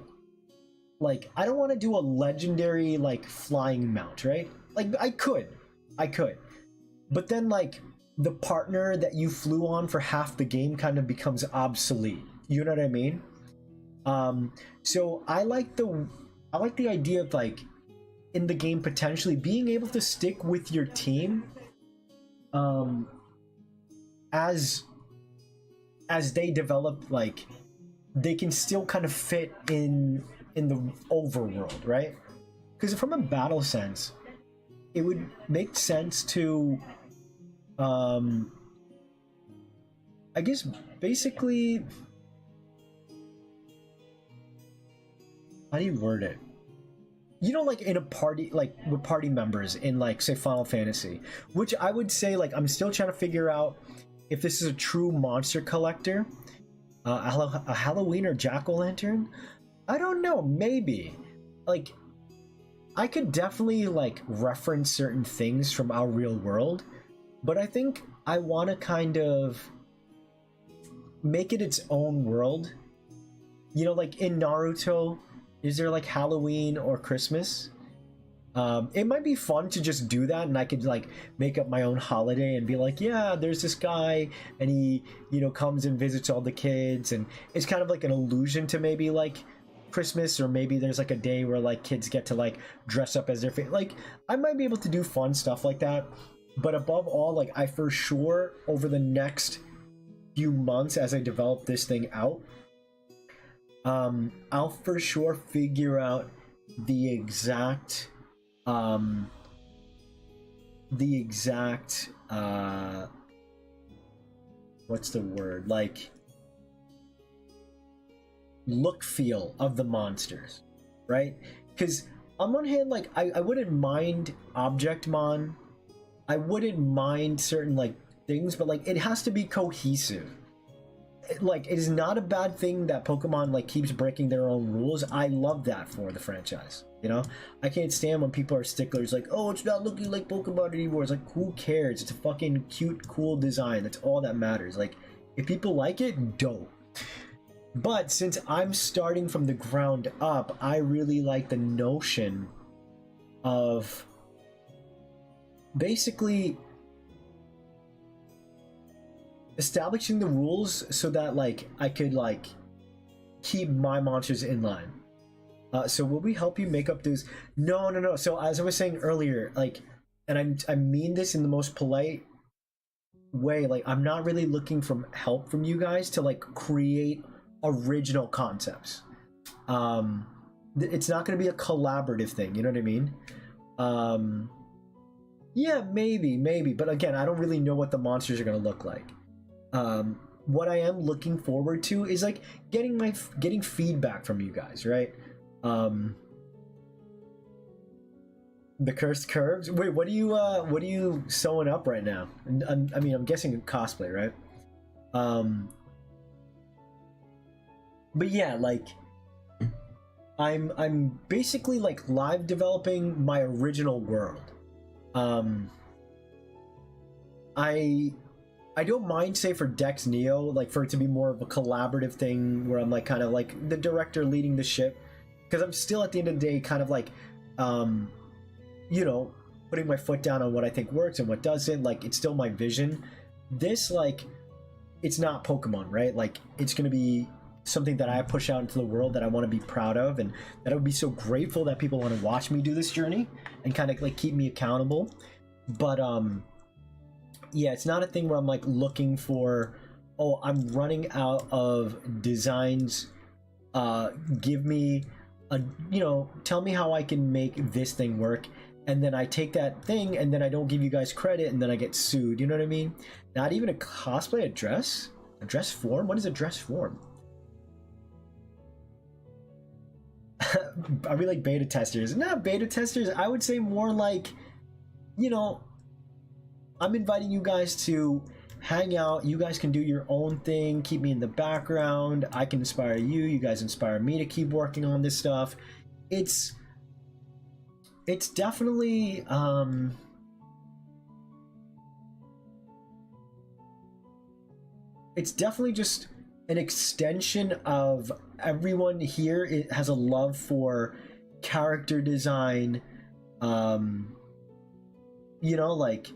like I don't want to do a legendary like flying mount, right? Like I could, but then like the partner that you flew on for half the game kind of becomes obsolete. You know what I mean? So I like the idea of like in the game potentially being able to stick with your team as they develop, like they can still kind of fit in the overworld, right? Because from a battle sense, it would make sense to I guess basically, how do you word it? You know, like in a party, like with party members in like say Final Fantasy, which I would say like I'm still trying to figure out if this is a true monster collector, a Halloween or jack-o'-lantern. I don't know, maybe. Like I could definitely like reference certain things from our real world, but I think I want to kind of make it its own world. You know, like in Naruto, is there like Halloween or Christmas? It might be fun to just do that, and I could like make up my own holiday and be like, yeah, there's this guy and he, you know, comes and visits all the kids, and it's kind of like an allusion to maybe like Christmas, or maybe there's like a day where like kids get to like dress up as their like I might be able to do fun stuff like that. But above all, like I for sure over the next few months as I develop this thing out, I'll for sure figure out the exact what's the word, like look feel of the monsters, right? Because on one hand, like I wouldn't mind Objectmon, I wouldn't mind certain like things, but like it has to be cohesive. Like it is not a bad thing that Pokemon like keeps breaking their own rules. I love that for the franchise. You know, I can't stand when people are sticklers like, oh, it's not looking like Pokemon anymore. It's like, who cares? It's a fucking cute, cool design. That's all that matters. Like, if people like it, dope. But since I'm starting from the ground up, I really like the notion of basically establishing the rules so that like I could like keep my monsters in line. So will we help you make up those? No. So as I was saying earlier, like, and I mean this in the most polite way, like I'm not really looking for help from you guys to like create original concepts. It's not going to be a collaborative thing, you know what I mean? Yeah, maybe, but again, I don't really know what the monsters are going to look like. What I am looking forward to is like getting feedback from you guys, right? The cursed curves. Wait, what are you sewing up right now? I mean, I'm guessing cosplay, right? But yeah, like I'm basically like live developing my original world. I don't mind, say, for Dex Neo, like for it to be more of a collaborative thing where I'm like kind of like the director leading the ship, because I'm still at the end of the day kind of like you know, putting my foot down on what I think works and what doesn't. Like, it's still my vision. This, like, it's not Pokemon, right? Like, it's gonna be something that I push out into the world that I want to be proud of, and that I would be so grateful that people want to watch me do this journey and kind of like keep me accountable. But yeah, it's not a thing where I'm like looking for, oh, I'm running out of designs, give me a, you know, tell me how I can make this thing work, and then I take that thing and then I don't give you guys credit and then I get sued, you know what I mean? Not even a cosplay, a dress form. What is a dress form? Are we like beta testers? Not beta testers, I would say more like, you know, I'm inviting you guys to hang out. You guys can do your own thing, keep me in the background. I can inspire you, you guys inspire me to keep working on this stuff. It's definitely just an extension of everyone here. It has a love for character design, you know, like,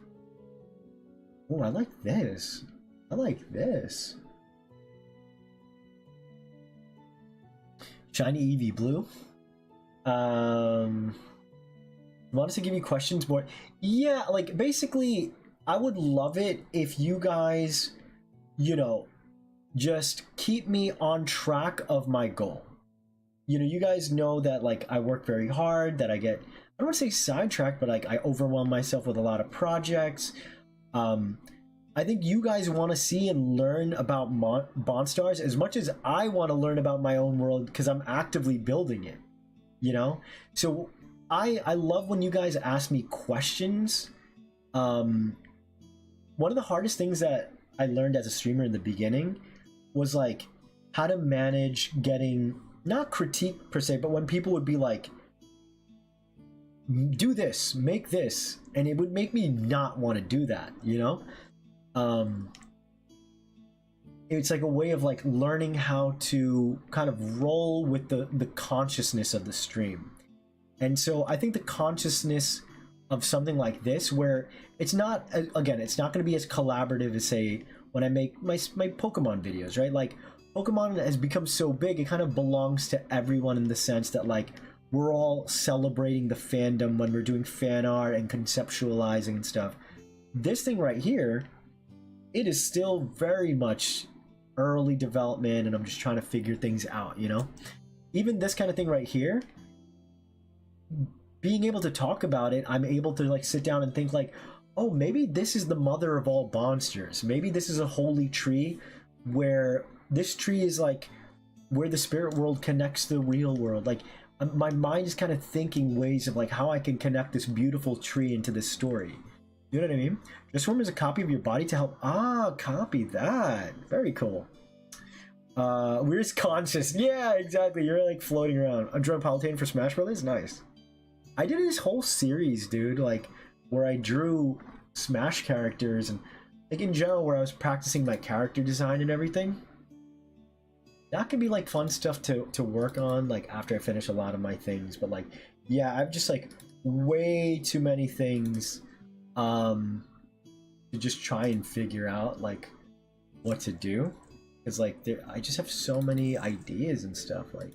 oh, I like this. I like this. Shiny Eevee blue. Want us to give you questions more? Yeah, like basically, I would love it if you guys, you know, just keep me on track of my goal. You know, you guys know that like I work very hard, that I get, I don't want to say sidetracked, but like I overwhelm myself with a lot of projects. I think you guys want to see and learn about Monstars as much as I want to learn about my own world, because I'm actively building it, you know? So I love when you guys ask me questions. One of the hardest things that I learned as a streamer in the beginning was like how to manage getting, not critique per se, but when people would be like, do this, make this, and it would make me not want to do that, you know? It's like a way of like learning how to kind of roll with the consciousness of the stream. And so I think the consciousness of something like this, where it's not, again, it's not going to be as collaborative as, say, when I make my Pokemon videos, right? Like, Pokemon has become so big, it kind of belongs to everyone in the sense that like we're all celebrating the fandom when we're doing fan art and conceptualizing and stuff. This thing right here, it is still very much early development, and I'm just trying to figure things out, you know? Even this kind of thing right here, being able to talk about it, I'm able to like sit down and think like, oh, maybe this is the mother of all monsters. Maybe this is a holy tree, where this tree is like where the spirit world connects to the real world. Like, my mind is kind of thinking ways of like how I can connect this beautiful tree into this story. You know what I mean? Just form as a copy of your body to help. Ah, copy that. Very cool. Where's conscious? Yeah, exactly. You're like floating around. I'm drawing Palutene for Smash Brothers. Nice. I did this whole series, dude, like where I drew Smash characters and like in general where I was practicing my character design and everything. That could be like fun stuff to work on like after I finish a lot of my things. But like, yeah, I've just like way too many things to just try and figure out like what to do, because like I just have so many ideas and stuff, like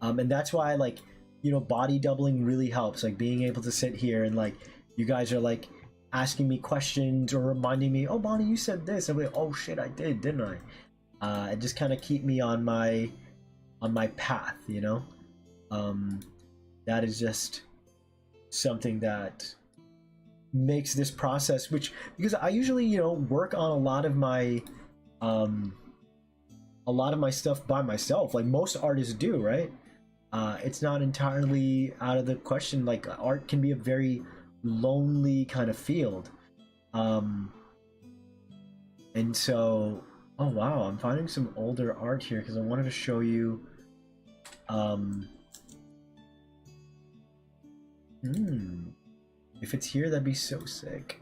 and that's why like, you know, body doubling really helps, like being able to sit here and like you guys are like asking me questions or reminding me, oh Bonnie, you said this, and I'm like, oh shit, I did, didn't I? It just kind of keep me on my my path, you know. That is just something that makes this process, which, because I usually, you know, work on a lot of my stuff by myself, like most artists do, right? It's not entirely out of the question. Like, art can be a very lonely kind of field. And so, oh wow, I'm finding some older art here because I wanted to show you. If it's here, that'd be so sick.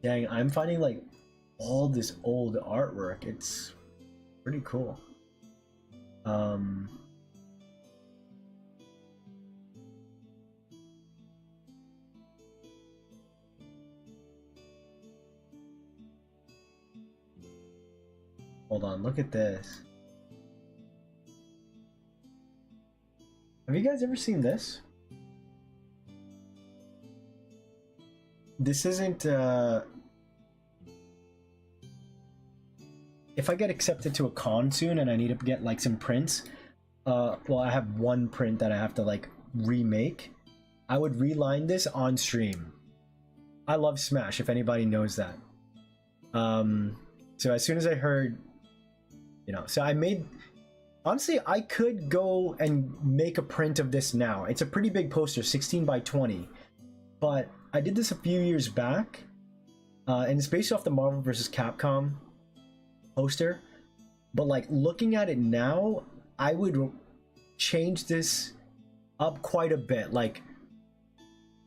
Dang, I'm finding like all this old artwork. It's pretty cool. Hold on, look at this. Have you guys ever seen this? This isn't, if I get accepted to a con soon and I need to get like some prints, well, I have one print that I have to like remake. I would reline this on stream. I love Smash, if anybody knows that. So as soon as I heard, you know, so I made, honestly, I could go and make a print of this now. It's a pretty big poster, 16 by 20, but I did this a few years back, and it's based off the Marvel vs. Capcom poster. But like looking at it now, I would change this up quite a bit. Like,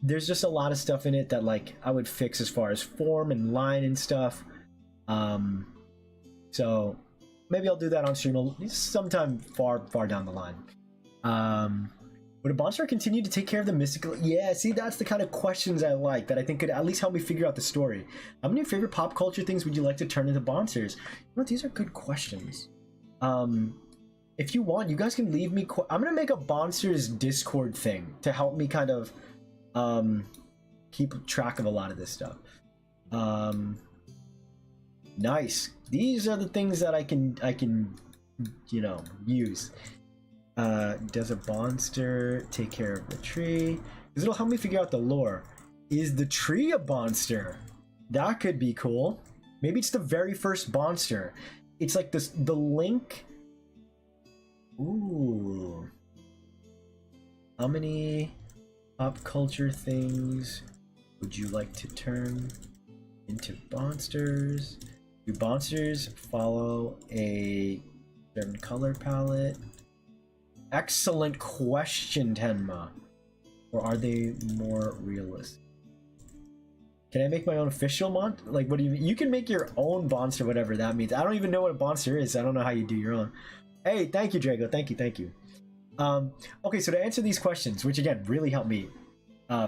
there's just a lot of stuff in it that like I would fix as far as form and line and stuff. So maybe I'll do that on stream sometime far down the line. Would a monster continue to take care of the mystical? Yeah, see, that's the kind of questions I like, that I think could at least help me figure out the story. How many favorite pop culture things would you like to turn into monsters? You know, these are good questions. If you want, you guys can leave me. I'm gonna make a monsters Discord thing to help me kind of keep track of a lot of this stuff. Nice. These are the things that I can, you know, use. Does a monster take care of the tree? Because it'll help me figure out the lore. Is the tree a monster? That could be cool. Maybe it's the very first monster. It's like this, the link. Ooh. How many pop culture things would you like to turn into monsters? Do monsters follow a certain color palette? Excellent question, Tenma. Or are they more realistic? Can I make my own official monster? Like, what do you mean? You can make your own monster, whatever that means. I don't even know what a monster is. I don't know how you do your own. Hey, thank you, Drago. Thank you. Okay, so to answer these questions, which again really help me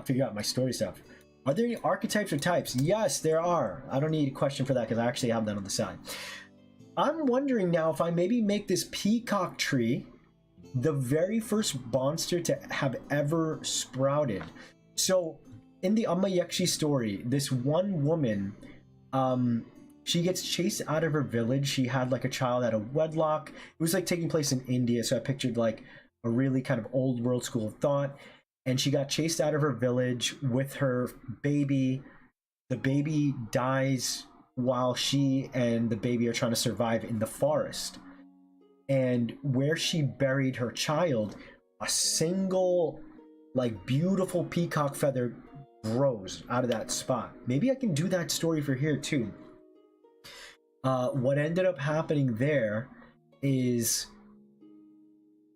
figure out my story stuff. Are there any archetypes or types? Yes, there are. I don't need a question for that because I actually have that on the side. I'm wondering now if I maybe make this peacock tree the very first monster to have ever sprouted. So in the Amayekshi story, this one woman, she gets chased out of her village. She had like a child out of wedlock. It was like taking place in India, so I pictured like a really kind of old world school of thought. And she got chased out of her village with her baby. The baby dies while she and the baby are trying to survive in the forest. And where she buried her child, a single like beautiful peacock feather grows out of that spot. Maybe I can do that story for here too. What ended up happening there is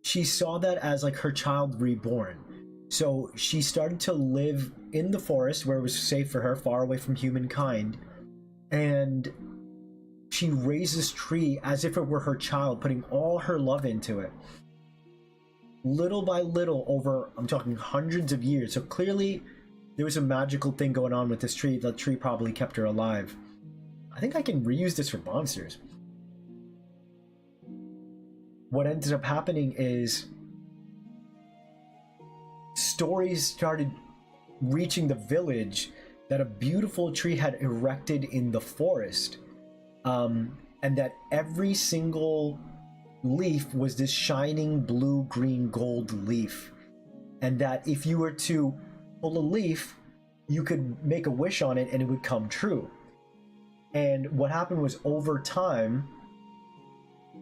she saw that as like her child reborn. So she started to live in the forest where it was safe for her, far away from humankind. And she raised this tree as if it were her child, putting all her love into it. Little by little, over, I'm talking hundreds of years. So clearly there was a magical thing going on with this tree. The tree probably kept her alive. I think I can reuse this for monsters. What ended up happening is stories started reaching the village that a beautiful tree had erected in the forest. and that every single leaf was this shining blue, green, gold leaf, and that if you were to pull a leaf, you could make a wish on it and it would come true. And what happened was, over time,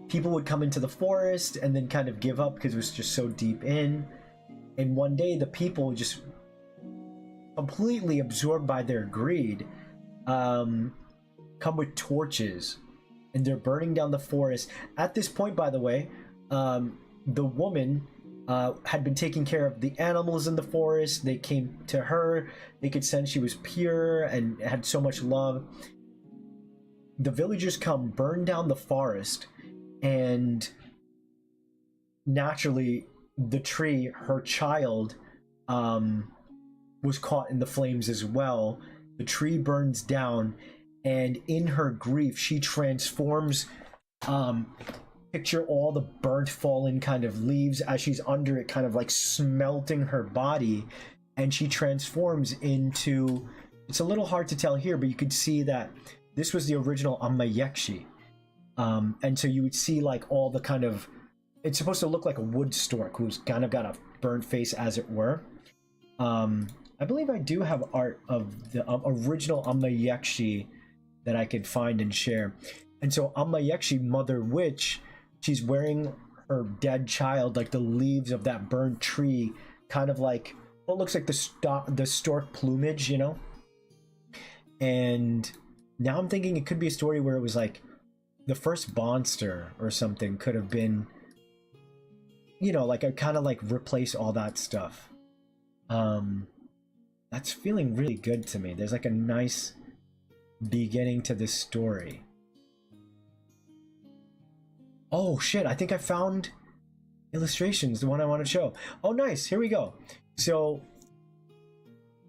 people would come into the forest and then kind of give up because it was just so deep in. And one day, the people, just completely absorbed by their greed, come with torches, and they're burning down the forest. At this point, by the way, the woman had been taking care of the animals in the forest. They came to her. They could sense she was pure and had so much love. The villagers come, burn down the forest, and naturally, the tree, her child, was caught in the flames as well. The tree burns down, and in her grief, she transforms. Picture all the burnt, fallen kind of leaves as she's under it, kind of like smelting her body, and she transforms into. It's a little hard to tell here, but you could see that this was the original Amayekshi. And so you would see like all the kind of, it's supposed to look like a wood stork who's kind of got a burnt face, as it were. I believe I do have art of the original Amayekshi that I could find and share. And so Amayekshi, Mother Witch, she's wearing her dead child, like the leaves of that burnt tree, kind of like what looks like the stork plumage, you know? And now I'm thinking it could be a story where it was like the first monster or something could have been, you know, like I kind of like replace all that stuff. That's feeling really good to me. There's like a nice beginning to this story. Oh shit, I think I found illustrations, the one I want to show. Oh nice, here we go. So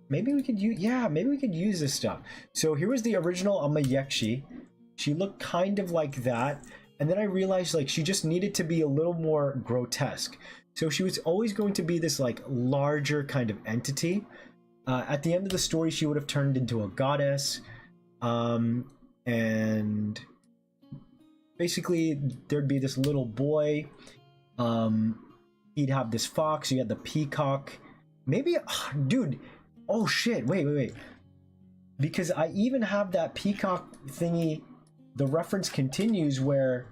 maybe we could use, yeah, maybe we could use this stuff. So here was the original Amayekshi. She looked kind of like that, and then I realized like she just needed to be a little more grotesque. So she was always going to be this like larger kind of entity. At the end of the story, she would have turned into a goddess, and basically there'd be this little boy. He'd have this fox. You had the peacock. Maybe, dude. Oh shit! Wait. Because I even have that peacock thingy. The reference continues where,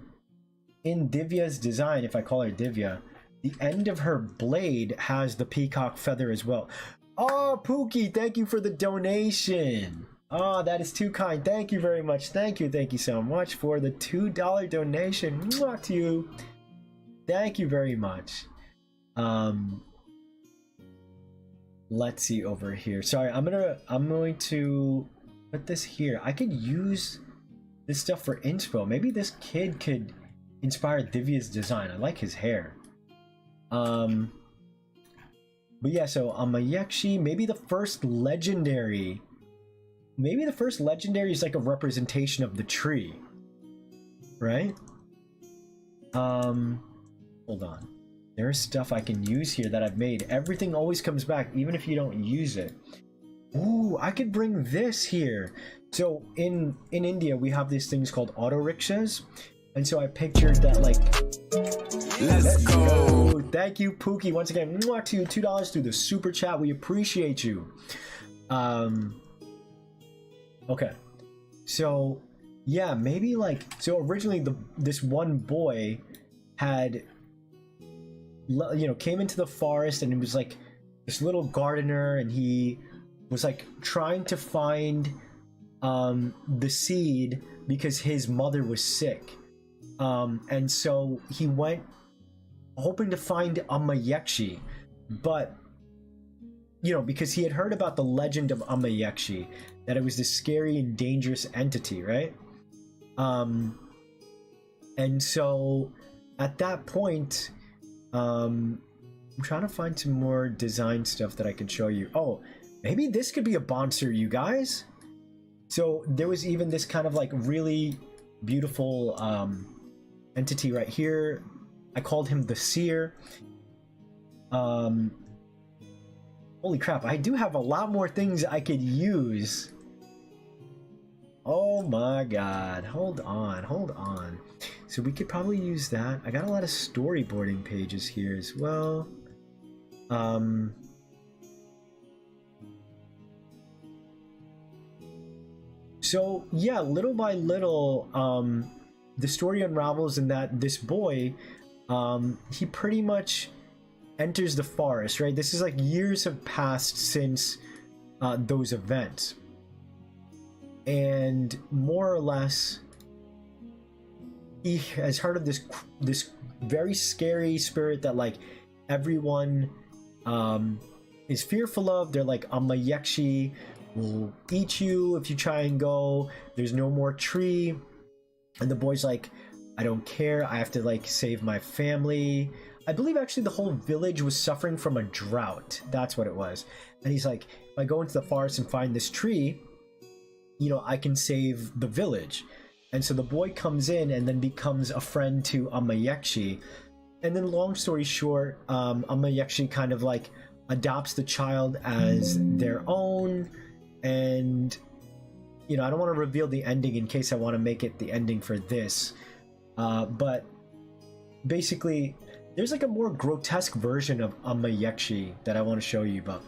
in Divya's design, if I call her Divya, the end of her blade has the peacock feather as well. Oh, Pookie, thank you for the donation. Oh, that is too kind. Thank you very much. Thank you so much for the $2 donation. Mwah to you. Thank you very much. Let's see over here. Sorry, I'm going to put this here. I could use this stuff for inspo. Maybe this kid could inspire Divya's design. I like his hair. But yeah, so Amayekshi, maybe the first legendary. Maybe the first legendary is like a representation of the tree, right? Hold on. There's stuff I can use here that I've made. Everything always comes back, even if you don't use it. Ooh, I could bring this here. So in India, we have these things called auto rickshaws. And so I pictured that like, let's go. Thank you, Pookie. Once again, mwah to you, $2 through the super chat. We appreciate you. Okay. So yeah, maybe like, so originally this one boy had, you know, came into the forest, and it was like this little gardener, and he was like trying to find the seed because his mother was sick. And so he went hoping to find Amayekshi, but you know, because he had heard about the legend of Amayekshi, that it was this scary and dangerous entity, right? And so at that point, I'm trying to find some more design stuff that I can show you. Oh, maybe this could be a monster, you guys. So there was even this kind of like really beautiful entity right here. I called him the Seer. Holy crap, I do have a lot more things I could use. Oh my god. Hold on, hold on. So we could probably use that. I got a lot of storyboarding pages here as well. So yeah, little by little, the story unravels in that this boy, he pretty much enters the forest, right? This is like years have passed since those events. And more or less, he has heard of this very scary spirit that like everyone is fearful of. They're like, Amayekshi will eat you if you try and go. There's no more tree. And the boy's like, I don't care. I have to like save my family. I believe actually the whole village was suffering from a drought. That's what it was. And he's like, if I go into the forest and find this tree, you know, I can save the village. And so the boy comes in and then becomes a friend to Amayekshi. And then long story short, Amayekshi kind of like adopts the child as their own. And, you know, I don't want to reveal the ending in case I want to make it the ending for this. But basically, there's like a more grotesque version of Amayekshi that I want to show you about.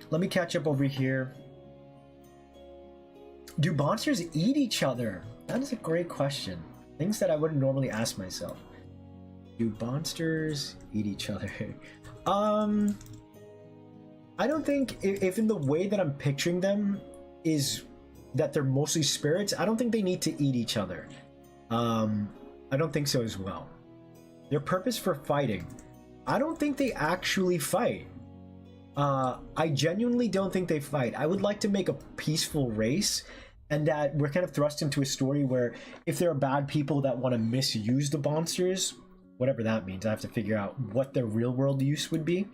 Let me catch up over here. Do monsters eat each other? That is a great question. Things that I wouldn't normally ask myself. Do monsters eat each other? I don't think, if in the way that I'm picturing them is that they're mostly spirits, I don't think they need to eat each other. I don't think so as well. Their purpose for fighting, I don't think they actually fight. I genuinely don't think they fight. I would like to make a peaceful race, and that we're kind of thrust into a story where if there are bad people that want to misuse the monsters, whatever that means, I have to figure out what their real world use would be,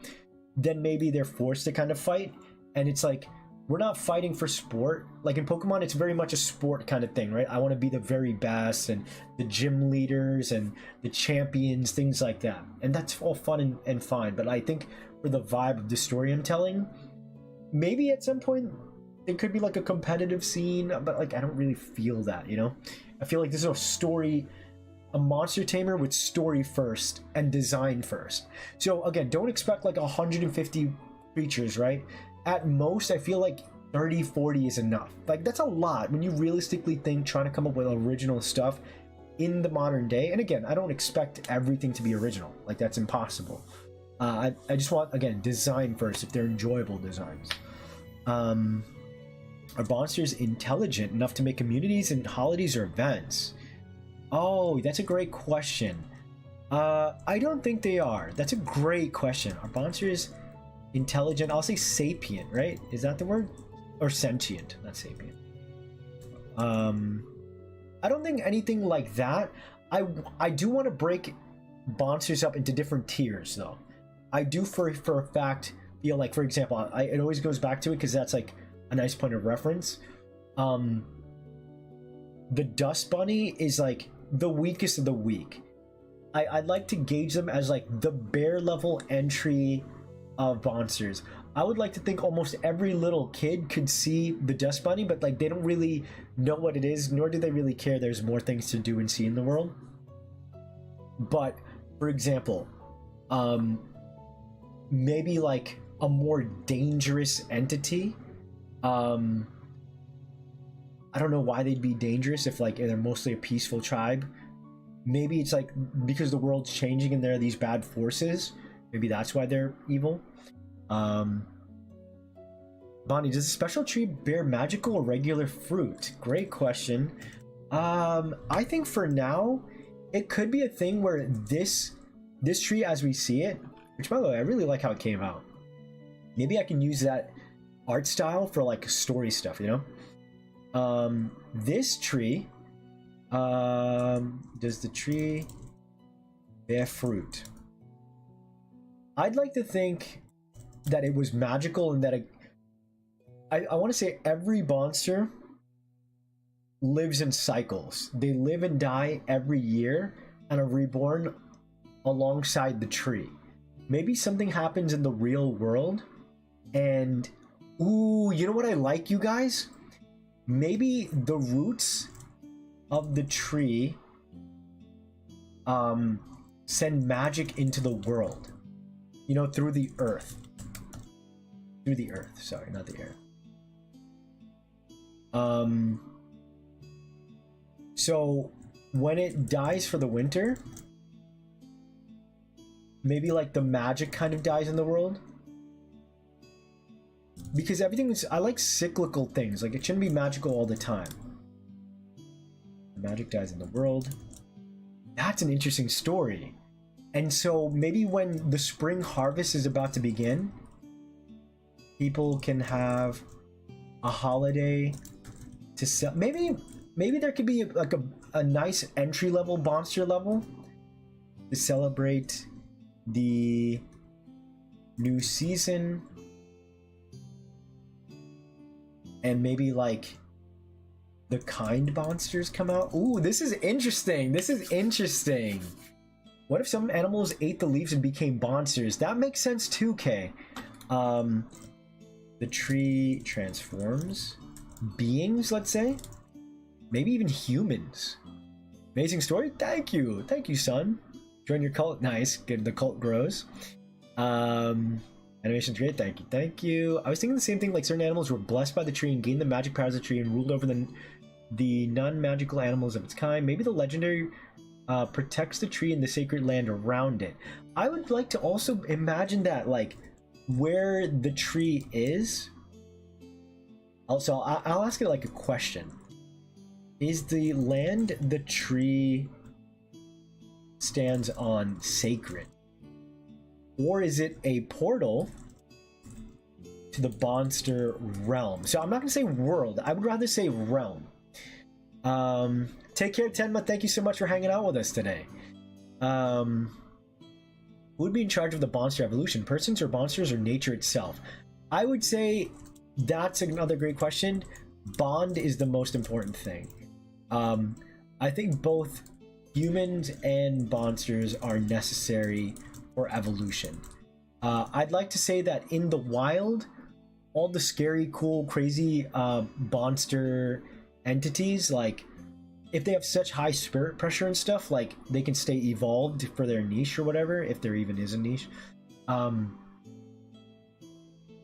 then maybe they're forced to kind of fight. And it's like, we're not fighting for sport. Like in Pokemon, it's very much a sport kind of thing, right? I want to be the very best, and the gym leaders and the champions, things like that. And that's all fun and fine. But I think for the vibe of the story I'm telling, maybe at some point it could be like a competitive scene, but like I don't really feel that, you know? I feel like this is a story, a monster tamer with story first and design first. So again, don't expect like 150 creatures, right? At most, I feel like 30, 40 is enough. Like that's a lot when you realistically think trying to come up with original stuff in the modern day. And again, I don't expect everything to be original. Like that's impossible. I just want, again, design first if they're enjoyable designs. Are monsters intelligent enough to make communities and holidays or events? Oh, that's a great question. I don't think they are. That's a great question. Are monsters intelligent? I'll say sapient, right? Is that the word? Or sentient, not sapient. I don't think anything like that. I do want to break monsters up into different tiers, though. I do for a fact feel like, for example, it always goes back to it because that's like a nice point of reference. The Dust Bunny is like the weakest of the weak. I'd like to gauge them as like the bare level entry of monsters. I would like to think almost every little kid could see the Dust Bunny, but like they don't really know what it is, nor do they really care. There's more things to do and see in the world. But for example, maybe like a more dangerous entity. I don't know why they'd be dangerous if like they're mostly a peaceful tribe. Maybe it's like because the world's changing and there are these bad forces. Maybe that's why they're evil. Bonnie, does a special tree bear magical or regular fruit? Great question. I think for now, it could be a thing where this tree as we see it, which by the way, I really like how it came out. Maybe I can use that art style for like story stuff, you know? This tree, does the tree bear fruit? I'd like to think that it was magical and that I want to say every monster lives in cycles. They live and die every year and are reborn alongside the tree. Maybe something happens in the real world and, ooh, you know what I like, you guys? maybe the roots of the tree send magic into the world, you know, through the earth. Through the earth, sorry, not the air. So when it dies for the winter, maybe like the magic kind of dies in the world. Because everything is, I like cyclical things, like it shouldn't be magical all the time. The magic dies in the world. That's an interesting story. And so maybe when the spring harvest is about to begin, people can have a holiday to sell. Maybe there could be like a nice entry level monster level to celebrate the new season. And maybe like the kind monsters come out. Ooh, this is interesting. This is interesting. What if some animals ate the leaves and became monsters? That makes sense too, Kay. The tree transforms beings, let's say. Maybe even humans. Amazing story. Thank you, son. Join your cult. Nice. Good. The cult grows. Animation's great. Thank you. I was thinking the same thing. Like certain animals were blessed by the tree and gained the magic powers of the tree and ruled over the non-magical animals of its kind. Maybe the legendary protects the tree and the sacred land around it. I would like to also imagine that, like, where the tree is. Also, I'll ask it like a question. Is the land the tree stands on sacred? Or is it a portal to the monster realm? So I'm not going to say world. I would rather say realm. Take care, Tenma. Thank you so much for hanging out with us today. Who would be in charge of the monster evolution? Persons or monsters or nature itself? I would say that's another great question. Bond is the most important thing. I think both humans and monsters are necessary for evolution. I'd like to say that in the wild, all the scary, cool, crazy monster entities, like if they have such high spirit pressure and stuff, like they can stay evolved for their niche or whatever, if there even is a niche.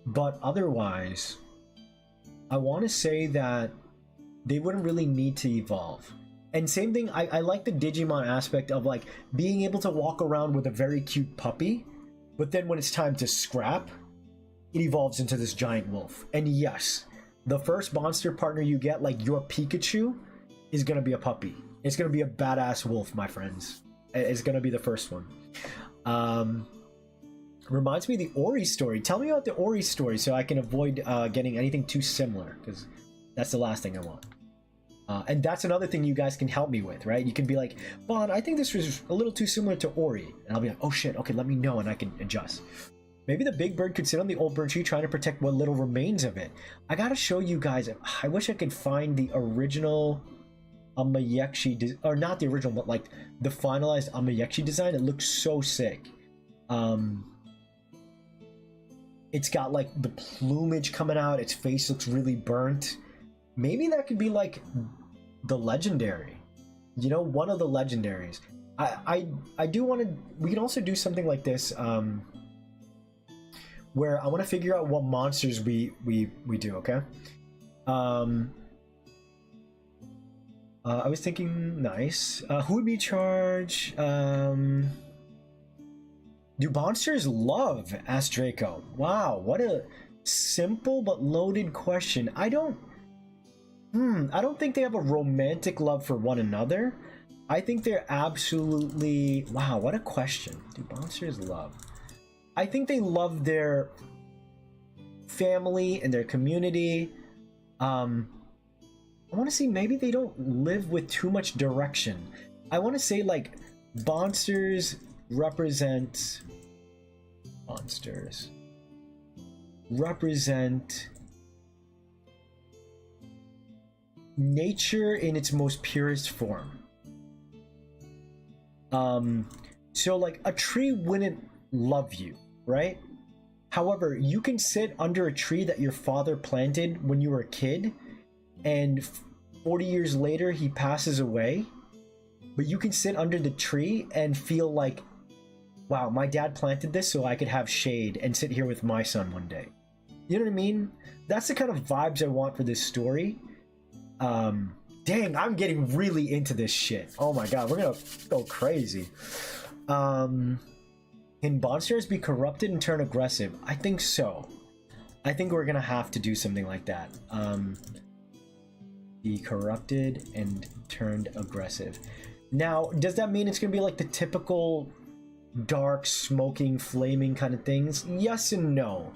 But otherwise, I want to say that they wouldn't really need to evolve. And same thing, I like the Digimon aspect of like being able to walk around with a very cute puppy, but then when it's time to scrap, it evolves into this giant wolf. And yes, the first monster partner you get, like your Pikachu, is gonna be a puppy. It's gonna be a badass wolf, my friends. It's gonna be the first one. Reminds me of the Ori story. Tell me about the Ori story so I can avoid getting anything too similar, because that's the last thing I want. And that's another thing you guys can help me with, right? You can be like, Bon, I think this was a little too similar to Ori. And I'll be like, oh shit, okay, let me know and I can adjust. Maybe the big bird could sit on the old burnt tree trying to protect what little remains of it. I gotta show you guys, I wish I could find the original Amayekshi, or not the original, but like the finalized Amayekshi design. It looks so sick. It's got like the plumage coming out, its face looks really burnt. Maybe that could be like the legendary, you know, one of the legendaries. I do want to, we can also do something like this, where I want to figure out what monsters we do, okay? I was thinking, nice. Who would be in charge? Do monsters love? Asked Draco. Wow, what a simple but loaded question. I don't think they have a romantic love for one another. I think they're absolutely... Wow, what a question. Do monsters love? I think they love their family and their community. I want to see, maybe they don't live with too much direction. I want to say, like, monsters represent... Monsters represent... nature in its most purest form. So like a tree wouldn't love you, right? However, you can sit under a tree that your father planted when you were a kid and 40 years later he passes away, but you can sit under the tree and feel like, wow, my dad planted this so I could have shade and sit here with my son one day. You know what I mean? That's the kind of vibes I want for this story. Dang, I'm getting really into this shit. Oh my god, we're gonna go crazy. Can monsters be corrupted and turn aggressive? I think so. I think we're gonna have to do something like that. Be corrupted and turned aggressive. Now, does that mean it's gonna be like the typical dark, smoking, flaming kind of things? Yes and no.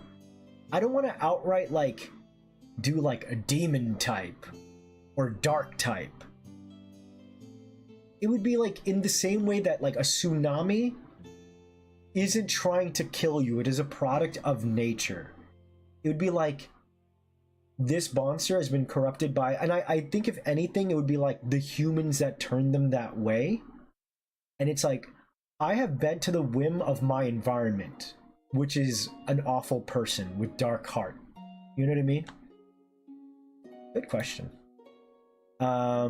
I don't want to outright like do like a demon type or dark type. It would be like in the same way that like a tsunami isn't trying to kill you, it is a product of nature. It would be like this monster has been corrupted by, and I think if anything it would be like the humans that turned them that way. And it's like, I have bent to the whim of my environment, which is an awful person with dark heart. You know what I mean? Good question. I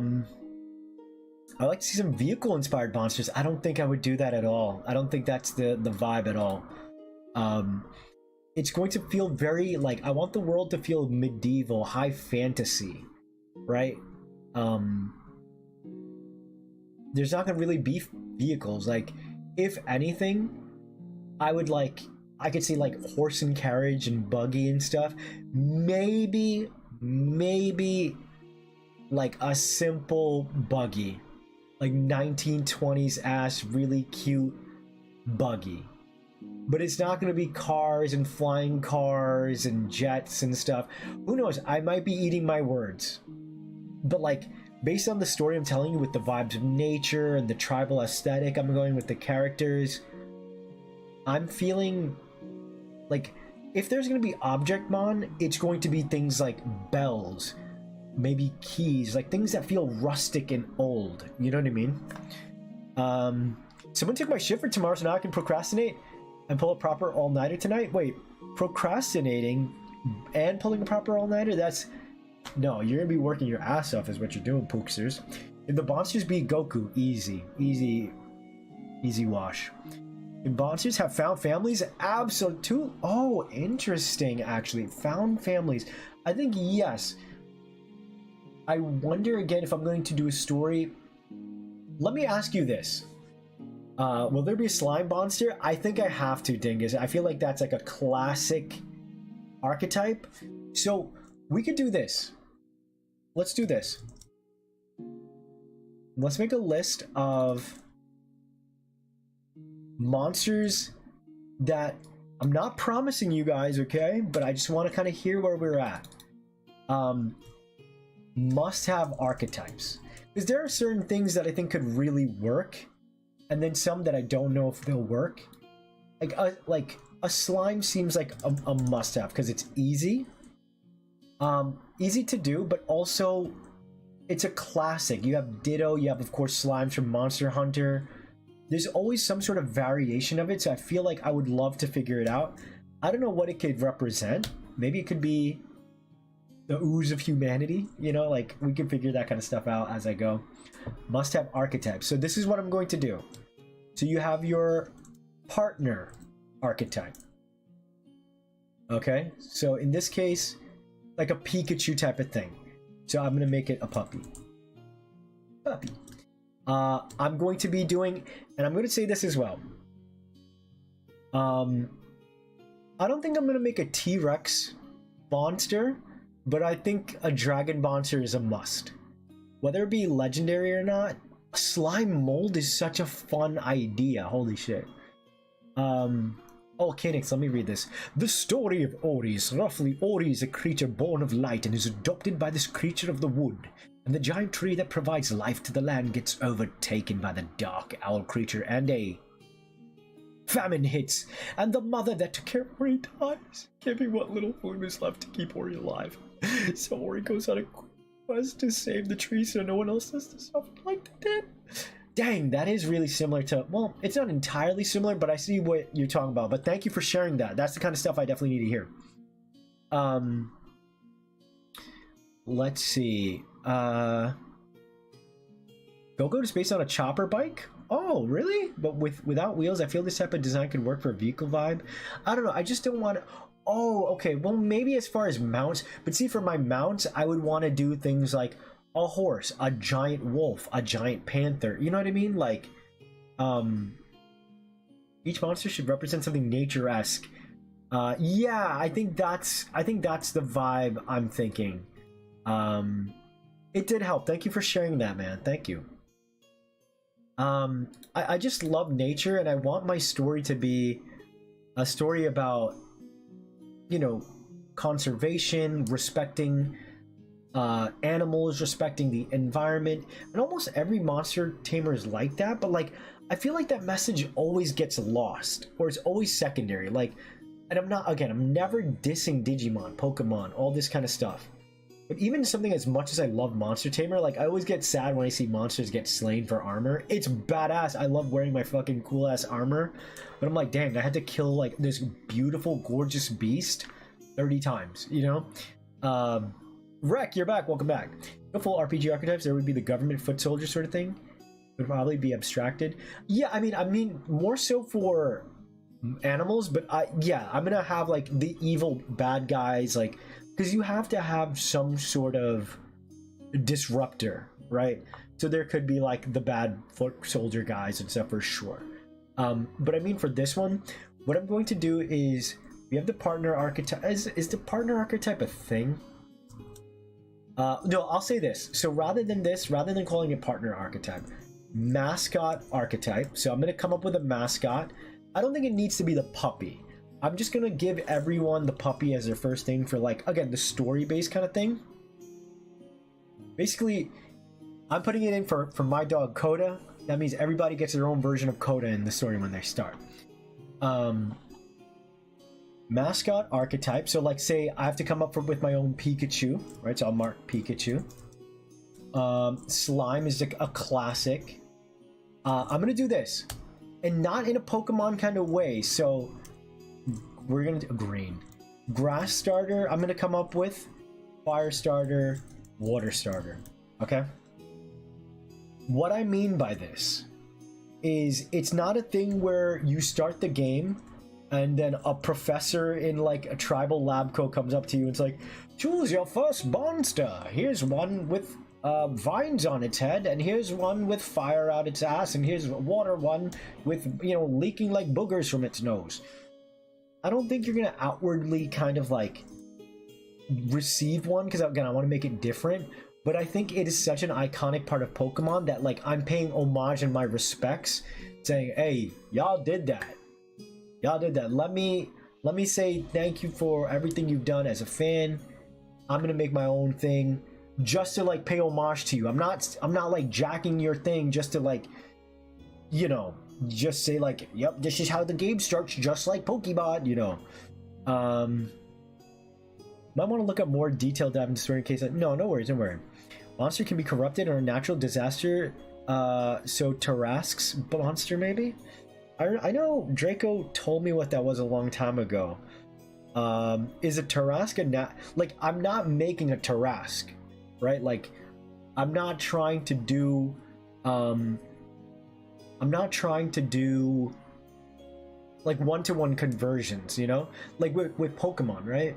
like to see some vehicle inspired monsters. I don't think I would do that at all. I don't think that's the vibe at all. It's going to feel very like, I want the world to feel medieval, high fantasy, right? There's not gonna really be vehicles. Like, if anything, I could see like horse and carriage and buggy and stuff. Maybe like a simple buggy, like 1920s ass, really cute buggy. But it's not going to be cars and flying cars and jets and stuff. Who knows? I might be eating my words. But like, based on the story I'm telling you with the vibes of nature and the tribal aesthetic I'm going with the characters, I'm feeling like if there's going to be Object Mon, it's going to be things like bells, maybe keys, like things that feel rustic and old. You know what I mean? Someone took my shift for tomorrow, so now I can procrastinate and pull a proper all-nighter tonight? Wait, procrastinating and pulling a proper all-nighter? That's... No, you're gonna be working your ass off is what you're doing, Pooksters. If the monsters be Goku, easy wash. If monsters have found families, absolutely. Oh, interesting, actually. Found families. I think yes. I wonder again if I'm going to do a story. Let me ask you this. Will there be a slime monster? I think I have to, Dingus. I feel like that's like a classic archetype. So we could do this. Let's do this. Let's make a list of monsters that I'm not promising you guys, okay? But I just want to kind of hear where we're at. Must have archetypes. Because there are certain things that I think could really work. And then some that I don't know if they'll work. Like a slime seems like a must-have because it's easy. Easy to do, but also it's a classic. You have Ditto, you have of course slimes from Monster Hunter. There's always some sort of variation of it, so I feel like I would love to figure it out. I don't know what it could represent. Maybe it could be the ooze of humanity, you know, like we can figure that kind of stuff out as I go. Must have archetypes. So this is what I'm going to do. So you have your partner archetype. Okay, so in this case, like a Pikachu type of thing. So I'm going to make it a puppy. I'm going to be doing, and I'm going to say this as well. I don't think I'm going to make a T-Rex monster, but I think a dragon monster is a must. Whether it be legendary or not, a slime mold is such a fun idea. Holy shit. Oh, Kanix, let me read this. The story of Oris. Roughly, Ori is a creature born of light and is adopted by this creature of the wood. And the giant tree that provides life to the land gets overtaken by the dark owl creature, and a famine hits, and the mother that took care of Ori dies, giving what little food was left to keep Ori alive. So Ori goes on a quest to save the tree so no one else has to suffer like they did. Dang, that is really similar to, well, it's not entirely similar, but I see what you're talking about. But thank you for sharing that. That's the kind of stuff I definitely need to hear. let's see. Go to space on a chopper bike? Oh, really? But without wheels, I feel this type of design could work for a vehicle vibe. I don't know. I just don't want to. Oh, okay. Well, maybe as far as mounts, but see, for my mounts, I would want to do things like a horse, a giant wolf, a giant panther. You know what I mean? Like, each monster should represent something nature-esque. Yeah, I think that's the vibe I'm thinking. It did help. Thank you for sharing that, man. Thank you. I just love nature, and I want my story to be a story about, you know, conservation, respecting animals, respecting the environment, and almost every monster tamer is like that. But like, I feel like that message always gets lost, or it's always secondary. Like, and I'm never dissing Digimon, Pokemon, all this kind of stuff. But even something as much as I love Monster Tamer, like, I always get sad when I see monsters get slain for armor. It's badass. I love wearing my fucking cool ass armor. But I'm like, dang, I had to kill like this beautiful, gorgeous beast 30 times, you know? Rek, you're back. Welcome back. No full RPG archetypes. There would be the government foot soldier sort of thing. It would probably be abstracted. Yeah, I mean, more so for animals, but yeah, I'm gonna have like the evil bad guys, like, because you have to have some sort of disruptor, right? So there could be like the bad foot soldier guys and stuff for sure. But I mean, for this one, what I'm going to do is we have the partner archetype. Is the partner archetype a thing? No, I'll say this. So rather than calling it partner archetype, mascot archetype. So I'm going to come up with a mascot. I don't think it needs to be the puppy. I'm just going to give everyone the puppy as their first thing for, like, again, the story-based kind of thing. Basically, I'm putting it in for my dog Coda. That means everybody gets their own version of Coda in the story when they start. Mascot archetype. So, like, say I have to come up with my own Pikachu, right? So I'll mark Pikachu. Slime is like a classic. I'm gonna do this, and not in a Pokemon kind of way. So we're gonna do green. Grass starter, I'm gonna come up with. Fire starter, water starter. Okay. What I mean by this is it's not a thing where you start the game and then a professor in like a tribal lab coat comes up to you and it's like, choose your first monster. Here's one with vines on its head, and here's one with fire out its ass, and here's a water one with, you know, leaking like boogers from its nose. I don't think you're gonna outwardly kind of like receive one, because again, I want to make it different. But I think it is such an iconic part of Pokemon that, like, I'm paying homage and my respects, saying, hey, y'all did that. Y'all did that. Let me say thank you for everything you've done as a fan. I'm gonna make my own thing just to like pay homage to you. I'm not like jacking your thing just to, like, you know, just say like, yep, this is how the game starts, just like Pokeball, you know. Might want to look up more detailed dive into story in case no worries, don't worry. Monster can be corrupted or a natural disaster. So Tarrasque's monster, maybe? I know Draco told me what that was a long time ago. Is a Tarrasque like, I'm not making a Tarrasque, right? Like, I'm not trying to do like one-to-one conversions, you know, like with Pokemon, right?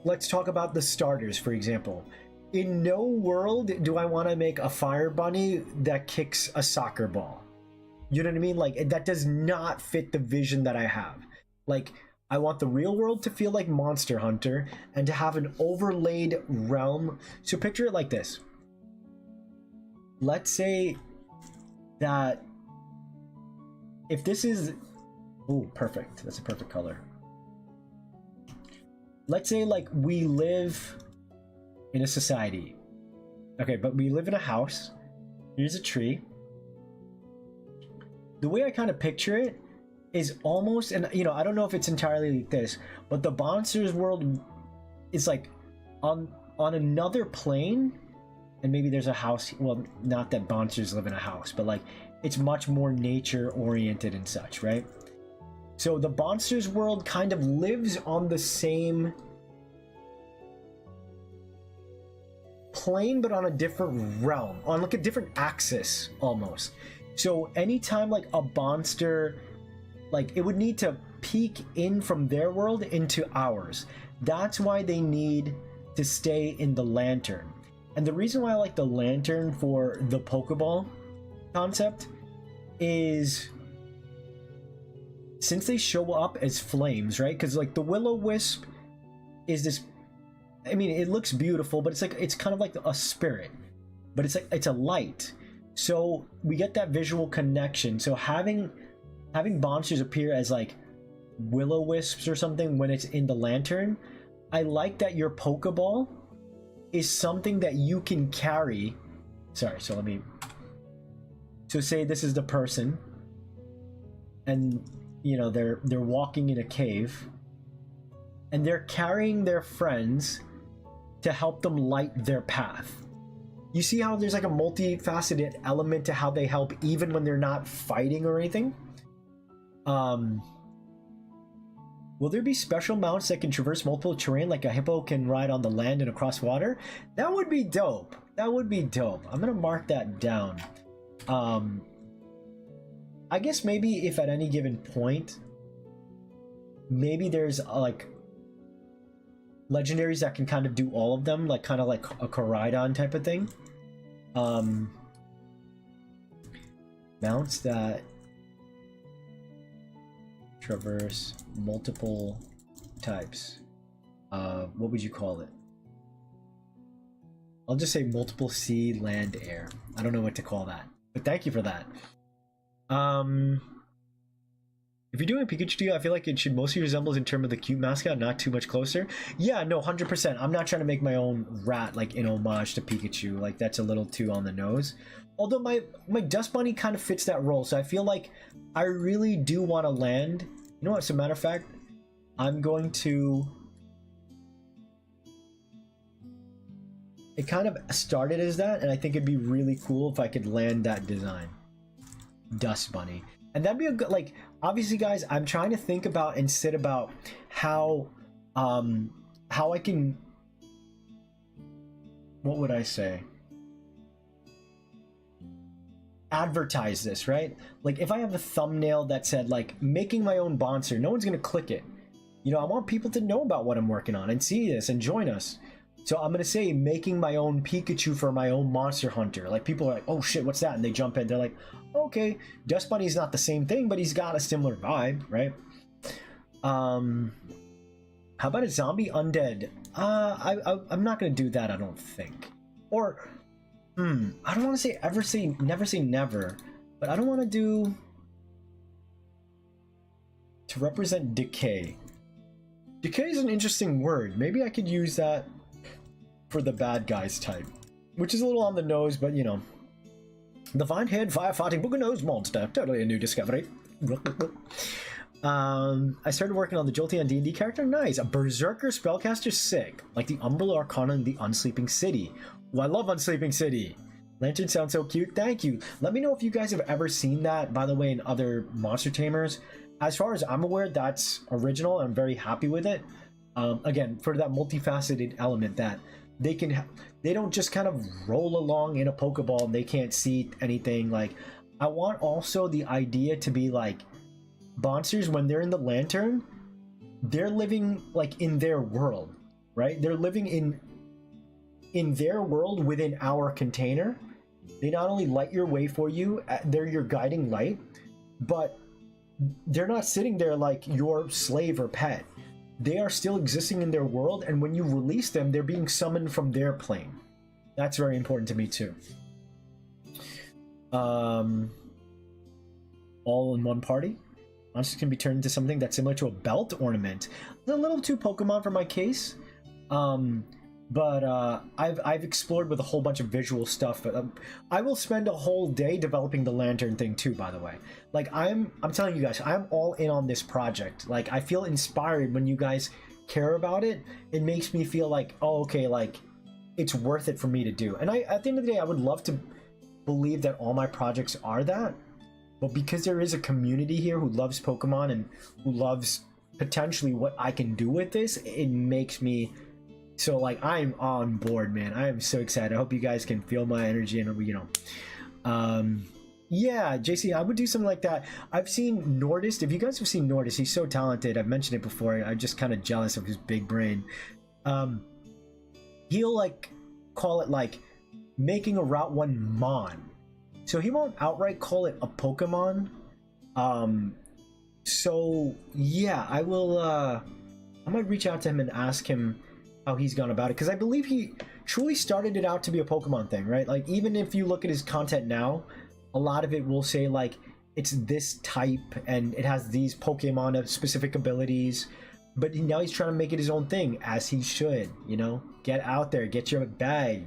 Let's talk about the starters, for example. In no world do I want to make a fire bunny that kicks a soccer ball. You know what I mean? Like, that does not fit the vision that I have. Like, I want the real world to feel like Monster Hunter and to have an overlaid realm. So picture it like this. Let's say that if this is... Oh, perfect. That's a perfect color. Let's say, like, we live in a society. Okay, but we live in a house. Here's a tree. The way I kind of picture it is almost, and you know, I don't know if it's entirely like this, but the monsters world is like on another plane, and maybe there's a house. Well, not that monsters live in a house, but like it's much more nature oriented and such, right? So the monsters world kind of lives on the same plane but on a different realm, on like a different axis almost. So anytime like a monster, like it would need to peek in from their world into ours. That's why they need to stay in the lantern. And the reason why I like the lantern for the Pokeball concept is since they show up as flames, right? Because like the Will-O-Wisp is this, I mean, it looks beautiful, but it's like, it's kind of like a spirit, but it's like, it's a light. So we get that visual connection. So having monsters appear as like Will-O-Wisps or something when it's in the lantern, I like that your Pokeball is something that you can carry. Sorry, so let me, so say this is the person and you know they're walking in a cave and they're carrying their friends to help them light their path. You see how there's like a multifaceted element to how they help even when they're not fighting or anything? Will there be special mounts that can traverse multiple terrain like a hippo can ride on the land and across water? That would be dope. That would be dope. I'm gonna mark that down. I guess maybe if at any given point, maybe there's like legendaries that can kind of do all of them, like kind of like a Koraidon type of thing. Mounts that traverse multiple types. What would you call it? I'll just say multiple sea, land, air. I don't know what to call that, but thank you for that. If you're doing a Pikachu deal, I feel like it should mostly resemble in terms of the cute mascot, not too much closer. Yeah, no, 100%. I'm not trying to make my own rat like in homage to Pikachu. Like that's a little too on the nose. Although my Dust Bunny kind of fits that role, so I feel like I really do want to land. You know what? As a matter of fact, I'm going to. It kind of started as that, and I think it'd be really cool if I could land that design. Dust Bunny. And that'd be a good, like, obviously guys, I'm trying to think about and sit about how I can, what would I say? Advertise this, right? Like if I have a thumbnail that said like making my own monster, no one's gonna click it. You know, I want people to know about what I'm working on and see this and join us. So I'm gonna say making my own Pikachu for my own Monster Hunter. Like people are like, oh shit, what's that? And they jump in. They're like, okay, Dust Bunny's not the same thing, but he's got a similar vibe, right? How about a zombie undead? I'm not gonna do that, I don't think. Or, I don't want to say never say never, but I don't want to do to represent decay. Decay is an interesting word. Maybe I could use that for the bad guys type, which is a little on the nose, but you know, the vine-haired firefighting booger-nosed monster, totally a new discovery. I started working on the Jolteon D&D character. Nice. A berserker spellcaster, sick, like the Umbral Arcana in the Unsleeping City. Oh, I love Unsleeping City. Lantern sounds so cute. Thank you. Let me know if you guys have ever seen that, by the way, in other monster tamers. As far as I'm aware, that's original. I'm very happy with it. Again, for that multifaceted element that they don't just kind of roll along in a Pokeball and they can't see anything. Like, I want also the idea to be like monsters when they're in the lantern, they're living like in their world, right? They're living in their world within our container. They not only light your way for you, they're your guiding light, but they're not sitting there like your slave or pet. They are still existing in their world, and when you release them, they're being summoned from their plane. That's very important to me too. All in one party. Monsters can be turned into something that's similar to a belt ornament. A little too Pokemon for my case. But I've explored with a whole bunch of visual stuff. I will spend a whole day developing the lantern thing too, by the way. Like I'm telling you guys, I'm all in on this project. Like I feel inspired when you guys care about it. It makes me feel like, oh, okay, like it's worth it for me to do. And at the end of the day, I would love to believe that all my projects are that. But because there is a community here who loves Pokemon and who loves potentially what I can do with this, it makes me So like I'm on board, man. I am so excited. I hope you guys can feel my energy and yeah, JC, I would do something like that. I've seen Nordist. If you guys have seen Nordist, he's so talented. I've mentioned it before. I'm just kind of jealous of his big brain. He'll like call it like making a Route 1 Mon. So he won't outright call it a Pokemon. So yeah, I might reach out to him and ask him how he's gone about it, because I believe he truly started it out to be a Pokemon thing, right? Like even if you look at his content now, a lot of it will say like it's this type and it has these Pokemon specific abilities, but now he's trying to make it his own thing, as he should, you know? Get out there, get your bag.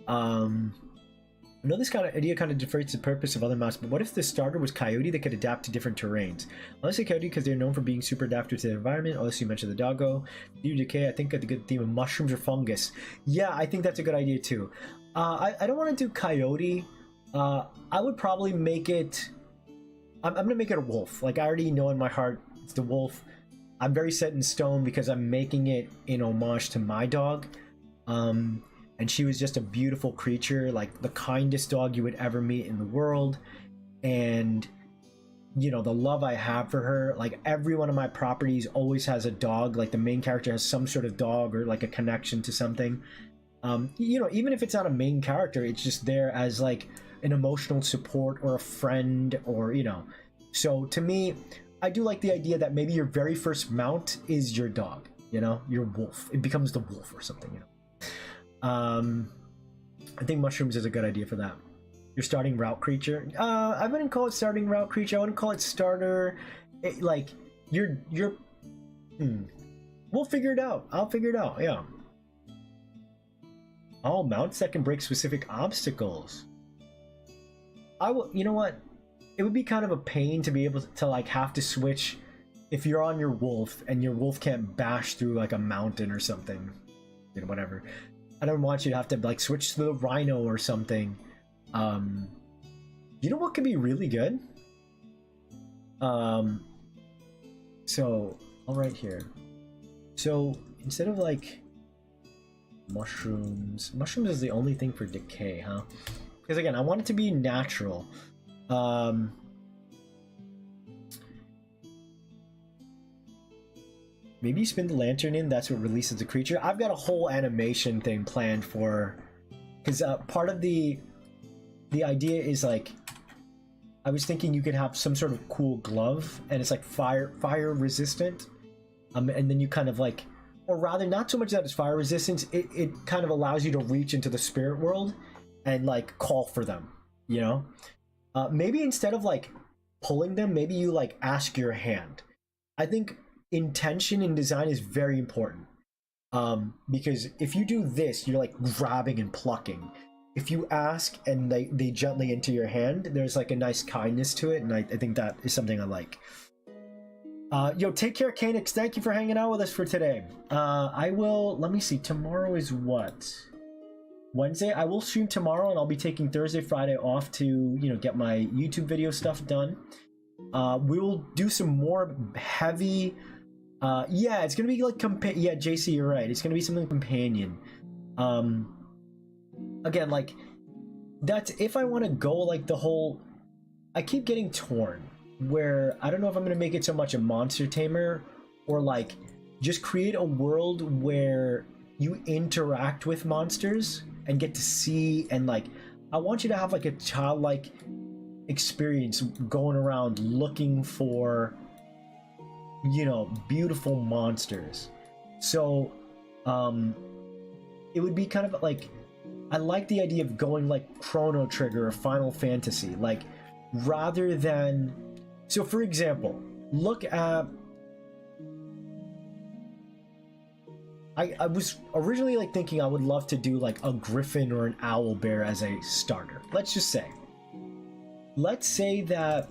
I know this kind of idea kind of defeats the purpose of other mounts, but what if the starter was Coyote that could adapt to different terrains? Unless say Coyote because they're known for being super adaptive to the environment. Also, you mentioned the doggo. You decay, I think a good theme of mushrooms or fungus. Yeah, I think that's a good idea too. I don't want to do Coyote. I would probably make it... I'm going to make it a wolf. Like, I already know in my heart it's the wolf. I'm very set in stone because I'm making it in homage to my dog. And she was just a beautiful creature, like the kindest dog you would ever meet in the world. And, you know, the love I have for her, like every one of my properties always has a dog. Like the main character has some sort of dog or like a connection to something. You know, even if it's not a main character, it's just there as like an emotional support or a friend or, you know. So to me, I do like the idea that maybe your very first mount is your dog, you know, your wolf. It becomes the wolf or something, you know. I think mushrooms is a good idea for that. Your starting route creature. I wouldn't call it starting route creature. I wouldn't call it starter. Like you're. We'll figure it out. I'll figure it out. Yeah. Oh, mounts that can break specific obstacles. I will. You know what? It would be kind of a pain to be able to like have to switch if you're on your wolf and your wolf can't bash through like a mountain or something. You know, whatever. I don't want you to have to like switch to the rhino or something. You know what could be really good? So I'll write here. So instead of like mushrooms is the only thing for decay, huh? Because again, I want it to be natural. Maybe you spin the lantern in, that's what releases the creature. I've got a whole animation thing planned for, because part of the idea is like, I was thinking you could have some sort of cool glove and it's like fire resistant, and then you kind of like, or rather not so much that it's fire resistance, it kind of allows you to reach into the spirit world and like call for them, you know? Maybe instead of like pulling them, maybe you like ask your hand. I think intention in design is very important, because if you do this, you're like grabbing and plucking. If you ask and they gently enter your hand, there's like a nice kindness to it, and I think that is something I like. Yo, take care, Kanix. Thank you for hanging out with us for today. I will, let me see, tomorrow is what? Wednesday? I will stream tomorrow, and I'll be taking Thursday, Friday off to, you know, get my YouTube video stuff done. We will do some more heavy... yeah, it's gonna be like yeah, JC, you're right. It's gonna be something companion. Again, like that's if I want to go like the whole. I keep getting torn where I don't know if I'm gonna make it so much a monster tamer or like just create a world where you interact with monsters and get to see, and like I want you to have like a childlike experience going around looking for, you know, beautiful monsters. So it would be kind of like, I like the idea of going like Chrono Trigger or Final Fantasy, like rather than, so for example, look at, I was originally like thinking I would love to do like a griffin or an owl bear as a starter. Let's say that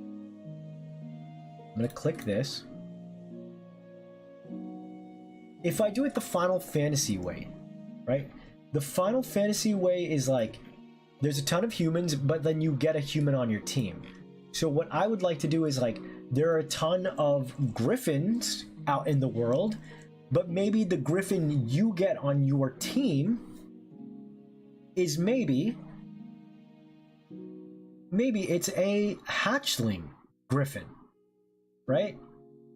I'm gonna click this. If I do it the Final Fantasy way, right? The Final Fantasy way is like, there's a ton of humans, but then you get a human on your team. So what I would like to do is like, there are a ton of griffins out in the world, but maybe the griffin you get on your team is maybe it's a hatchling griffin, right?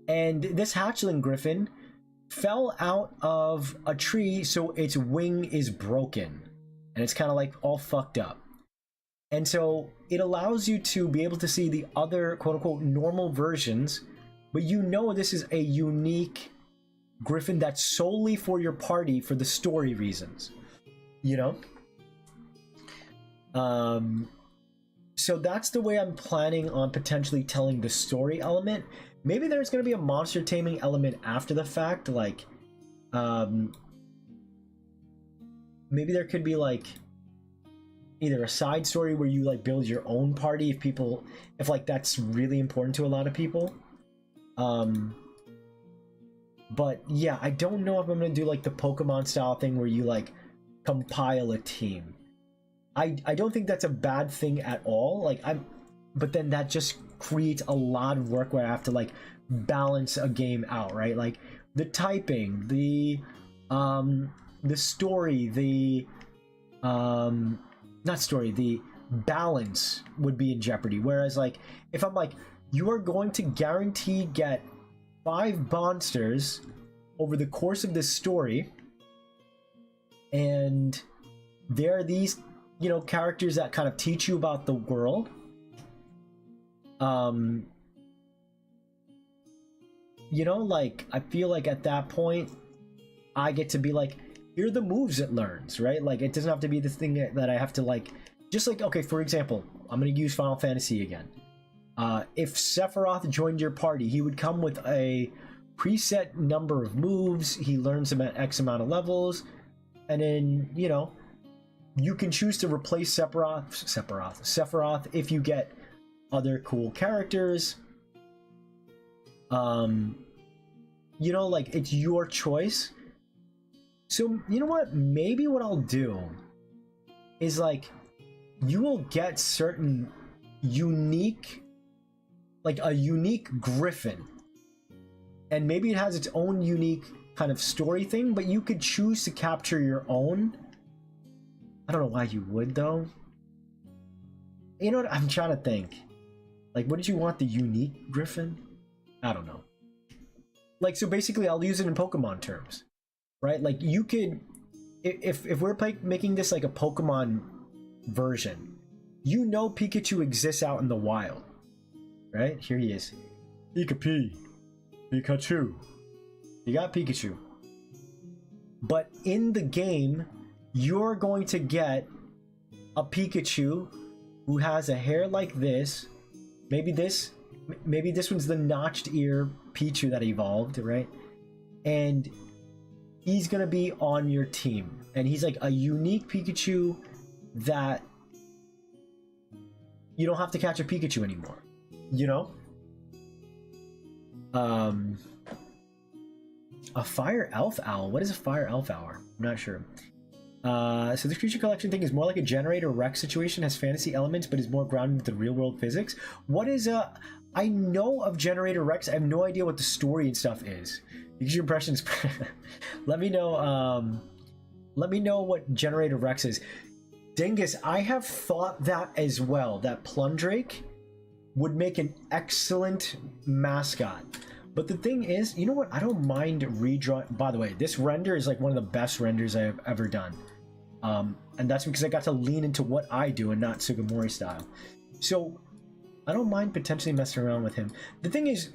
And this hatchling griffin fell out of a tree, so its wing is broken and it's kind of like all fucked up. And so it allows you to be able to see the other quote unquote normal versions, but you know this is a unique griffin that's solely for your party for the story reasons, you know? So that's the way I'm planning on potentially telling the story element. Maybe there's going to be a monster taming element after the fact, like, maybe there could be like either a side story where you like build your own party if like that's really important to a lot of people. But yeah, I don't know if I'm going to do like the Pokemon style thing where you like compile a team. I don't think that's a bad thing at all. But then that just creates a lot of work where I have to like balance a game out, right? Like the typing, the story, the balance would be in jeopardy. Whereas like if I'm like, you are going to guarantee get 5 monsters over the course of this story, and there are these, you know, characters that kind of teach you about the world. You know, like I feel like at that point I get to be like, here are the moves it learns, right? Like it doesn't have to be this thing that I have to like, just like, okay, for example, I'm gonna use Final Fantasy again. If Sephiroth joined your party, he would come with a preset number of moves. He learns them at X amount of levels, and then, you know, you can choose to replace Sephiroth if you get other cool characters. You know, like it's your choice. So you know what? Maybe what I'll do is like, you will get certain unique, like a unique griffin, and maybe it has its own unique kind of story thing, but you could choose to capture your own. I don't know why you would though. You know what? I'm trying to think. Like, what did you want the unique griffin? I don't know. Like, so basically I'll use it in Pokemon terms, right? Like you could, if we're making this like a Pokemon version, you know Pikachu exists out in the wild, right? Here he is. Pikachu. You got Pikachu. But in the game, you're going to get a Pikachu who has a hair like this. Maybe this one's the notched ear Pichu that evolved, right? And he's gonna be on your team, and he's like a unique Pikachu that you don't have to catch a Pikachu anymore, you know? A fire elf owl. What is a fire elf owl? I'm not sure. So this creature collection thing is more like a generator wreck situation, has fantasy elements, but is more grounded with the real world physics. What is a... I know of generator wrecks. I have no idea what the story and stuff is. Because your impressions... let me know what generator wrecks is. Dingus, I have thought that as well, that Plundrake would make an excellent mascot. But the thing is, you know what? I don't mind redrawing... By the way, this render is like one of the best renders I have ever done. And that's because I got to lean into what I do and not Sugimori style. So I don't mind potentially messing around with him. The thing is,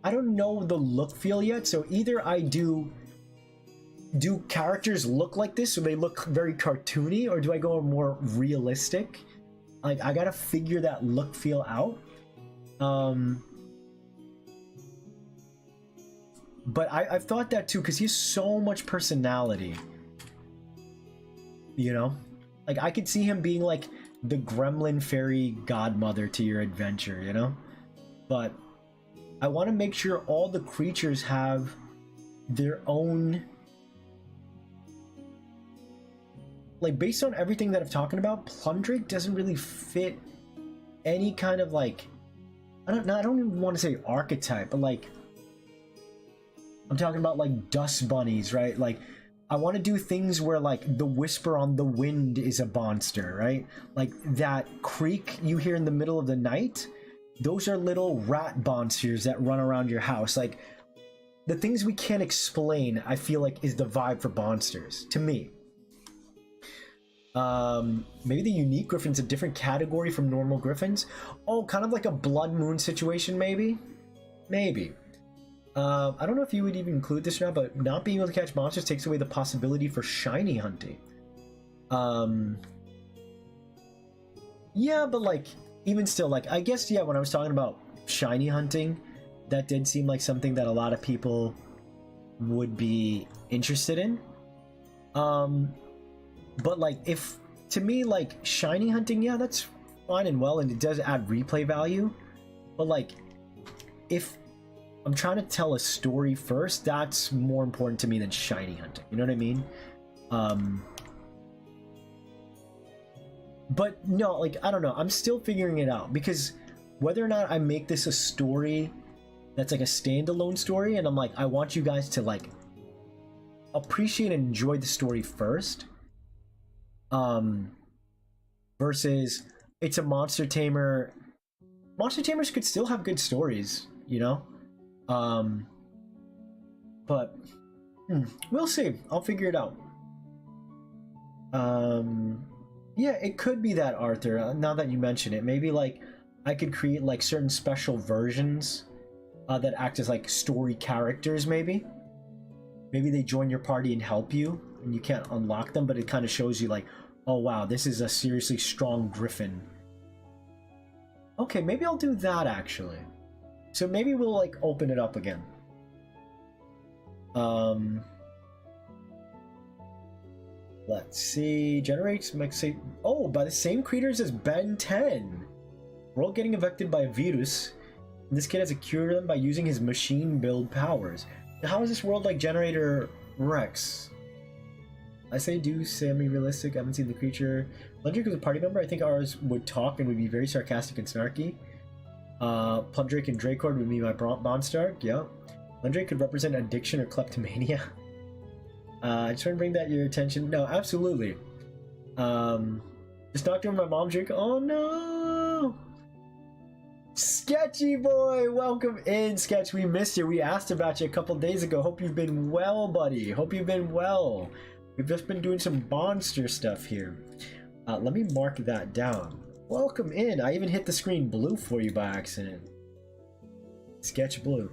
I don't know the look feel yet, so either I do characters look like this so they look very cartoony, or do I go more realistic? Like, I gotta figure that look feel out. But I've thought that too, because he has so much personality. You know? Like, I could see him being like the gremlin fairy godmother to your adventure, you know? But I want to make sure all the creatures have their own... Like, based on everything that I've talking about, Plundrake doesn't really fit any kind of like... I don't even want to say archetype, but like... I'm talking about like dust bunnies, right? Like I want to do things where like the whisper on the wind is a monster, right? Like that creak you hear in the middle of the night, those are little rat monsters that run around your house. Like the things we can't explain, I feel like is the vibe for monsters to me. Maybe the unique griffin's a different category from normal griffins. Oh, kind of like a blood moon situation, maybe. I don't know if you would even include this or not, but not being able to catch monsters takes away the possibility for shiny hunting. Yeah, but like, even still, like, I guess, yeah, when I was talking about shiny hunting, that did seem like something that a lot of people would be interested in. But like, if, to me, like, shiny hunting, yeah, that's fine and well, and it does add replay value, but like, if I'm trying to tell a story first, that's more important to me than shiny hunting. You know what I mean? But no, like, I don't know. I'm still figuring it out, because whether or not I make this a story that's like a standalone story, and I'm like, I want you guys to like appreciate and enjoy the story first, versus it's a monster tamer. Monster tamers could still have good stories, you know? But we'll see. I'll figure it out. Yeah, it could be that, Arthur. Now that you mention it, maybe like I could create like certain special versions that act as like story characters. Maybe they join your party and help you, and you can't unlock them, but it kind of shows you like, oh wow, this is a seriously strong griffin. Okay, maybe I'll do that actually. So maybe we'll like open it up again. Let's see. Generates oh, by the same creators as Ben 10. We're all getting affected by a virus. And this kid has to cure them by using his machine build powers. Now, how is this world like Generator Rex? I say do semi-realistic. I haven't seen the creature. Plundrake was a party member. I think ours would talk and would be very sarcastic and snarky. Plundrake and Dracord would be my Bonstark. Yeah. Plundrake could represent addiction or kleptomania. I just want to bring that to your attention. No, absolutely. Just knocked over my mom's drink. Oh no! Sketchy boy, welcome in, Sketch. We missed you. We asked about you a couple days ago. Hope you've been well, buddy. Hope you've been well. We've just been doing some monster stuff here. Let me mark that down. Welcome in. I even hit the screen blue for you by accident. Sketch blue.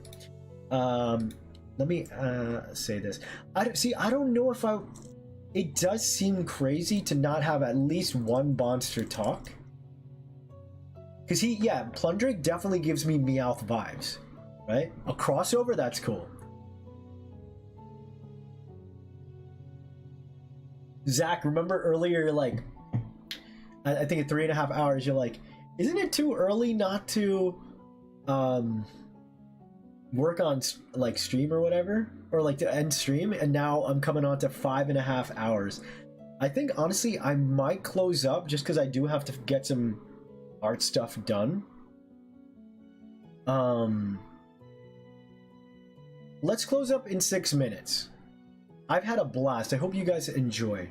Let me say this. I don't know if it does seem crazy to not have at least one monster talk. Because Plundrake definitely gives me Meowth vibes, right? A crossover, that's cool. Zach, remember earlier, like, I think at 3.5 hours, you're like, isn't it too early not to work on like stream or whatever, or like to end stream? And now I'm coming on to 5.5 hours. I think honestly I might close up just because I do have to get some art stuff done. Let's close up in 6 minutes. I've had a blast. I hope you guys enjoy.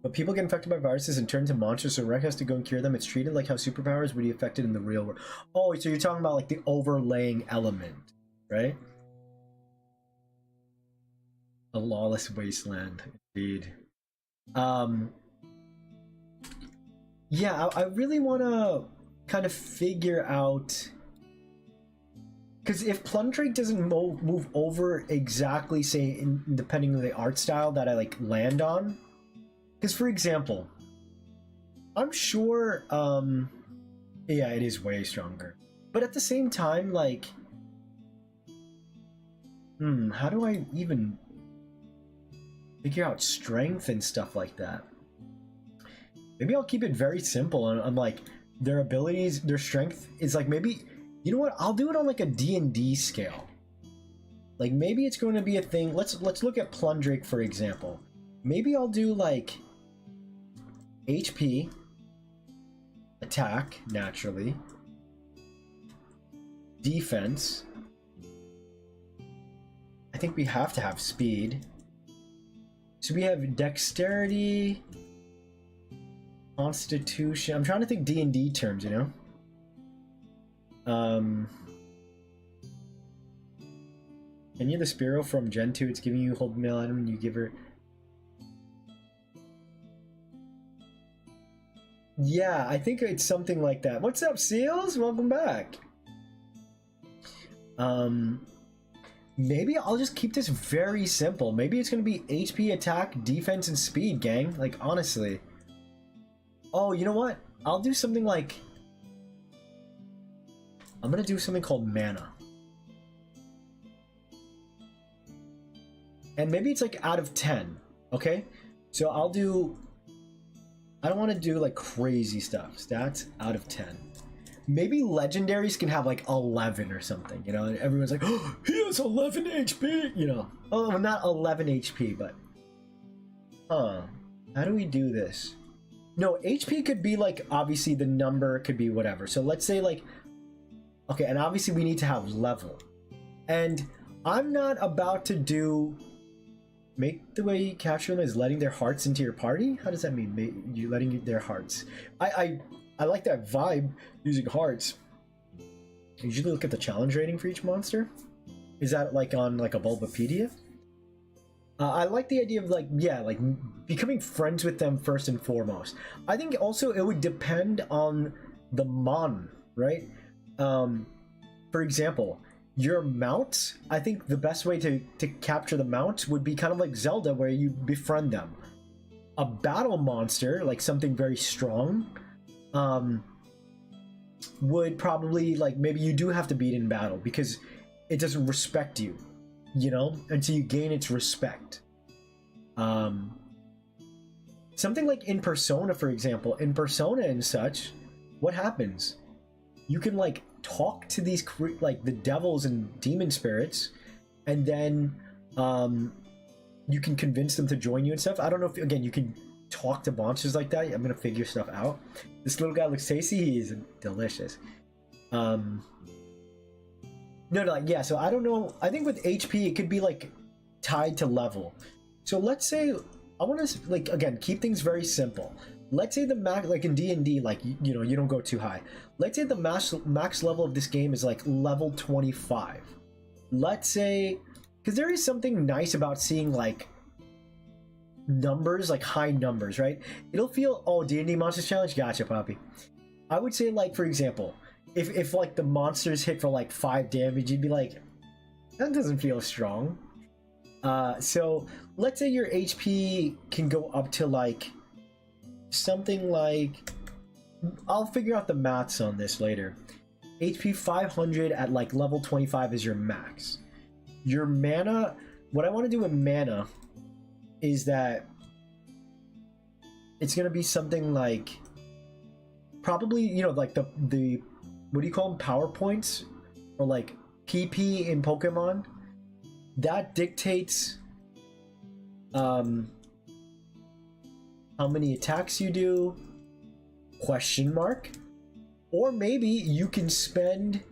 But people get infected by viruses and turn into monsters, so Rec has to go and cure them. It's treated like how superpowers would be affected in the real world. Oh, so you're talking about like the overlaying element, right? A lawless wasteland, indeed. Yeah, I really want to kind of figure out, because if Plundrake doesn't move over exactly, say, depending on the art style that I like land on. Because, for example, I'm sure, yeah, it is way stronger. But at the same time, like, how do I even figure out strength and stuff like that? Maybe I'll keep it very simple. I'm like, their abilities, their strength is like, maybe, you know what? I'll do it on like a D&D scale. Like, maybe it's going to be a thing. Let's look at Plundrake, for example. Maybe I'll do like HP, attack, naturally, defense. I think we have to have speed. So we have dexterity, constitution. I'm trying to think D&D terms, you know? Any of the Spiro from Gen 2, it's giving you hold mail item and you give her... Yeah, I think it's something like that. What's up, Seals? Welcome back. Maybe I'll just keep this very simple. Maybe it's gonna be HP, attack, defense, and speed, gang. Like, honestly. Oh, you know what? I'll do something like... I'm gonna do something called mana. And maybe it's like out of 10, okay? So I'll do... I don't want to do like crazy stuff. Stats out of 10. Maybe legendaries can have like 11 or something, you know? And everyone's like, oh, he has 11 HP, you know? Oh, not 11 HP, but... How do we do this? No, HP could be like, obviously the number could be whatever. So let's say like... Okay, and obviously we need to have level. And I'm not about to do... Make the way you capture them is letting their hearts into your party? How does that mean? You letting their hearts? I like that vibe using hearts. I usually look at the challenge rating for each monster. Is that like on like a Bulbapedia? I like the idea of like, yeah, like becoming friends with them first and foremost. I think also it would depend on the mon, right? For example, your mounts, I think the best way to capture the mounts would be kind of like Zelda, where you befriend them. A battle monster, like something very strong, would probably, like, maybe you do have to beat in battle because it doesn't respect you, you know, until you gain its respect. Something like in Persona, for example, in Persona and such, what happens? You can like talk to these like the devils and demon spirits, and then you can convince them to join you and stuff. I don't know if, again, you can talk to monsters like that. I'm gonna figure stuff out. This little guy looks tasty. He is delicious. No, yeah, so I don't know. I think with HP it could be like tied to level. So let's say I want to, like, again, keep things very simple. Let's say the max, like in D&D, like, you know, you don't go too high. Let's say the max level of this game is like level 25. Let's say, because there is something nice about seeing like numbers, like high numbers, right? It'll feel, oh, D&D Monsters Challenge? Gotcha, Poppy. I would say, like, for example, if like the monsters hit for like 5 damage, you'd be like, that doesn't feel strong. So let's say your HP can go up to like something like, I'll figure out the maths on this later. HP 500 at like level 25 is your max. Your mana, what I want to do with mana is that it's going to be something like, probably, you know, like the what do you call them, power points, or like PP in Pokemon. That dictates how many attacks you do, question mark. Or maybe you can spend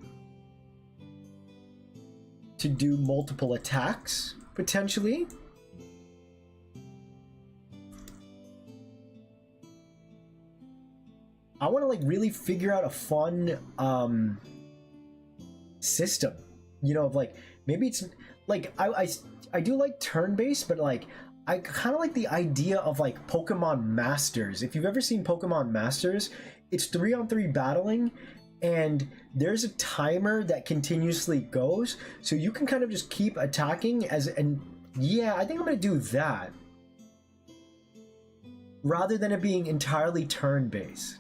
to do multiple attacks, potentially. I want to like really figure out a fun system, you know, of like, maybe it's like, I do like turn-based, but like I kind of like the idea of like Pokemon Masters. If you've ever seen Pokemon Masters, it's 3-on-3 battling, and there's a timer that continuously goes, so you can kind of just keep attacking and yeah, I think I'm gonna do that rather than it being entirely turn-based.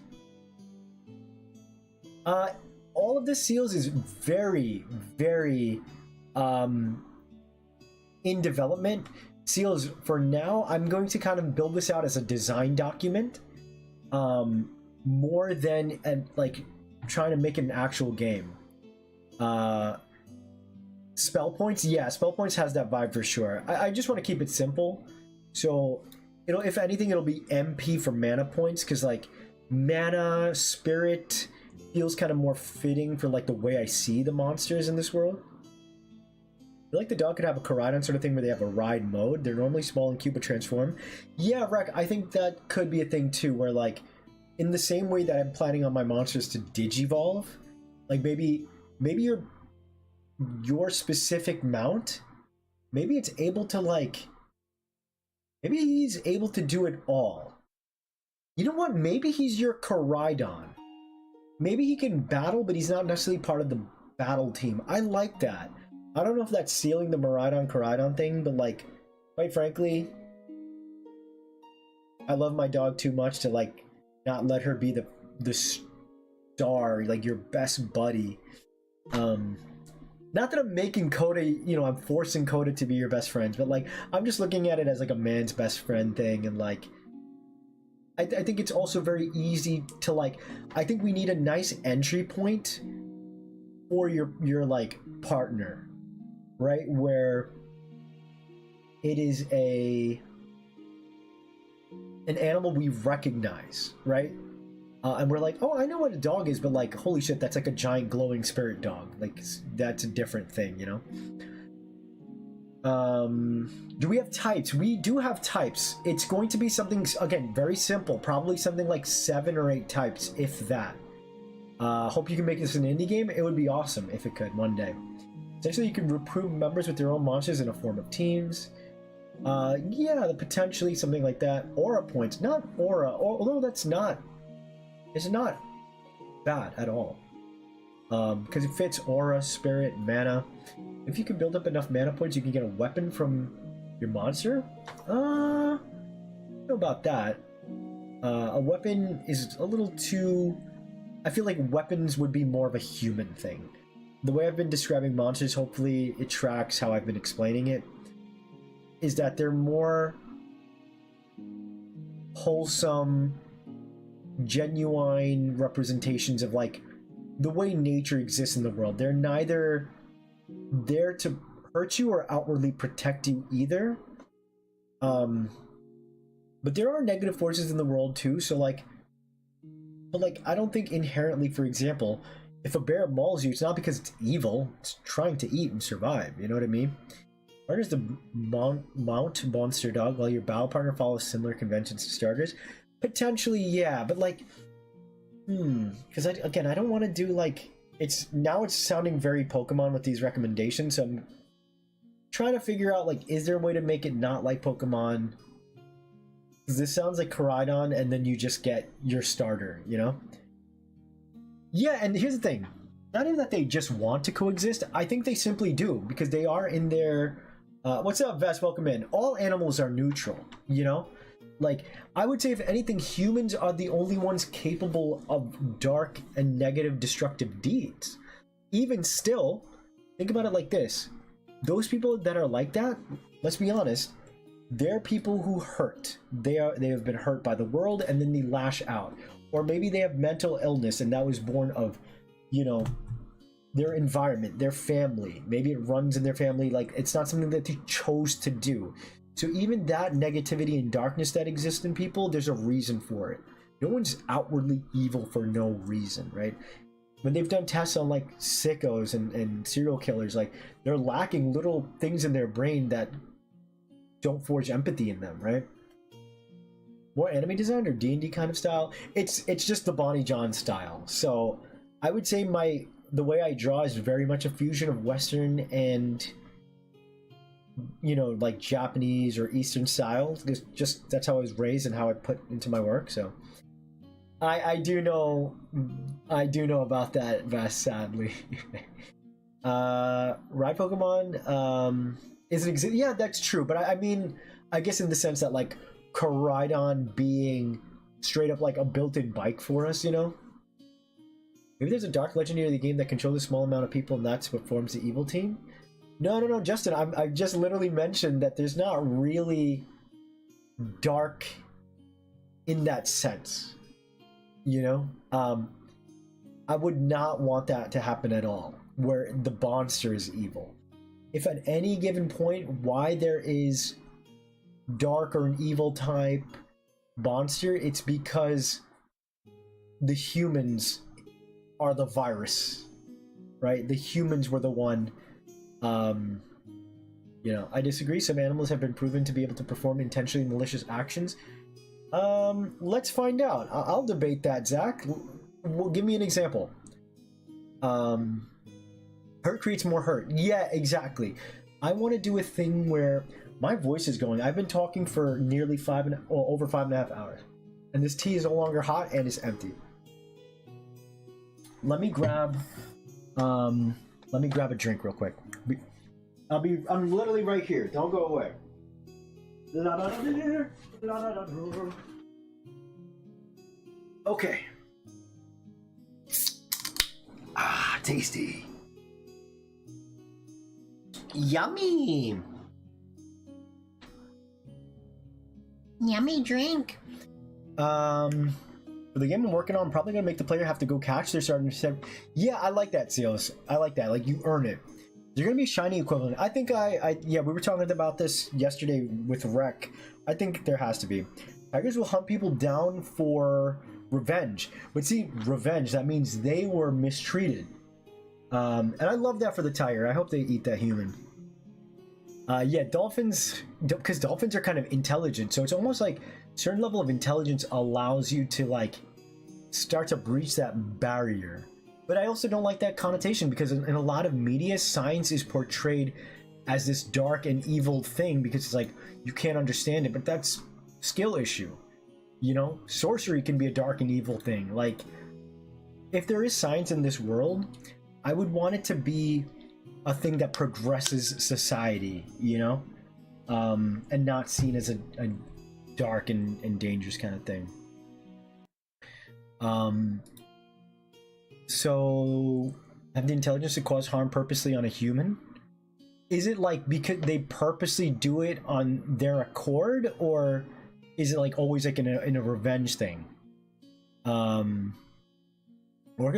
All of the seals is very, very in development. Seals, for now, I'm going to kind of build this out as a design document, more than like trying to make it an actual game. Spell points, yeah, spell points has that vibe for sure. I just want to keep it simple, so it'll, if anything, it'll be MP for mana points, because like mana, spirit, feels kind of more fitting for like the way I see the monsters in this world. I feel like the dog could have a Koraidon sort of thing where they have a ride mode. They're normally small and cute but transform. Yeah, Rek, I think that could be a thing too, where like, in the same way that I'm planning on my monsters to digivolve, like maybe your specific mount, maybe it's able to like, maybe he's able to do it all. You know what? Maybe he's your Koraidon. Maybe he can battle, but he's not necessarily part of the battle team. I like that. I don't know if that's sealing the Miraidon Koraidon thing, but like, quite frankly, I love my dog too much to like not let her be the star, like your best buddy. Not that I'm making Coda, you know, I'm forcing Coda to be your best friends, but like I'm just looking at it as like a man's best friend thing, and like I think it's also very easy to like, I think we need a nice entry point for your like partner, right? Where it is an animal we recognize, right? And we're like, oh, I know what a dog is, but like, holy shit, that's like a giant glowing spirit dog. Like, that's a different thing, you know? Do we have types? We do have types. It's going to be something, again, very simple. Probably something like 7 or 8 types, if that. Hope you can make this an indie game. It would be awesome if it could one day. Essentially, you can recruit members with their own monsters in a form of teams. Yeah, potentially something like that. Aura points, not aura, although that's not... It's not bad at all. Because it fits aura, spirit, mana. If you can build up enough mana points, you can get a weapon from your monster? I don't know about that. A weapon is a little too... I feel like weapons would be more of a human thing. The way I've been describing monsters, hopefully it tracks how I've been explaining it, is that they're more wholesome, genuine representations of like the way nature exists in the world. They're neither there to hurt you or outwardly protect you either. But there are negative forces in the world too, so like, but like I don't think inherently, for example, if a bear mauls you, it's not because it's evil, it's trying to eat and survive, you know what I mean? Or does the mount monster dog while your battle partner follows similar conventions to starters? Potentially, yeah, but like, because again, I don't want to do like, it's sounding very Pokemon with these recommendations, so I'm trying to figure out like, is there a way to make it not like Pokemon? Because this sounds like Koraidon, and then you just get your starter, you know? Yeah, and here's the thing, not even that they just want to coexist, I think they simply do, because they are in their, what's up, Vest, welcome in. All animals are neutral, you know? Like, I would say if anything, humans are the only ones capable of dark and negative destructive deeds. Even still, think about it like this. Those people that are like that, let's be honest, they're people who hurt. They have been hurt by the world and then they lash out. Or maybe they have mental illness and that was born of, you know, their environment, their family. Maybe it runs in their family. Like, it's not something that they chose to do. So even that negativity and darkness that exists in people, there's a reason for it. No one's outwardly evil for no reason, right? When they've done tests on like sickos and serial killers, like they're lacking little things in their brain that don't forge empathy in them, right? More anime design or D&D kind of style? It's just the Bonnie John style. So I would say the way I draw is very much a fusion of Western and, you know, like Japanese or Eastern styles. Just that's how I was raised and how I put into my work. So I do know about that, Vest, sadly. Ride Pokemon is an exist. Yeah, that's true. But I mean, I guess in the sense that like Koraidon being straight up like a built-in bike for us, you know. Maybe there's a dark legendary in the game that controls a small amount of people, and that's what forms the evil team. No, Justin, I just literally mentioned that there's not really dark in that sense, you know? I would not want that to happen at all, where the monster is evil. If at any given point why there is dark or an evil type monster, it's because the humans are the virus, right? The humans were the one. You know, I disagree. Some animals have been proven to be able to perform intentionally malicious actions. Let's find out. I'll debate that, Zach. Well, give me an example. Hurt creates more hurt. Yeah, exactly. I want to do a thing where my voice is going. I've been talking for nearly over 5.5 hours, and this tea is no longer hot and it's empty. Let me grab a drink real quick. I'm literally right here. Don't go away. Okay. Ah, tasty. Yummy. Yummy drink. For the game I'm working on, I'm probably gonna make the player have to go catch their starting set. Yeah, I like that, Seals. I like that. Like, you earn it. There's gonna be a shiny equivalent. I think yeah, we were talking about this yesterday with Rec. I think there has to be. Tigers will hunt people down for revenge. But see, revenge, that means they were mistreated. And I love that for the tiger. I hope they eat that human. Yeah, dolphins, because dolphins are kind of intelligent, so it's almost like a certain level of intelligence allows you to, like, start to breach that barrier. But I also don't like that connotation, because in a lot of media, science is portrayed as this dark and evil thing, because it's like, you can't understand it, but that's a skill issue. You know, sorcery can be a dark and evil thing. Like, if there is science in this world, I would want it to be a thing that progresses society, you know, and not seen as a dark and dangerous kind of thing. So have the intelligence to cause harm purposely on a human? Is it like because they purposely do it on their accord, or is it like always like in a revenge thing? Orcas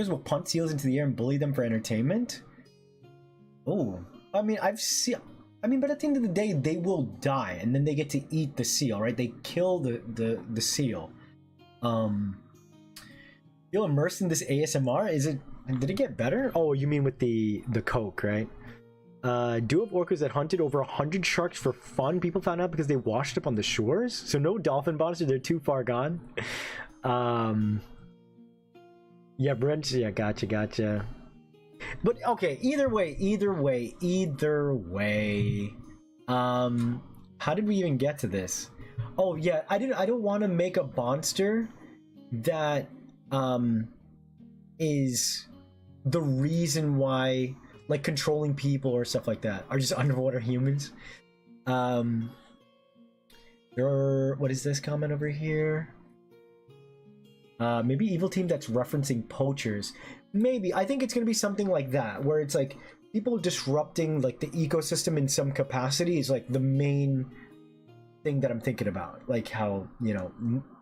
will punt seals into the air and bully them for entertainment. Oh, I mean, but at the end of the day, they will die, and then they get to eat the seal, right? They kill the seal. Feel immersed in this ASMR? Did it get better? Oh, you mean with the Coke, right? Duo of orcas that hunted over 100 sharks for fun. People found out because they washed up on the shores. So no dolphin monsters, they're too far gone. Yeah, Brent. Yeah, gotcha. But okay, either way. How did we even get to this? Oh yeah, I don't want to make a monster that is the reason why, like, controlling people or stuff like that are just underwater humans. What is this comment over here? Maybe evil team that's referencing poachers. Maybe. I think it's gonna be something like that, where it's like people disrupting like the ecosystem in some capacity is like the main thing that I'm thinking about. Like how, you know,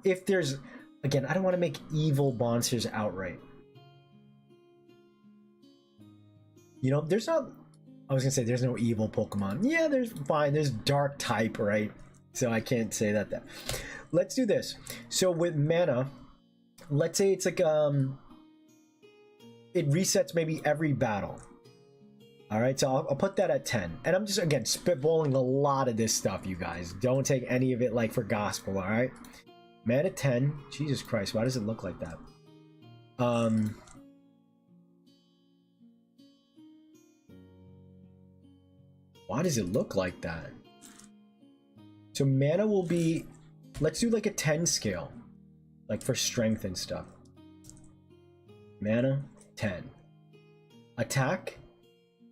if there's, again, I don't want to make evil monsters outright. You know, there's not, I was gonna say there's no evil Pokemon. Yeah, there's dark type, right? So I can't say that. Let's do this. So with mana, let's say it's like it resets maybe every battle. All right, so I'll put that at 10. And I'm just, again, spitballing a lot of this stuff, you guys. Don't take any of it like for gospel, all right? Man at 10. Jesus Christ, why does it look like that? Why does it look like that? So mana will be, let's do like a 10 scale, like for strength and stuff. Mana, 10. Attack,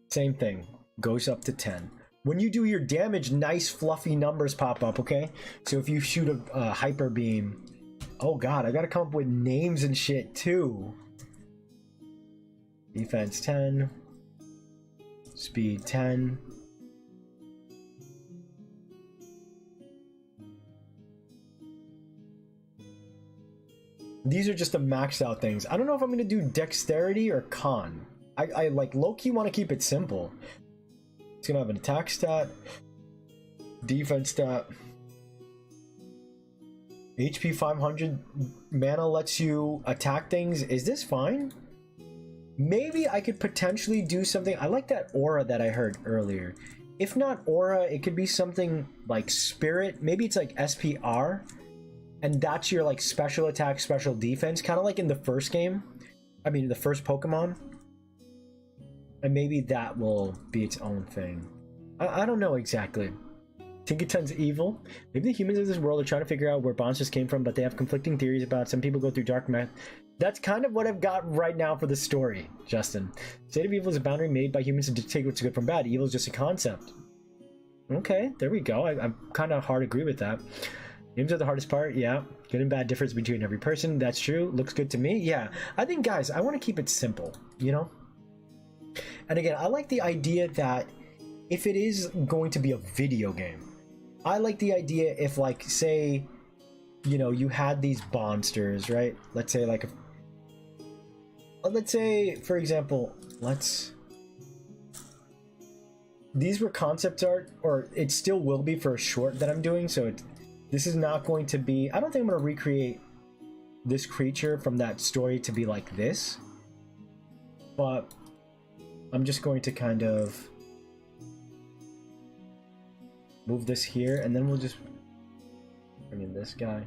same thing, goes up to 10. When you do your damage, nice fluffy numbers pop up, okay? So if you shoot a hyper beam, oh god, I gotta come up with names and shit too. Defense 10, speed 10. These are just the maxed out things. I don't know if I'm gonna do dexterity or con. I like low-key want to keep it simple. It's gonna have an attack stat, defense stat, HP 500. Mana lets you attack things. Is this fine? maybe I could potentially do something. I like that aura that I heard earlier. If not aura, it could be something like spirit. Maybe it's like SPR, and that's your like special attack, special defense, kind of like in the first game. I mean, the first Pokemon. And maybe that will be its own thing. I don't know exactly. Tinkaton's evil. Maybe the humans of this world are trying to figure out where monsters came from, but they have conflicting theories about it. Some people go through dark math. That's kind of what I've got right now for the story, Justin. State of evil is a boundary made by humans to dictate what's good from bad. Evil is just a concept. Okay, there we go. I'm kind of hard to agree with that. Names are the hardest part. Yeah, good and bad difference between every person. That's true. Looks good to me. Yeah, I think, guys, I want to keep it simple, you know? And again, I like the idea that if it is going to be a video game, I like the idea if, like, say, you know, you had these monsters, right? Let's say, like, let's say, for example, these were concept art, or it still will be for a short that I'm doing, so this is not going to be, I don't think I'm going to recreate this creature from that story to be like this, but I'm just going to kind of move this here, and then we'll just bring in this guy.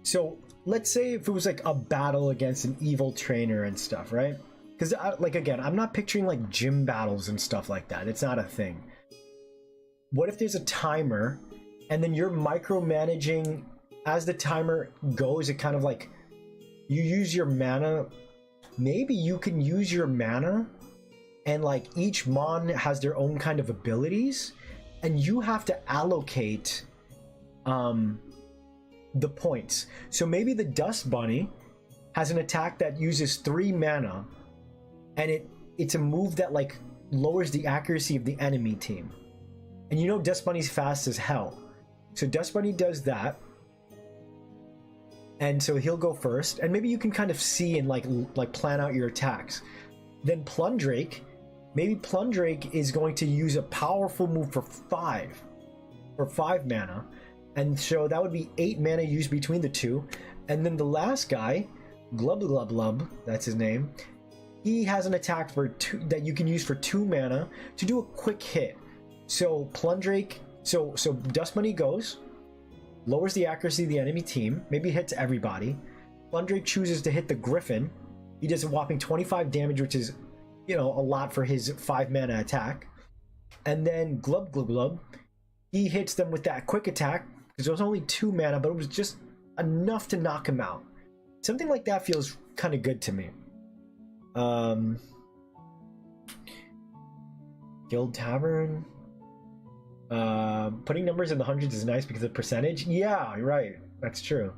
So let's say if it was like a battle against an evil trainer and stuff, right? Because like, again, I'm not picturing like gym battles and stuff like that. It's not a thing. What if there's a timer and then you're micromanaging as the timer goes? It kind of like you use your mana. Maybe you can use your mana, and like each mon has their own kind of abilities, and you have to allocate the points. So maybe the Dust Bunny has an attack that uses 3 mana, and it's a move that like lowers the accuracy of the enemy team. And you know Dust Bunny's fast as hell. So Dust Bunny does that. And so he'll go first, and maybe you can kind of see and like plan out your attacks. Then Plundrake, maybe Plundrake is going to use a powerful move for 5 mana. And so that would be 8 mana used between the two. And then the last guy, Glub Glub Glub, that's his name, he has an attack for 2 that you can use for 2 mana to do a quick hit. So Plundrake, so Dust Bunny goes, lowers the accuracy of the enemy team, maybe hits everybody. Plundrake chooses to hit the Griffin. He does a whopping 25 damage, which is, you know, a lot for his 5 mana attack. And then Glub Glub Glub, he hits them with that quick attack, because it was only 2 mana, but it was just enough to knock him out. Something like that feels kind of good to me. Guild Tavern. Putting numbers in the hundreds is nice because of percentage. Yeah, right. That's true.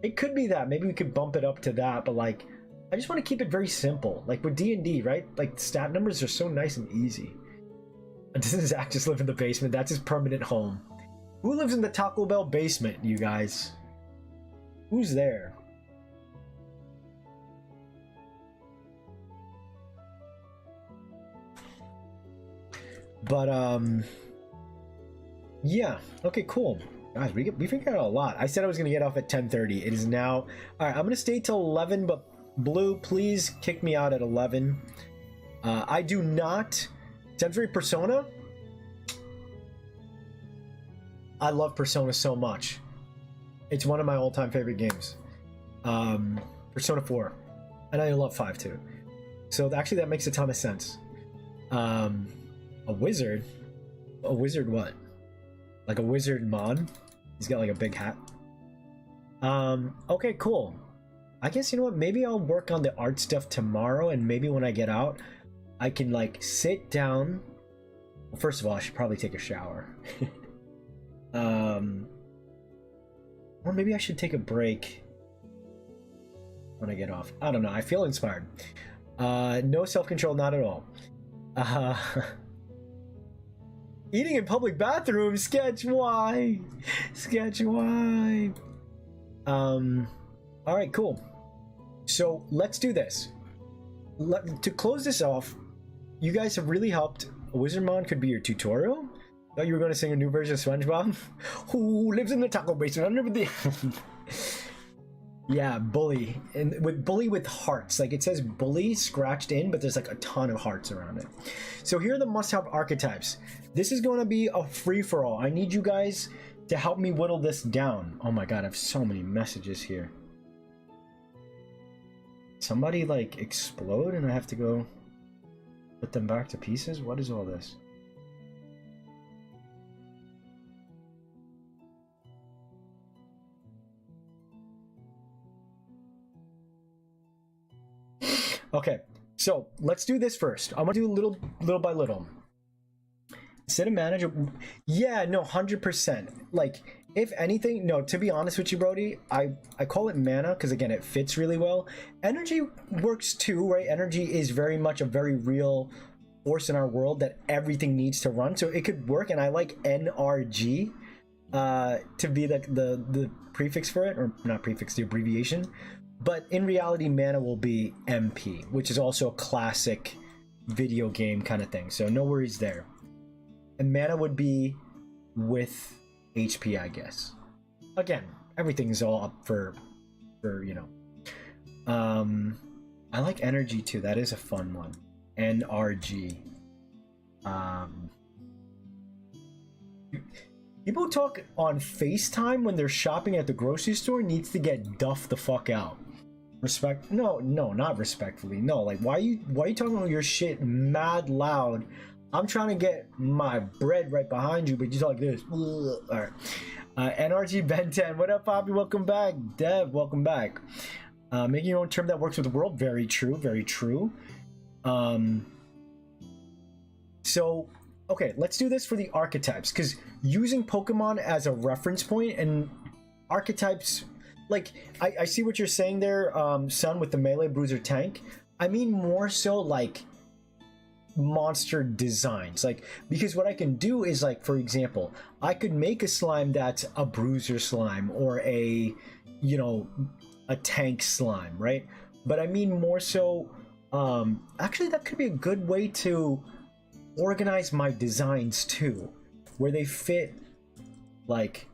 It could be that. Maybe we could bump it up to that, but like, I just want to keep it very simple. Like with D&D, right? Like stat numbers are so nice and easy. Doesn't Zach just live in the basement? That's his permanent home. Who lives in the Taco Bell basement, you guys? Who's there? But, yeah. Okay, cool. Guys, we figured out a lot. I said I was going to get off at 10:30. It is now... Alright, I'm going to stay till 11, but Blue, please kick me out at 11. I do not... Temporary Persona? I love Persona so much. It's one of my all-time favorite games. Persona 4. And I love 5 too. So actually that makes a ton of sense. A wizard? A wizard what? Like a wizard mon? He's got like a big hat. Okay, cool. I guess, you know what? Maybe I'll work on the art stuff tomorrow, and maybe when I get out, I can like sit down. Well, first of all, I should probably take a shower. Or maybe I should take a break when I get off. I don't know. I feel inspired. No self-control, not at all. Eating in public bathrooms, sketch why? Sketch why? Alright, cool. So let's do this. To close this off, you guys have really helped. Wizardmon could be your tutorial. Thought you were going to sing a new version of SpongeBob. Who lives in the taco basement under the... Yeah, bully. And with bully with hearts. Like it says bully scratched in, but there's like a ton of hearts around it. So here are the must-have archetypes. This is going to be a free-for-all. I need you guys to help me whittle this down. Oh my god, I have so many messages here. Somebody like explode and I have to go put them back to pieces? What is all this? Okay, so let's do this first. I'm gonna do little by little. Instead of manager, yeah, no, 100%. Like, if anything, no, to be honest with you, Brody, I call it mana because again, it fits really well. Energy works too, right? Energy is very much a very real force in our world that everything needs to run, so it could work. And I like NRG to be the prefix for it, or not prefix, the abbreviation. But in reality, mana will be MP, which is also a classic video game kind of thing. So no worries there. And mana would be with HP, I guess. Again, everything's all up for you know. I like energy too. That is a fun one. NRG. People who talk on FaceTime when they're shopping at the grocery store needs to get duffed the fuck out. Respect? No, not respectfully. No, like why are you talking about your shit mad loud? I'm trying to get my bread right behind you, but you talk like this. All right. NRG Ben 10, what up, Poppy? Welcome back. Dev, welcome back. Making your own term that works with the world. Very true. Very true. So, okay, let's do this for the archetypes, because using Pokemon as a reference point and archetypes, like I see what you're saying there, Son, with the melee bruiser tank. I mean more so like monster designs, like, because what I can do is, like, for example, I could make a slime that's a bruiser slime or a, you know, a tank slime, right? But I mean more so, actually that could be a good way to organize my designs too, where they fit, like,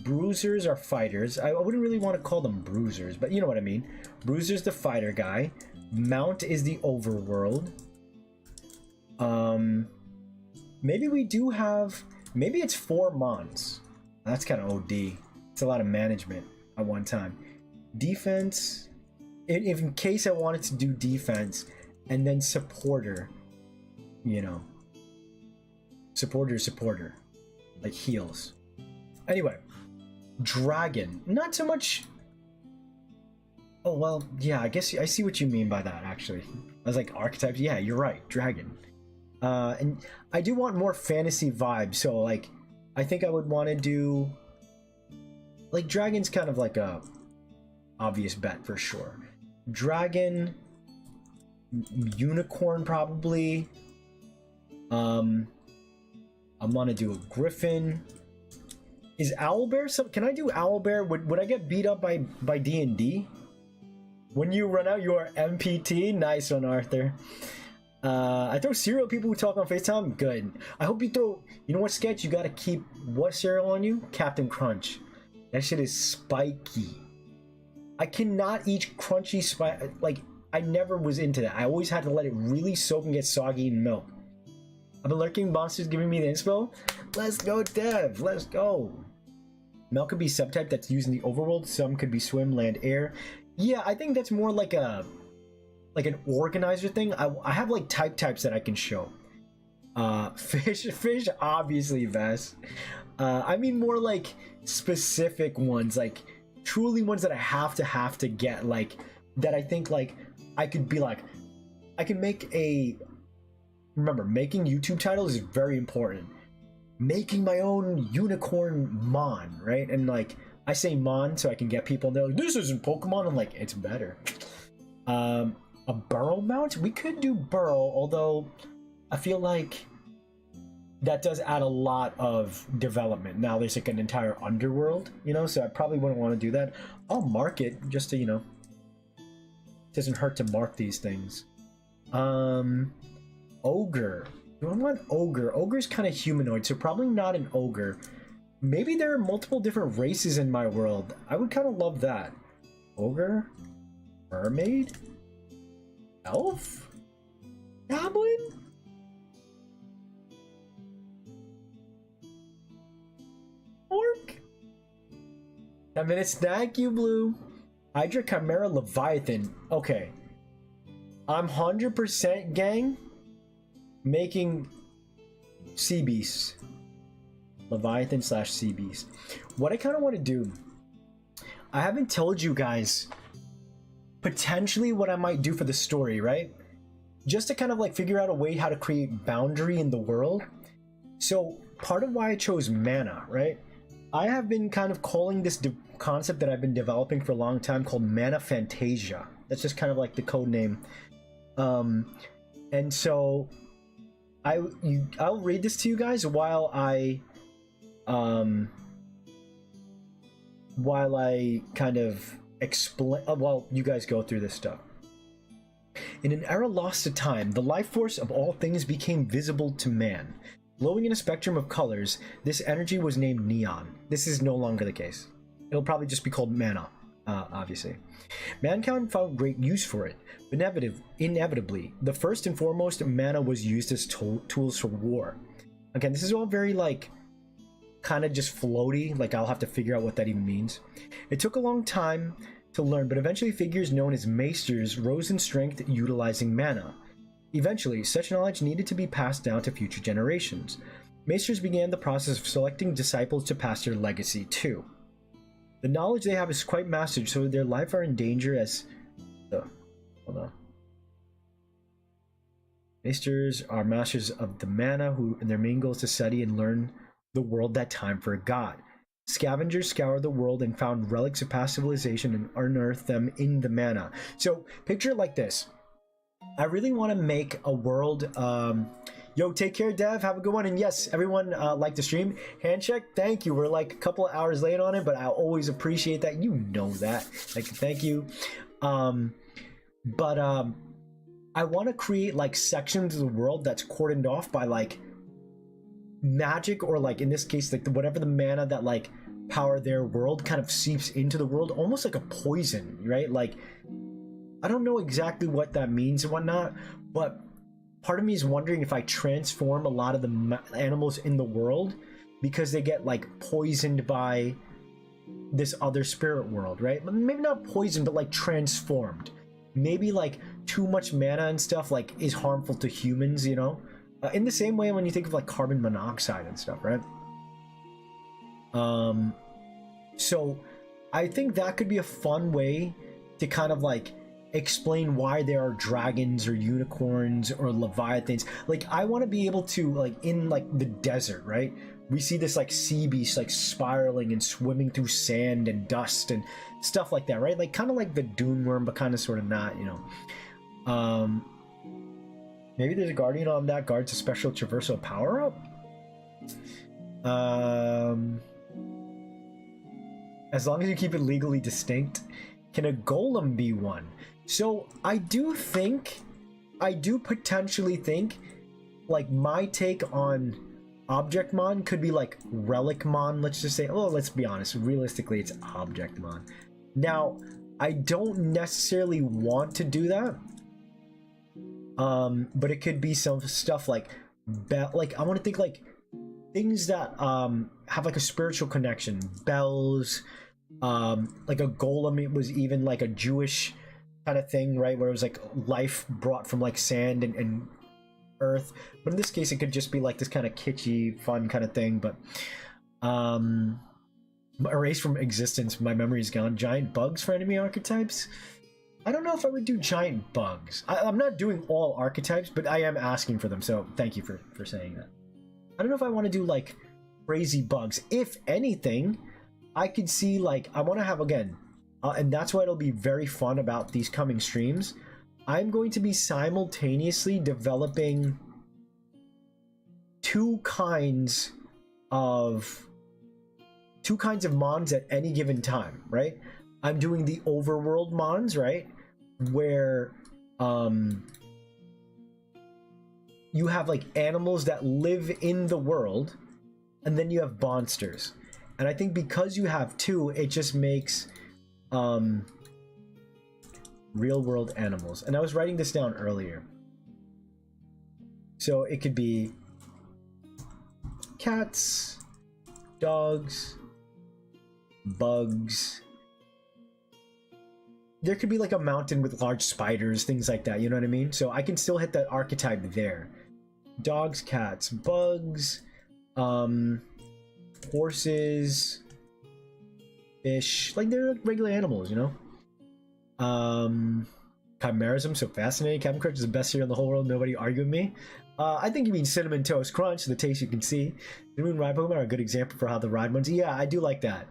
bruisers are fighters. I wouldn't really want to call them bruisers, but you know what I mean. Bruiser's the fighter guy, Mount is the overworld. Maybe we do have, maybe it's 4 Mons. That's kind of OD. It's a lot of management at one time. Defense, if in case I wanted to do defense, and then supporter, you know, supporter, like heals. Anyway, dragon, not so much. Oh well, yeah, I guess I see what you mean by that. Actually, I was like archetypes. Yeah, you're right, dragon. And I do want more fantasy vibes, so like I think I would want to do, like, dragon's kind of like a obvious bet for sure. Dragon, unicorn probably. I want to do a griffin. Is owlbear some? Can I do owlbear? Would I get beat up by D&D? When you run out, you are MPT. Nice one, Arthur. I throw cereal at people who talk on FaceTime. Good. I hope you throw. You know what, Sketch? You gotta keep what cereal on you? Captain Crunch. That shit is spiky. I cannot eat crunchy like, I never was into that. I always had to let it really soak and get soggy in milk. I've been lurking. Monsters giving me the inspo. Let's go, Dev. Let's go. Milk could be subtype that's using the overworld. Some could be swim, land, air. Yeah, I think that's more like a, like an organizer thing. I have like types that I can show. Fish, obviously, Vest. I mean more like specific ones, like truly ones that I have to get, like that I think like I could be like, I can make a. Remember, making YouTube titles is very important. Making my own unicorn Mon, right? And like I say Mon so I can get people, and they're like, this isn't Pokemon. I'm like, it's better. A burrow mount? We could do burrow, although I feel like that does add a lot of development. Now there's like an entire underworld, you know, so I probably wouldn't want to do that. I'll mark it just to, you know, it doesn't hurt to mark these things. Ogre. Do I want ogre? Ogre's kind of humanoid, so probably not an ogre. Maybe there are multiple different races in my world. I would kind of love that. ogre, mermaid, elf, goblin, orc. 10 minutes. Thank you, Blue. Hydra, Chimera, Leviathan. Okay. I'm 100% gang making sea beasts. Leviathan slash sea beast. What I kind of want to do, I haven't told you guys potentially what I might do for the story, right? Just to kind of like figure out a way how to create boundary in the world. So part of why I chose mana, right? I have been kind of calling this concept that I've been developing for a long time called Mana Fantasia. That's just kind of like the code name. And so I'll read this to you guys while I kind of explain, while you guys go through this stuff. In an era lost to time, the life force of all things became visible to man. Glowing in a spectrum of colors, this energy was named neon. This is no longer the case. It'll probably just be called mana, obviously. Mankind found great use for it, but inevitably, the first and foremost, mana was used as tools for war. Again, this is all very like kind of just floaty, like I'll have to figure out what that even means. It took a long time to learn, but eventually figures known as maesters rose in strength utilizing mana. Eventually, such knowledge needed to be passed down to future generations. Maesters began the process of selecting disciples to pass their legacy to. The knowledge they have is quite mastered, so their life are in danger as... hold on. Maesters are masters of the mana, who and their main goal is to study and learn the world that time for a god. Scavengers scoured the world and found relics of past civilization and unearthed them in the mana. So, picture it like this. I really want to make a world... yo, take care, Dev. Have a good one. And yes, everyone like the stream. Handcheck, thank you. We're like a couple of hours late on it, but I always appreciate that. You know that. Like, thank you. I want to create like sections of the world that's cordoned off by like magic, or like in this case, like whatever the mana that like power their world kind of seeps into the world, almost like a poison, right? Like, I don't know exactly what that means and whatnot, but part of me is wondering if I transform a lot of the animals in the world because they get like poisoned by this other spirit world, right? Maybe not poisoned, but like transformed. Maybe like too much mana and stuff like is harmful to humans, you know? In the same way when you think of like carbon monoxide and stuff, right? So I think that could be a fun way to kind of like explain why there are dragons or unicorns or leviathans. Like, I want to be able to, like, in like the desert, right, we see this like sea beast like spiraling and swimming through sand and dust and stuff like that, right? Like kind of like the dune worm, but kind of sort of not, you know. Maybe there's a guardian on that guards a special traversal power up. As long as you keep it legally distinct. Can a golem be one? So I do potentially think, like, my take on Object Mon could be like Relic Mon, let's just say. Oh, let's be honest, realistically it's Object Mon. Now, I don't necessarily want to do that, but it could be some stuff like I want to think like things that have like a spiritual connection. Bells, like a golem. It was even like a Jewish kind of thing, right, where it was like life brought from like sand and earth. But in this case it could just be like this kind of kitschy fun kind of thing. But erase from existence, my memory is gone. Giant bugs for enemy archetypes. I don't know if I would do giant bugs. I'm not doing all archetypes, but I am asking for them, so thank you for saying that. I don't know if I want to do like crazy bugs. If anything, I could see like, I want to have, again, and that's why it'll be very fun about these coming streams, I'm going to be simultaneously developing two kinds of mons at any given time, right? I'm doing the overworld mons, right, where you have like animals that live in the world, and then you have monsters. And I think because you have two, it just makes real world animals. And I was writing this down earlier. So it could be cats, dogs, bugs. There could be like a mountain with large spiders, things like that, you know what I mean? So I can still hit that archetype there. Dogs, cats, bugs, horses, fish, like they're like regular animals, you know? Chimeras, I'm so fascinating. Captain Crunch is the best cereal in the whole world, nobody argue with me. I think you mean Cinnamon Toast Crunch, the taste you can see. Cinnamon Ride Pokemon are a good example for how the ride ones. Yeah, I do like that.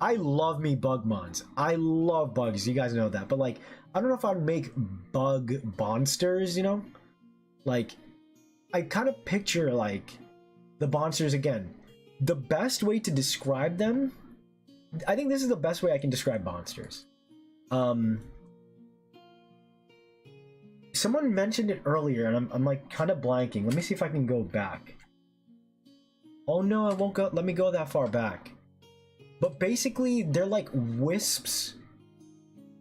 I love me Bugmons. I love bugs, you guys know that. But like, I don't know if I'd make bug monsters, you know? Like, I kind of picture like the monsters again. The best way to describe them, I think this is the best way I can describe monsters. Someone mentioned it earlier and I'm like kind of blanking. Let me see if I can go back. Oh no, I won't go. Let me go that far back. But basically, they're like wisps.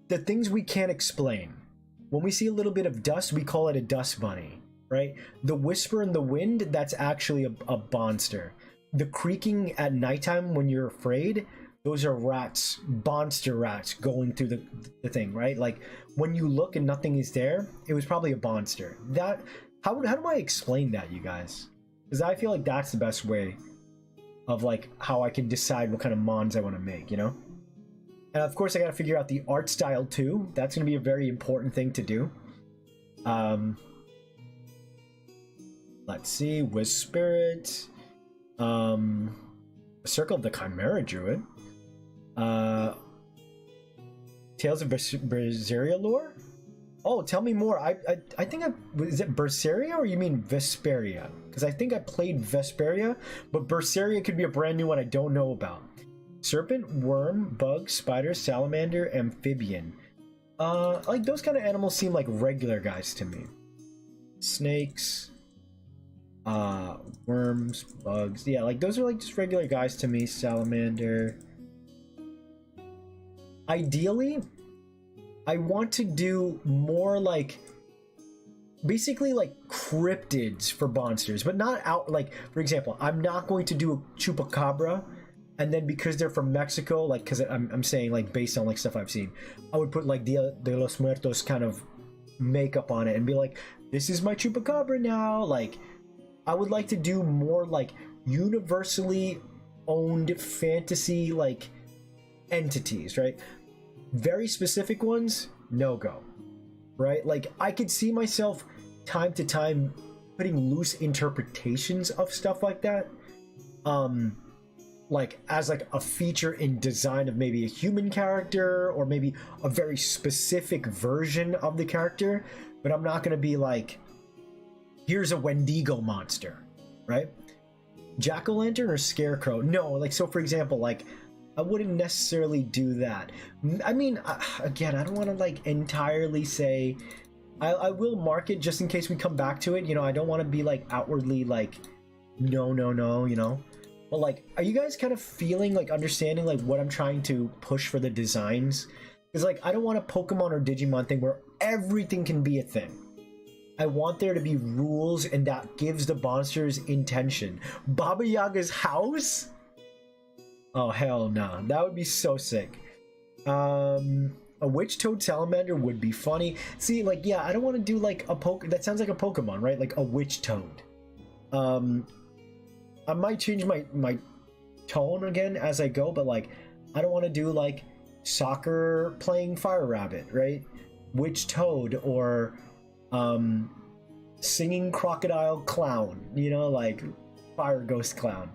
The things we can't explain. When we see a little bit of dust, we call it a dust bunny, right? The whisper in the wind, that's actually a monster. The creaking at nighttime when you're afraid, those are rats, monster rats going through the thing, right? Like when you look and nothing is there, it was probably a monster. That how do I explain that, you guys? Because I feel like that's the best way of like how I can decide what kind of mons I want to make, you know? And of course I got to figure out the art style too. That's going to be a very important thing to do. Let's see, Wisp Spirit, Circle of the Chimera Druid, Tales of Berseria lore. Oh, tell me more. I think is it Berseria or you mean Vesperia? Because I think I played Vesperia, but Berseria could be a brand new one I don't know about. Serpent, worm, bug, spider, salamander, amphibian. Like those kind of animals seem like regular guys to me. Snakes, worms, bugs. Yeah, like those are like just regular guys to me. Salamander. Ideally, I want to do more like basically like cryptids for monsters, but not out like, for example, I'm not going to do a chupacabra and then because they're from Mexico, like because I'm saying like based on like stuff I've seen, I would put like Dia de los Muertos kind of makeup on it and be like, this is my chupacabra now. Like I would like to do more like universally owned fantasy like entities, right? Very specific ones, no go, right? Like I could see myself time to time putting loose interpretations of stuff like that, like as like a feature in design of maybe a human character or maybe a very specific version of the character, but I'm not going to be like, here's a Wendigo monster, right? Jack-o'-lantern or scarecrow? No, like so for example, like I wouldn't necessarily do that. I mean, again, I don't want to like entirely say, I will mark it just in case we come back to it, you know. I don't want to be like outwardly like no, you know. But like, are you guys kind of feeling like understanding like what I'm trying to push for the designs? Because like I don't want a Pokemon or Digimon thing where everything can be a thing. I want there to be rules and that gives the monsters intention. Baba Yaga's house? Oh hell no, that would be so sick. A witch toad salamander would be funny. See, like, yeah, I don't want to do like a that sounds like a Pokemon, right? Like a witch toad. I might change my tone again as I go, but like I don't want to do like soccer playing fire rabbit, right? Witch toad or singing crocodile clown, you know, like fire ghost clown.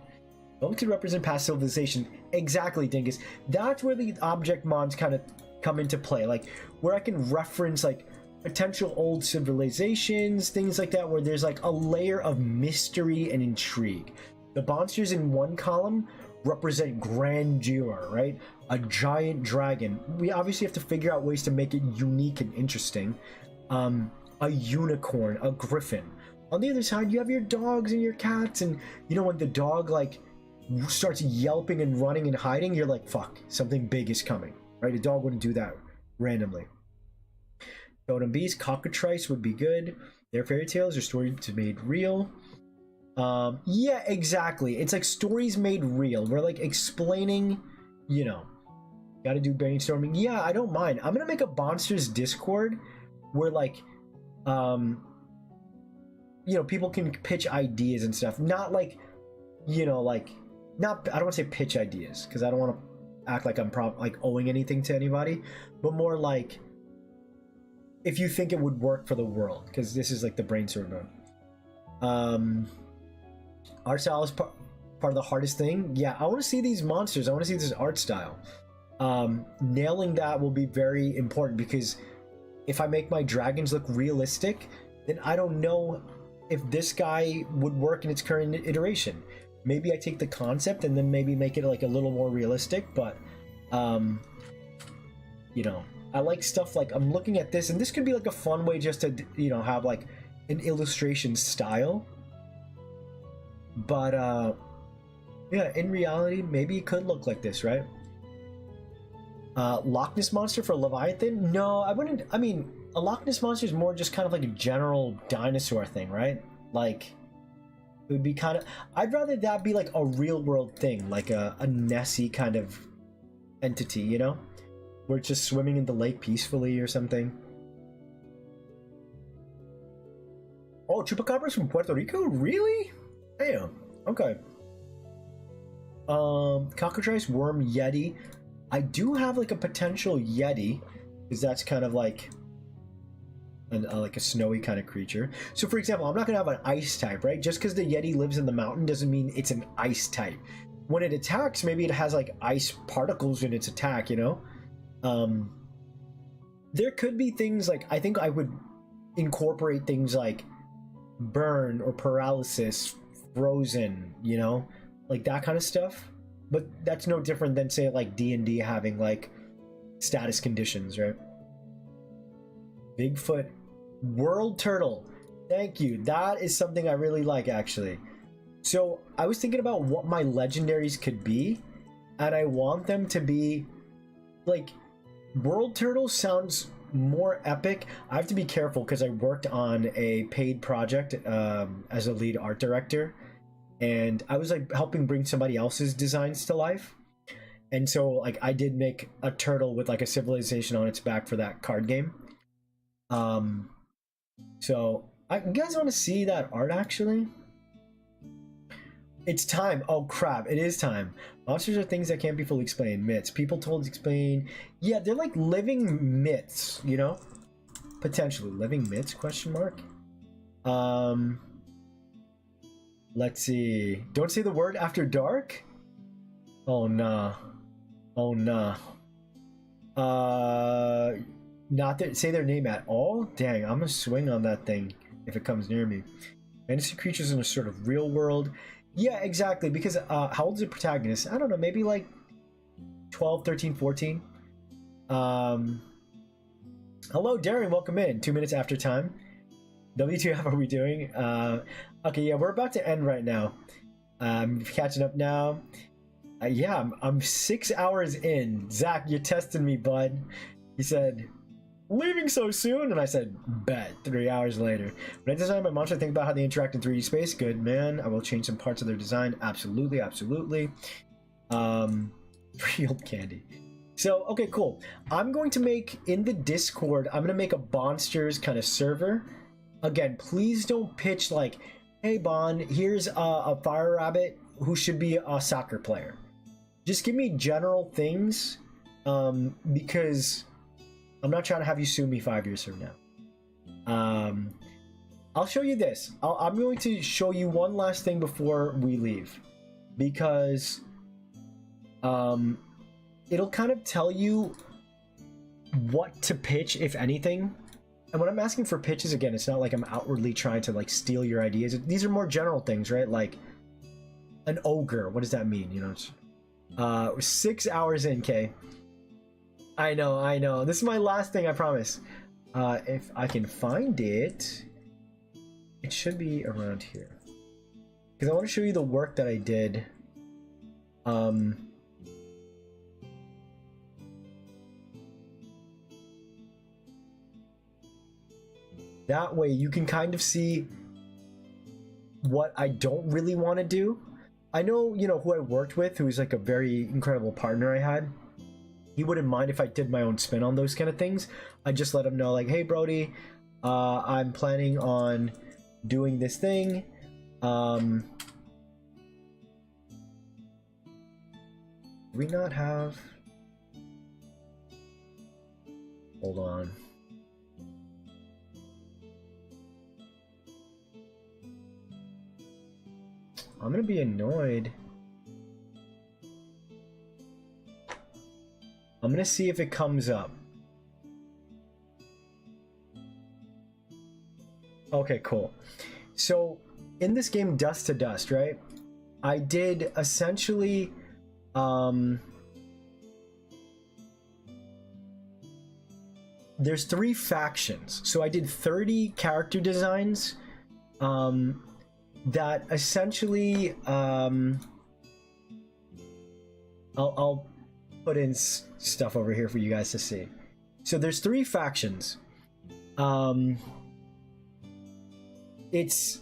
Both could represent past civilization. Exactly, Dingus. That's where the object mons kind of come into play, like where I can reference like potential old civilizations, things like that, where there's like a layer of mystery and intrigue. The monsters in one column represent grandeur, right? A giant dragon. We obviously have to figure out ways to make it unique and interesting. A unicorn, a griffin. On the other side, you have your dogs and your cats, and you know when the dog like starts yelping and running and hiding, you're like, fuck, something big is coming, right? A dog wouldn't do that randomly. Totem Beast, Cockatrice would be good. Their fairy tales or stories made real. Yeah, exactly. It's like stories made real. We're like explaining, you know, gotta do brainstorming. Yeah, I don't mind. I'm gonna make a Monsters Discord where like, you know, people can pitch ideas and stuff. Not like, you know, like, not, I don't want to say pitch ideas because I don't want to act like I'm like owing anything to anybody, but more like if you think it would work for the world, because this is like the brainstorm mode. Art style is part of the hardest thing. Yeah, I want to see these monsters. I want to see this art style. Nailing that will be very important because if I make my dragons look realistic, then I don't know if this guy would work in its current iteration. Maybe I take the concept and then maybe make it like a little more realistic, but you know, I like stuff like, I'm looking at this and this could be like a fun way just to, you know, have like an illustration style. But yeah, in reality, maybe it could look like this, right? Loch Ness Monster for Leviathan? No, I wouldn't. I mean, a Loch Ness Monster is more just kind of like a general dinosaur thing, right? Like, it would be kind of... I'd rather that be like a real world thing, like a Nessie kind of entity, you know? Where it's just swimming in the lake peacefully or something. Oh, Chupacabras from Puerto Rico? Really? Damn. Okay. Cockatrice, Worm, Yeti. I do have like a potential Yeti, because that's kind of like like a snowy kind of creature. So for example, I'm not gonna have an ice type, right? Just because the Yeti lives in the mountain doesn't mean it's an ice type. When it attacks, maybe it has like ice particles in its attack, you know? There could be things like, I think I would incorporate things like burn or paralysis, frozen, you know, like that kind of stuff. But that's no different than say like D&D having like status conditions, right? Bigfoot, world turtle. Thank you. That is something I really like, actually. So I was thinking about what my legendaries could be, and I want them to be like, world turtle sounds more epic. I have to be careful because I worked on a paid project as a lead art director, and I was like helping bring somebody else's designs to life. And so like I did make a turtle with like a civilization on its back for that card game. So you guys want to see that art? Actually, it's time. Oh crap, it is time. Monsters are things that can't be fully explained. Myths, people told to explain. Yeah, they're like living myths, you know, potentially living myths, question mark. Let's see, don't say the word after dark. Oh nah, oh nah. Not that say their name at all. Dang, I'm gonna swing on that thing if it comes near me. Fantasy creatures in a sort of real world. Yeah, exactly, because how old is the protagonist? I don't know, maybe like 12, 13, 14. Hello Darren, welcome in. 2 minutes after time. W2, how are we doing? Okay, yeah, we're about to end right now. Catching up now. Yeah, I'm 6 hours in. Zach, you're testing me, bud. He said, leaving so soon? And I said, bet. 3 hours later. When I design my monster, I think about how they interact in 3D space. Good, man. I will change some parts of their design. Absolutely, absolutely. Real candy. So, okay, cool. I'm going to make, in the Discord, I'm going to make a Bonsters kind of server. Again, please don't pitch like, hey, Bon, here's a fire rabbit who should be a soccer player. Just give me general things, because I'm not trying to have you sue me 5 years from now. I'll show you this. I'm going to show you one last thing before we leave, because it'll kind of tell you what to pitch, if anything. And when I'm asking for pitches, again, it's not like I'm outwardly trying to like steal your ideas. These are more general things, right? Like an ogre. What does that mean? You know, it's 6 hours in, Kay. I know. This is my last thing, I promise. If I can find it, it should be around here. Because I want to show you the work that I did. That way you can kind of see what I don't really want to do. I know, you know, who I worked with, who's like a very incredible partner I had. He wouldn't mind if I did my own spin on those kind of things. I just let him know, like, hey, Brody, I'm planning on doing this thing. Do we not have... Hold on. I'm gonna be annoyed. I'm gonna see if it comes up. Okay, cool. So in this game Dust to Dust, right, I did essentially there's 3 factions. So I did 30 character designs that essentially I'll put in stuff over here for you guys to see. So there's 3 factions. It's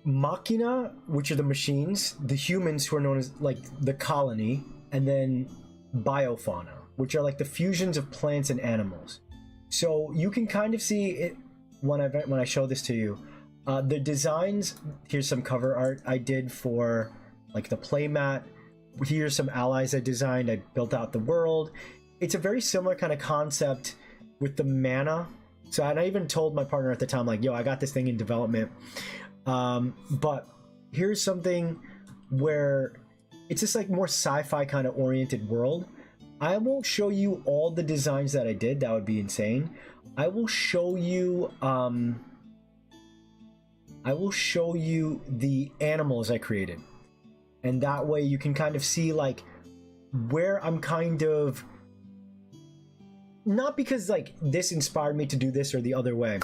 Machina, which are the machines, the humans, who are known as like the colony, and then Biofauna, which are like the fusions of plants and animals. So you can kind of see it when I show this to you. The designs, here's some cover art I did for like the playmat. Here's some allies I designed. I built out the world. It's a very similar kind of concept with the mana. So and I even told my partner at the time, like, yo, I got this thing in development. But here's something where it's just like more sci-fi kind of oriented world. I won't show you all the designs that I did. That would be insane. I will show you the animals I created. And that way you can kind of see like where I'm kind of, not because like this inspired me to do this or the other way.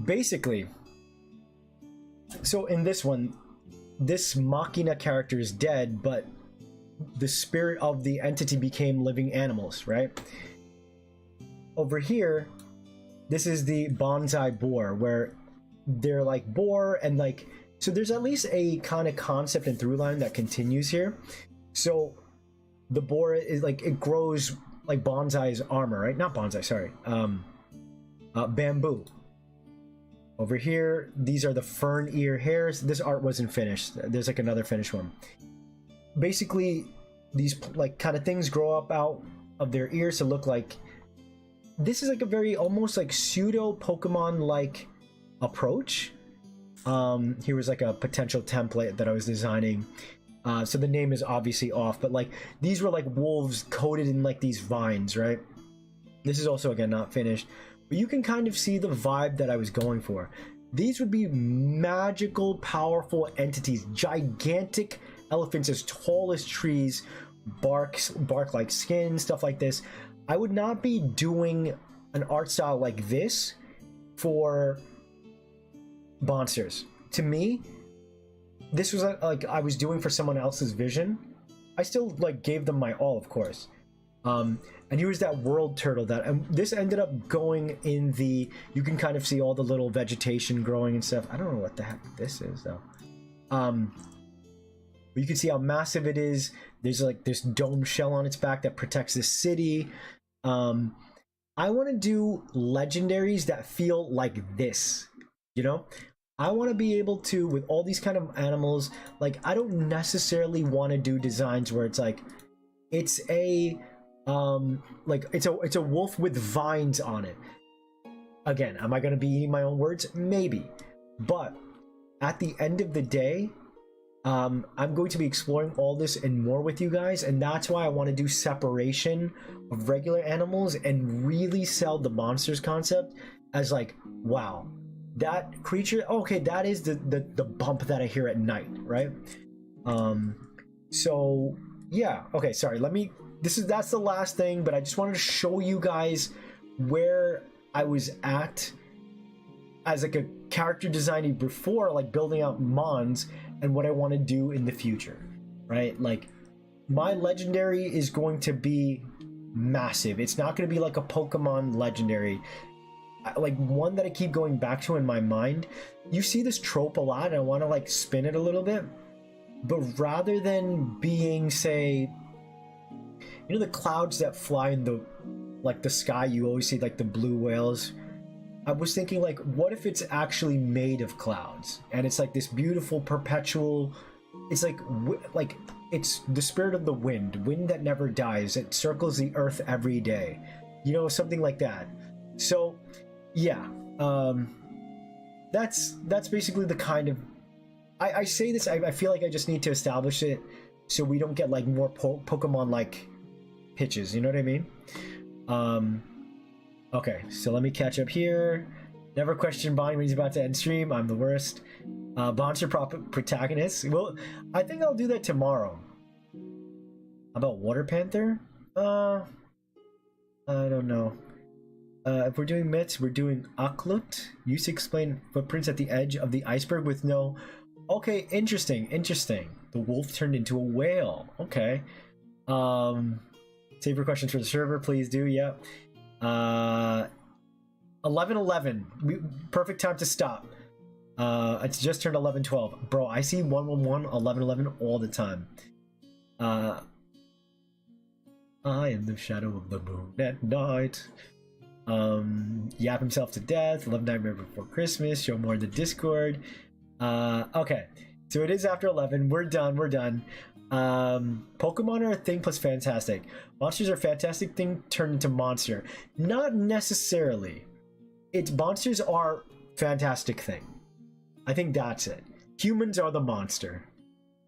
Basically, so in this one, this Machina character is dead, but the spirit of the entity became living animals, right? Over here, this is the bonsai boar, where they're like boar and like, so there's at least a kind of concept and through line that continues here. So the boar is like, it grows like bonsai's armor, right? Not bonsai, sorry. Bamboo. Over here, these are the fern ear hairs. This art wasn't finished. There's like another finished one. Basically, these like kind of things grow up out of their ears to look like, this is like a very almost like pseudo Pokemon like approach. Here was like a potential template that I was designing. So the name is obviously off, but like these were like wolves coated in like these vines, right? This is also again not finished, but you can kind of see the vibe that I was going for. These would be magical, powerful entities, gigantic elephants as tall as trees, bark like skin, stuff like this. I would not be doing an art style like this for monsters. To me, this was like I was doing for someone else's vision. I still like gave them my all, of course. And here's that world turtle that, and this ended up going in the, you can kind of see all the little vegetation growing and stuff. I don't know what the heck this is though. But you can see how massive it is. There's like this dome shell on its back that protects the city. I want to do legendaries that feel like this, you know? I want to be able to, with all these kind of animals, like I don't necessarily want to do designs where it's like, it's a like it's a wolf with vines on it. Again, am I going to be eating my own words? Maybe. But at the end of the day, I'm going to be exploring all this and more with you guys, and that's why I want to do separation of regular animals and really sell the monsters concept as like, wow, that creature, okay, that is the bump that I hear at night, right? So yeah, okay, sorry, that's the last thing, but I just wanted to show you guys where I was at as like a character designing before, like building out mons, and what I want to do in the future, right? Like my legendary is going to be massive. It's not going to be like a Pokemon legendary. like one that I keep going back to in my mind. You see this trope a lot, and I want to like spin it a little bit, but rather than being, say, you know, the clouds that fly in the like the sky, you always see like the blue whales. I was thinking, like, what if it's actually made of clouds and it's like this beautiful perpetual, it's like it's the spirit of the wind that never dies. It circles the earth every day, you know, something like that. So yeah, that's basically the kind of, I say this, I feel like I just need to establish it so we don't get like more Pokemon like pitches, you know what I mean? Okay, so let me catch up here. Never question Bonnie when he's about to end stream. I'm the worst. Monster protagonist. Well, I think I'll do that tomorrow. How about Water Panther? I don't know. If we're doing myths, we're doing Aklut. Used to explain footprints at the edge of the iceberg with no... Okay, interesting. The wolf turned into a whale. Okay. Save your questions for the server, please do. Yep. 11:11. Perfect time to stop. It's just turned 11:12. Bro, I see 111, 11:11 all the time. I am the shadow of the moon at night. Yap himself to death. Love Nightmare Before Christmas. Show more in the Discord. Okay, so it is after 11. We're done. Pokemon are a thing plus fantastic. Monsters are a fantastic thing turned into monster. Not necessarily. It's monsters are fantastic thing. I think that's it. Humans are the monster.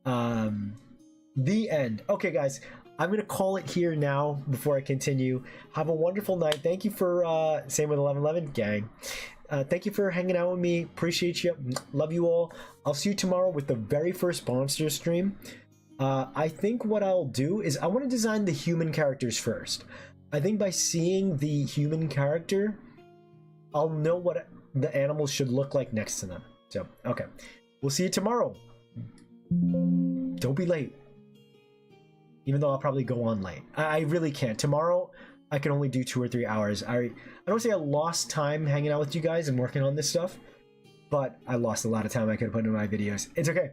The end. Okay, guys, I'm gonna call it here now before I continue. Have a wonderful night. Thank you for same with 11:11 gang. Thank you for hanging out with me. Appreciate you. Love you all. I'll see you tomorrow with the very first monster stream. I think what I'll do is I want to design the human characters first. I think by seeing the human character, I'll know what the animals should look like next to them. So, okay. We'll see you tomorrow. Don't be late. Even though I'll probably go on late. I really can't. Tomorrow, I can only do 2 or 3 hours. I don't say I lost time hanging out with you guys and working on this stuff, but I lost a lot of time I could have put into my videos. It's okay.